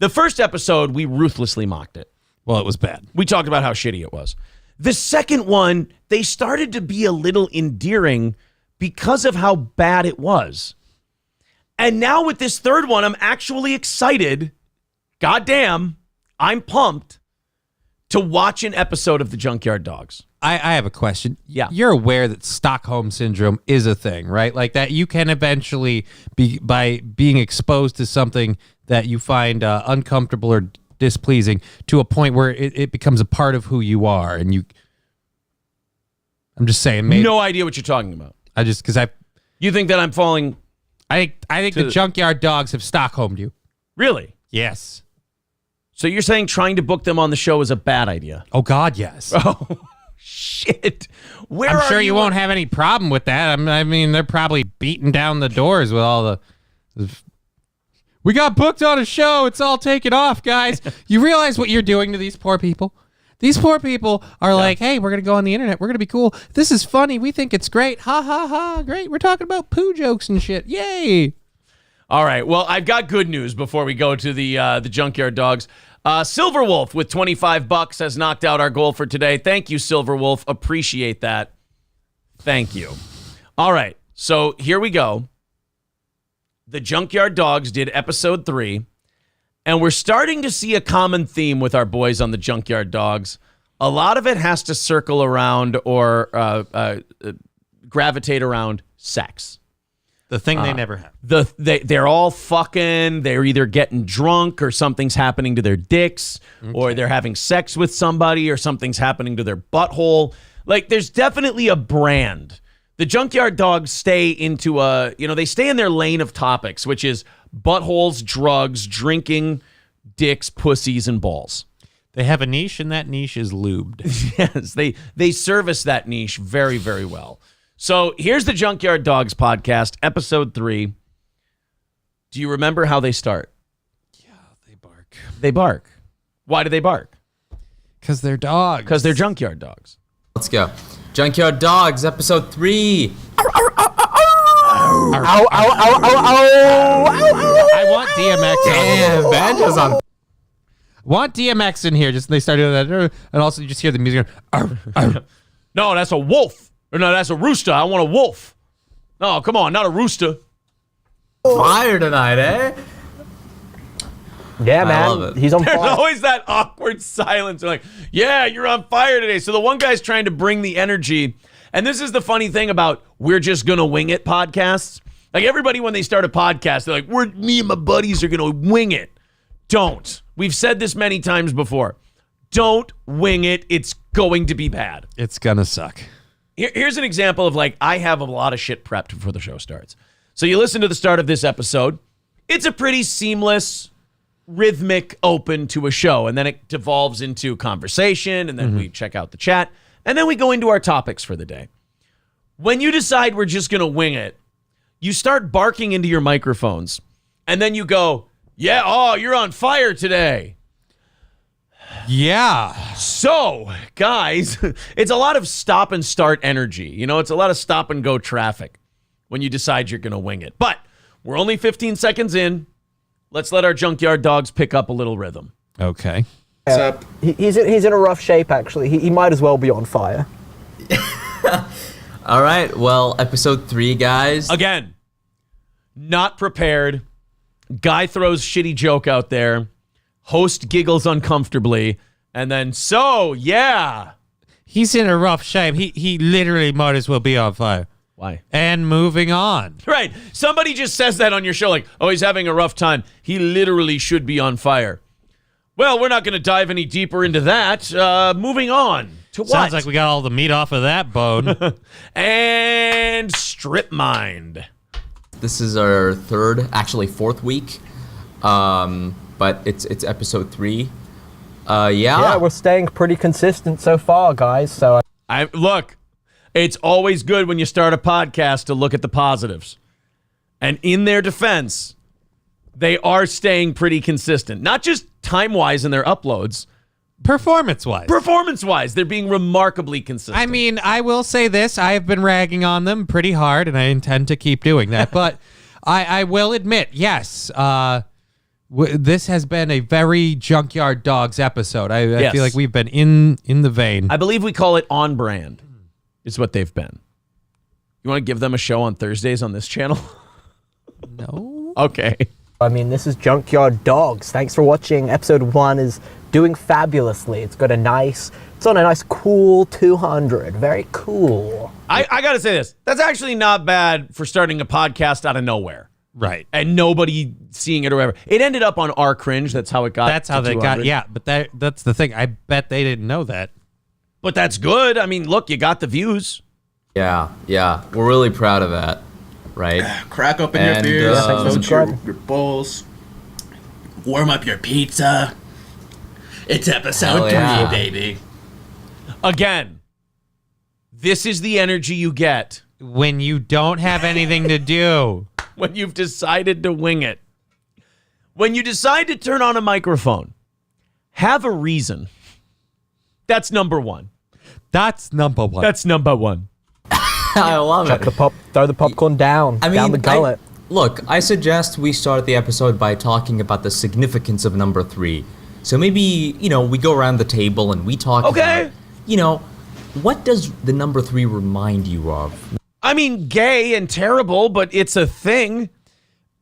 The first episode, we ruthlessly mocked it. Well, it was bad. We talked about how shitty it was. The second one, they started to be a little endearing because of how bad it was. And now with this third one, I'm actually excited. Goddamn, I'm pumped to watch an episode of the Junkyard Dogs. I have a question. Yeah. You're aware that Stockholm Syndrome is a thing, right? Like that you can eventually be, by being exposed to something that you find uncomfortable or displeasing, to a point where it becomes a part of who you are. And I'm just saying. Maybe, no idea what you're talking about. You think that I'm falling? I think the Junkyard Dogs have Stockholmed you. Really? Yes. So you're saying trying to book them on the show is a bad idea? Oh, God, yes. Oh, shit. I'm sure you won't have any problem with that. I mean, they're probably beating down the doors with all the we got booked on a show. It's all taken off, guys. You realize what you're doing to these poor people? These poor people are like, hey, we're going to go on the internet. We're going to be cool. This is funny. We think it's great. Ha, ha, ha. Great. We're talking about poo jokes and shit. Yay. All right. Well, I've got good news before we go to the Junkyard Dogs. Silver Wolf with $25 has knocked out our goal for today. Thank you, Silver Wolf. Appreciate that. Thank you. All right. So here we go. The Junkyard Dogs did episode 3, and we're starting to see a common theme with our boys on the Junkyard Dogs. A lot of it has to circle around or gravitate around sex. The thing they never have. They're all fucking. They're either getting drunk or something's happening to their dicks, or they're having sex with somebody, or something's happening to their butthole. Like, there's definitely a brand. The Junkyard Dogs stay into they stay in their lane of topics, which is buttholes, drugs, drinking, dicks, pussies, and balls. They have a niche, and that niche is lubed. Yes, they service that niche very, very well. So here's the Junkyard Dogs podcast, episode 3. Do you remember how they start? Yeah, they bark. They bark. Why do they bark? Because they're dogs. Because they're Junkyard Dogs. Let's go. Junkyard Dogs, episode 3. Ow, ow, ow, ow, ow. I want DMX. Damn, Banjo's on. Want DMX in here? Just they start doing that, and also you just hear the music. Going, No, that's a wolf. Or no, that's a rooster. I want a wolf. No, come on, not a rooster. Fire tonight, eh? Yeah, man. love it. He's on There's fire. always that awkward silence. They're like, yeah, you're on fire today. So the one guy's trying to bring the energy. And this is the funny thing about We're Just Gonna Wing It podcasts. Like everybody, when they start a podcast, they're like, me and my buddies are gonna wing it. Don't. We've said this many times before. Don't wing it. It's going to be bad. it's gonna suck. Here's an example of like, I have a lot of shit prepped before the show starts. So you listen to the start of this episode. It's a pretty seamless, rhythmic open to a show. And then it devolves into conversation. And then we check out the chat. And then we go into our topics for the day. When you decide we're just going to wing it, you start barking into your microphones. And then you go, yeah, oh, you're on fire today. Yeah. So, guys, it's a lot of stop and start energy. You know, it's a lot of stop and go traffic when you decide you're going to wing it. But we're only 15 seconds in. Let's let our junkyard dogs pick up a little rhythm. Okay. What's up? He's in a rough shape, actually. He might as well be on fire. All right, well, episode 3, guys. Again, not prepared. Guy throws shitty joke out there. Host giggles uncomfortably. And then, so, yeah. He's in a rough shape. He literally might as well be on fire. Why? And moving on. Right. Somebody just says that on your show, like, oh, he's having a rough time. He literally should be on fire. Well, we're not going to dive any deeper into that. Moving on to what? Sounds like we got all the meat off of that bone. And Strip Mind. This is our third, actually 4th week. But it's episode 3. Yeah, we're staying pretty consistent so far, guys. So Look, it's always good when you start a podcast to look at the positives. And in their defense, they are staying pretty consistent. Not just time-wise in their uploads. Performance-wise. Performance-wise, they're being remarkably consistent. I mean, I will say this. I have been ragging on them pretty hard, and I intend to keep doing that. But I will admit, yes, this has been a very Junkyard Dogs episode. I feel like we've been in the vein. I believe we call it on brand. Is what they've been. You want to give them a show on Thursdays on this channel? No. Okay. I mean, this is Junkyard Dogs. Thanks for watching. Episode 1 is doing fabulously. It's on a nice cool 200. Very cool. I got to say this. That's actually not bad for starting a podcast out of nowhere. Right. And nobody seeing it or whatever. It ended up on our cringe. That's how it got. That's how to they 200. got. Yeah, but that's the thing. I bet they didn't know that. But that's good. I mean, look, you got the views. Yeah. We're really proud of that, right? Crack open your beers, load your bowls, warm up your pizza. It's episode 3, baby. Again, this is the energy you get when you don't have anything to do. When you've decided to wing it. When you decide to turn on a microphone, have a reason. That's number one. That's number one. That's number one. I love it. Throw the popcorn down the gullet. Look, I suggest we start the episode by talking about the significance of number 3. So maybe, we go around the table and we talk about, what does the number 3 remind you of? I mean, gay and terrible, but it's a thing.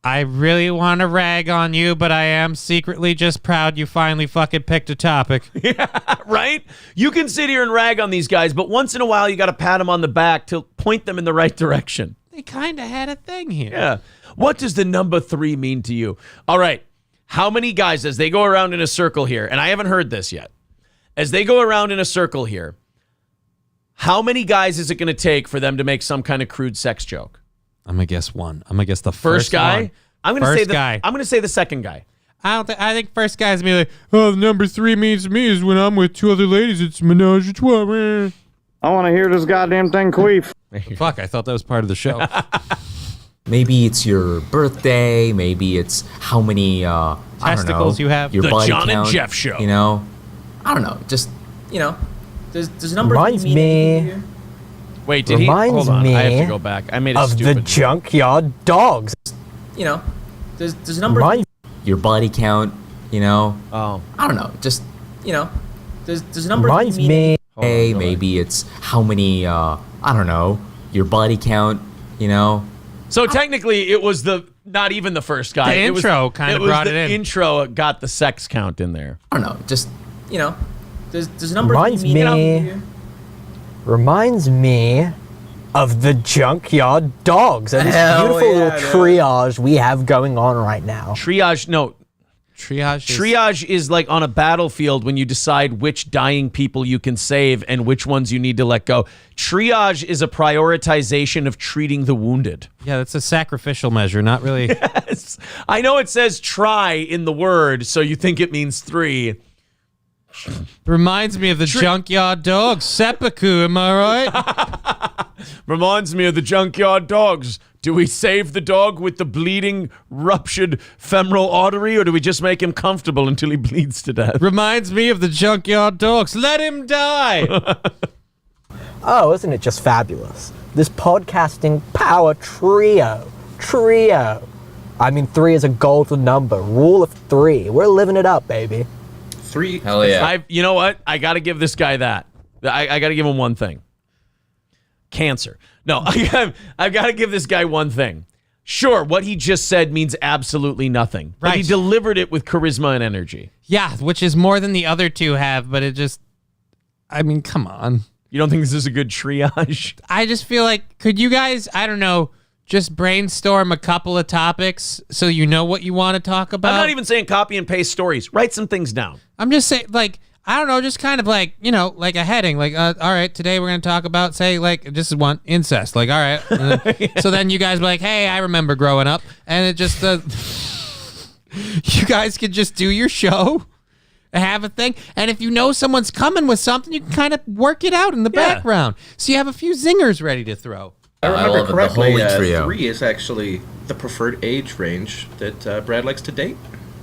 I really want to rag on you, but I am secretly just proud you finally fucking picked a topic. Yeah, right? You can sit here and rag on these guys, but once in a while you got to pat them on the back to point them in the right direction. They kind of had a thing here. Yeah. What does the number 3 mean to you? All right. How many guys, as they go around in a circle here, and I haven't heard this yet, as they go around in a circle here, how many guys is it going to take for them to make some kind of crude sex joke? I'm gonna guess one. I'm gonna guess the first guy. One. I'm gonna say I'm gonna say the second guy. I think first guy's gonna be like, oh, the number 3 means to me is when I'm with 2 other ladies, it's menage a trois. I want to hear this goddamn thing queef. Fuck, I thought that was part of the show. Maybe it's your birthday. Maybe it's how many testicles you have. Your the body John count, and Jeff show. I don't know. Just does number Reminds 3 mean anything to you? Wait, did Reminds hold on. me I have to go back. I made a of the stupid junkyard dogs. You know, there's a number of your body count, you know. Oh. I don't know, just, you know, there's a number Reminds of me. Hey, maybe it's how many, I don't know, your body count, you know. So technically, it was not even the first guy. The intro kind of brought it in. The intro got the sex count in there. I don't know, just, you know, there's a number Reminds of me. Reminds me of the junkyard dogs and this Hell beautiful yeah, little triage we have going on right now. Triage, no. Triage is like on a battlefield when you decide which dying people you can save and which ones you need to let go. Triage is a prioritization of treating the wounded. Yeah, that's a sacrificial measure, not really. Yes. I know it says try in the word, so you think it means 3. Reminds me of the junkyard dogs. Seppuku, am I right? Reminds me of the junkyard dogs. Do we save the dog with the bleeding, ruptured femoral artery, or do we just make him comfortable until he bleeds to death? Reminds me of the junkyard dogs. Let him die. Oh, isn't it just fabulous? This podcasting power trio. I mean, 3 is a golden number. Rule of 3. We're living it up, baby. 3. Hell yeah. You know what? I got to give this guy that. I got to give him one thing. Cancer. No, I've got to give this guy one thing. Sure, what he just said means absolutely nothing. But he delivered it with charisma and energy. Yeah, which is more than the other two have, but it just, I mean, come on. You don't think this is a good triage? I just feel like, could you guys, I don't know, just brainstorm a couple of topics so you know what you want to talk about? I'm not even saying copy and paste stories. Write some things down. I'm just saying, like, I don't know, just kind of like, you know, like a heading. Like, all right, today we're going to talk about, say, like, this is one, incest. Like, all right. Yeah. So then you guys be like, hey, I remember growing up. And it just, you guys could just do your show, have a thing. And if you know someone's coming with something, you can kind of work it out in the background. So you have a few zingers ready to throw. I remember correctly, the holy trio. 3 is actually the preferred age range that Brad likes to date.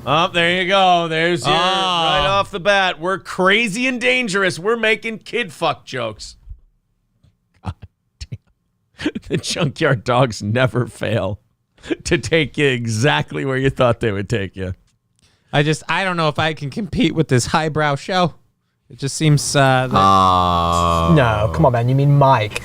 Oh, there you go. There's your right off the bat. We're crazy and dangerous. We're making kid fuck jokes. God damn. The junkyard dogs never fail to take you exactly where you thought they would take you. I don't know if I can compete with this highbrow show. It just seems No, come on, man. You mean Mike.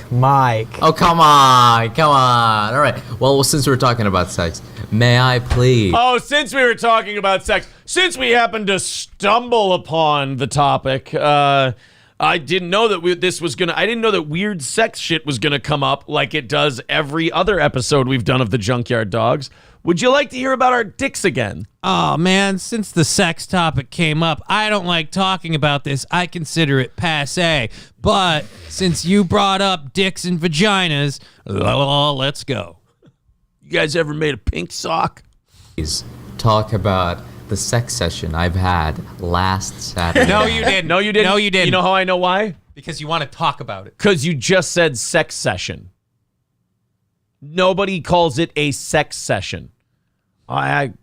Oh, come on. All right. Well, since we're talking about sex, may I please? Oh, since we were talking about sex, since we happened to stumble upon the topic, I didn't know that I didn't know that weird sex shit was gonna come up like it does every other episode we've done of the Junkyard Dogs. Would you like to hear about our dicks again? Oh, man, since the sex topic came up, I don't like talking about this. I consider it passé. But since you brought up dicks and vaginas, let's go. You guys ever made a pink sock? Please talk about the sex session I've had last Saturday. No, you didn't. No, you didn't. No, you didn't. You know how I know why? Because you want to talk about it. Because you just said sex session. Nobody calls it a sex session. I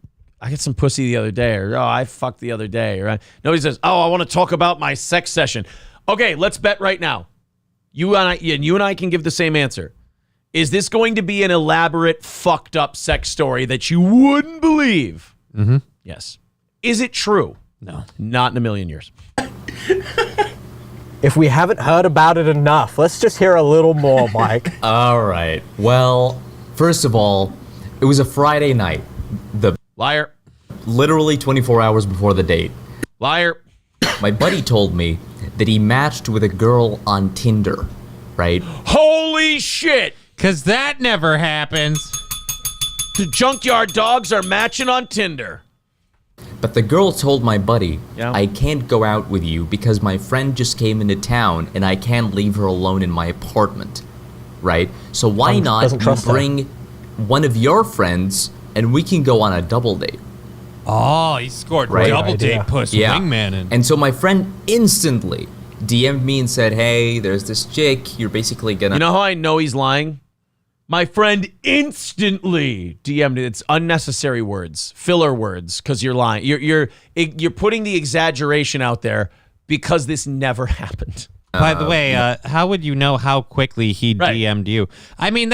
got some pussy the other day, or I fucked the other day, right? Nobody says, I want to talk about my sex session. Okay, let's bet right now. You and I can give the same answer. Is this going to be an elaborate, fucked up sex story that you wouldn't believe? Mm-hmm. Yes. Is it true? No. Not in a million years. If we haven't heard about it enough, let's just hear a little more, Mike. All right. Well, first of all, it was a Friday night. Liar. Literally 24 hours before the date. Liar. My buddy told me that he matched with a girl on Tinder, right? Holy shit! Because that never happens. The Junkyard Dogs are matching on Tinder. But the girl told my buddy, I can't go out with you because my friend just came into town and I can't leave her alone in my apartment, right? So why not you bring one of your friends and we can go on a double date? Oh, he scored double date puss wingman. And so my friend instantly DM'd me and said, hey, there's this chick, you're basically gonna... You know how I know he's lying? My friend instantly DM'd it. It's unnecessary words, filler words, because you're lying. You're putting the exaggeration out there because this never happened. By the way, how would you know how quickly he DM'd you? I mean,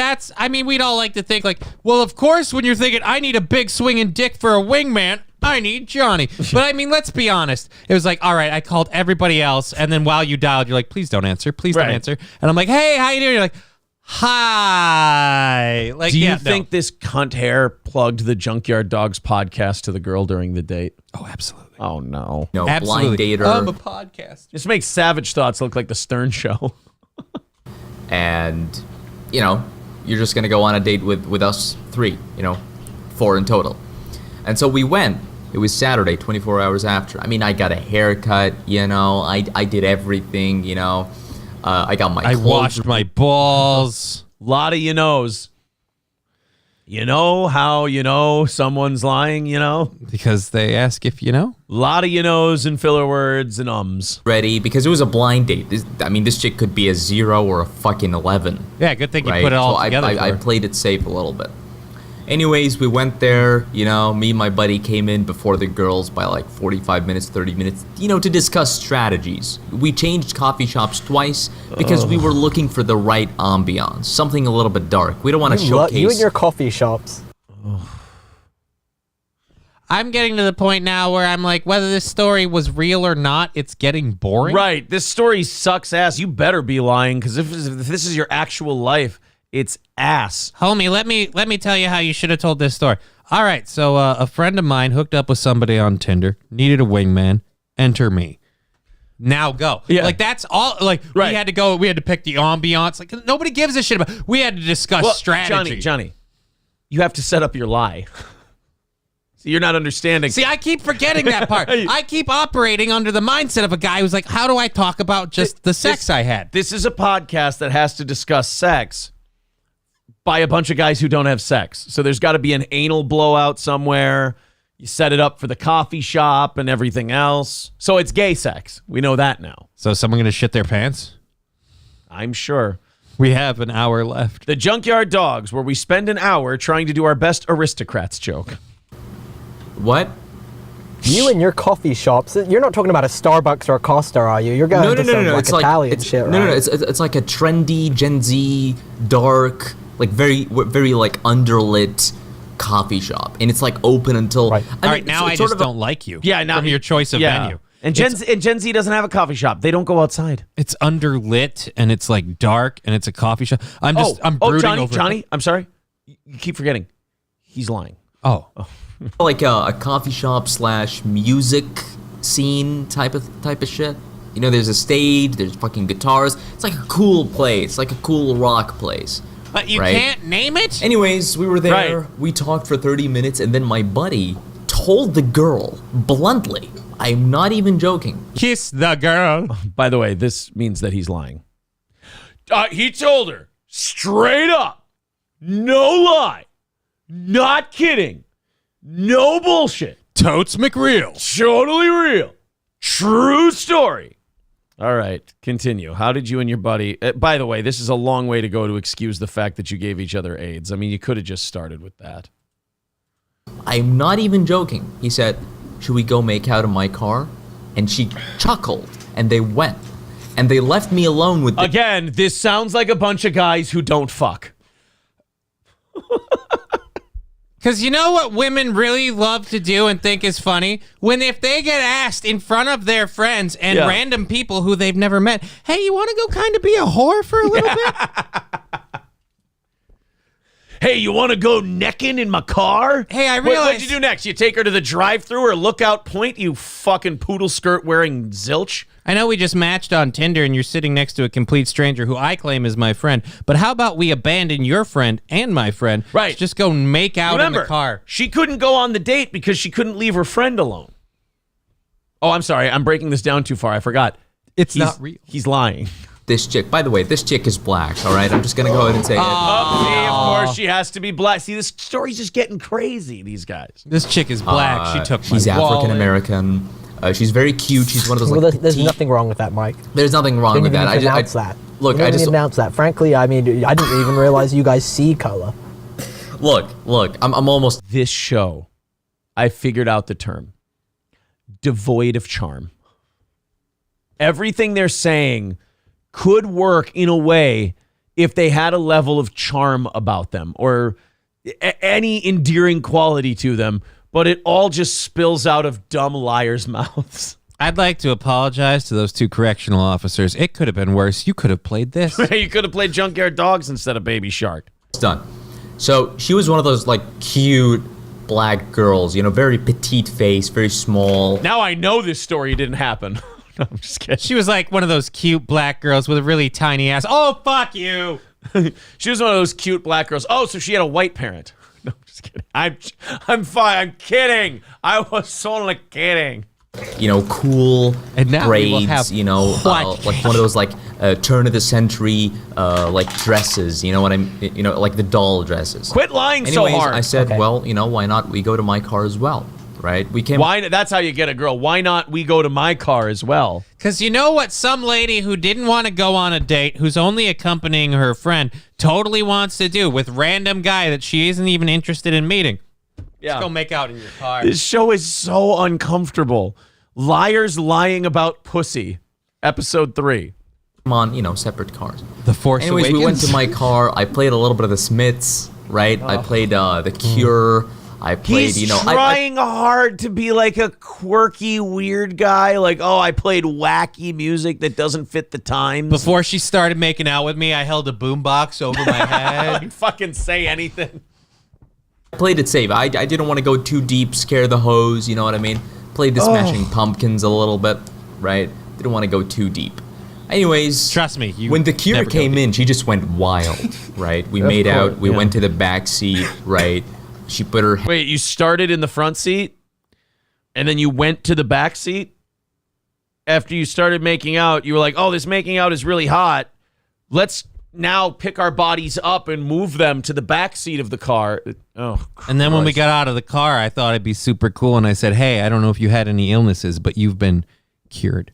we'd all like to think like, well, of course, when you're thinking, I need a big swinging dick for a wingman, I need Johnny. But I mean, let's be honest. It was like, all right, I called everybody else. And then while you dialed, you're like, please don't answer. Please don't answer. And I'm like, hey, how you doing? You're like, hi. Like, do you think this cunt hair plugged the Junkyard Dogs podcast to the girl during the date? Oh, absolutely. Oh, no. No, blind dater. I'm a podcast. This makes Savage Thoughts look like the Stern Show. And, you're just going to go on a date with us 3, 4 in total. And so we went. It was Saturday, 24 hours after. I mean, I got a haircut, I did everything, I got my clothes. I washed my balls. Lot of knows. You know how someone's lying, Because they ask if you know. Lot of knows and filler words and ums. Ready, because it was a blind date. This chick could be a 0 or a fucking 11. Yeah, good thing you put it all together. I played it safe a little bit. Anyways, we went there, me and my buddy came in before the girls by like 45 minutes, 30 minutes, to discuss strategies. We changed coffee shops twice because we were looking for the right ambiance, something a little bit dark. We don't want to showcase... You and your coffee shops. I'm getting to the point now where I'm like, whether this story was real or not, it's getting boring. Right. This story sucks ass. You better be lying, because if this is your actual life, it's ass. Homie, let me tell you how you should have told this story. All right, so a friend of mine hooked up with somebody on Tinder, needed a wingman, enter me. Now go. Yeah. Like, that's all. Like, we had to go. We had to pick the ambiance. Like, nobody gives a shit about. We had to discuss strategy. Johnny, you have to set up your lie. See, you're not understanding. See, I keep forgetting that part. I keep operating under the mindset of a guy who's like, how do I talk about just the sex I had? This is a podcast that has to discuss sex by a bunch of guys who don't have sex. So there's got to be an anal blowout somewhere. You set it up for the coffee shop and everything else. So it's gay sex. We know that now. So is someone going to shit their pants? I'm sure. We have an hour left. The Junkyard Dogs, where we spend an hour trying to do our best aristocrats joke. What? You and your coffee shops, you're not talking about a Starbucks or a Costa, are you? You're going to some like Italian shit, right? No, it's like a trendy, Gen Z, dark, like very like underlit coffee shop, and it's like open until. Right. All right, now I just don't like you. Yeah, now from your choice of venue. And Gen Z doesn't have a coffee shop. They don't go outside. It's underlit and it's like dark and it's a coffee shop. I'm brooding over. Johnny, I'm sorry. You keep forgetting. He's lying. Oh. Like a coffee shop / music scene type of shit. There's a stage, there's fucking guitars. It's like a cool place, like a cool rock place. But you can't name it? Anyways, we were there. Right. We talked for 30 minutes, and then my buddy told the girl bluntly, I'm not even joking. Kiss the girl. By the way, this means that he's lying. He told her straight up, no lie, not kidding, no bullshit. Totes McReal. Totally real. True story. All right, continue. How did you and your buddy... by the way, this is a long way to go to excuse the fact that you gave each other AIDS. I mean, you could have just started with that. I'm not even joking. He said, should we go make out in my car? And she chuckled, and they went. And they left me alone with... Again, this sounds like a bunch of guys who don't fuck. Because you know what women really love to do and think is funny? If they get asked in front of their friends and random people who they've never met, hey, you want to go kind of be a whore for a little bit? Hey, you want to go necking in my car? Hey, I realize... What'd you do next? You take her to the drive-thru or lookout point, you fucking poodle skirt wearing zilch? I know we just matched on Tinder and you're sitting next to a complete stranger who I claim is my friend, but how about we abandon your friend and my friend? Right. To just go make out in the car. She couldn't go on the date because she couldn't leave her friend alone. Oh, I'm sorry. I'm breaking this down too far. I forgot. He's not real. He's lying. This chick, by the way, this chick is black, all right? I'm just going to go ahead and say it. Of course she has to be black. See, this story's just getting crazy, these guys. This chick is black. She took my She's African-American. She's very cute. She's one of those like there's nothing wrong with that, Mike. There's nothing wrong with that. Look, I just announce that. Frankly, I mean, I didn't even realize you guys see color. Look, I'm almost... This show, I figured out the term. Devoid of charm. Everything they're saying could work in a way if they had a level of charm about them or any endearing quality to them, but it all just spills out of dumb liars' mouths. I'd like to apologize to those 2 correctional officers. It could have been worse. You could have played this. You could have played Junkyard Dogs instead of Baby Shark. It's done. So she was one of those like cute black girls, you know, very petite face, very small. Now I know this story didn't happen. No, I'm just kidding. She was like one of those cute black girls with a really tiny ass. Oh, fuck you. She was one of those cute black girls. Oh, so she had a white parent. No, I'm just kidding. I'm fine. I'm kidding. I was only kidding. You know, cool and now braids, you know, like one of those like turn of the century like dresses, you know what you know, like the doll dresses. Quit lying Anyways, so hard. I said, well, you know, why not we go to my car as well, right? We came. Why? That's how you get a girl. Why not we go to my car as well? Because you know what some lady who didn't want to go on a date, who's only accompanying her friend, totally wants to do with random guy that she isn't even interested in meeting. Yeah. Let's go make out in your car. This show is so uncomfortable. Liars lying about pussy. Episode 3. On, you know, separate cars. The Force Anyways, Awakens. we went to my car. I played a little bit of the Smiths, right? I played The Cure. I played, He's you know, trying hard to be like a quirky, weird guy. Like, oh, I played wacky music that doesn't fit the times. Before she started making out with me, I held a boombox over my head. Like, fucking say anything. I played it safe. I didn't want to go too deep, scare the hoes, you know what I mean? Played the Smashing Pumpkins a little bit, right? Didn't want to go too deep. Anyways, trust me, when The Cure came in, she just went wild, right? We made out. We went to the back seat, right? She put her. Wait, you started in the front seat, and then you went to the back seat. After you started making out, you were like, "Oh, this making out is really hot. Let's now pick our bodies up and move them to the back seat of the car." Oh, Christ. And then when we got out of the car, I thought it'd be super cool, and I said, "Hey, I don't know if you had any illnesses, but you've been cured."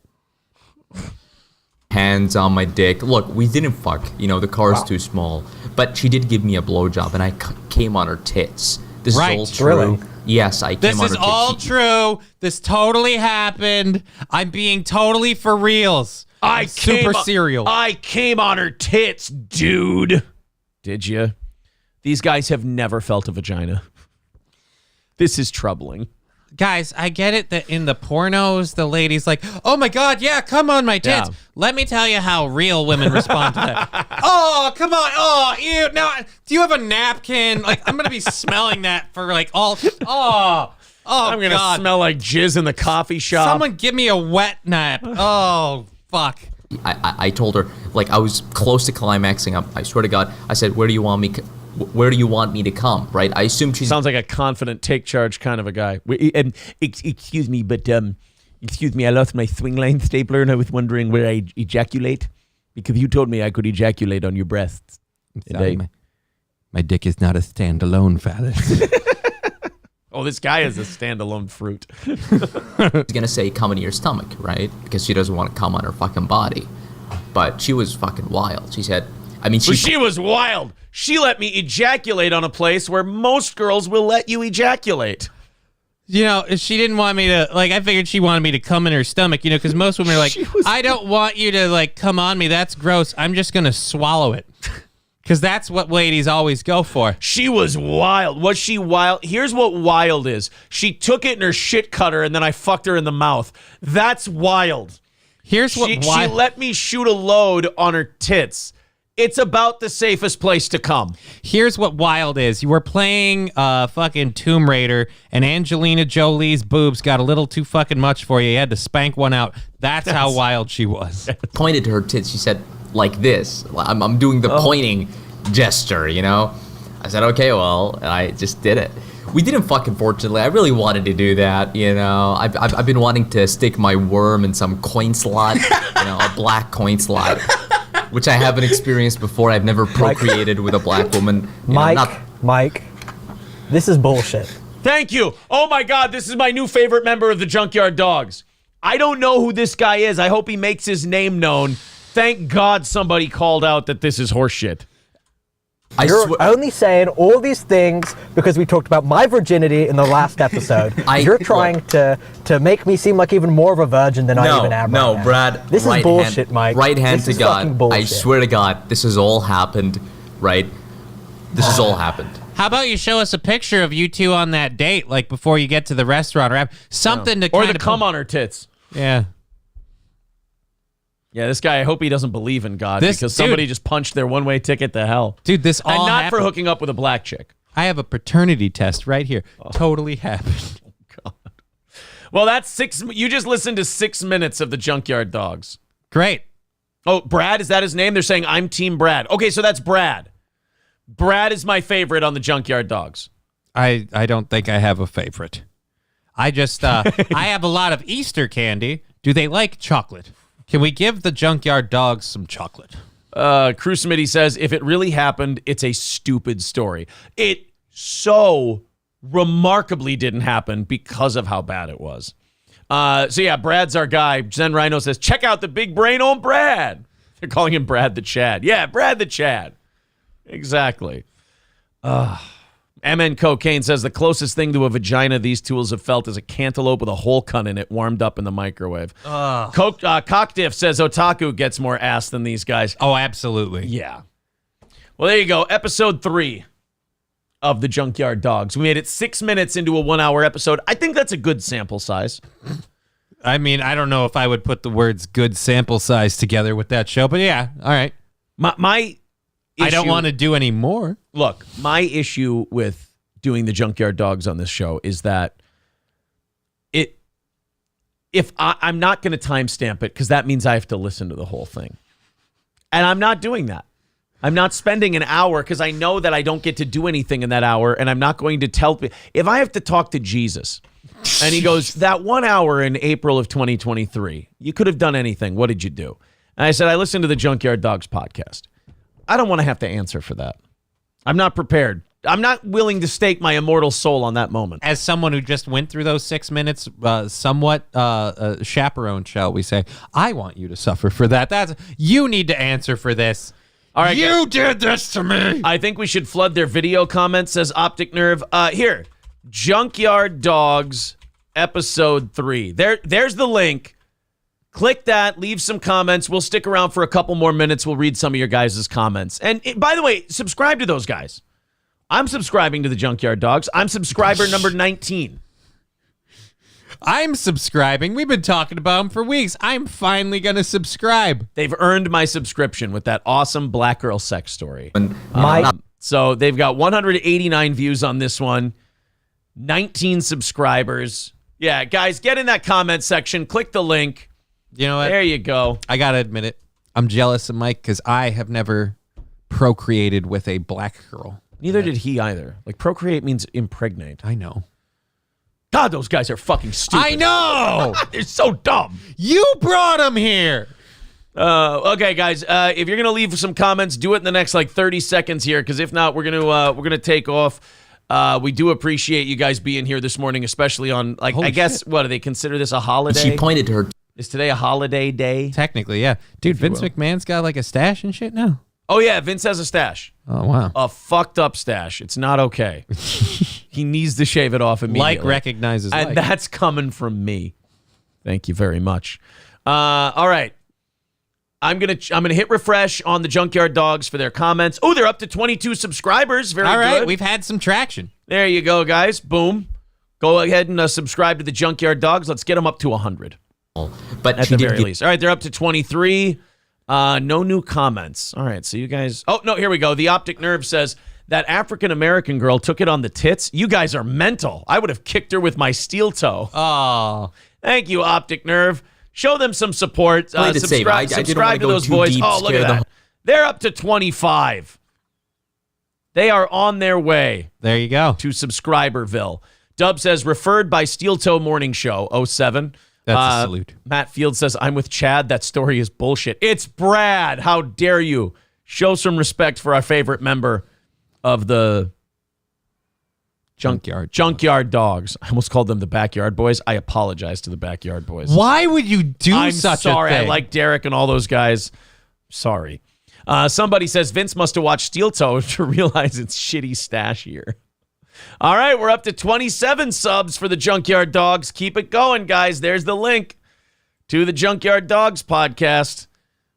Hands on my dick. Look, we didn't fuck. You know, the car's too small. But she did give me a blowjob, and I came on her tits. This is all true. Really? Yes, I came on her tits. This is all true. This totally happened. I'm being totally for reals. Super serial. I came on her tits, dude. Did you? These guys have never felt a vagina. This is troubling. Guys, I get it that in the pornos, the lady's like, "Oh my God, yeah, come on my tits." Yeah. Let me tell you how real women respond to that. Oh, come on. Oh, ew. Now, do you have a napkin? Like, I'm going to be smelling that for like all. Oh, I'm going to smell like jizz in the coffee shop. Someone give me a wet nap. Oh, fuck. I told her, like, I was close to climaxing up. I swear to God, I said, where do you want me to come, right? I assumed she sounds like a confident take charge kind of a guy. Excuse me, but I lost my swing line stapler and I was wondering where I ejaculate because you told me I could ejaculate on your breasts. Sorry, my dick is not a standalone phallus. Oh, this guy is a standalone fruit. She's gonna say come into your stomach, right? Because she doesn't want to come on her fucking body. But she was fucking wild. She said, I mean, she was wild. She let me ejaculate on a place where most girls will let you ejaculate. You know, she didn't want me to, like, I figured she wanted me to come in her stomach, you know, because most women are like, I don't want you to, like, come on me. That's gross. I'm just going to swallow it. Because that's what ladies always go for. She was wild. Was she wild? Here's what wild is. She took it in her shit cutter and then I fucked her in the mouth. That's wild. Here's what she let me shoot a load on her tits. It's about the safest place to come. Here's what wild is. You were playing fucking Tomb Raider, and Angelina Jolie's boobs got a little too fucking much for you. You had to spank one out. That's how wild she was. Pointed to her tits. She said, like this. I'm doing the pointing gesture, you know? I said, okay, well, and I just did it. We didn't fuck, unfortunately. I really wanted to do that, you know? I've been wanting to stick my worm in some coin slot, you know, a black coin slot. Which I haven't experienced before. I've never procreated with a black woman. Mike, this is bullshit. Thank you. Oh my God, this is my new favorite member of the Junkyard Dogs. I don't know who this guy is. I hope he makes his name known. Thank God somebody called out that this is horseshit. You're only saying all these things because we talked about my virginity in the last episode. You're trying to make me seem like even more of a virgin than I even am. No, right now. Brad. This is bullshit, Mike. Right hand This to is God. fucking bullshit. I swear to God, this has all happened, right? This has all happened. How about you show us a picture of you two on that date, like before you get to the restaurant, or have something to or kind the cum on her tits. Yeah. Yeah, this guy, I hope he doesn't believe in God because somebody just punched their one-way ticket to hell. Dude, this all And not for happened. hooking up with a black chick. I have a paternity test right here. Totally happened. Well, that's 6. You just listened to 6 minutes of the Junkyard Dogs. Great. Oh, Brad, is that his name? They're saying I'm Team Brad. Okay, so that's Brad. Brad is my favorite on the Junkyard Dogs. I don't think I have a favorite. I just I have a lot of Easter candy. Do they like chocolate? Can we give the Junkyard Dogs some chocolate? Crew Smitty says, if it really happened, it's a stupid story. It so remarkably didn't happen because of how bad it was. So yeah, Brad's our guy. Zen Rhino says, check out the big brain on Brad. They're calling him Brad the Chad. Yeah, Brad the Chad. Exactly. MN Cocaine says the closest thing to a vagina these tools have felt is a cantaloupe with a hole cut in it warmed up in the microwave. Cockdiff says Otaku gets more ass than these guys. Oh, absolutely. Yeah. Well, there you go. Episode 3 of the Junkyard Dogs. We made it 6 minutes into a 1-hour episode. I think that's a good sample size. I mean, I don't know if I would put the words good sample size together with that show, but yeah, all right. My issue, I don't want to do any more. Look, my issue with doing the Junkyard Dogs on this show is that I'm not going to timestamp it because that means I have to listen to the whole thing. And I'm not doing that. I'm not spending an hour because I know that I don't get to do anything in that hour, and I'm not going to tell people. If I have to talk to Jesus, and he goes, that 1 hour in April of 2023, you could have done anything. What did you do? And I said, I listened to the Junkyard Dogs podcast. I don't want to have to answer for that. I'm not prepared. I'm not willing to stake my immortal soul on that moment. As someone who just went through those 6 minutes, somewhat chaperone, shall we say, I want you to suffer for that. You need to answer for this. All right, you did this to me. I think we should flood their video comments, says Optic Nerve. Here, Junkyard Dogs, episode 3. There's the link. Click that, leave some comments. We'll stick around for a couple more minutes. We'll read some of your guys' comments. And by the way, subscribe to those guys. I'm subscribing to the Junkyard Dogs. I'm subscriber number 19. I'm subscribing. We've been talking about them for weeks. I'm finally going to subscribe. They've earned my subscription with that awesome black girl sex story. My So they've got 189 views on this one, 19 subscribers. Yeah, guys, get in that comment section. Click the link. You know what? There you go. I got to admit it. I'm jealous of Mike because I have never procreated with a black girl. Neither did he either. Like, procreate means impregnate. I know. God, those guys are fucking stupid. I know. They're so dumb. You brought them here. Okay, guys. If you're gonna leave some comments, do it in the next like 30 seconds here, because if not, we're gonna take off. We do appreciate you guys being here this morning, especially on like Holy I guess shit. what do they consider this a holiday? She pointed to her. Is today a holiday day? Technically, yeah. Dude, Vince McMahon's got like a stash and shit now. Oh yeah, Vince has a stash. Oh wow. A fucked up stash. It's not okay. He needs to shave it off immediately. Like recognizes and like. that's coming from me. Thank you very much. All right. I'm gonna hit refresh on the Junkyard Dogs for their comments. Oh, they're up to 22 subscribers. Very All right, good. we've had some traction. There you go, guys. Boom. Go ahead and subscribe to the Junkyard Dogs. Let's get them up to 100. But At she the did very get, least. All right, they're up to 23. No new comments. All right, so you guys... Oh, no, here we go. The Optic Nerve says, that African-American girl took it on the tits. You guys are mental. I would have kicked her with my steel toe. Oh. Thank you, Optic Nerve. Show them some support. Played it safe. I didn't Subscribe wanna to go those too boys. deep, Oh, look at scare them. that. They're up to 25. They are on their way. There you go. To Subscriberville. Dub says, referred by Steel Toe Morning Show, 07. That's a salute. Matt Field says, I'm with Chad. That story is bullshit. It's Brad. How dare you? Show some respect for our favorite member of the Junkyard Dogs. I almost called them the Backyard Boys. I apologize to the Backyard Boys. Why would you do I'm such sorry. a thing? I like Derek and all those guys. Sorry. Somebody says Vince must have watched Steel Toe to realize it's shitty stash here. All right, we're up to 27 subs for the Junkyard Dogs. Keep it going, guys. There's the link to the Junkyard Dogs podcast.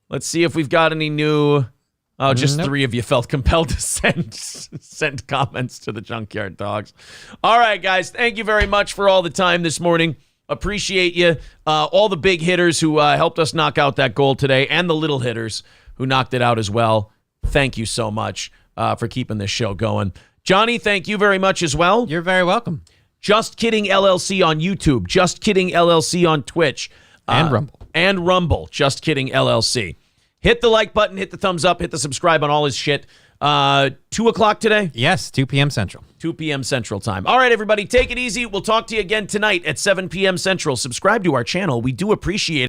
Let's see if we've got any new... Oh, just 3 of you felt compelled to send comments to the Junkyard Dogs. All right, guys. Thank you very much for all the time this morning. Appreciate you. All the big hitters who helped us knock out that goal today, and the little hitters who knocked it out as well. Thank you so much for keeping this show going. Johnny, thank you very much as well. You're very welcome. Just Kidding LLC on YouTube. Just Kidding LLC on Twitch. And Rumble. And Rumble. Just Kidding LLC. Hit the like button, hit the thumbs up, hit the subscribe on all his shit. 2 o'clock today? Yes, 2 p.m. Central. 2 p.m. Central time. All right, everybody, take it easy. We'll talk to you again tonight at 7 p.m. Central. Subscribe to our channel. We do appreciate it.